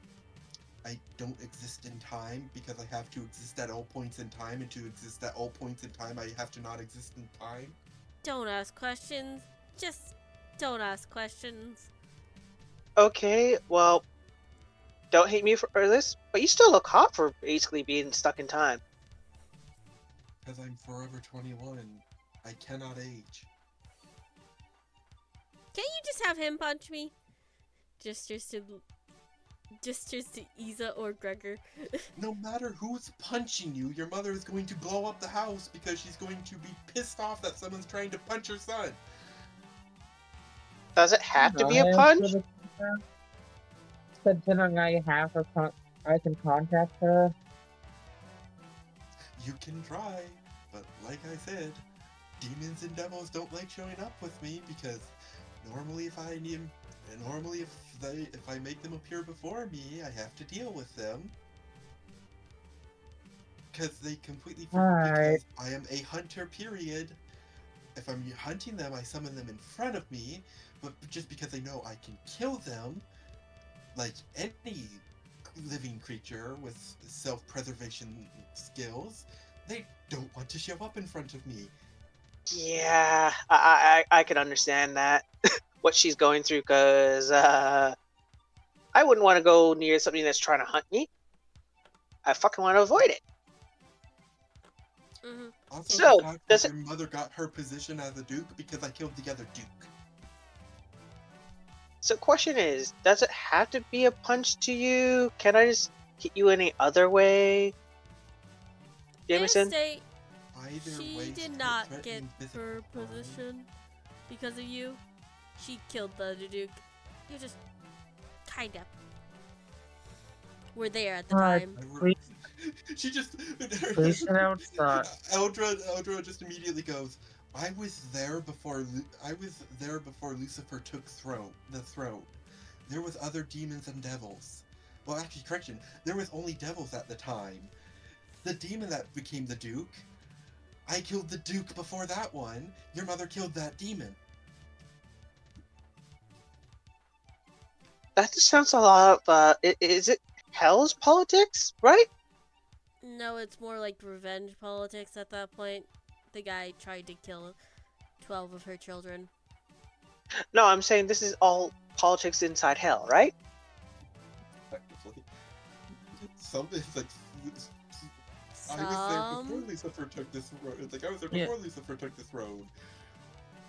I don't exist in time because I have to exist at all points in time, and to exist at all points in time, I have to not exist in time. Don't ask questions. Just don't ask questions. Okay, well, don't hate me for this, but you still look hot for basically being stuck in time. Because I'm forever 21. I cannot age. Can't you just have him punch me? Gestures to Isa or Gregor. No matter who's punching you, your mother is going to blow up the house because she's going to be pissed off that someone's trying to punch her son. Does it have to be a I punch? should have- Considering I can contact her. You can try, but like I said, demons and devils don't like showing up with me because normally if I make them appear before me, I have to deal with them. Because they completely Alright. because I am a hunter, period. If I'm hunting them, I summon them in front of me, but just because I know I can kill them, like any living creature with self-preservation skills, they don't want to show up in front of me. Yeah, I can understand that. What she's going through, because I wouldn't want to go near something that's trying to hunt me. I fucking want to avoid it. Mhm. Also, So, the fact does that your mother got her position as a duke because I killed the other duke. So question is, does it have to be a punch to you? Can I just hit you any other way? Jameson? State, Either she way, did start not get threatening physical her harm. position because of you. She killed the other Duke. You just kind of were there at the Alright, time. She just Please sit outside. Eldra just immediately goes, I was there before Lucifer took the throne. There was other demons and devils. Well, actually, correction, there was only devils at the time. The demon that became the Duke, I killed the Duke before that one. Your mother killed that demon. That just sounds a lot of, is it Hell's politics, right? No, it's more like revenge politics at that point. The guy tried to kill 12 of her children. No, I'm saying this is all politics inside Hell, right? Technically. Something like I was there before Some. Lucifer took this road. It's like I was there Yeah. before Lucifer took this road.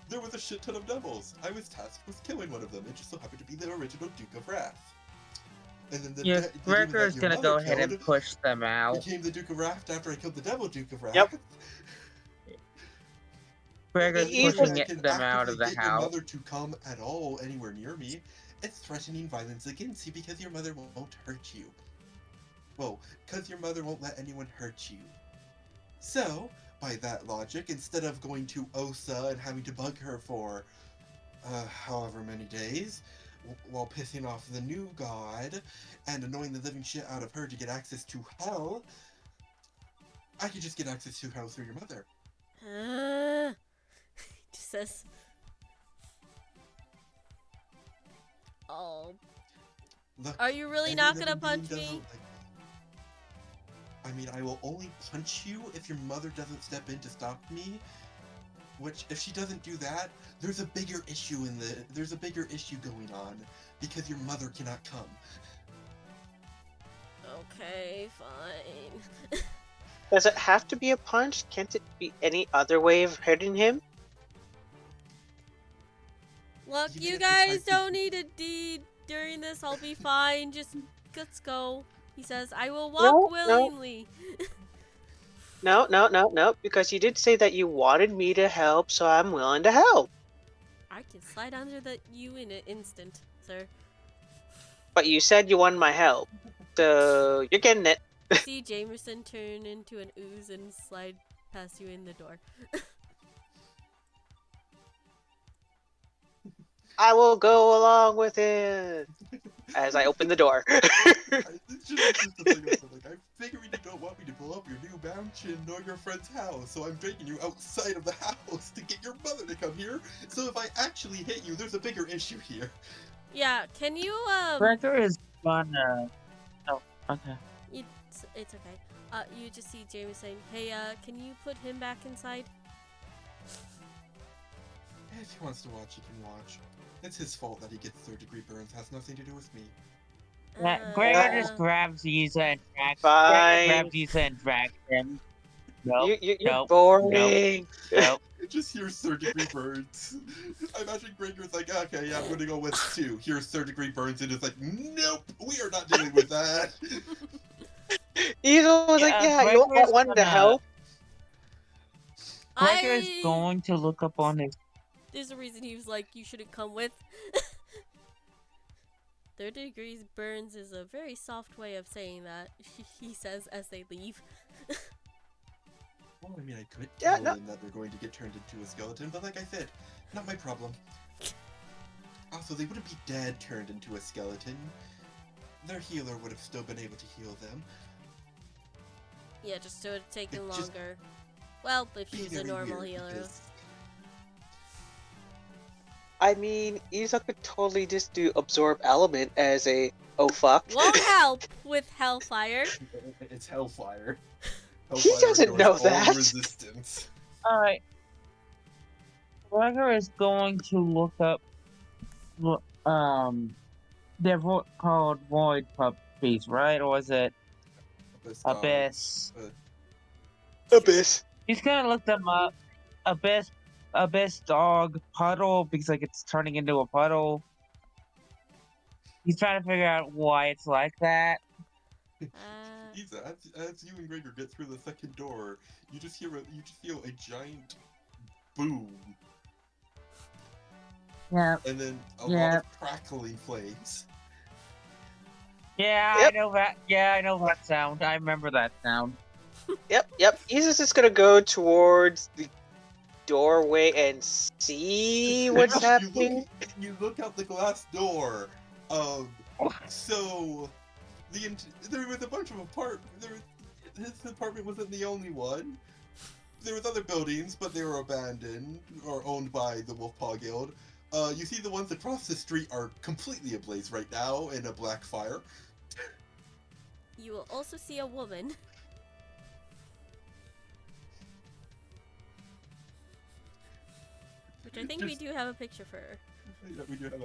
There was a shit ton of devils. I was tasked with killing one of them. It just so happened to be the original Duke of Wrath. And then the Yeah, demon that Gregor's your gonna mother go ahead and killed push them out. became the Duke of Wrath after I killed the devil Duke of Wrath. Yep. Gregor's Even- pushing I can them out actively of the get your house. mother to come at all anywhere near me. It's threatening violence against you because your mother won't hurt you. Well, because your mother won't let anyone hurt you. So, by that logic, instead of going to Osa and having to bug her for however many days, while pissing off the new god and annoying the living shit out of her to get access to hell, I could just get access to hell through your mother. Just says. Oh. Look, Are you really every not living gonna being punch doesn't me? like- I mean, I will only punch you if your mother doesn't step in to stop me. Which, if she doesn't do that, there's a bigger issue going on because your mother cannot come. Okay, fine. Does it have to be a punch? Can't it be any other way of hurting him? Look, Even you if it's guys like don't need a deed during this. I'll be fine. Just let's go. He says, I will walk No, no. willingly. No, because you did say that you wanted me to help, so I'm willing to help. I can slide under you in an instant, sir. But you said you wanted my help, so you're getting it. See Jamerson turn into an ooze and slide past you in the door. I will go along with it. As I open the door. It's just the thing also, like, I figure you don't want me to blow up your new mansion nor your friend's house, so I'm taking you outside of the house to get your mother to come here. So if I actually hit you, there's a bigger issue here. Yeah, can you Gregor is gonna. Oh, okay. it's okay. You just see James saying, "Hey, can you put him back inside?" If he wants to watch, he can watch. It's his fault that he gets third-degree burns. Has nothing to do with me. Yeah, Gregor just grabs Isa and drags. Fine. Gregor grabs Isa and drags him. Nope. You're nope, boring. Nope. Just here's third-degree burns. I imagine Gregor's like, okay, yeah, I'm gonna go with 2. Here's third-degree burns, and it's like, nope, we are not dealing with that. Eagle was like, yeah, you wanted to help. Gregor is going to look up on his There's a reason he was like, you shouldn't come with. 30 degrees burns is a very soft way of saying that, he says as they leave. Well, I mean, I could Yeah, tell no. them that they're going to get turned into a skeleton, but like I said, not my problem. Also, they wouldn't be dead turned into a skeleton. Their healer would have still been able to heal them. Yeah, just so it's taken It just- longer. Well, if Be she was a very normal weird healer. because- I mean, Isa could totally just do absorb element as a oh fuck. Won't help with Hellfire. It's Hellfire. He doesn't ignores know all that. resistance. Alright. Gregor is going to look up they're called void puppies, right? Or is it Abyss? Abyss. He's gonna look them up. Abyss dog puddle because like it's turning into a puddle. He's trying to figure out why it's like that. Isa, as you and Gregor get through the second door, you just feel a giant boom, Yeah, and then a Yeah. lot of crackling flames. yeah, Yep. I know that. Yeah, I know that sound. I remember that sound. Yep. Isa's just gonna go towards the doorway and see what's You happening. You look out the glass door. So there was a bunch of his apartment wasn't the only one. There was other buildings, but they were abandoned or owned by the Wolfpaw Guild. You see the ones across the street are completely ablaze right now in a black fire. You will also see a woman. Which I think we Just- do have a picture for her. Yeah, we do have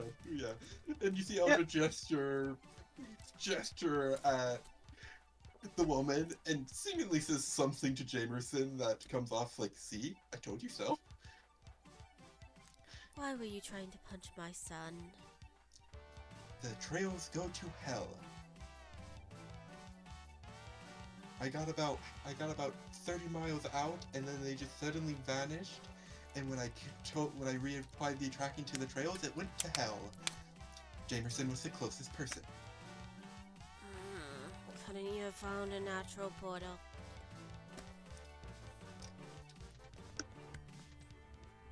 and you see Elder gesture at the woman and seemingly says something to Jamerson that comes off like, "See, I told you so." Why were you trying to punch my son? The trails go to hell. I got about 30 miles out, and then they just suddenly vanished. And when I reapplied the tracking to the trails, it went to hell. Jamerson was the closest person. Couldn't you have found a natural portal?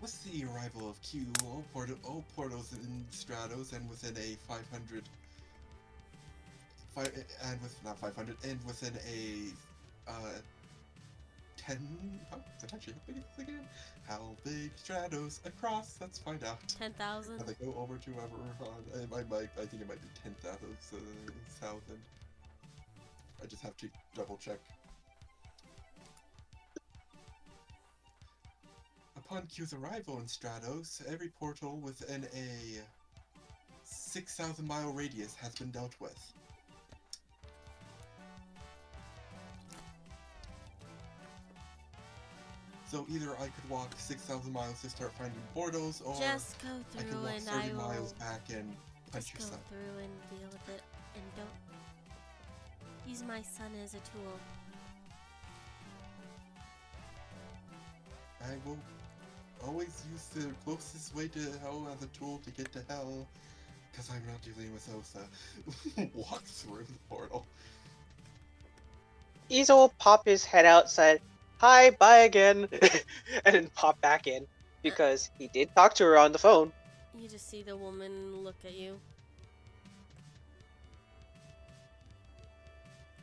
With the arrival of Q, all portals in Stratos and within a 500, and within a 10. Oh, is that actually how big is this again? How big Stratos across? Let's find out. 10,000? As I go over to I think it might be 10,000. I just have to double check. Upon Q's arrival in Stratos, every portal within a 6,000-mile radius has been dealt with. So either I could walk 6,000 miles to start finding portals, or Just go I could through walk and 30 I will miles back and punch just your go son. through and deal with it. And don't use my son as a tool. I will always use the closest way to hell as a tool to get to hell, because I'm not dealing with Osa. Walk through the portal. Isa will pop his head outside. Hi, bye again, and then pop back in because he did talk to her on the phone. You just see the woman look at you.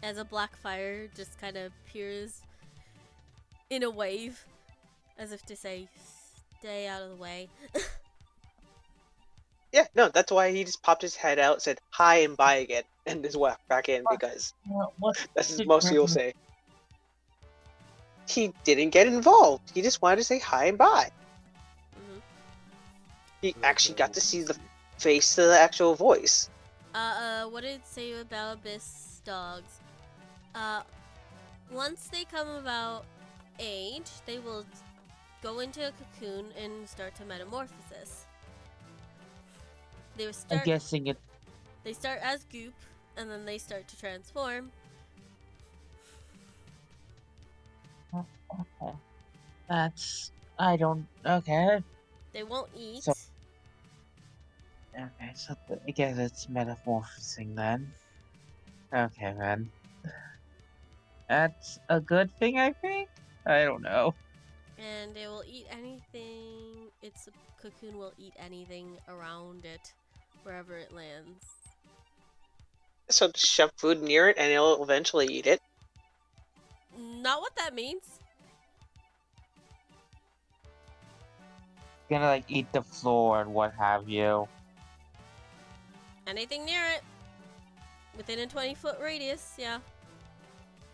As a black fire just kind of appears in a wave, as if to say, stay out of the way. Yeah, no, that's why he just popped his head out, said hi and bye again, and just walked back in because What's that's the the most he'll difference? say. He didn't get involved. He just wanted to say hi and bye. Mhm. He actually got to see the face to the actual voice. What did it say about abyss dogs? Once they come about age, they will go into a cocoon and start to metamorphosis. They will I'm start. guessing it. They start as goop, and then they start to transform. Okay. That's. I don't. Okay. They won't eat. So- Okay, so I guess it's metamorphosing then. Okay, then. That's a good thing, I think? I don't know. And they will eat anything. Its cocoon will eat anything around it, wherever it lands. So just shove food near it and it'll eventually eat it. Not what that means. Gonna like eat the floor and what have you. Anything near it. Within a 20-foot radius, yeah.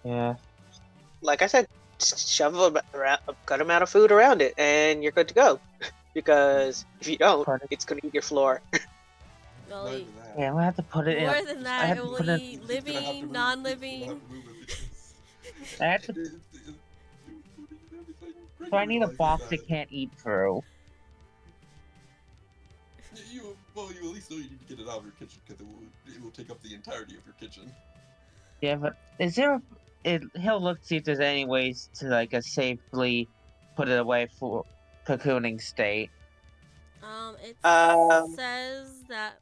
Yeah. Like I said, just shove a good amount of food around it and you're good to go. Because if you don't, Pardon? it's gonna eat your floor. They'll Not eat even that. Yeah, I'm gonna have to put it in. more than I that. have It to will put it- eat He's gonna have to living, move- non-living. he's gonna have to move it because- I have to. So I need a realizes box that it can't eat through. Well, you at least know you need to get it out of your kitchen because it will take up the entirety of your kitchen. Yeah, but is there? He'll look see if there's any ways to like safely put it away for cocooning state. It Um, says that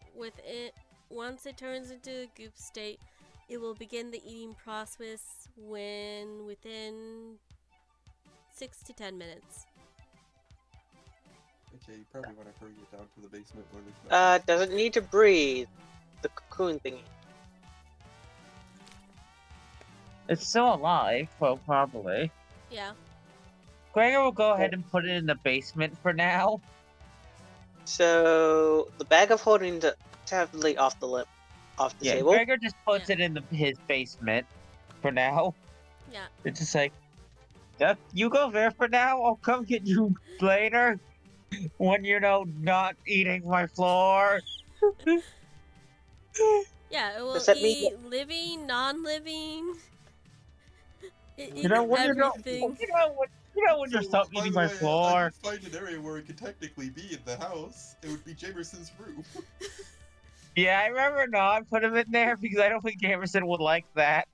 once it turns into a goop state, it will begin the eating process within 6 to 10 minutes. Okay, you probably want to hurry it down to the basement where there's no. doesn't need to breathe. The cocoon thingy. It's still alive, well, probably. Yeah. Gregor will go ahead and put it in the basement for now. So the bag of holding the tablet off the Yeah, table. Gregor just puts Yeah. it in his basement for now. Yeah. It's just like, yep, you go there for now. I'll come get you later when you're not eating my floor. Yeah, it will Does that mean eat living, non-living. It You know eats when everything. you know when you're So, stop by eating the my way, I floor. could find an area where it could technically be in the house. It would be Jamerson's room. Yeah, I remember not put him in there because I don't think Emerson would like that.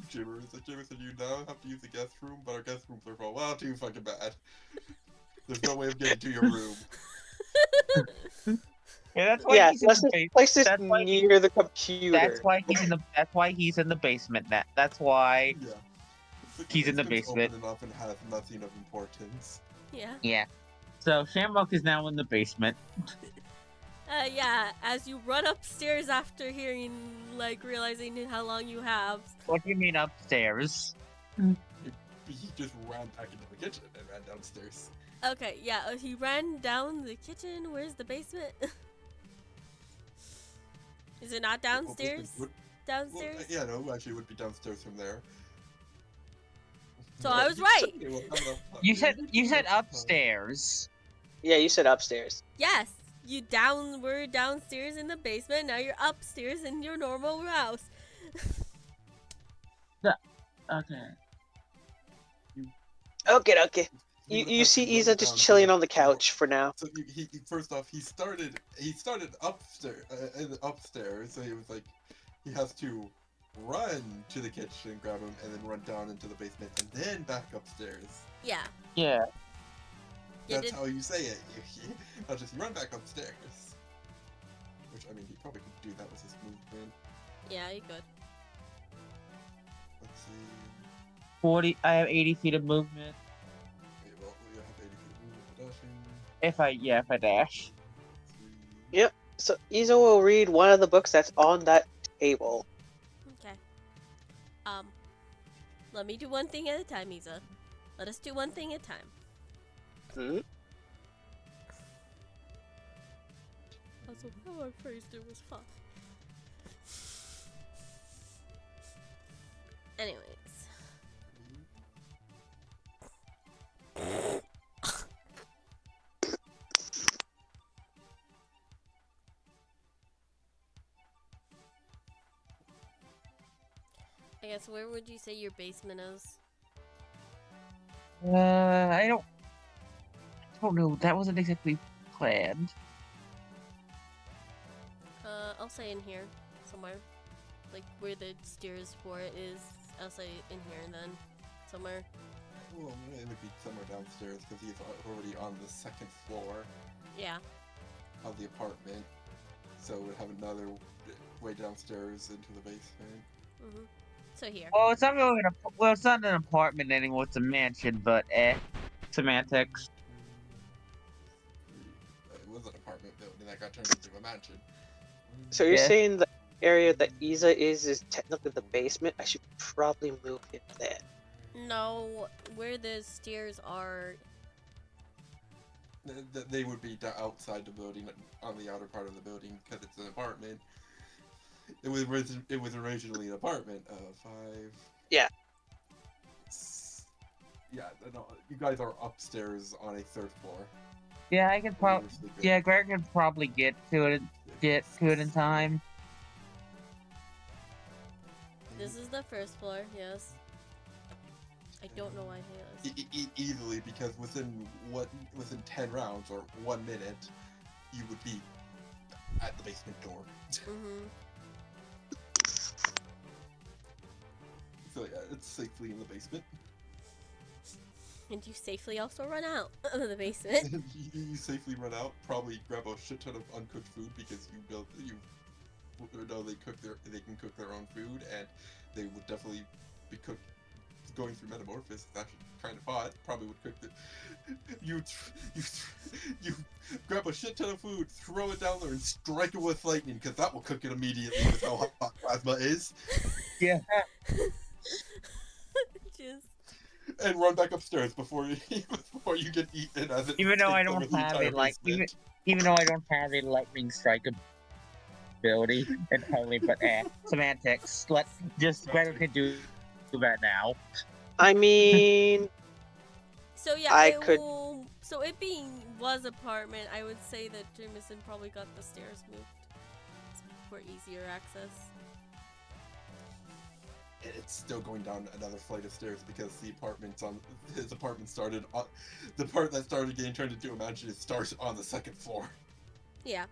Jamerson, you now have to use the guest room, but our guest rooms are for a while too fucking bad. There's no way of getting to your room. Yeah, that's why Yeah, he's in let's the just basement. place this That's why near the computer. That's why he's in the basement now. That's why. Yeah. He's in the It's basement. open enough and has nothing of importance. Yeah. Yeah. So Shamrock is now in the basement. Yeah, as you run upstairs after realizing how long you have. What do you mean upstairs? He just ran back into the kitchen and ran downstairs. Okay, yeah, he ran down the kitchen. Where's the basement? Is it not downstairs? Well, Downstairs? yeah, no, actually, it would be downstairs from there. So I was right. You said upstairs. Yeah, you said upstairs. Yes, were downstairs in the basement. Now you're upstairs in your normal house. Okay. Okay. You see Isa just chilling on the couch for now. So he first off he started upstairs, so he was like he has to run to the kitchen, grab him, and then run down into the basement and then back upstairs. Yeah. Yeah. That's how you say it. Not just you run back upstairs. Which I mean he probably could do that with his movement. Yeah, you could. Let's see. 40. I have 80 feet of movement. Okay, well we have 80 feet of movement for dashing. If I dash. 3. Yep. So Isa will read one of the books that's on that table. Okay. Let me do one thing at a time, Isa. Let us do one thing at a time. Hmm? Also, how I phrased it was fun. Anyways. I guess where would you say your basement is? I don't know. That wasn't exactly planned. I'll say in here somewhere. Like where the stairs for it is. I'll say in here then. Somewhere. Well, it would be somewhere downstairs because he's already on the second floor Yeah. of the apartment. So it would have another way downstairs into the basement. Mhm. So here. Oh, it's not really well, it's not an apartment anymore. It's a mansion, but semantics. It was an apartment building that got turned into a mansion. So you're Yeah. saying the area that Isa is technically the basement? I should probably move him there. No, where the stairs are. They would be outside the building, on the outer part of the building, because it's an apartment. It was originally an apartment of 5. Yeah. Yeah, no, you guys are upstairs on a 3rd floor. Yeah, I could where you probably. were sleeping. Yeah, Greg could probably get to it in time. This is the first floor, yes. I don't know why he is. Easily, because within 10 rounds or 1 minute, you would be at the basement door. Mm-hmm. So yeah, it's safely in the basement. And you safely also run out of the basement. You safely run out. Probably grab a shit ton of uncooked food because they can cook their own food, and they would definitely be going through metamorphosis. That's kind of hot. Probably would cook the. You grab a shit ton of food, throw it down there, and strike it with lightning because that will cook it immediately with how hot plasma is. Yeah. Just. And run back upstairs before you get eaten. As it Even though I takes over don't the have entire it, like basement. even though I don't have a lightning strike ability entirely, but semantics. Greg can do that now. I mean, So yeah, I could- So it being was apartment, I would say that Jameson probably got the stairs moved for easier access. It's still going down another flight of stairs because his apartment started on the part that started getting turned into a mansion. It starts on the 2nd floor. Yeah.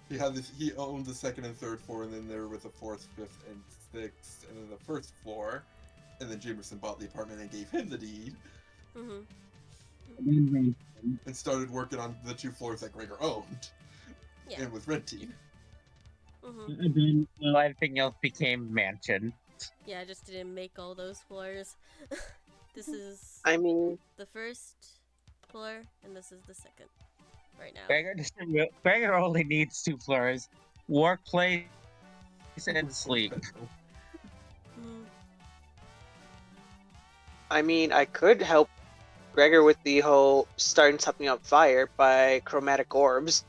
He owned the 2nd and 3rd floor, and then there was a 4th, 5th, and 6th, and then the 1st floor. And then Jamerson bought the apartment and gave him the deed, Mm-hmm. and started working on the 2 floors that Gregor owned, Yeah. and was renting. Mm-hmm. And then everything else became mansion. Yeah, I just didn't make all those floors. This is I mean, the first floor, and this is the second. Right now. Gregor only needs 2 floors: workplace and sleep. Mm. I mean, I could help Gregor with the whole starting something on fire by chromatic orbs.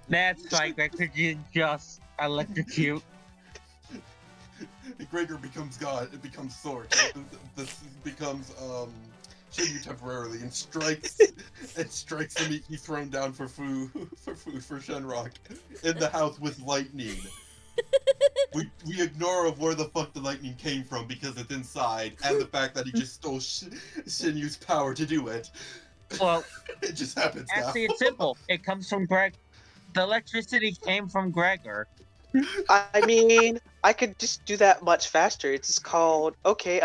That's like that could you just electrocute. Gregor becomes God. It becomes Thor. This becomes Shinju temporarily and strikes the meat he's thrown down for Shenrock in the house with lightning. We ignore of where the fuck the lightning came from because it's inside, and the fact that he just stole Shinyu's power to do it. Well, It just happens now. actually, it's simple. It comes from Greg. The electricity came from Gregor. I mean, I could just do that much faster. It's just called, okay,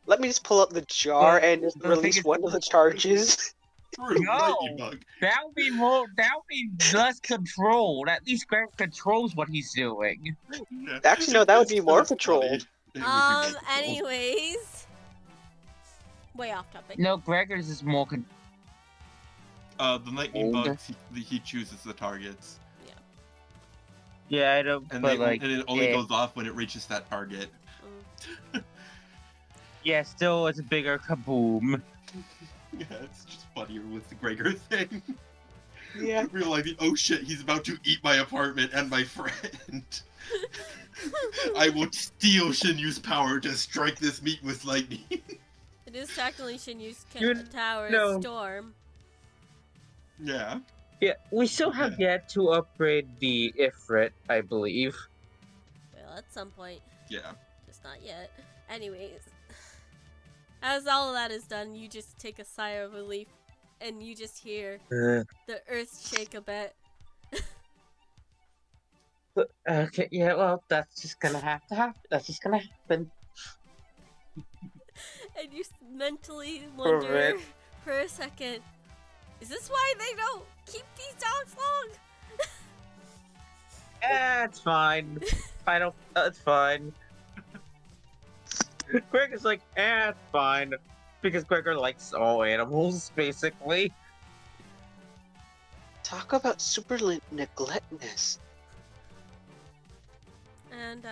let me just pull up the jar Well, and just the thing release is- one of the charges. True, No. lightning bug. That would be more. That would be less controlled. At least Greg controls what he's doing. Yeah. Actually, no, that would be more It's funny. controlled. It would be more controlled. Anyways. Way off topic. No, Gregor's is more. The lightning Old. bugs, he chooses the targets. Yeah, I don't. And, but like, it only yeah. goes off when it reaches that target. Mm. Yeah, still, it's a bigger kaboom. Yeah, it's just funnier with the Gregor thing. Yeah. Realizing, oh shit, he's about to eat my apartment and my friend. I will steal Shinyu's power to strike this meat with lightning. It is technically Shinyu's You tower know- storm. Yeah. Yeah, we still have yet to upgrade the Ifrit, I believe. Well, at some point. Yeah. Just not yet. Anyways. As all of that is done, you just take a sigh of relief and you just hear the earth shake a bit. Okay, yeah, well, that's just gonna have to happen. That's just gonna happen. And you mentally For wonder it. for a second, is this why they don't keep these dogs long? It's fine. I don't. It's fine. Greg is like, it's fine, because Gregor likes all animals, basically. Talk about super neglectness. And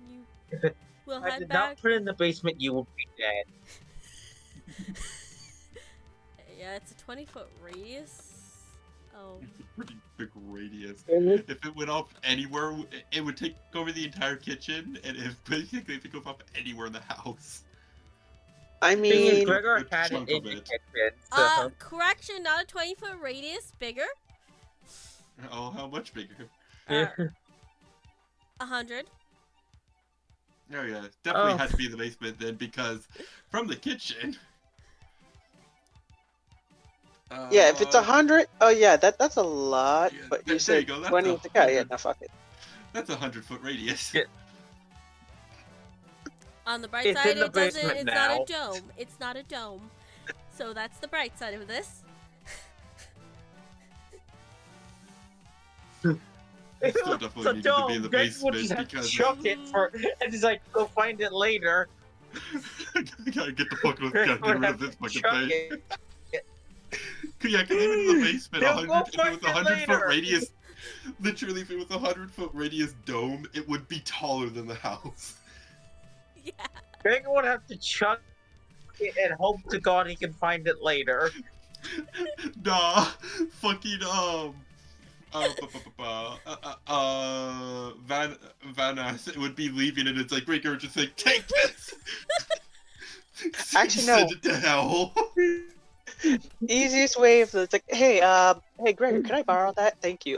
you If it- will If I head did back. not put it in the basement, you will be dead. Yeah, it's a 20-foot radius. Oh, It's a pretty big radius. Mhm. If it went off anywhere, it would take over the entire kitchen, and if it goes off anywhere in the house. I Thing is, mean, Gregor good had it chunk in of the it. kitchen, so correction, not a 20-foot radius, bigger. Oh, how much bigger? Uh, 100. Oh yeah, definitely Oh. had to be in the basement then, because from the kitchen. yeah, if it's 100, oh yeah, that's a lot. Yeah, But there you said you go, that's 20. a It's like, oh yeah, 100. no, fuck it. That's a 100-foot radius. Yeah. On the bright It's side, in the it doesn't. basement It's now. not a dome. It's not a dome. So that's the bright side of this. It still definitely needed to be in the Greg will basement just have to because chuck it for, and he's like, go find it later. I gotta get the fuck gotta Greg get would rid have of this to fucking chuck thing. it. Yeah, cause even in the basement, They'll go 100 if it find was it 100-foot later. radius. Literally, if it was a 100-foot radius dome, it would be taller than the house. Yeah. Greg would have to chuck it and hope to God he can find it later. Nah, fucking Vanas, it would be leaving, and it's like Breaker just like, take this. Actually, no. Send it to hell. Easiest way of it's like, hey, hey, Greg, can I borrow that? Thank you.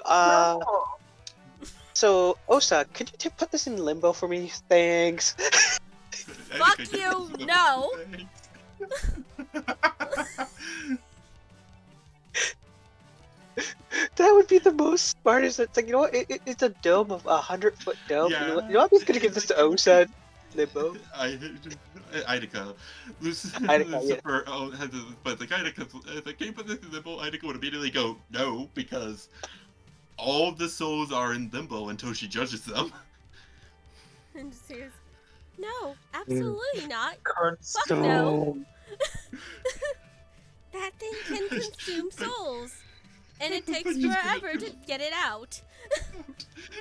So Osa, could you put this in limbo for me? Thanks. Fuck you, no. That would be the most smartest. It's like, you know what? It's a dome of 100-foot dome. Yeah. You know what? I'm just gonna give this to Osa. Limbo. Idika. Idika, yeah. Super, has this, but like Idika, like, can you put this in limbo? Idika would immediately go, no, because all of the souls are in limbo until she judges them. And just hears, no, absolutely not. Current Fuck no. That thing can consume souls. And it takes Just give it forever to to get it out.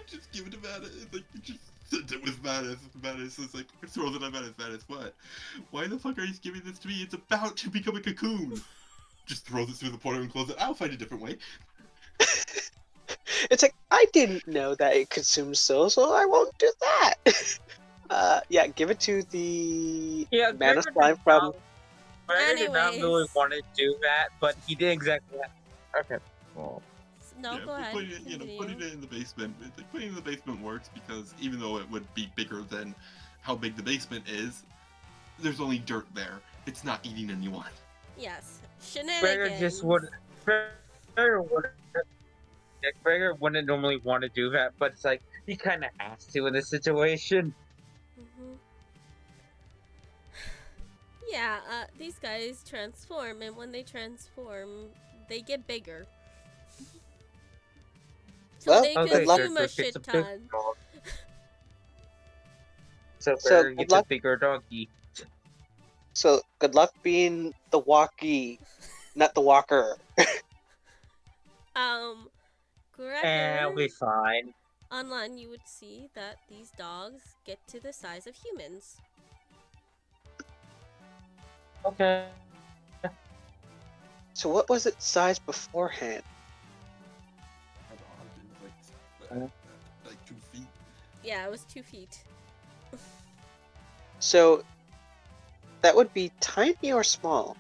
Just give it to Manus. Like, just send it with Manus. Manus is like, throws it at Manus. Manus, what? Why the fuck are you giving this to me? It's about to become a cocoon. Just throws it through the portal and close it. I'll find a different way. It's like, I didn't know that it consumes souls, so I won't do that. Yeah, give it to the mana slime from. Gregor did not really Anyways. want to do that, but he did exactly that. Okay. Well, No, Yeah, go but ahead. putting Continue. it in the basement. Like, putting it in the basement works because even though it would be bigger than how big the basement is, there's only dirt there. It's not eating anyone. Yes. Gregor Shenanigans. just would. Gregor wouldn't normally want to do that, but it's like he kind of has to in this situation. Mhm. Yeah, these guys transform, and when they transform, they get bigger. So Well, they good luck. consume a It's shit big ton. dog. So So, Gregor good gets luck. a bigger doggy. So good luck being the walkie, not the walker. Gregor, And it'll be fine. online you would see that these dogs get to the size of humans. Okay. So what was its size beforehand? Like 2 feet. Yeah, it was 2 feet. So that would be tiny or small?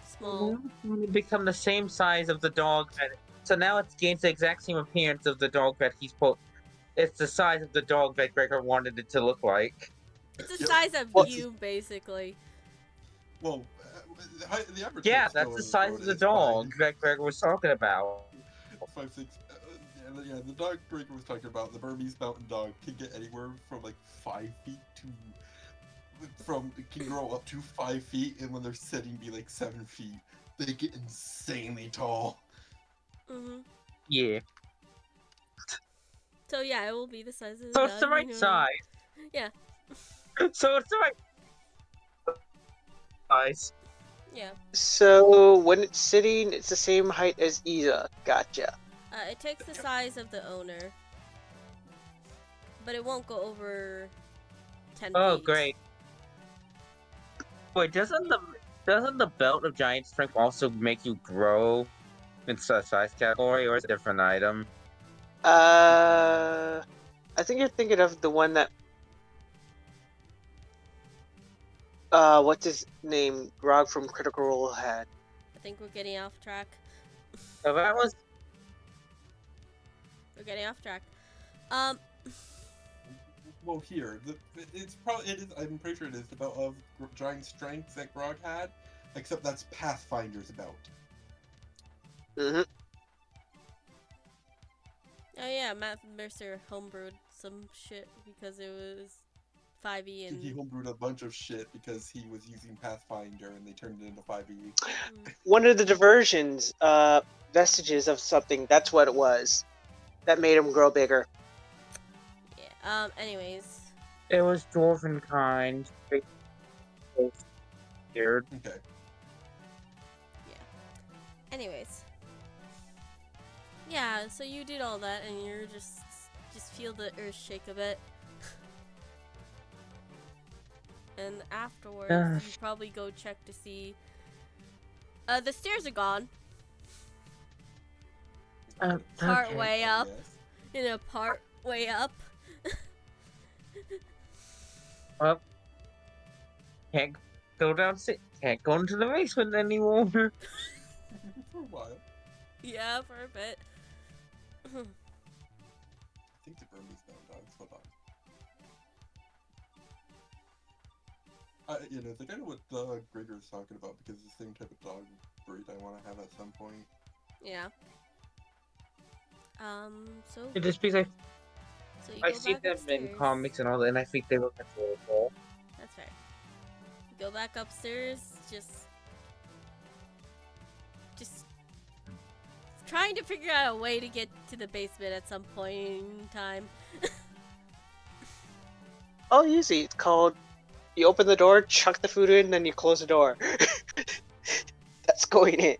Small. Small. It become the same size of the dog that. So now it gains the exact same appearance of the dog that he's put. It's the size of the dog that Gregor wanted it to look like. It's the Yep. size of What's- you, basically. Well, the average. Yeah, height that's the still size of the dog that Gregor was talking about. 5, 6. Yeah, the dog Breaker was talking about, the Burmese mountain dog, can get anywhere from like 5 feet to can grow up to 5 feet, and when they're sitting, be like 7 feet. They get insanely tall. Mhm. Yeah. So yeah, it will be the size of So the it's the dog, right size. Yeah. So it's the right size. Yeah. So when it's sitting, it's the same height as Isa. Gotcha. It takes the size of the owner, but it won't go over 10 Oh, feet. great. Wait, doesn't the belt of giant strength also make you grow in the size category, or is it a different item? I think you're thinking of the one that what's his name? Grog from Critical Role had. I think we're getting off track. So that was We're getting off track. Well, here, it's probably it is. I'm pretty sure it is the belt of giant strength that Grog had, except that's Pathfinder's belt. Mm-hmm. Oh yeah, Matt Mercer homebrewed some shit because it was 5e and He homebrewed a bunch of shit because he was using Pathfinder, and they turned it into 5e. One of the diversions, vestiges of something. That's what it was. That made him grow bigger. yeah. Anyways. it was dwarven kind. Weird. Okay. Anyways. Yeah, so you did all that and you're just feel the earth shake a bit. And afterwards you probably go check to see the stairs are gone. Part way up. Yes. In a part way up. Well, can't go downstairs. Can't go into the basement anymore. For a while. Yeah, for a bit. I think the Burmese Mountain Dogs. Hold on. I think I know what Gregor is talking about because it's the same type of dog breed I want to have at some point. Yeah. So It just because so you I go see back them upstairs. in comics and all that, and I think they look adorable. That's fair. You go back upstairs, just trying to figure out a way to get to the basement at some point in time. Oh, easy. It's called. You open the door, chuck the food in, then you close the door. That's going in.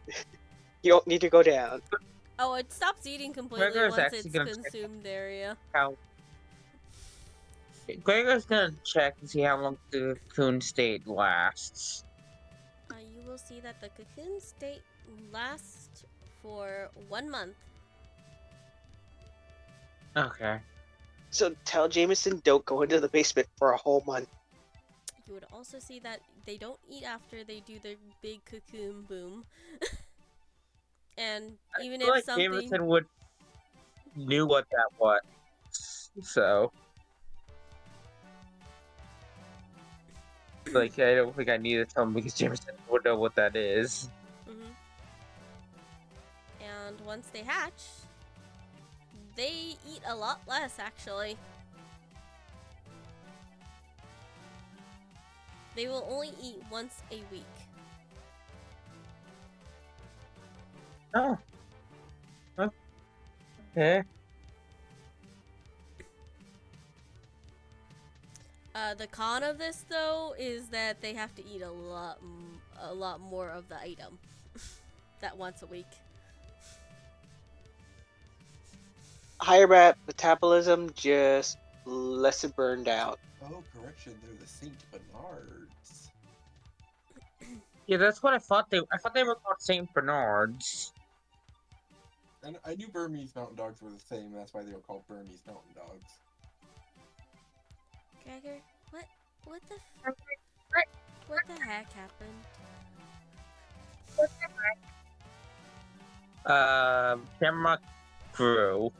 You don't need to go down. Oh, it stops eating completely Gregor's once actually it's gonna check consumed area. How Gregor's gonna check and see how long the cocoon state lasts. You will see that the cocoon state lasts for 1 month. Okay. So tell Jameson don't go into the basement for a whole month. You would also see that they don't eat after they do their big cocoon boom. And even I feel if like something... Jameson knew what that was. So. Like, I don't think I need to tell him because Jameson would know what that is. Mhm. And once they hatch, they eat a lot less, actually. They will only eat once a week. Oh. Okay. The con of this, though, is that they have to eat a lot more of the item. That once a week. Higher metabolism, just less it burned out. Oh, correction, they're the Saint Bernards. Yeah, that's what I thought they were called Saint Bernards. And I knew Burmese Mountain Dogs were the same, that's why they were called Burmese Mountain Dogs. Gregor, what the heck happened? Shamrock grew.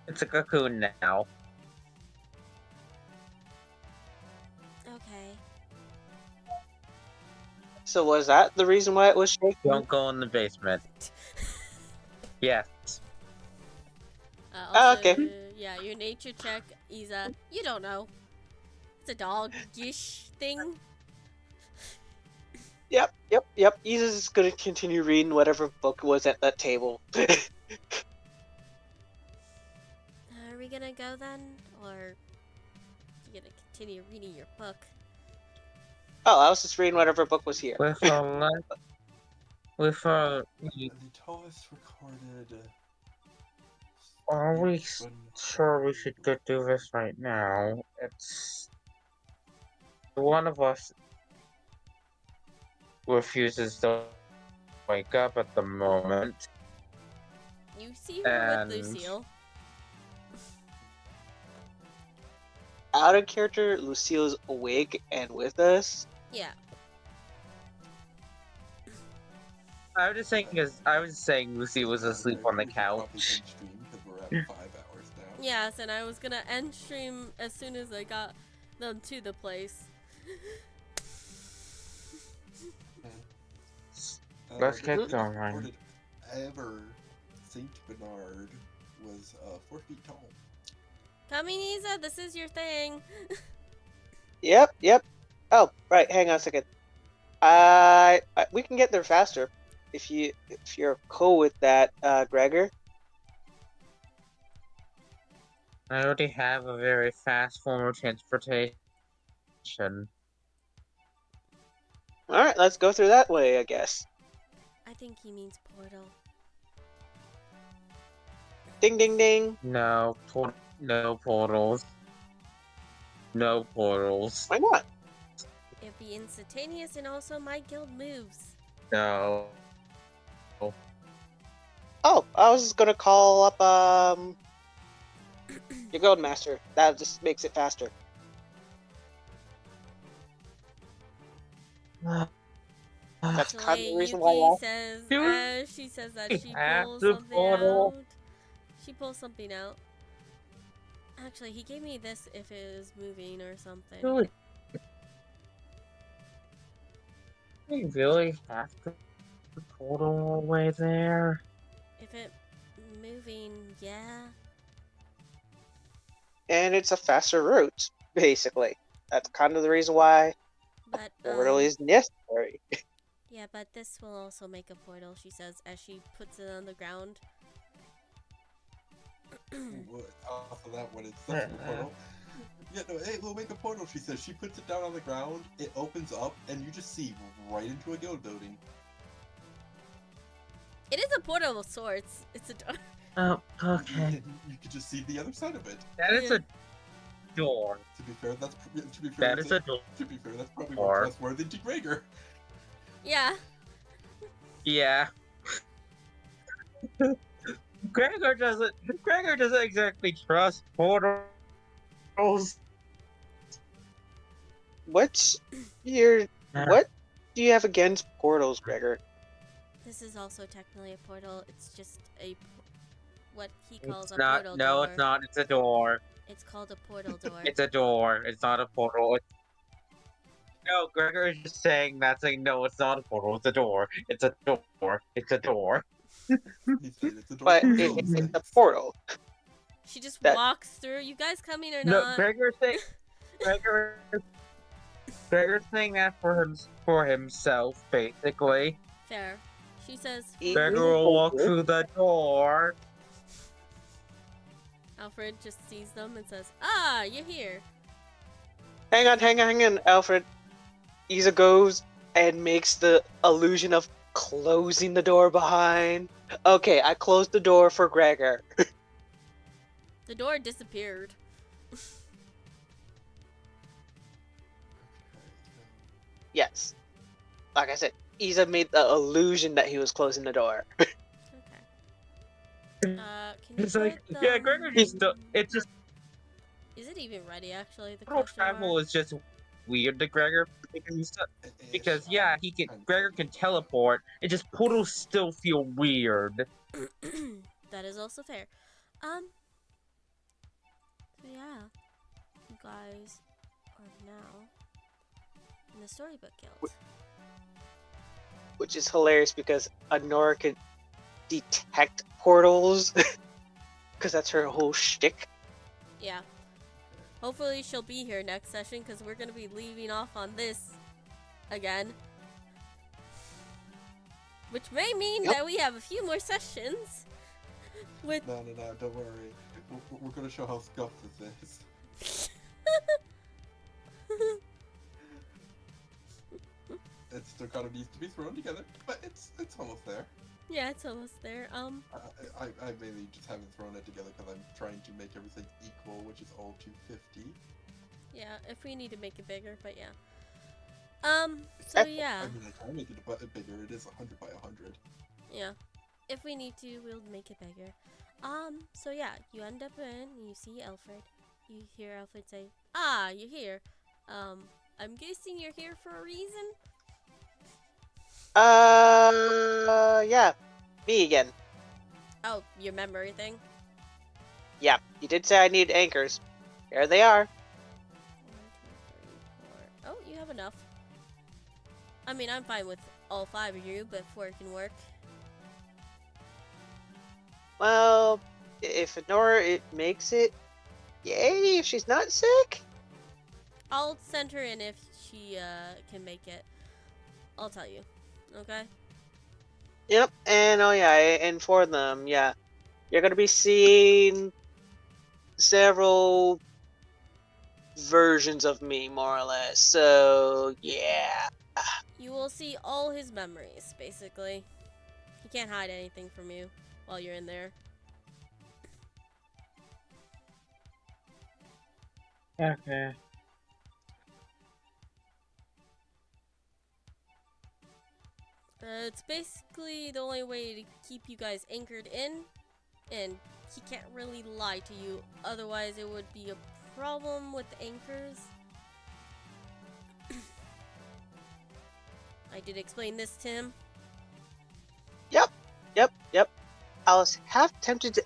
It's a cocoon now. Okay. So was that the reason why it was shaking? Don't go in the basement. Yes. Also, Okay. yeah, your nature check, Isa. You don't know. It's a dog-ish thing. Yep. Isa's just gonna continue reading whatever book was at that table. Are we gonna go then? Or are you gonna continue reading your book? Oh, I was just reading whatever book was here. With our The tallest recorded. are we speech sure we should go do this right now? It's one of us refuses to wake up at the moment. You see her And- with Lucille. Out of character, Lucille's awake and with us. Yeah. I was just saying Lucy was asleep on the Probably couch. end stream because we're at 5 hours now. Yes, and I was gonna end stream as soon as I got them to the place. Let's the get biggest going. recorded ever Saint Bernard was 4 feet tall. Coming, Isa, this is your thing. Yep. Oh, right. Hang on a second. We can get there faster if you're cool with that, Gregor. I already have a very fast form of transportation. All right, let's go through that way, I guess. I think he means portal. Ding, ding, ding. No portals. No portals. Why not? It'd be instantaneous and also my guild moves. No. Oh, I was just gonna call up your guild master. That just makes it faster. That's kind of the Actually, reason why I Yuki asked. says, Dude, she says that we she have pulls the something portal. out. She pulls something out. Actually, he gave me this if it was moving or something. Really? We really have to the portal all the way there? If it moving, yeah. And it's a faster route, basically. That's kind of the reason why But portal is necessary. yeah, but this will also make a portal, she says, as she puts it on the ground. Off of that, when it's such a portal. Yeah, no, it will make a portal, she says. She puts it down on the ground, it opens up, and you just see right into a guild building. It is a portal of sorts. It's a door. Oh, okay. You could just see the other side of it. That is a door. To be fair, that's That is a door. to be fair, that's probably Or- more trustworthy to Gregor. Yeah. Yeah. Gregor doesn't exactly trust portals. What do you have against portals, Gregor? This is also technically a portal. It's just what he calls It's a not. portal No, door. it's not. It's a door. It's called a portal door. It's a door. It's not a portal. No, Gregor is just saying that, saying no, it's not a portal. It's a door. It's a door. It's a door. He said it's a door But to it's guilds. a portal. She just That- walks through. You guys coming or No, not? Gregor's saying that for himself, basically. Fair. She says, Gregor will walk through the door. Alfred just sees them and says, "Ah, you're here." Hang on, Alfred. Isa goes and makes the illusion of closing the door behind. Okay, I closed the door for Gregor. The door disappeared. Yes. Like I said, Isa made the illusion that he was closing the door. Okay. Can you It's like, put yeah, the- Gregor just, it's just, Is it even ready? Actually, the portal question travel mark? is just weird to Gregor because yeah, Kind of. Gregor can teleport. It just portals still feel weird. That is also fair. So yeah, you guys are now in the Storybook Guild. Which is hilarious because Honora could detect portals. Because that's her whole shtick. Yeah. Hopefully she'll be here next session because we're gonna be leaving off on this again. Which may mean Yep. that we have a few more sessions. With No, don't worry. We're gonna show how scuffed this is. It still kind of needs to be thrown together, but it's almost there. yeah, it's almost there. I mainly just haven't thrown it together because I'm trying to make everything equal, which is all 250. Yeah, if we need to make it bigger, but yeah. So yeah. I mean, I can make it a bit bigger. It is 100 by 100. Yeah. If we need to, we'll make it bigger. So yeah, you end up in, you see Alfred. You hear Alfred say, "Ah, you're here. I'm guessing you're here for a reason?" Yeah. Me again. Oh, your memory thing? Yeah, you did say I need anchors. Here they are. 1, 2, 3, 4. Oh, you have enough. I mean, I'm fine with all 5 of you, but 4 can work. Well, if Nora it makes it, yay! If she's not sick, I'll send her in if she can make it. I'll tell you. Okay? yep. And oh yeah, and for them, yeah, you're gonna be seeing several versions of me, more or less. So yeah. You will see all his memories, basically. He can't hide anything from you while you're in there. Okay. It's basically the only way to keep you guys anchored in, and he can't really lie to you, otherwise it would be a problem with the anchors. I did explain this to him. Yep. I was half tempted to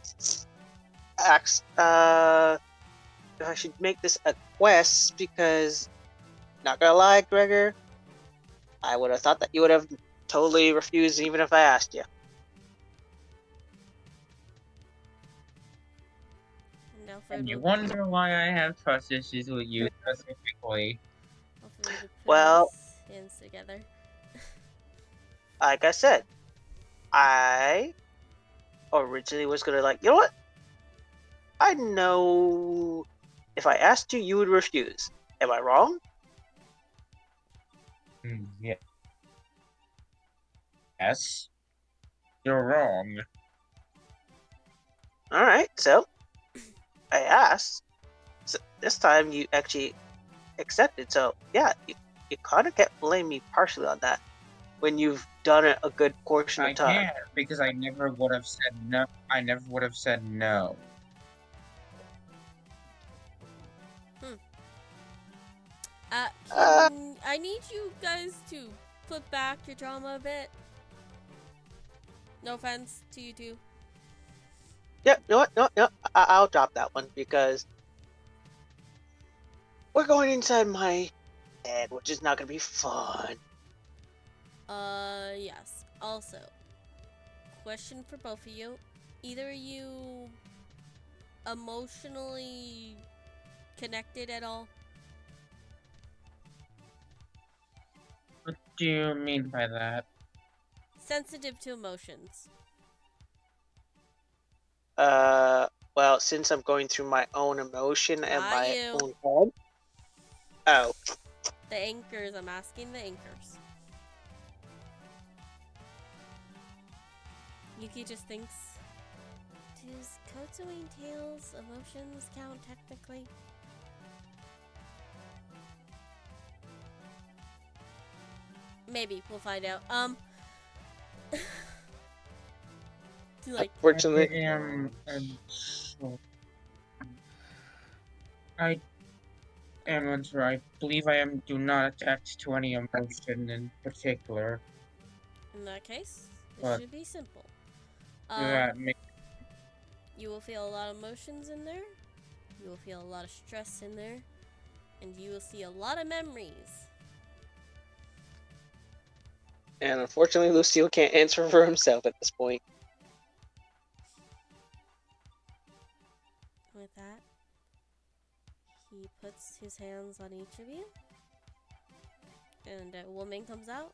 ask, if I should make this a quest because, not gonna lie, Gregor, I would have thought that you would have totally refused even if I asked you. And you wonder why I have trust issues with you specifically. Hopefully we put Well- his hands together. Like I said, I originally was gonna you know what? I know if I asked you, you would refuse. Am I wrong? Yeah. Yes. You're wrong. Alright, so I asked. So this time you actually accepted, so yeah, you kind of can't blame me partially on that when you've done it a good portion I of time. can't because I never would have said no. I never would have said no. I need you guys to put back your drama a bit. No offense to you two. Yep, you know what? No, I'll drop that one because we're going inside my head, which is not gonna be fun. Yes. Also, question for both of you. Either you emotionally connected at all? What do you mean by that? Sensitive to emotions. Well, since I'm going through my own emotion and Not my you. own head. Oh, The anchors, I'm asking the anchors. Yuki just thinks, does Kotsui Tails emotions count technically? Maybe, we'll find out. Like, unfortunately, I am unsure. I believe I do not attach to any emotion in particular. in that case, it What? should be simple. That makes You will feel a lot of emotions in there. You will feel a lot of stress in there. And you will see a lot of memories. and unfortunately, Lucille can't answer for himself at this point. With that, he he puts his hands on each of you. And a woman comes out.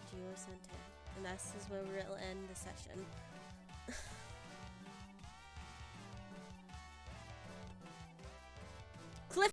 Gio Santana. And this is where we'll end the session.